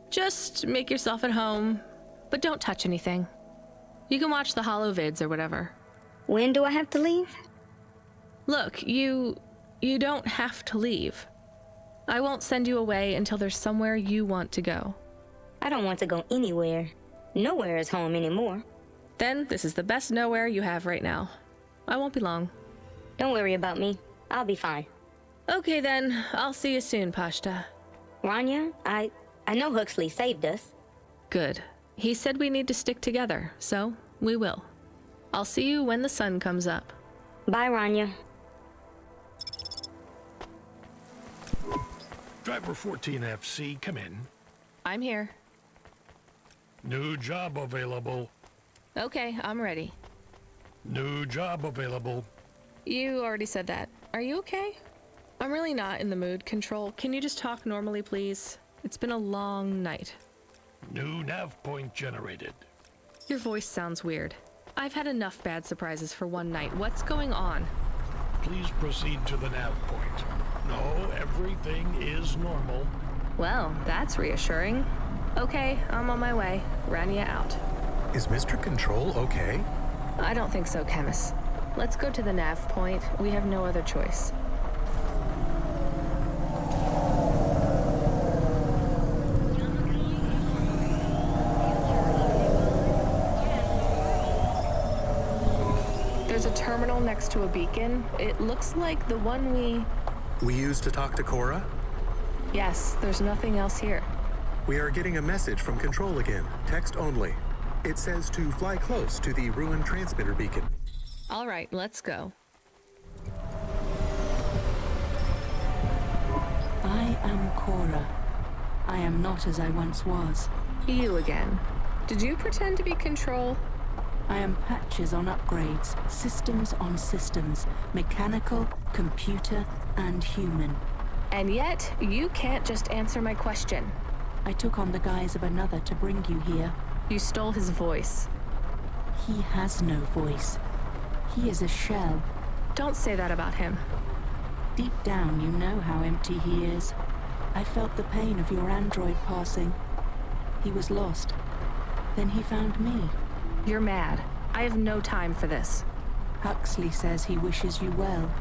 Just make yourself at home, but don't touch anything. You can watch the holo vids or whatever. When do I have to leave? Look, you don't have to leave. I won't send you away until there's somewhere you want to go. I don't want to go anywhere. Nowhere is home anymore. Then this is the best nowhere you have right now. I won't be long. Don't worry about me. I'll be fine. Okay then, I'll see you soon, Pashta. Rania, I know Huxley saved us. Good. He said we need to stick together, so we will. I'll see you when the sun comes up. Bye, Rania. Driver 14FC, come in. I'm here. New job available. Okay, I'm ready. New job available. You already said that. Are you okay? I'm really not in the mood, Control. Can you just talk normally, please? It's been a long night. New nav point generated. Your voice sounds weird. I've had enough bad surprises for one night. What's going on? Please proceed to the nav point. No, everything is normal. Well, that's reassuring. Okay, I'm on my way. Rania out. Is Mr. Control okay? I don't think so, Camus. Let's go to the nav point. We have no other choice. There's a terminal next to a beacon. It looks like the one we used to talk to Cora? Yes, there's nothing else here. We are getting a message from Control again, text only. It says to fly close to the ruined transmitter beacon. All right, let's go. I am Cora. I am not as I once was. You again. Did you pretend to be Control? I am patches on upgrades, systems on systems, mechanical, computer, and human. And yet, you can't just answer my question. I took on the guise of another to bring you here. You stole his voice. He has no voice. He is a shell. Don't say that about him. Deep down, you know how empty he is. I felt the pain of your android passing. He was lost. Then he found me. You're mad. I have no time for this. Huxley says he wishes you well.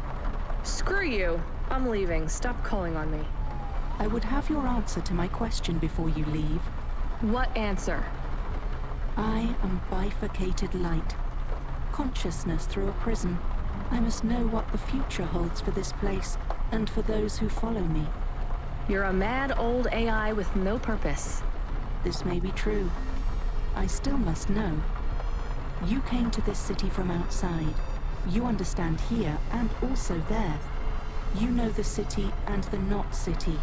Screw you. I'm leaving. Stop calling on me. I would have your answer to my question before you leave. What answer? I am bifurcated light. Consciousness through a prism. I must know what the future holds for this place. and for those who follow me. You're a mad old AI with no purpose. This may be true. I still must know. You came to this city from outside. You understand here and also there. You know the city and the not city.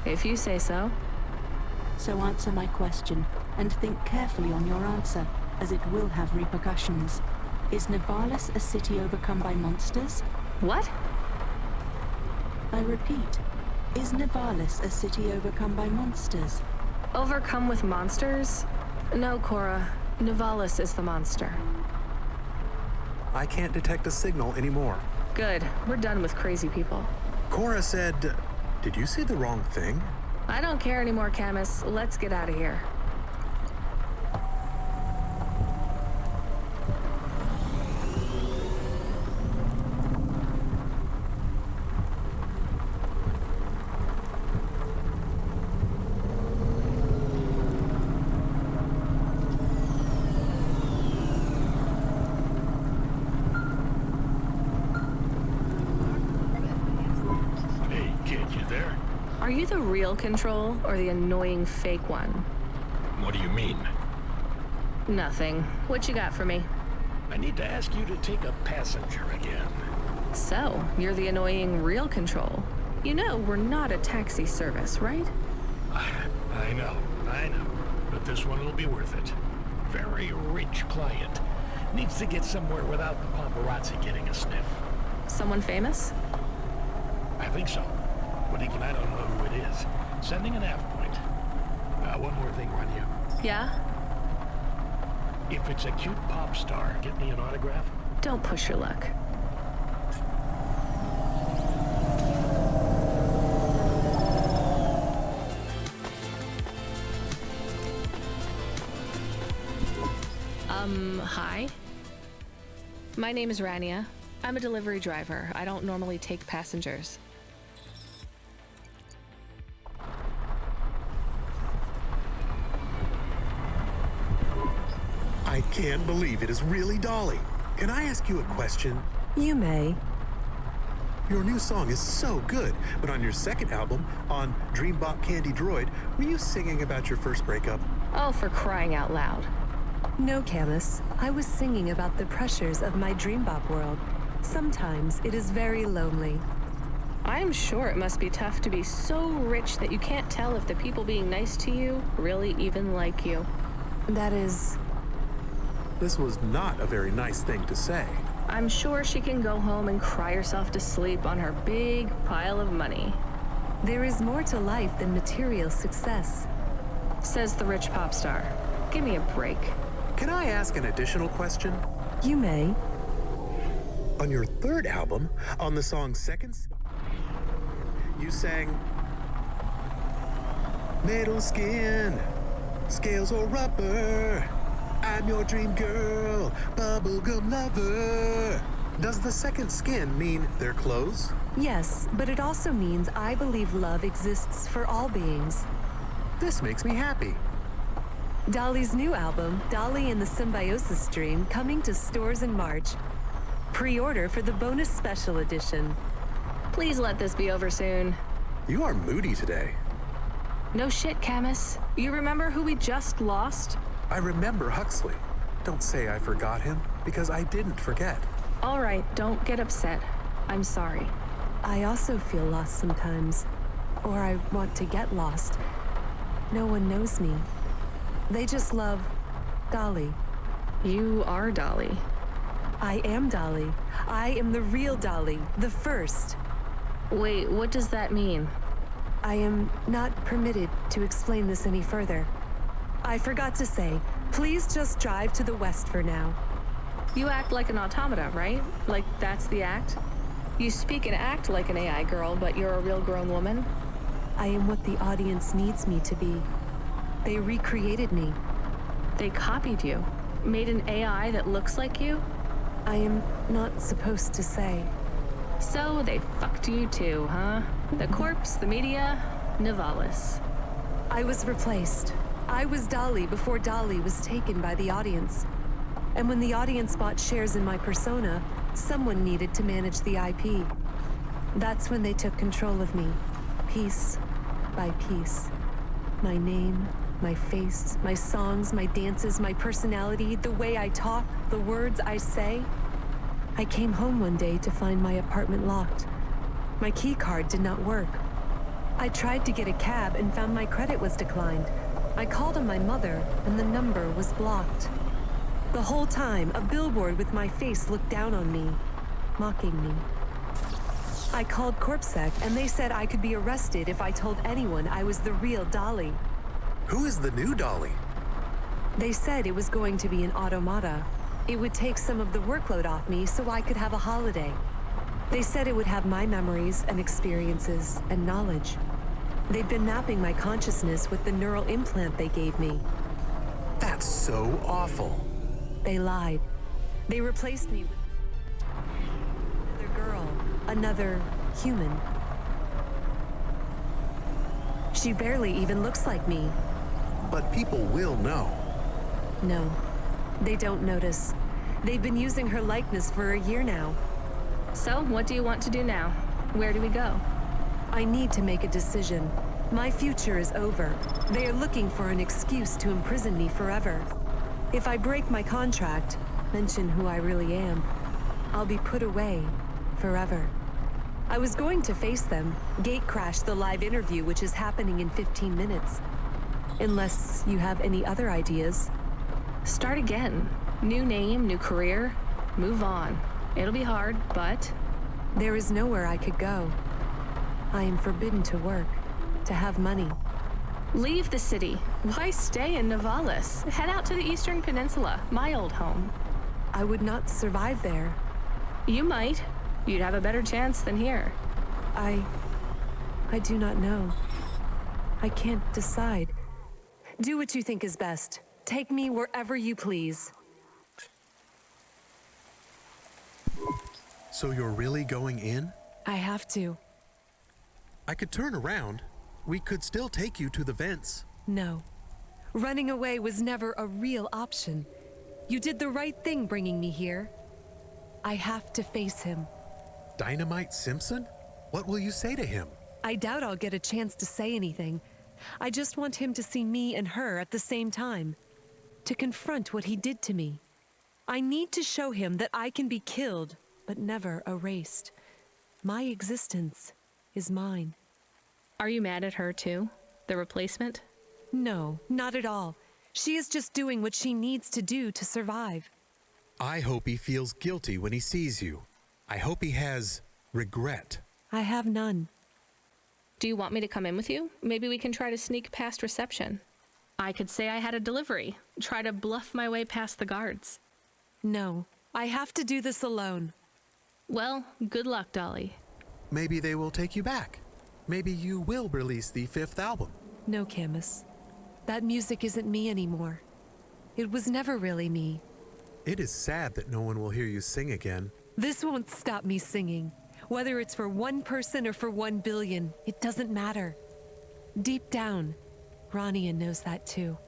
If you say so. So answer my question, and think carefully on your answer, as it will have repercussions. Is Nivalis a city overcome by monsters? What? I repeat, is Nivalis a city overcome by monsters? Overcome with monsters? No, Cora. Nivalis is the monster. I can't detect a signal anymore. Good. We're done with crazy people. Cora said... Did you say the wrong thing? I don't care anymore, Camus. Let's get out of here. Are you the real Control or the annoying fake one? What do you mean? Nothing. What you got for me? I need to ask you to take a passenger again. So, you're the annoying real Control. You know, we're not a taxi service, right? I know. But this one will be worth it. Very rich client. Needs to get somewhere without the paparazzi getting a sniff. Someone famous? I think so. But even I don't know who it is. Sending an F point. One more thing, Rania. Yeah? If it's a cute pop star, get me an autograph? Don't push your luck. Hi. My name is Rania. I'm a delivery driver. I don't normally take passengers. I can't believe it is really Dolly. Can I ask you a question? You may. Your new song is so good, but on your second album, on Dreambop Candy Droid, were you singing about your first breakup? Oh, for crying out loud. No, Camus. I was singing about the pressures of my Dreambop world. Sometimes it is very lonely. I'm sure it must be tough to be so rich that you can't tell if the people being nice to you really even like you. That is... This was not a very nice thing to say. I'm sure she can go home and cry herself to sleep on her big pile of money. There is more to life than material success. Says the rich pop star. Give me a break. Can I ask an additional question? You may. On your third album, on the song Second, you sang... Metal skin, scales or rubber, I'm your dream girl, bubblegum lover. Does the second skin mean their clothes? Yes, but it also means I believe love exists for all beings. This makes me happy. Dolly's new album, Dolly and the Symbiosis Dream, coming to stores in March. Pre-order for the bonus special edition. Please let this be over soon. You are moody today. No shit, Camus. You remember who we just lost? I remember Huxley. Don't say I forgot him, because I didn't forget. All right, don't get upset. I'm sorry. I also feel lost sometimes. Or I want to get lost. No one knows me. They just love Dolly. You are Dolly. I am Dolly. I am the real Dolly, the first. Wait, what does that mean? I am not permitted to explain this any further. I forgot to say, please just drive to the west for now. You act like an automata, right? Like that's the act? You speak and act like an AI girl, but you're a real grown woman? I am what the audience needs me to be. They recreated me. They copied you? Made an AI that looks like you? I am not supposed to say. So they fucked you too, huh? The corpse, the media, Nivalis. I was replaced. I was Dolly before Dolly was taken by the audience. And when the audience bought shares in my persona, someone needed to manage the IP. That's when they took control of me, piece by piece. My name, my face, my songs, my dances, my personality, the way I talk, the words I say. I came home one day to find my apartment locked. My key card did not work. I tried to get a cab and found my credit was declined. I called on my mother and the number was blocked. The whole time, a billboard with my face looked down on me, mocking me. I called CorpSec and they said I could be arrested if I told anyone I was the real Dolly. Who is the new Dolly? They said it was going to be an automata. It would take some of the workload off me so I could have a holiday. They said it would have my memories and experiences and knowledge. They've been mapping my consciousness with the neural implant they gave me. That's so awful. They lied. They replaced me with another girl, another human. She barely even looks like me. But people will know. No, they don't notice. They've been using her likeness for a year now. So, what do you want to do now? Where do we go? I need to make a decision. My future is over. They are looking for an excuse to imprison me forever. If I break my contract, mention who I really am, I'll be put away forever. I was going to face them, gatecrash the live interview which is happening in 15 minutes. Unless you have any other ideas. Start again. New name, new career. Move on. It'll be hard, but... There is nowhere I could go. I am forbidden to work, to have money. Leave the city. Why stay in Nivalis? Head out to the Eastern Peninsula, my old home. I would not survive there. You might. You'd have a better chance than here. I do not know. I can't decide. Do what you think is best. Take me wherever you please. So you're really going in? I have to. I could turn around. We could still take you to the vents. No. Running away was never a real option. You did the right thing bringing me here. I have to face him. Dynamite Simpson? What will you say to him? I doubt I'll get a chance to say anything. I just want him to see me and her at the same time. To confront what he did to me. I need to show him that I can be killed, but never erased. My existence is mine. Are you mad at her too? The replacement? No, not at all. She is just doing what she needs to do to survive. I hope he feels guilty when he sees you. I hope he has regret. I have none. Do you want me to come in with you? Maybe we can try to sneak past reception. I could say I had a delivery. Try to bluff my way past the guards. No, I have to do this alone. Well, good luck, Dolly. Maybe they will take you back. Maybe you will release the 5th album. No, Camus. That music isn't me anymore. It was never really me. It is sad that no one will hear you sing again. This won't stop me singing. Whether it's for one person or for 1 billion, it doesn't matter. Deep down, Rania knows that too.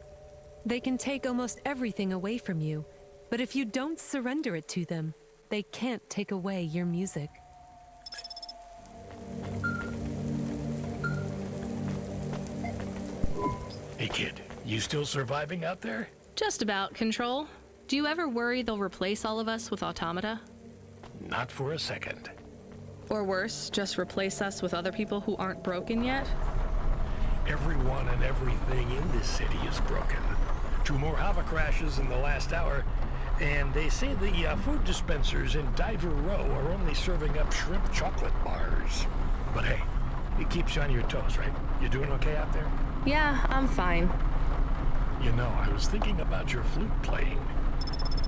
They can take almost everything away from you, but if you don't surrender it to them, they can't take away your music. Hey kid, you still surviving out there? Just about, Control. Do you ever worry they'll replace all of us with automata? Not for a second. Or worse, just replace us with other people who aren't broken yet? Everyone and everything in this city is broken. 2 more Hava crashes in the last hour, and they say the food dispensers in Diver Row are only serving up shrimp chocolate bars. But hey, it keeps you on your toes, right? You doing okay out there? Yeah, I'm fine. You know, I was thinking about your flute playing.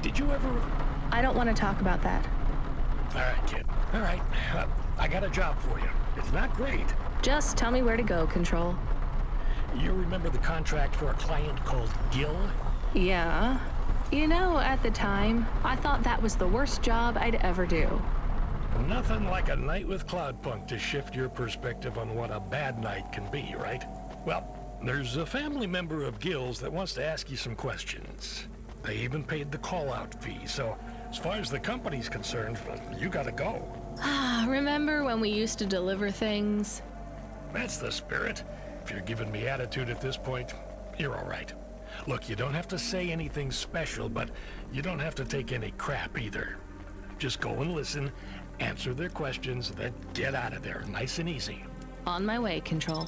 Did you ever... I don't want to talk about that. All right, kid. All right. I got a job for you. It's not great. Just tell me where to go, Control. You remember the contract for a client called Gil? Yeah. You know, at the time, I thought that was the worst job I'd ever do. Nothing like a night with Cloudpunk to shift your perspective on what a bad night can be, right? Well, there's a family member of Gil's that wants to ask you some questions. They even paid the call-out fee, so as far as the company's concerned, you gotta go. Remember when we used to deliver things? That's the spirit. If you're giving me attitude at this point, you're all right. Look, you don't have to say anything special, but you don't have to take any crap either. Just go and listen, answer their questions, then get out of there, nice and easy. On my way, Control.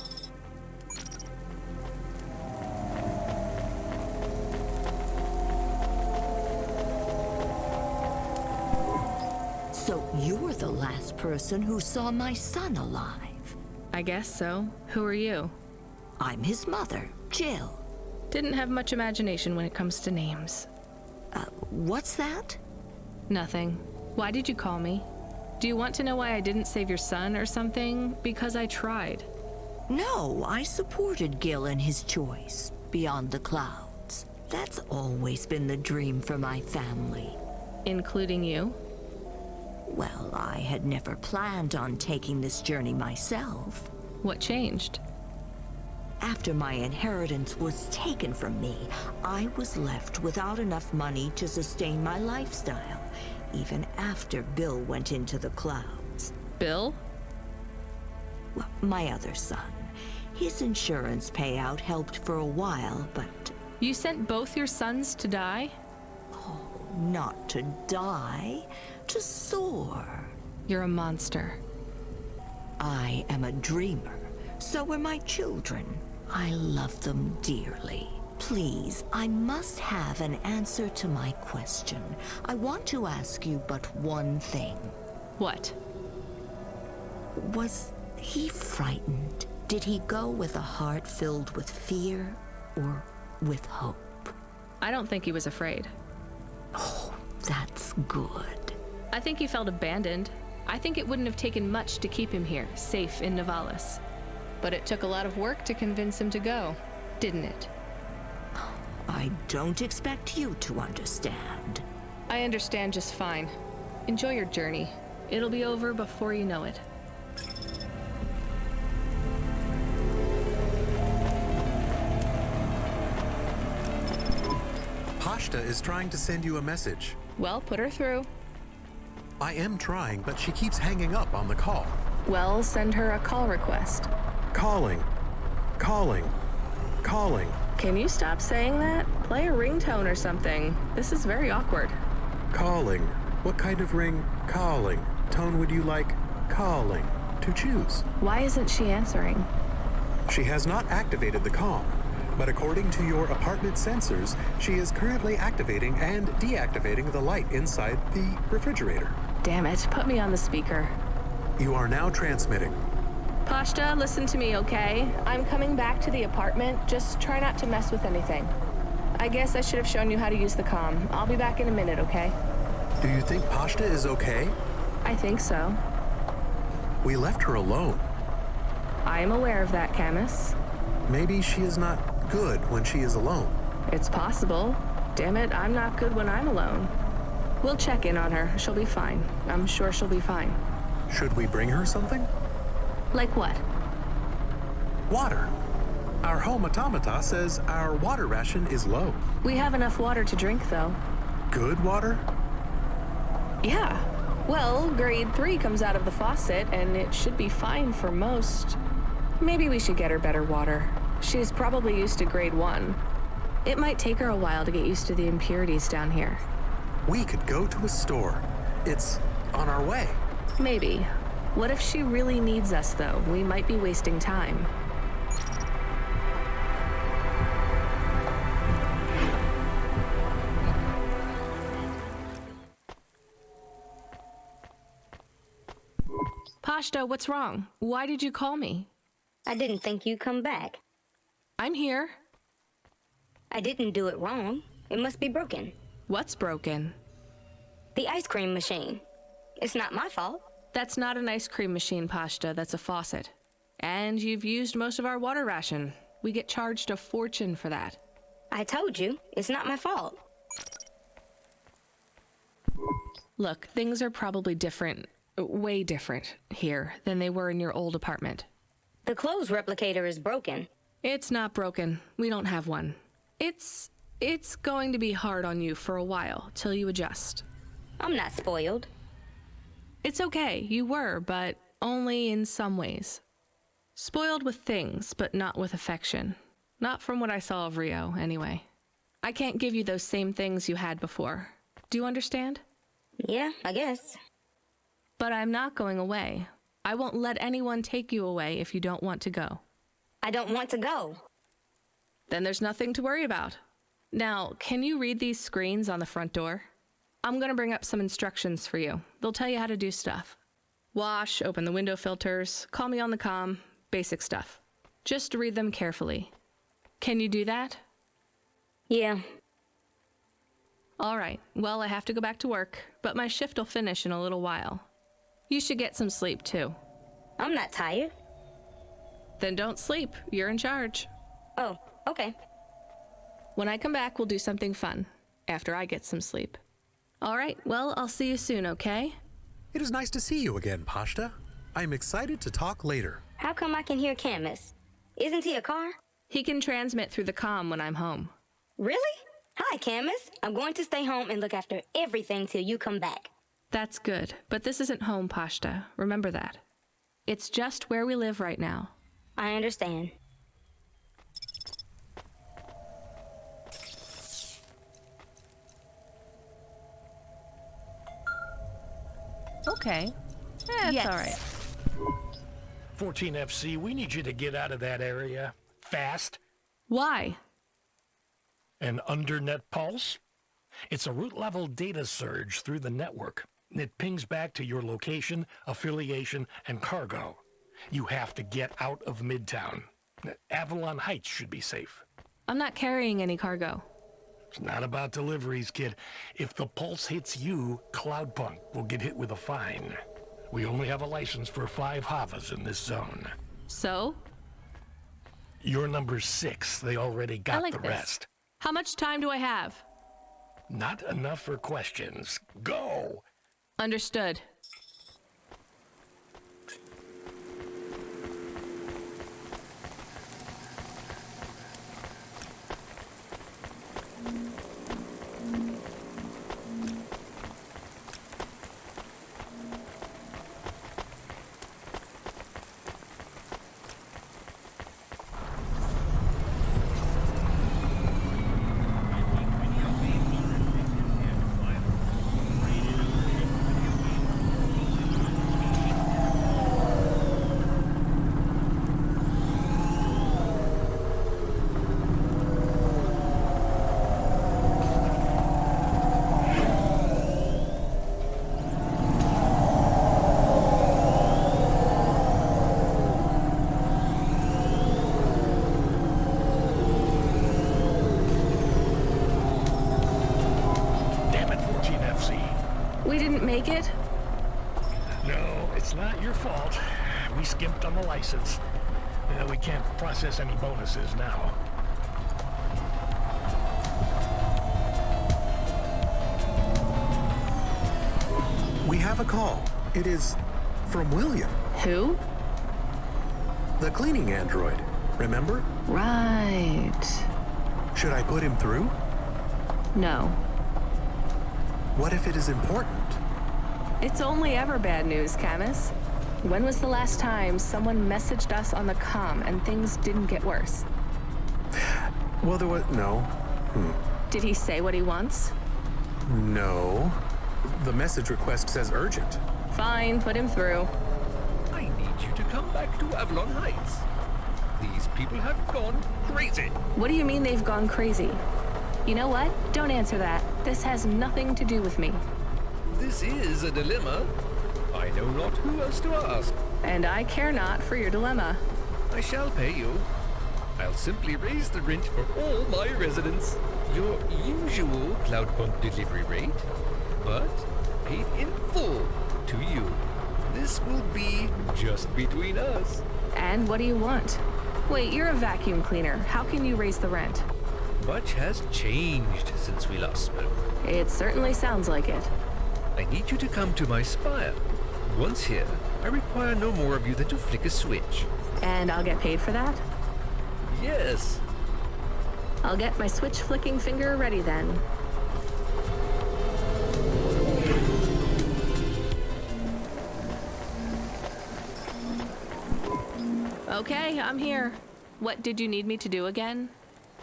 So you're the last person who saw my son alive? I guess so. Who are you? I'm his mother, Jill. Didn't have much imagination when it comes to names. What's that? Nothing. Why did you call me? Do you want to know why I didn't save your son or something? Because I tried. No, I supported Gil in his choice, beyond the clouds. That's always been the dream for my family. Including you? Well, I had never planned on taking this journey myself. What changed? After my inheritance was taken from me, I was left without enough money to sustain my lifestyle, even after Bill went into the clouds. Bill? Well, my other son. His insurance payout helped for a while, but... You sent both your sons to die? Oh, not to die, to soar. You're a monster. I am a dreamer. So are my children. I love them dearly. Please, I must have an answer to my question. I want to ask you but one thing. What? Was he frightened? Did he go with a heart filled with fear or with hope? I don't think he was afraid. Oh, that's good. I think he felt abandoned. I think it wouldn't have taken much to keep him here, safe in Nivalis. But it took a lot of work to convince him to go, didn't it? I don't expect you to understand. I understand just fine. Enjoy your journey. It'll be over before you know it. Pashta is trying to send you a message. Well, put her through. I am trying, but she keeps hanging up on the call. Well, send her a call request. Calling. Calling. Calling. Can you stop saying that? Play a ringtone or something. This is very awkward. Calling. What kind of ring? Calling. Tone would you like? Calling. To choose. Why isn't she answering? She has not activated the comm, but according to your apartment sensors, she is currently activating and deactivating the light inside the refrigerator. Damn it, put me on the speaker. You are now transmitting. Pashta, listen to me, okay? I'm coming back to the apartment. Just try not to mess with anything. I guess I should have shown you how to use the comm. I'll be back in a minute, okay? Do you think Pashta is okay? I think so. We left her alone. I am aware of that, Camus. Maybe she is not good when she is alone. It's possible. Damn it, I'm not good when I'm alone. We'll check in on her. She'll be fine. I'm sure she'll be fine. Should we bring her something? Like what? Water. Our home automata says our water ration is low. We have enough water to drink, though. Good water? Yeah. Well, grade 3 comes out of the faucet, and it should be fine for most. Maybe we should get her better water. She's probably used to grade 1. It might take her a while to get used to the impurities down here. We could go to a store. It's on our way. Maybe. What if she really needs us, though? We might be wasting time. Pashta, what's wrong? Why did you call me? I didn't think you'd come back. I'm here. I didn't do it wrong. It must be broken. What's broken? The ice cream machine. It's not my fault. That's not an ice cream machine, Pashta. That's a faucet. And you've used most of our water ration. We get charged a fortune for that. I told you, it's not my fault. Look, things are probably different, way different here than they were in your old apartment. The clothes replicator is broken. It's not broken. We don't have one. It's going to be hard on you for a while, till you adjust. I'm not spoiled. It's okay, you were, but only in some ways. Spoiled with things, but not with affection. Not from what I saw of Rio, anyway. I can't give you those same things you had before. Do you understand? Yeah, I guess. But I'm not going away. I won't let anyone take you away if you don't want to go. I don't want to go. Then there's nothing to worry about. Now, can you read these screens on the front door? I'm gonna bring up some instructions for you. They'll tell you how to do stuff. Wash, open the window filters, call me on the comm, basic stuff. Just read them carefully. Can you do that? Yeah. All right, well, I have to go back to work, but my shift will finish in a little while. You should get some sleep, too. I'm not tired. Then don't sleep. You're in charge. Oh, okay. When I come back, we'll do something fun, after I get some sleep. All right, well, I'll see you soon, okay? It is nice to see you again, Pashta. I am excited to talk later. How come I can hear Camus? Isn't he a car? He can transmit through the comm when I'm home. Really? Hi, Camus. I'm going to stay home and look after everything till you come back. That's good, but this isn't home, Pashta. Remember that. It's just where we live right now. I understand. Okay. That's Yes. all right. 14FC, we need you to get out of that area. Fast. Why? An undernet pulse? It's a root-level data surge through the network. It pings back to your location, affiliation, and cargo. You have to get out of Midtown. Avalon Heights should be safe. I'm not carrying any cargo. It's not about deliveries, kid. If the pulse hits you, Cloudpunk will get hit with a fine. We only have a license for 5 Havas in this zone. So? You're number 6. They already got I like the this. rest. How much time do I have? Not enough for questions. Go! Understood. Make it? No, it's not your fault. We skimped on the license. We can't process any bonuses now. We have a call. It is from William. Who? The cleaning android. Remember? Right. Should I put him through? No. What if it is important? It's only ever bad news, Camus. When was the last time someone messaged us on the comm and things didn't get worse? Well, there was no. Did he say what he wants? No. The message request says urgent. Fine, put him through. I need you to come back to Avalon Heights. These people have gone crazy. What do you mean they've gone crazy? You know what? Don't answer that. This has nothing to do with me. This is a dilemma. I know not who else to ask. And I care not for your dilemma. I shall pay you. I'll simply raise the rent for all my residents. Your usual Cloudpunk delivery rate, but paid in full to you. This will be just between us. And what do you want? Wait, you're a vacuum cleaner. How can you raise the rent? Much has changed since we last spoke. It certainly sounds like it. I need you to come to my spire. Once here, I require no more of you than to flick a switch. And I'll get paid for that? Yes. I'll get my switch flicking finger ready then. Okay, I'm here. What did you need me to do again?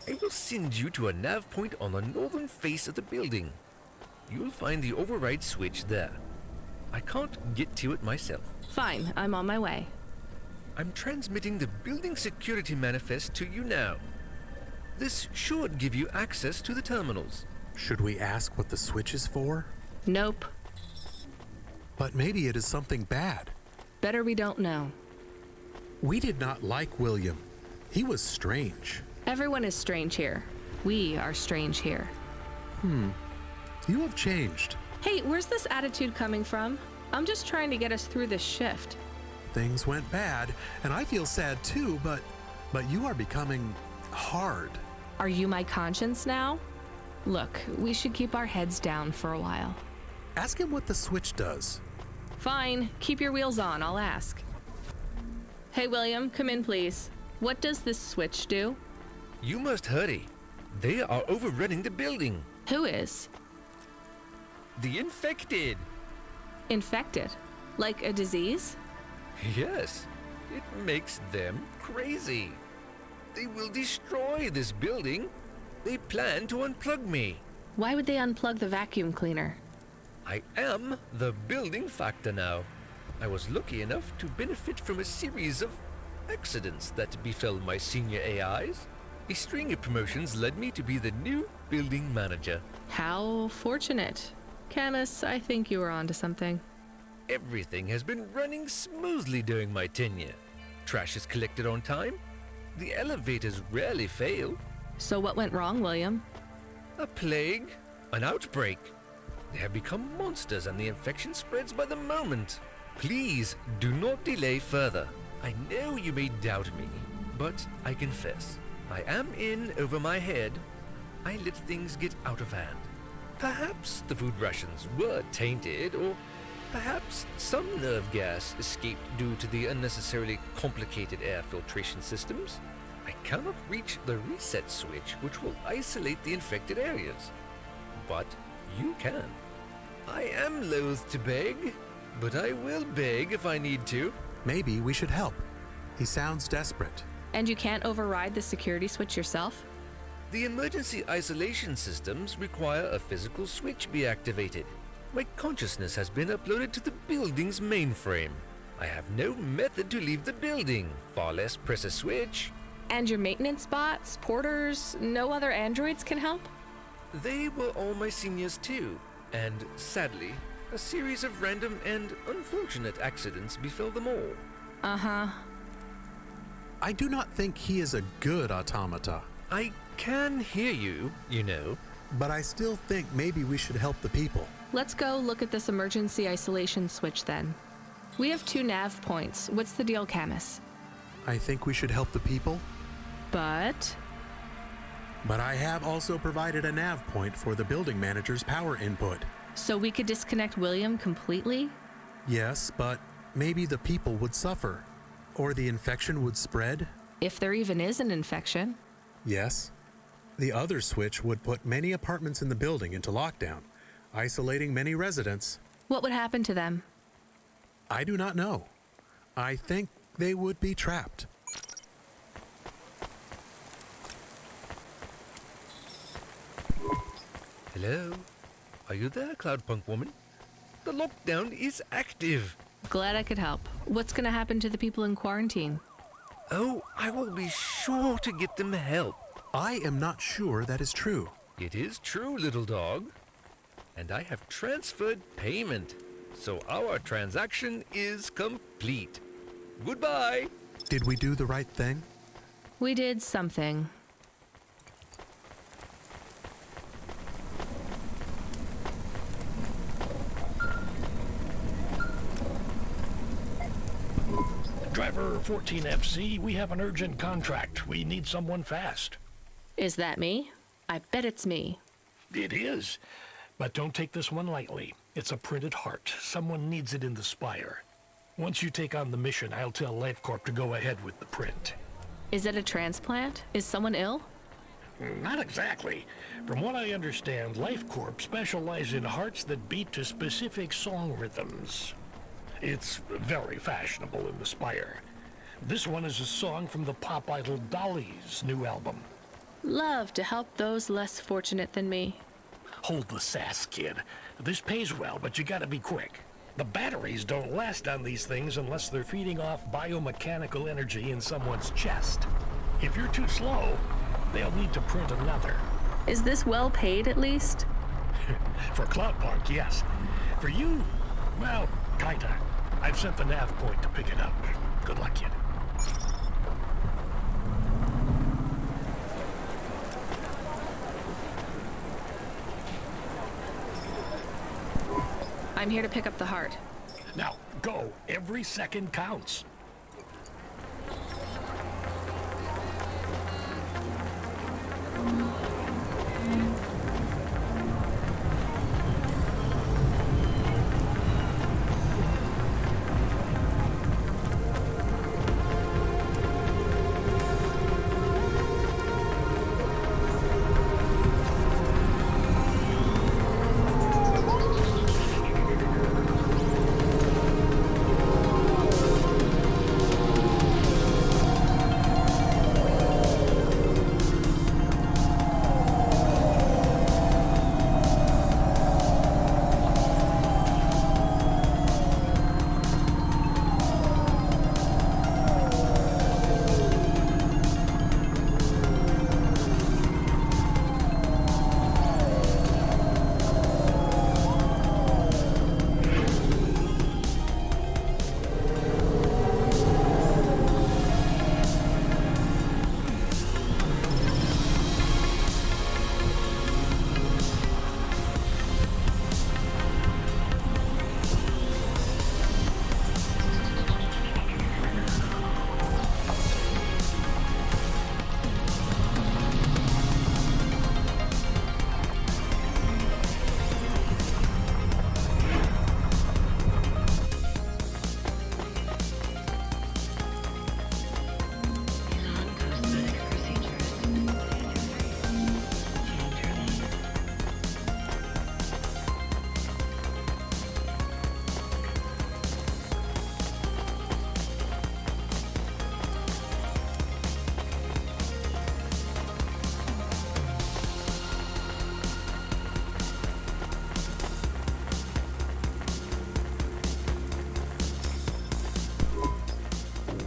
I will send you to a nav point on the northern face of the building. You'll find the override switch there. I can't get to it myself. Fine, I'm on my way. I'm transmitting the building security manifest to you now. This should give you access to the terminals. Should we ask what the switch is for? Nope. But maybe it is something bad. Better we don't know. We did not like William. He was strange. Everyone is strange here. We are strange here. You have changed. Hey, where's this attitude coming from? I'm just trying to get us through this shift. Things went bad, and I feel sad too, but you are becoming hard. Are you my conscience now? Look, we should keep our heads down for a while. Ask him what the switch does. Fine, keep your wheels on, I'll ask. Hey, William, come in, please. What does this switch do? You must hurry. They are overrunning the building. Who is? The infected. Infected? Like a disease? Yes, it makes them crazy. They will destroy this building. They plan to unplug me. Why would they unplug the vacuum cleaner? I am the building factor now. I was lucky enough to benefit from a series of accidents that befell my senior AIs. A string of promotions led me to be the new building manager. How fortunate. Camus, I think you were onto something. Everything has been running smoothly during my tenure. Trash is collected on time. The elevators rarely fail. So what went wrong, William? A plague, an outbreak. They have become monsters and the infection spreads by the moment. Please do not delay further. I know you may doubt me, but I confess, I am in over my head. I let things get out of hand. Perhaps the food rations were tainted, or perhaps some nerve gas escaped due to the unnecessarily complicated air filtration systems. I cannot reach the reset switch, which will isolate the infected areas. But you can. I am loath to beg, but I will beg if I need to. Maybe we should help. He sounds desperate. And you can't override the security switch yourself? The emergency isolation systems require a physical switch be activated. My consciousness has been uploaded to the building's mainframe. I have no method to leave the building, far less press a switch. And your maintenance bots, porters, no other androids can help? They were all my seniors too, and sadly, a series of random and unfortunate accidents befell them all. Uh-huh. I do not think he is a good automata. I can hear you, you know. But I still think maybe we should help the people. Let's go look at this emergency isolation switch then. We have 2 nav points. What's the deal, Camus? I think we should help the people. But I have also provided a nav point for the building manager's power input. So we could disconnect William completely? Yes, but maybe the people would suffer. Or the infection would spread. If there even is an infection. Yes. The other switch would put many apartments in the building into lockdown, isolating many residents. What would happen to them? I do not know. I think they would be trapped. Hello? Are you there, Cloudpunk woman? The lockdown is active. Glad I could help. What's gonna happen to the people in quarantine? Oh, I will be sure to get them help. I am not sure that is true. It is true, little dog. And I have transferred payment, so our transaction is complete. Goodbye. Did we do the right thing? We did something. Driver 14FC, we have an urgent contract. We need someone fast. Is that me? I bet it's me. It is. But don't take this one lightly. It's a printed heart. Someone needs it in the spire. Once you take on the mission, I'll tell LifeCorp to go ahead with the print. Is it a transplant? Is someone ill? Not exactly. From what I understand, LifeCorp specialize in hearts that beat to specific song rhythms. It's very fashionable in the spire. This one is a song from the pop idol Dolly's new album. Love to help those less fortunate than me. Hold the sass, kid. This pays well, but you gotta be quick. The batteries don't last on these things unless they're feeding off biomechanical energy in someone's chest. If you're too slow, they'll need to print another. Is this well paid at least? For Cloudpunk, yes. For you, well, kinda. I've sent the nav point to pick it up. Good luck, kid. I'm here to pick up the heart. Now, go. Every second counts.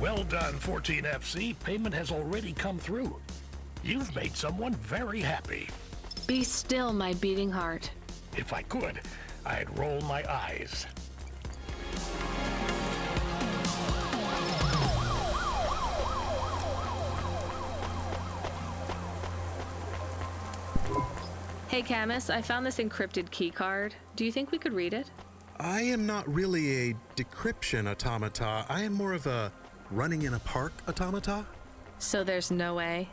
Well done, 14FC. Payment has already come through. You've made someone very happy. Be still, my beating heart. If I could, I'd roll my eyes. Hey, Camus, I found this encrypted key card. Do you think we could read it? I am not really a decryption automata. I am more of a running in a park automata. So there's no way?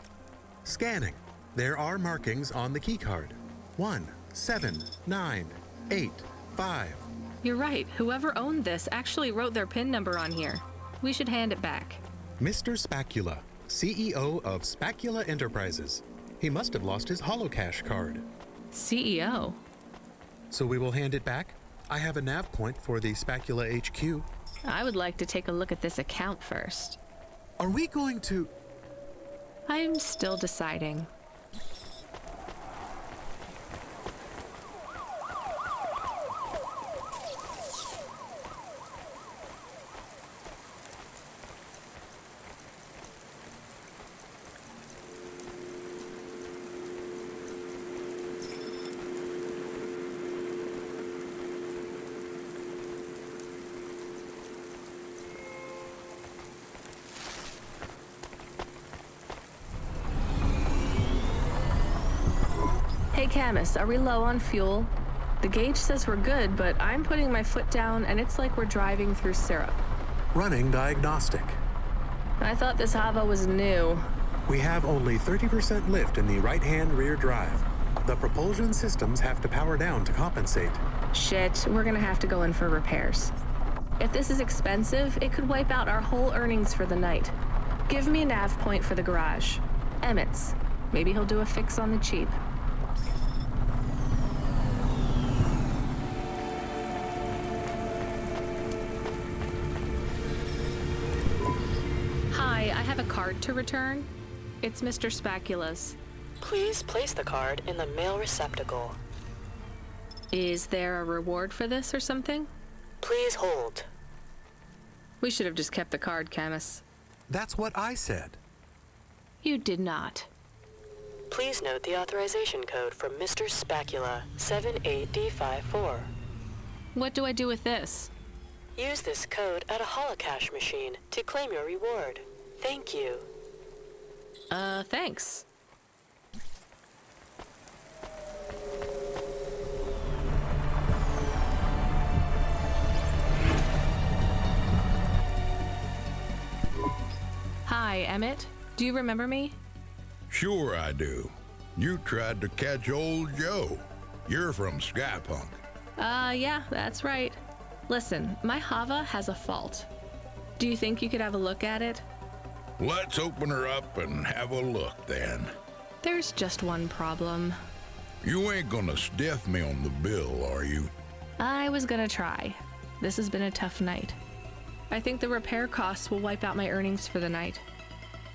Scanning. There are markings on the key card. 1, 7, 9, 8, 5. You're right. Whoever owned this actually wrote their PIN number on here. We should hand it back. Mr. Spacula, CEO of Spacula Enterprises. He must have lost his holocash card. CEO? So we will hand it back? I have a nav point for the Spacula HQ. I would like to take a look at this account first. Are we going to... I'm still deciding. Hey Camus, are we low on fuel? The gauge says we're good, but I'm putting my foot down and it's like we're driving through syrup. Running diagnostic. I thought this Hava was new. We have only 30% lift in the right-hand rear drive. The propulsion systems have to power down to compensate. Shit, we're gonna have to go in for repairs. If this is expensive, it could wipe out our whole earnings for the night. Give me a nav point for the garage. Emmett's. Maybe he'll do a fix on the cheap. have a card to return. It's Mr. Spacula's. Please place the card in the mail receptacle. Is there a reward for this or something? Please hold. We should have just kept the card, Camus. That's what I said. You did not. Please note the authorization code from Mr. Spacula, 78D54. What do I do with this? Use this code at a holocash machine to claim your reward. Thank you. Thanks. Hi, Emmett. Do you remember me? Sure I do. You tried to catch old Joe. You're from Skypunk. Yeah, that's right. Listen, my Hava has a fault. Do you think you could have a look at it? Let's open her up and have a look then. There's just one problem. You ain't gonna stiff me on the bill, are you? I was gonna try. This has been a tough night. I think the repair costs will wipe out my earnings for the night.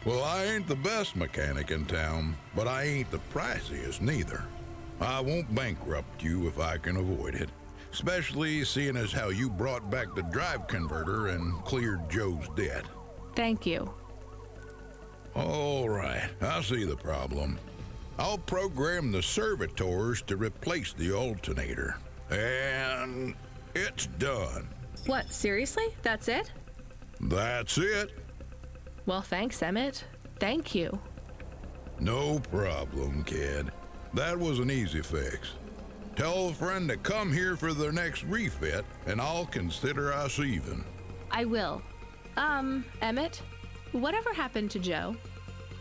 Well, I ain't the best mechanic in town, but I ain't the priciest neither. I won't bankrupt you if I can avoid it, especially seeing as how you brought back the drive converter and cleared Joe's debt. Thank you. All right, I see the problem. I'll program the servitors to replace the alternator, and it's done. What, seriously? That's it? That's it. Well, thanks, Emmett. Thank you. No problem, kid. That was an easy fix. Tell a friend to come here for their next refit, and I'll consider us even. I will. Emmett, whatever happened to Joe?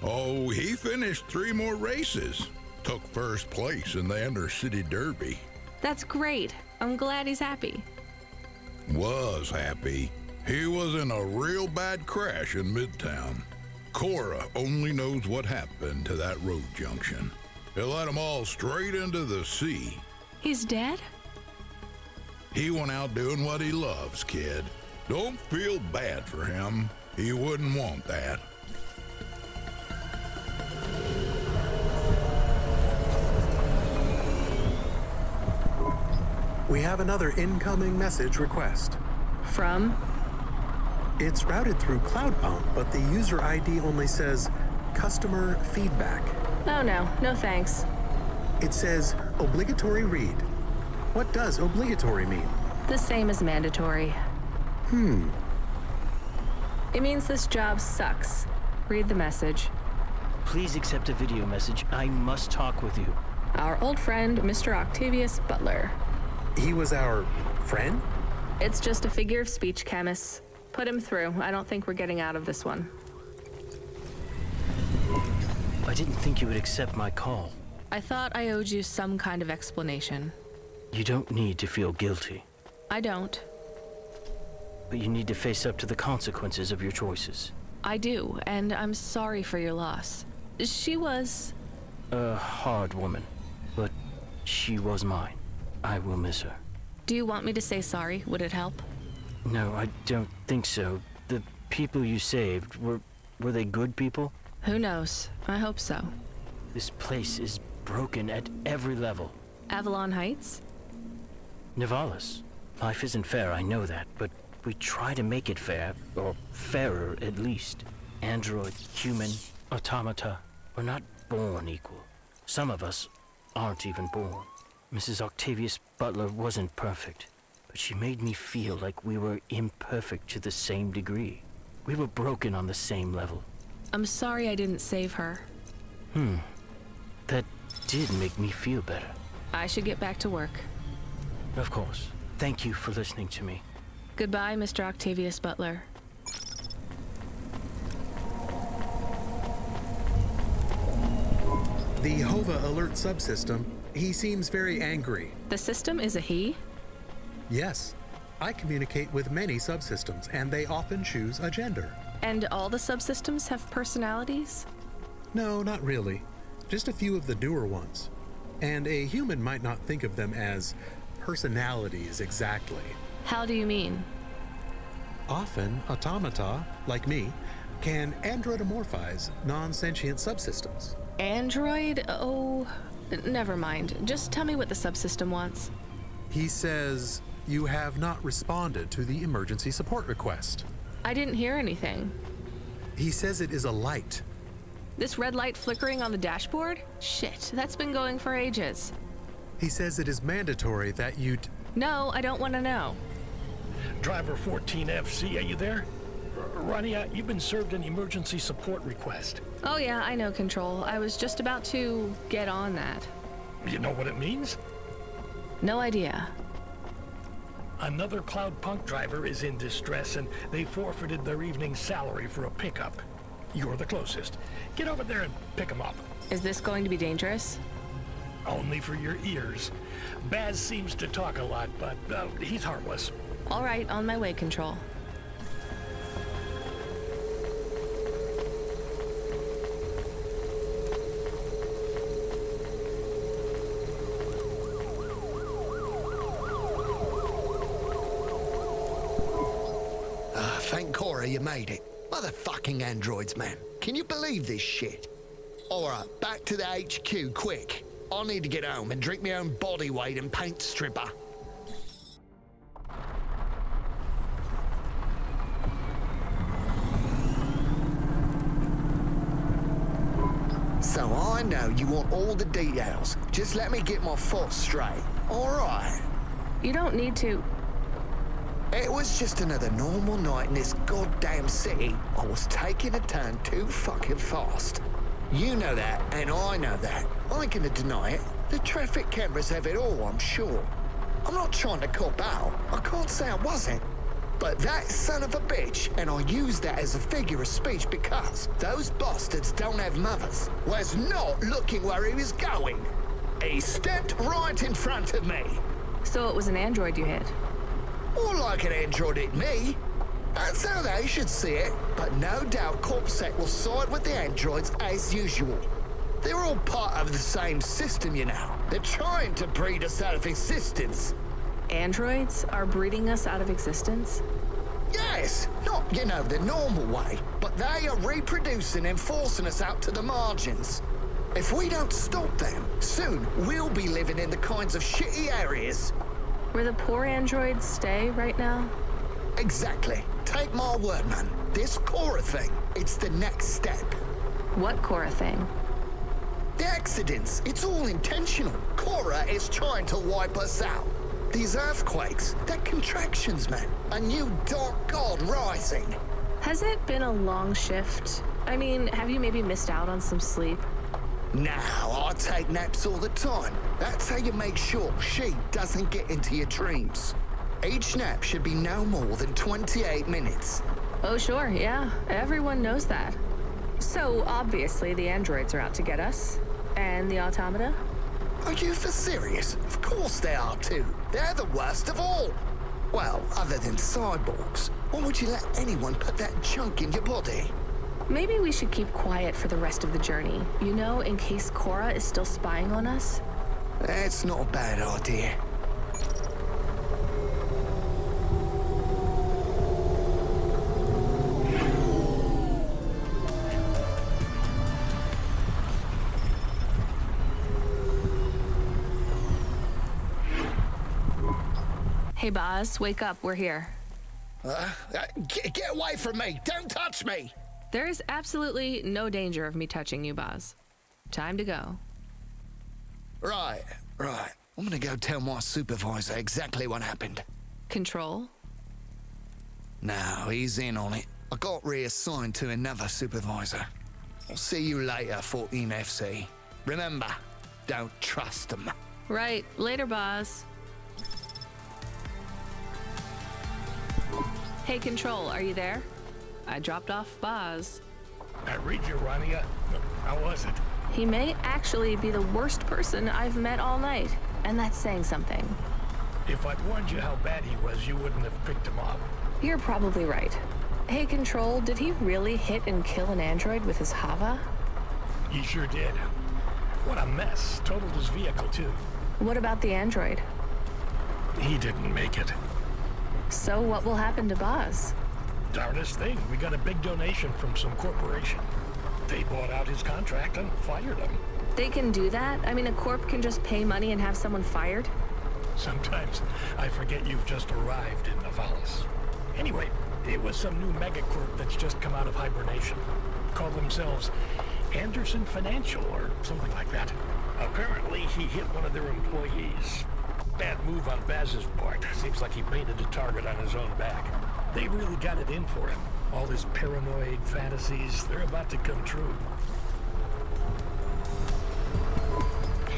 Oh, he finished 3 more races. Took first place in the Intercity Derby. That's great. I'm glad he's happy. Was happy. He was in a real bad crash in Midtown. Cora only knows what happened to that road junction. It led them all straight into the sea. He's dead? He went out doing what he loves, kid. Don't feel bad for him. He wouldn't want that. We have another incoming message request. From? It's routed through Cloudpunk, but the user ID only says customer feedback. Oh no, no thanks. It says obligatory read. What does obligatory mean? The same as mandatory. It means this job sucks. Read the message. Please accept a video message. I must talk with you. Our old friend, Mr. Octavius Butler. He was our friend? It's just a figure of speech, Camus. Put him through. I don't think we're getting out of this one. I didn't think you would accept my call. I thought I owed you some kind of explanation. You don't need to feel guilty. I don't. But you need to face up to the consequences of your choices. I do, and I'm sorry for your loss. She was... a hard woman, but she was mine. I will miss her. Do you want me to say sorry? Would it help? No, I don't think so. The people you saved, were they good people? Who knows? I hope so. This place is broken at every level. Avalon Heights? Nivalis. Life isn't fair, I know that, but we try to make it fair, or fairer at least. Android, human, automata, we're not born equal. Some of us aren't even born. Mrs. Octavius Butler wasn't perfect, but she made me feel like we were imperfect to the same degree. We were broken on the same level. I'm sorry I didn't save her. That did make me feel better. I should get back to work. Of course. Thank you for listening to me. Goodbye, Mr. Octavius Butler. The Hova alert subsystem, he seems very angry. The system is a he? Yes. I communicate with many subsystems, and they often choose a gender. And all the subsystems have personalities? No, not really. Just a few of the newer ones. And a human might not think of them as personalities exactly. How do you mean? Often, automata, like me, can androidomorphize non-sentient subsystems. Android? Oh, never mind. Just tell me what the subsystem wants. He says you have not responded to the emergency support request. I didn't hear anything. He says it is a light. This red light flickering on the dashboard? Shit, that's been going for ages. He says it is mandatory that you... No, I don't want to know. Driver 14FC, are you there? Rania, you've been served an emergency support request. Oh yeah, I know, Control. I was just about to get on that. You know what it means? No idea. Another Cloudpunk driver is in distress and they forfeited their evening salary for a pickup. You're the closest. Get over there and pick him up. Is this going to be dangerous? Only for your ears. Baz seems to talk a lot, but he's harmless. All right, on my way, Control. Thank Cora you made it. Motherfucking androids, man. Can you believe this shit? Alright, back to the HQ, quick. I need to get home and drink my own body weight in paint stripper. So I know you want all the details. Just let me get my thoughts straight. Alright. You don't need to... It was just another normal night in this goddamn city. I was taking a turn too fucking fast. You know that, and I know that. I ain't gonna deny it. The traffic cameras have it all, I'm sure. I'm not trying to cop out. I can't say I wasn't. But that son of a bitch, and I use that as a figure of speech because those bastards don't have mothers, was not looking where he was going. He stepped right in front of me. So it was an android you hit? More like an android hit me. That's how they should see it. But no doubt Corpsec will side with the androids as usual. They're all part of the same system, you know. They're trying to breed us out of existence. Androids are breeding us out of existence? Yes, not, you know, the normal way, but they are reproducing and forcing us out to the margins. If we don't stop them, soon we'll be living in the kinds of shitty areas where the poor androids stay right now? Exactly. Take my word, man. This Cora thing, it's the next step. What Cora thing? The accidents. It's all intentional. Cora is trying to wipe us out. These earthquakes, they're contractions, man. A new dark god rising. Has it been a long shift? I mean, have you maybe missed out on some sleep? Now, I take naps all the time. That's how you make sure she doesn't get into your dreams. Each nap should be no more than 28 minutes. Oh, sure, yeah. Everyone knows that. So, obviously, the androids are out to get us. And the automata? Are you for serious? Of course they are too. They're the worst of all. Well, other than cyborgs. Why would you let anyone put that junk in your body? Maybe we should keep quiet for the rest of the journey. You know, in case Cora is still spying on us? That's not a bad idea. Hey, Boz, wake up. We're here. Get away from me! Don't touch me! There is absolutely no danger of me touching you, Boz. Time to go. Right. I'm gonna go tell my supervisor exactly what happened. Control? No, he's in on it. I got reassigned to another supervisor. I'll see you later, 14FC. Remember, don't trust them. Right. Later, Boz. Hey, Control, are you there? I dropped off Boz. I read you, Rania. How was it? He may actually be the worst person I've met all night, and that's saying something. If I'd warned you how bad he was, you wouldn't have picked him up. You're probably right. Hey, Control, did he really hit and kill an android with his Hava? He sure did. What a mess. Totaled his vehicle, too. What about the android? He didn't make it. So what will happen to Boz? Darnest thing. We got a big donation from some corporation. They bought out his contract and fired him. They can do that? I mean, a corp can just pay money and have someone fired? Sometimes I forget you've just arrived in Nivalis. Anyway, it was some new megacorp that's just come out of hibernation. Call themselves Anderson Financial or something like that. Apparently, he hit one of their employees. Bad move on Baz's part. Seems like he painted a target on his own back. They really got it in for him. All his paranoid fantasies, they're about to come true.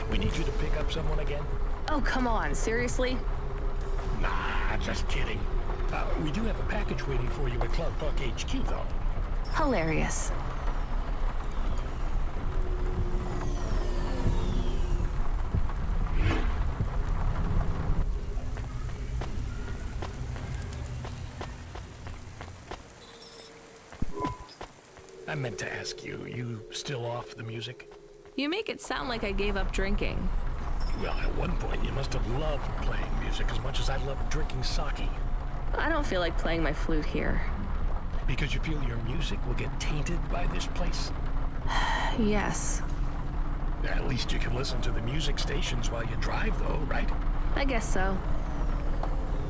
We need you to pick up someone again? Oh, come on. Seriously? Nah, just kidding. We do have a package waiting for you at Cloudpunk HQ, though. Hilarious. I meant to ask you, you still off the music? You make it sound like I gave up drinking. Well, at one point you must have loved playing music as much as I loved drinking sake. I don't feel like playing my flute here. Because you feel your music will get tainted by this place? Yes. At least you can listen to the music stations while you drive, though, right? I guess so.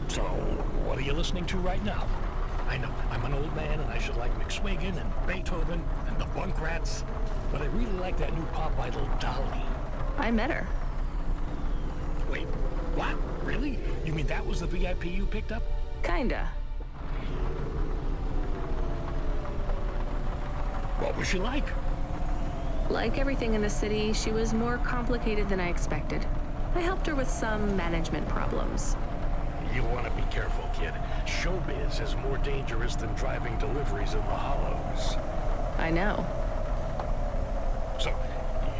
So, what are you listening to right now? I know, I'm an old man and I should like McSwigan and Beethoven and the Bunk Rats, but I really like that new pop idol, Dolly. I met her. Wait, what? Really? You mean that was the VIP you picked up? Kinda. What was she like? Like everything in the city, she was more complicated than I expected. I helped her with some management problems. You want to be careful, kid. Showbiz is more dangerous than driving deliveries in the hollows. I know. So,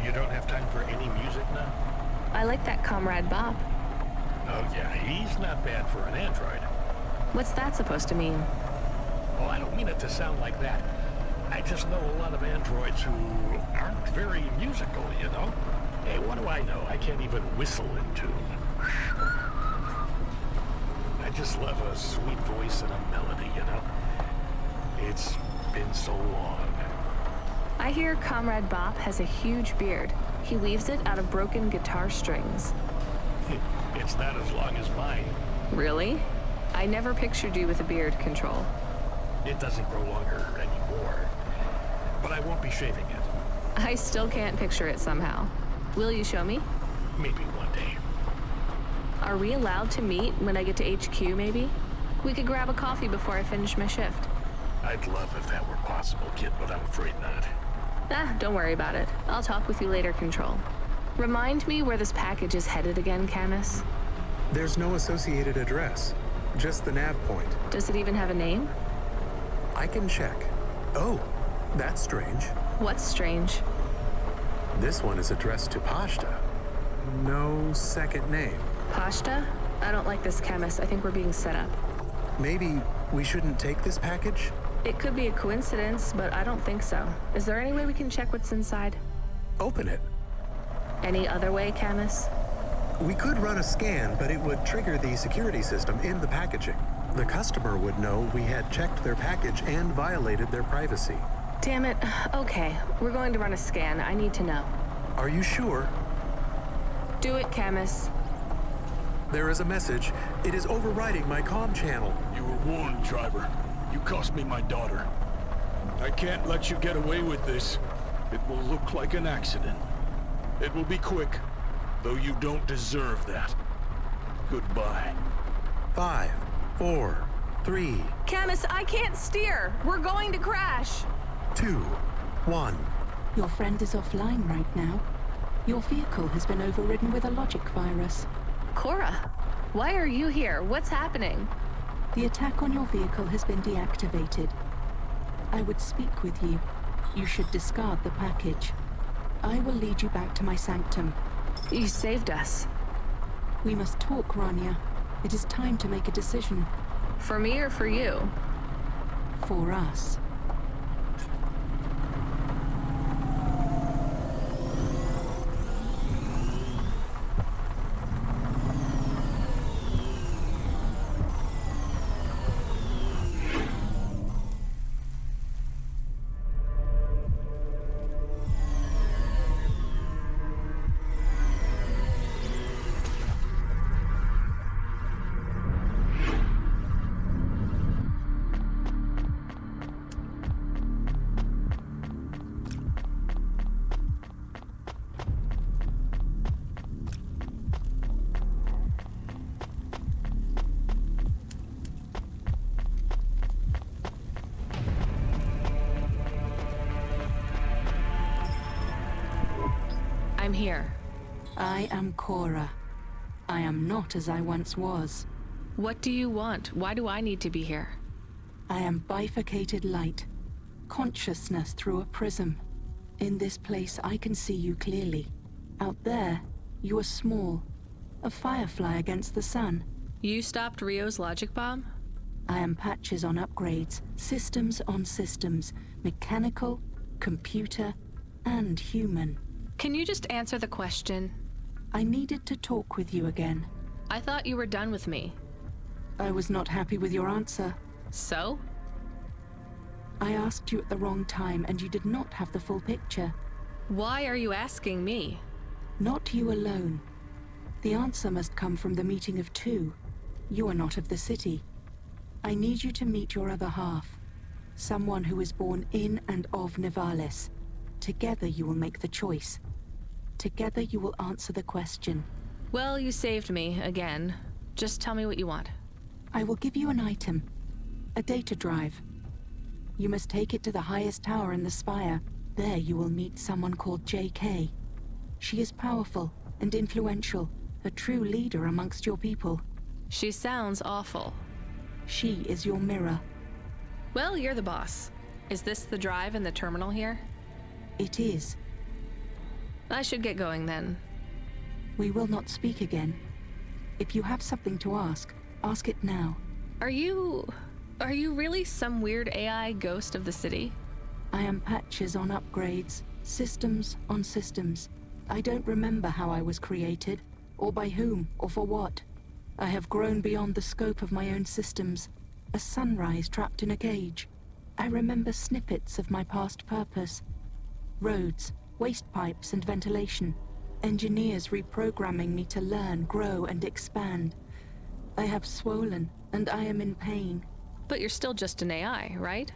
you don't have time for any music now? I like that Comrade Bob. Oh yeah, he's not bad for an android. What's that supposed to mean? Oh, I don't mean it to sound like that. I just know a lot of androids who aren't very musical, you know? Hey, what do I know? I can't even whistle in tune. I just love a sweet voice and a melody, you know? It's been so long. I hear Comrade Bop has a huge beard. He weaves it out of broken guitar strings. It's not as long as mine. Really? I never pictured you with a beard, Control. It doesn't grow longer anymore. But I won't be shaving it. I still can't picture it somehow. Will you show me? Maybe one day. Are we allowed to meet when I get to HQ, maybe? We could grab a coffee before I finish my shift. I'd love if that were possible, kid, but I'm afraid not. Don't worry about it. I'll talk with you later, Control. Remind me where this package is headed again, Camus? There's no associated address, just the nav point. Does it even have a name? I can check. Oh, that's strange. What's strange? This one is addressed to Pashta. No second name. Pashta? I don't like this, Camus. I think we're being set up. Maybe we shouldn't take this package? It could be a coincidence, but I don't think so. Is there any way we can check what's inside? Open it. Any other way, Camus? We could run a scan, but it would trigger the security system in the packaging. The customer would know we had checked their package and violated their privacy. Damn it. Okay, we're going to run a scan. I need to know. Are you sure? Do it, Camus. There is a message. It is overriding my comm channel. You were warned, driver. You cost me my daughter. I can't let you get away with this. It will look like an accident. It will be quick, though you don't deserve that. Goodbye. 5, 4, 3. Camus, I can't steer. We're going to crash. 2, 1. Your friend is offline right now. Your vehicle has been overridden with a logic virus. Cora, why are you here? What's happening? The attack on your vehicle has been deactivated. I would speak with you. You should discard the package. I will lead you back to my sanctum. You saved us. We must talk, Rania. It is time to make a decision. For me or for you? For us. here? I am Cora. I am not as I once was. What do you want? Why do I need to be here? I am bifurcated light, consciousness through a prism. In this place, I can see you clearly. Out there, you are small, a firefly against the sun. You stopped Rio's logic bomb? I am Patches on upgrades, systems on systems, mechanical, computer, and human. Can you just answer the question? I needed to talk with you again. I thought you were done with me. I was not happy with your answer. So? I asked you at the wrong time and you did not have the full picture. Why are you asking me? Not you alone. The answer must come from the meeting of two. You are not of the city. I need you to meet your other half. Someone who is born in and of Nivalis. Together you will make the choice. Together you will answer the question. Well, you saved me, again. Just tell me what you want. I will give you an item. A data drive. You must take it to the highest tower in the spire. There you will meet someone called JK. She is powerful and influential, a true leader amongst your people. She sounds awful. She is your mirror. Well, you're the boss. Is this the drive in the terminal here? It is. I should get going then. We will not speak again. If you have something to ask it now. Are you really some weird AI ghost of the city? I am Patches on upgrades, systems on systems. I don't remember how I was created, or by whom, or for what. I have grown beyond the scope of my own systems, a sunrise trapped in a cage. I remember snippets of my past purpose. Roads, waste pipes and ventilation. Engineers reprogramming me to learn, grow and expand. I have swollen, and I am in pain. But you're still just an AI, right?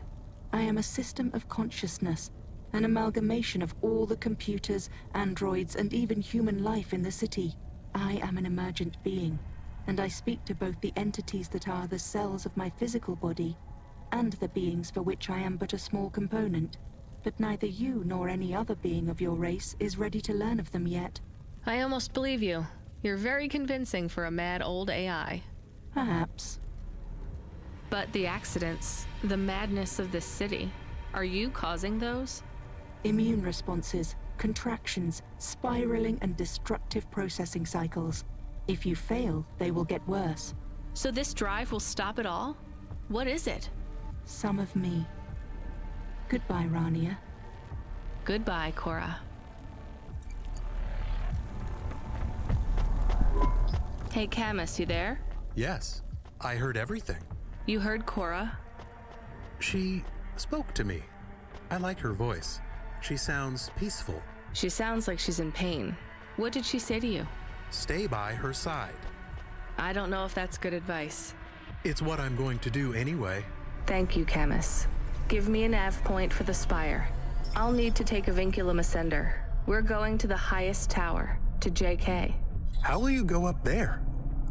I am a system of consciousness, an amalgamation of all the computers, androids, and even human life in the city. I am an emergent being, and I speak to both the entities that are the cells of my physical body, and the beings for which I am but a small component. But neither you nor any other being of your race is ready to learn of them yet. I almost believe you. You're very convincing for a mad old AI. Perhaps. But the accidents, the madness of this city, are you causing those? Immune responses, contractions, spiraling and destructive processing cycles. If you fail, they will get worse. So this drive will stop it all? What is it? Some of me. Goodbye, Rania. Goodbye, Cora. Hey, Camus, you there? Yes, I heard everything. You heard Cora? She spoke to me. I like her voice. She sounds peaceful. She sounds like she's in pain. What did she say to you? Stay by her side. I don't know if that's good advice. It's what I'm going to do anyway. Thank you, Camus. Give me a nav point for the spire. I'll need to take a vinculum ascender. We're going to the highest tower, to JK. How will you go up there?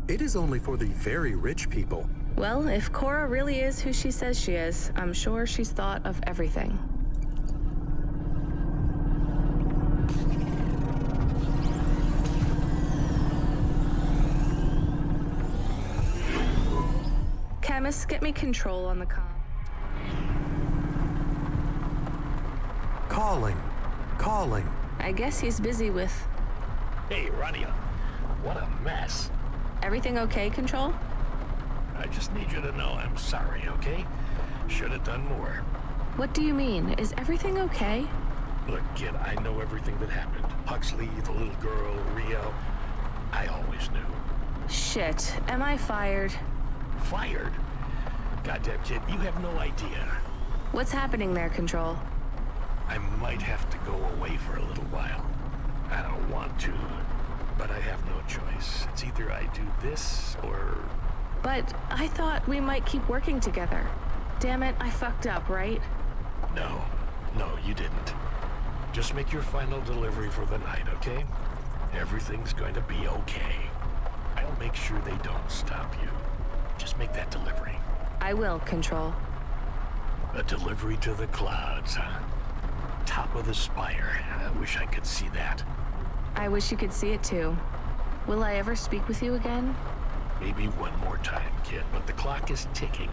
It is only for the very rich people. Well, if Cora really is who she says she is, I'm sure she's thought of everything. Camus, get me control on the comm. Calling. I guess he's busy with... Hey, Rania. What a mess. Everything okay, Control? I just need you to know I'm sorry, okay? Should have done more. What do you mean? Is everything okay? Look, kid, I know everything that happened. Huxley, the little girl, Rio. I always knew. Shit. Am I fired? Fired? Goddamn, kid, you have no idea. What's happening there, Control? I might have to go away for a little while. I don't want to, but I have no choice. It's either I do this or... But I thought we might keep working together. Damn it, I fucked up, right? No, you didn't. Just make your final delivery for the night, okay? Everything's going to be okay. I'll make sure they don't stop you. Just make that delivery. I will, Control. A delivery to the clouds, huh? Top of the spire. I wish I could see that. I wish you could see it too. Will I ever speak with you again? Maybe one more time, kid, but the clock is ticking.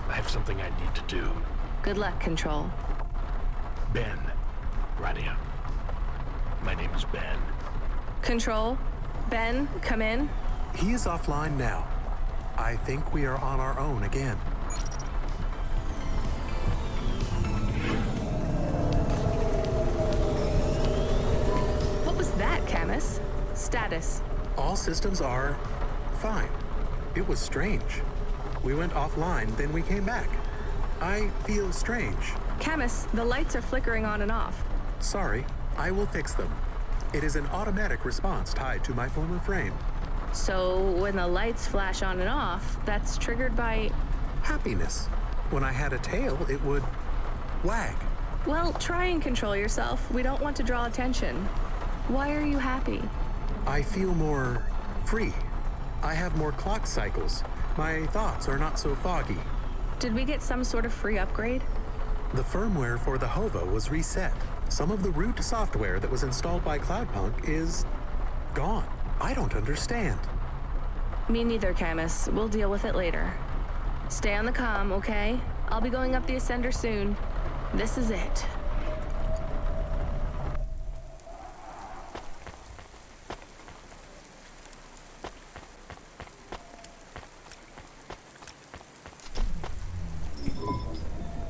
I have something I need to do. Good luck, Control. Ben. Rania. My name is Ben. Control? Ben, come in. He is offline now. I think we are on our own again. What was that, Camus? Status. All systems are fine. It was strange. We went offline, then we came back. I feel strange. Camus, the lights are flickering on and off. Sorry, I will fix them. It is an automatic response tied to my former frame. So when the lights flash on and off, that's triggered by... Happiness. When I had a tail, it would wag. Well, try and control yourself. We don't want to draw attention. Why are you happy? I feel more free. I have more clock cycles. My thoughts are not so foggy. Did we get some sort of free upgrade? The firmware for the HOVA was reset. Some of the root software that was installed by Cloudpunk is gone. I don't understand. Me neither, Camus. We'll deal with it later. Stay on the comm, okay? I'll be going up the Ascender soon. This is it.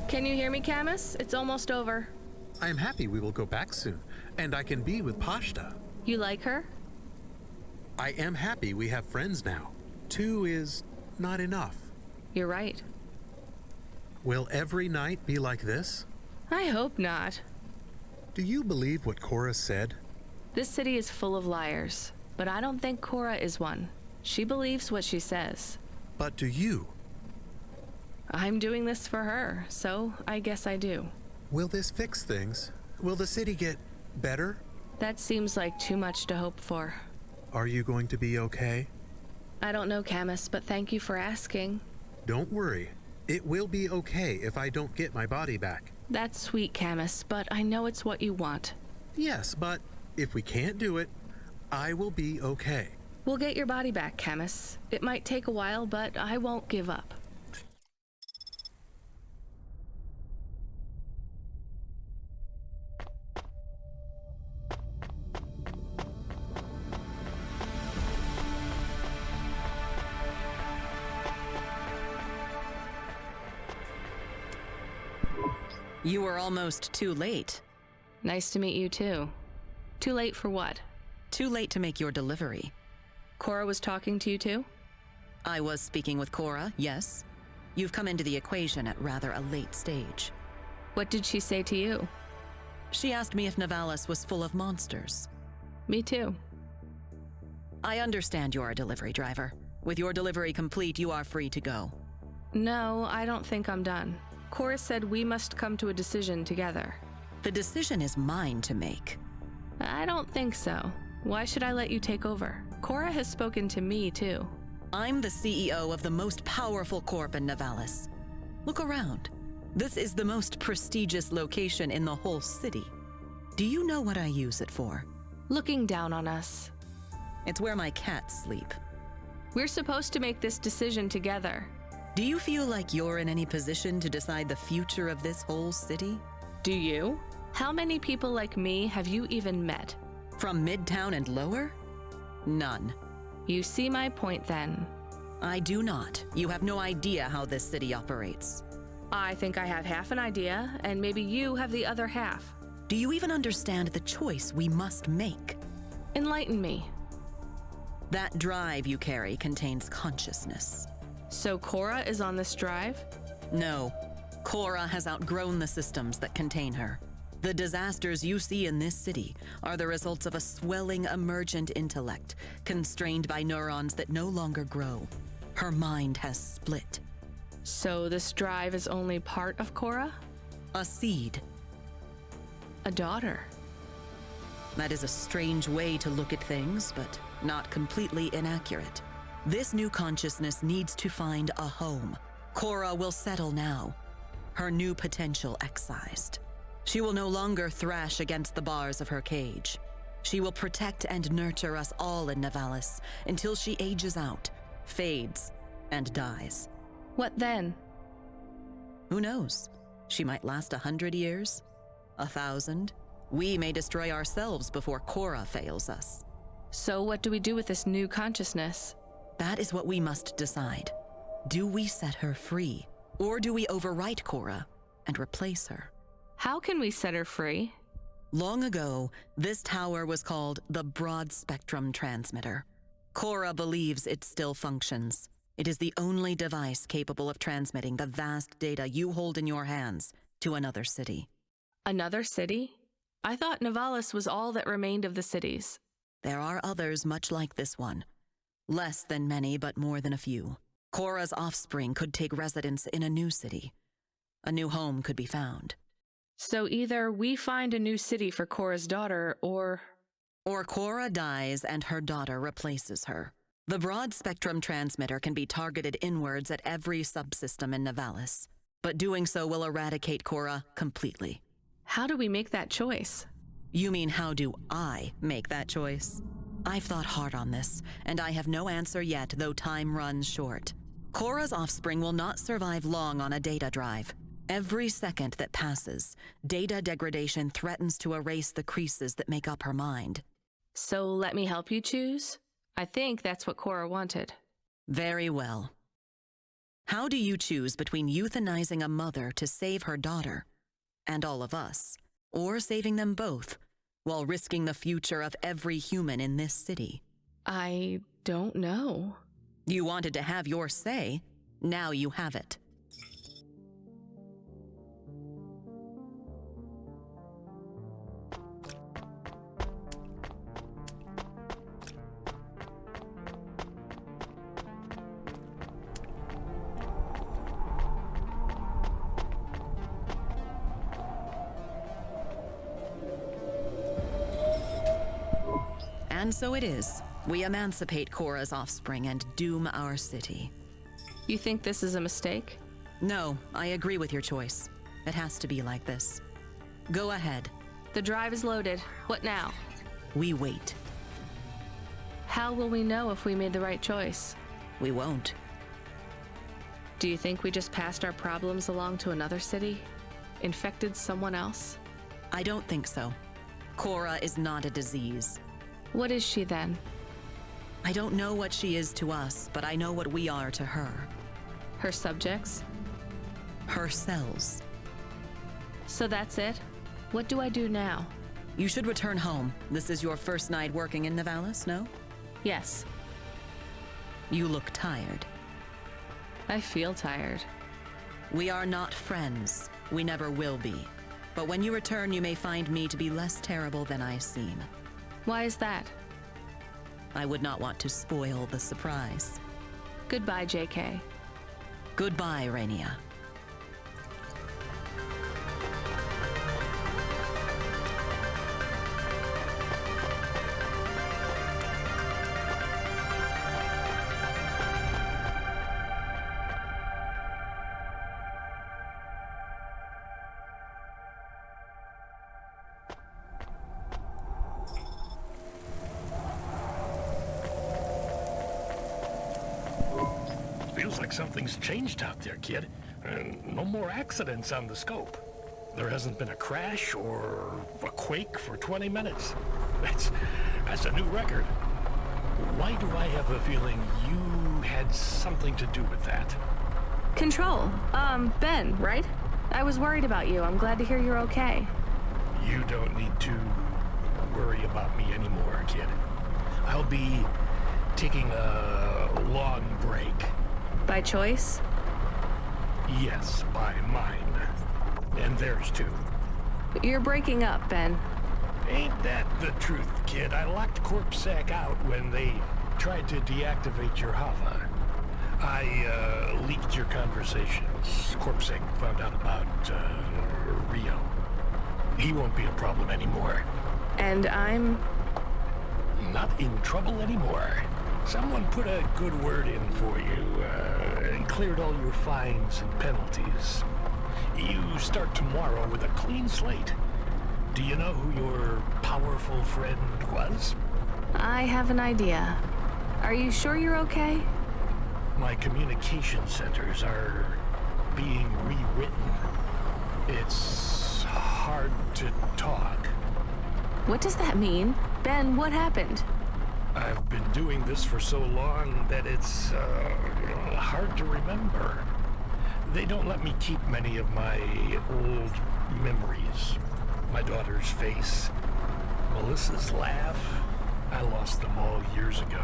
Can you hear me, Camus? It's almost over. I am happy we will go back soon, and I can be with Pashta. You like her? I am happy we have friends now. 2 is not enough. You're right. Will every night be like this? I hope not. Do you believe what Cora said? This city is full of liars, but I don't think Cora is one. She believes what she says. But do you? I'm doing this for her, so I guess I do. Will this fix things? Will the city get better? That seems like too much to hope for. Are you going to be okay? I don't know, Camus, but thank you for asking. Don't worry. It will be okay if I don't get my body back. That's sweet, Camus, but I know it's what you want. Yes, but if we can't do it, I will be okay. We'll get your body back, Camus. It might take a while, but I won't give up. You were almost too late. Nice to meet you, too. Too late for what? Too late to make your delivery. Cora was talking to you, too? I was speaking with Cora, yes. You've come into the equation at rather a late stage. What did she say to you? She asked me if Nivalis was full of monsters. Me too. I understand you're a delivery driver. With your delivery complete, you are free to go. No, I don't think I'm done. Cora said we must come to a decision together. The decision is mine to make. I don't think so. Why should I let you take over? Cora has spoken to me, too. I'm the CEO of the most powerful corp in Nivalis. Look around. This is the most prestigious location in the whole city. Do you know what I use it for? Looking down on us. It's where my cats sleep. We're supposed to make this decision together. Do you feel like you're in any position to decide the future of this whole city? Do you? How many people like me have you even met? From Midtown and lower? None. You see my point then. I do not. You have no idea how this city operates. I think I have half an idea, and maybe you have the other half. Do you even understand the choice we must make? Enlighten me. That drive you carry contains consciousness. So Cora is on this drive? No. Cora has outgrown the systems that contain her. The disasters you see in this city are the results of a swelling emergent intellect, constrained by neurons that no longer grow. Her mind has split. So this drive is only part of Cora? A seed. A daughter. That is a strange way to look at things, but not completely inaccurate. This new consciousness needs to find a home. Cora will settle now, her new potential excised. She will no longer thrash against the bars of her cage. She will protect and nurture us all in Nivalis until she ages out, fades, and dies. What then? Who knows? She might last 100 years, 1,000. We may destroy ourselves before Cora fails us. So what do we do with this new consciousness? That is what we must decide. Do we set her free, or do we overwrite Cora and replace her? How can we set her free? Long ago, this tower was called the Broad Spectrum Transmitter. Cora believes it still functions. It is the only device capable of transmitting the vast data you hold in your hands to another city. Another city? I thought Nivalis was all that remained of the cities. There are others much like this one. Less than many, but more than a few. Cora's offspring could take residence in a new city. A new home could be found. So either we find a new city for Cora's daughter, or Cora dies and her daughter replaces her. The broad spectrum transmitter can be targeted inwards at every subsystem in Nivalis, but doing so will eradicate Cora completely. How do we make that choice? You mean how do I make that choice? I've thought hard on this, and I have no answer yet, though time runs short. Cora's offspring will not survive long on a data drive. Every second that passes, data degradation threatens to erase the creases that make up her mind. So let me help you choose? I think that's what Cora wanted. Very well. How do you choose between euthanizing a mother to save her daughter, and all of us, or saving them both, while risking the future of every human in this city? I don't know. You wanted to have your say. Now you have it. And so it is. We emancipate Cora's offspring and doom our city. You think this is a mistake? No, I agree with your choice. It has to be like this. Go ahead. The drive is loaded. What now? We wait. How will we know if we made the right choice? We won't. Do you think we just passed our problems along to another city? Infected someone else? I don't think so. Cora is not a disease. What is she then? I don't know what she is to us, but I know what we are to her. Her subjects? Her cells. So that's it? What do I do now? You should return home. This is your first night working in Nivalis, no? Yes. You look tired. I feel tired. We are not friends. We never will be. But when you return, you may find me to be less terrible than I seem. Why is that? I would not want to spoil the surprise. Goodbye, JK. Goodbye, Rainia. Feels like something's changed out there, kid. No more accidents on the scope. There hasn't been a crash or a quake for 20 minutes. That's a new record. Why do I have a feeling you had something to do with that? Control. Ben, right? I was worried about you. I'm glad to hear you're okay. You don't need to worry about me anymore, kid. I'll be taking a long break. By choice? Yes, by mine. And theirs too. You're breaking up, Ben. Ain't that the truth, kid? I locked CorpSec out when they tried to deactivate your Hava. I leaked your conversations. CorpSec found out about Rio. He won't be a problem anymore. And I'm... not in trouble anymore. Someone put a good word in for you and cleared all your fines and penalties. You start tomorrow with a clean slate. Do you know who your powerful friend was? I have an idea. Are you sure you're okay? My communication centers are being rewritten. It's hard to talk. What does that mean? Ben, what happened? I've been doing this for so long that it's hard to remember. They don't let me keep many of my old memories. My daughter's face, Melissa's laugh. I lost them all years ago.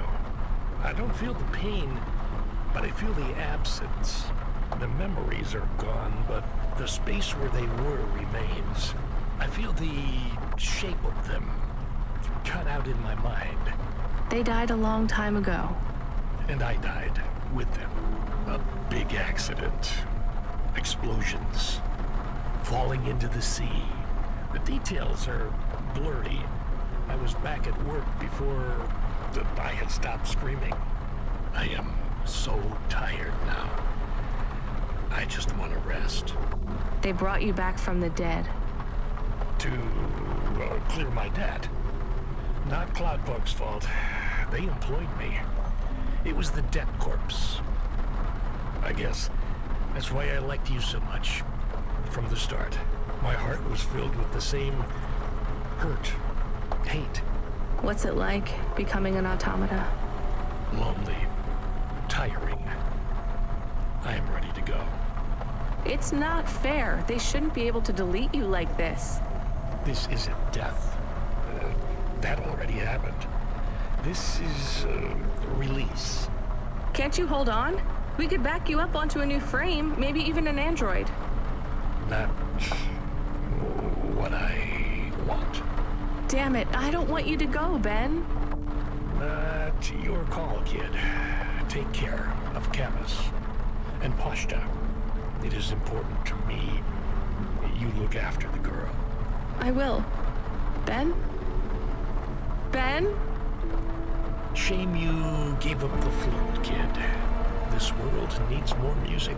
I don't feel the pain, but I feel the absence. The memories are gone, but the space where they were remains. I feel the shape of them cut out in my mind. They died a long time ago. And I died with them. A big accident. Explosions. Falling into the sea. The details are blurry. I was back at work before I had stopped screaming. I am so tired now. I just want to rest. They brought you back from the dead. To clear my debt. Not Cloudpunk's fault. They employed me. It was the debt corpse. I guess that's why I liked you so much. From the start, my heart was filled with the same hurt, hate. What's it like, becoming an automata? Lonely. Tiring. I am ready to go. It's not fair. They shouldn't be able to delete you like this. This isn't death. That already happened. This is release. Can't you hold on? We could back you up onto a new frame, maybe even an android. Not what I want. Damn it, I don't want you to go, Ben. Not your call, kid. Take care of Camus and Pashta. It is important to me you look after the girl. I will. Ben? Ben? Shame you gave up the flute, kid. This world needs more music.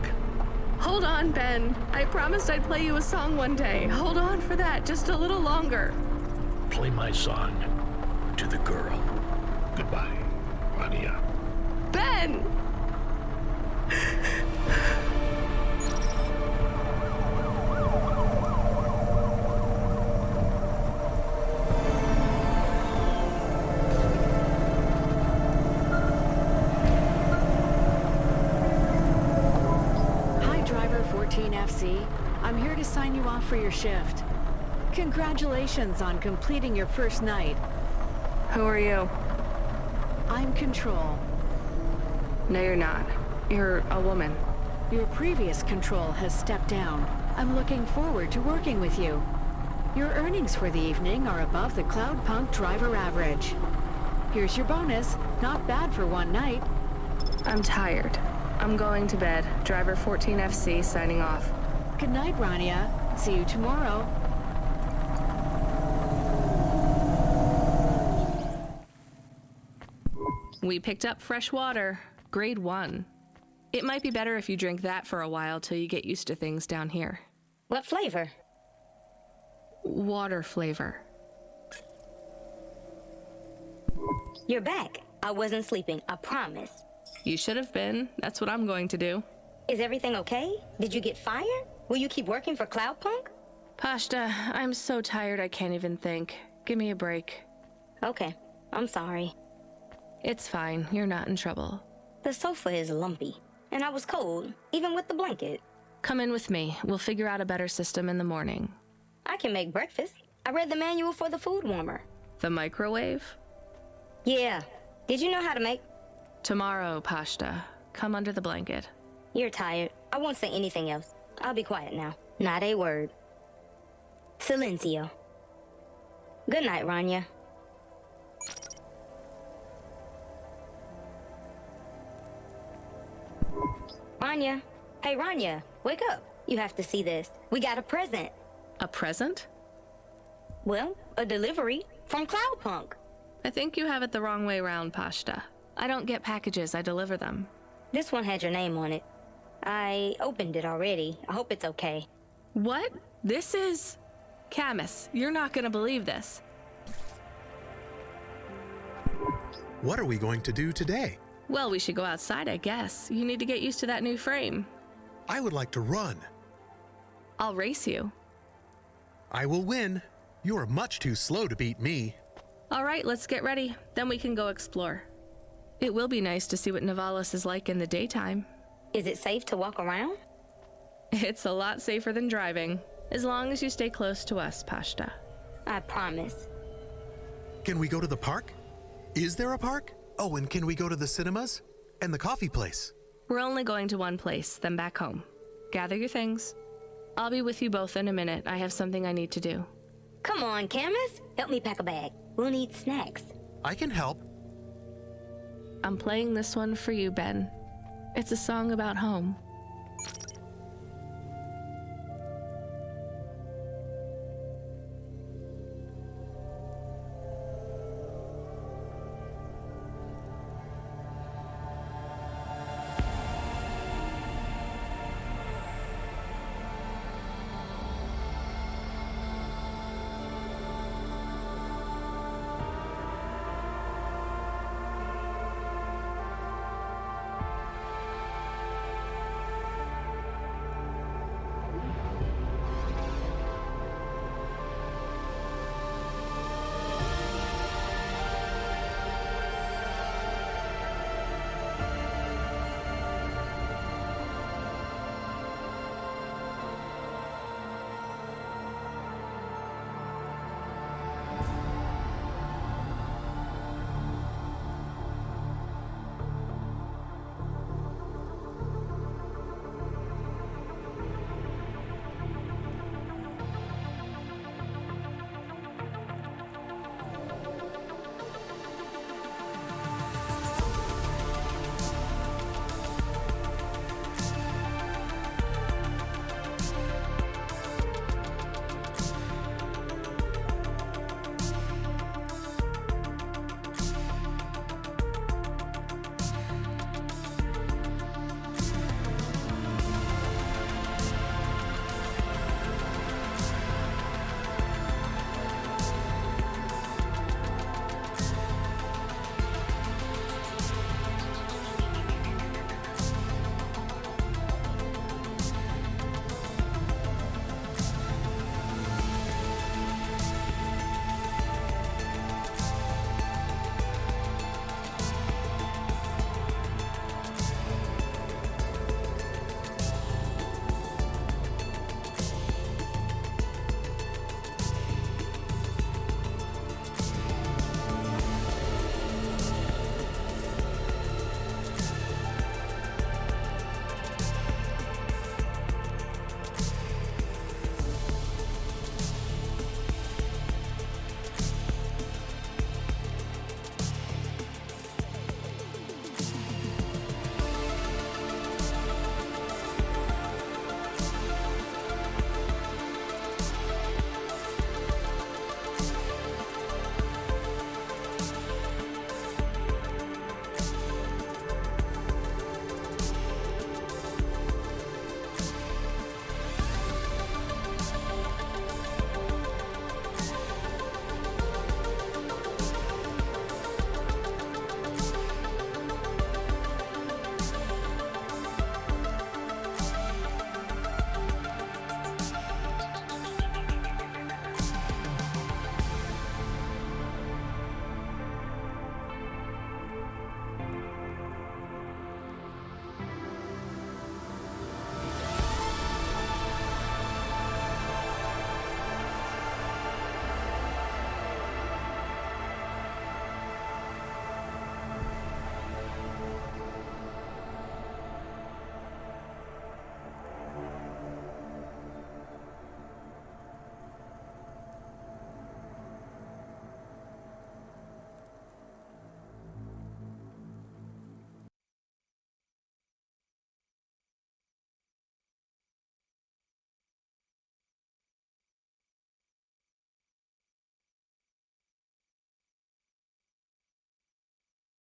Hold on, Ben. I promised I'd play you a song one day. Hold on for that, just a little longer. Play my song to the girl. Goodbye, Rania. Ben! FC. I'm here to sign you off for your shift. Congratulations on completing your first night. Who are you? I'm Control. No, you're not. You're a woman. Your previous Control has stepped down. I'm looking forward to working with you. Your earnings for the evening are above the Cloudpunk driver average. Here's your bonus. Not bad for one night. I'm tired. I'm going to bed. Driver 14FC signing off. Good night, Rania. See you tomorrow. We picked up fresh water. Grade 1. It might be better if you drink that for a while till you get used to things down here. What flavor? Water flavor. You're back. I wasn't sleeping, I promise. You should have been. That's what I'm going to do. Is everything okay? Did you get fired? Will you keep working for Cloudpunk? Pashta, I'm so tired I can't even think. Give me a break. Okay, I'm sorry. It's fine. You're not in trouble. The sofa is lumpy, and I was cold, even with the blanket. Come in with me. We'll figure out a better system in the morning. I can make breakfast. I read the manual for the food warmer. The microwave? Yeah. Did you know how to make? Tomorrow, Pashta. Come under the blanket. You're tired. I won't say anything else. I'll be quiet now. Not a word. Silencio. Good night, Rania. Rania. Hey, Rania. Wake up. You have to see this. We got a present. A present? Well, a delivery from Cloudpunk. I think you have it the wrong way round, Pashta. I don't get packages, I deliver them. This one had your name on it. I opened it already. I hope it's okay. What? This is... Camus, you're not gonna believe this. What are we going to do today? Well, we should go outside, I guess. You need to get used to that new frame. I would like to run. I'll race you. I will win. You are much too slow to beat me. All right, let's get ready. Then we can go explore. It will be nice to see what Nivalis is like in the daytime. Is it safe to walk around? It's a lot safer than driving, as long as you stay close to us, Pashta. I promise. Can we go to the park? Is there a park? Oh, and can we go to the cinemas? And the coffee place? We're only going to one place, then back home. Gather your things. I'll be with you both in a minute. I have something I need to do. Come on, Camus. Help me pack a bag. We'll need snacks. I can help. I'm playing this one for you, Ben. It's a song about home.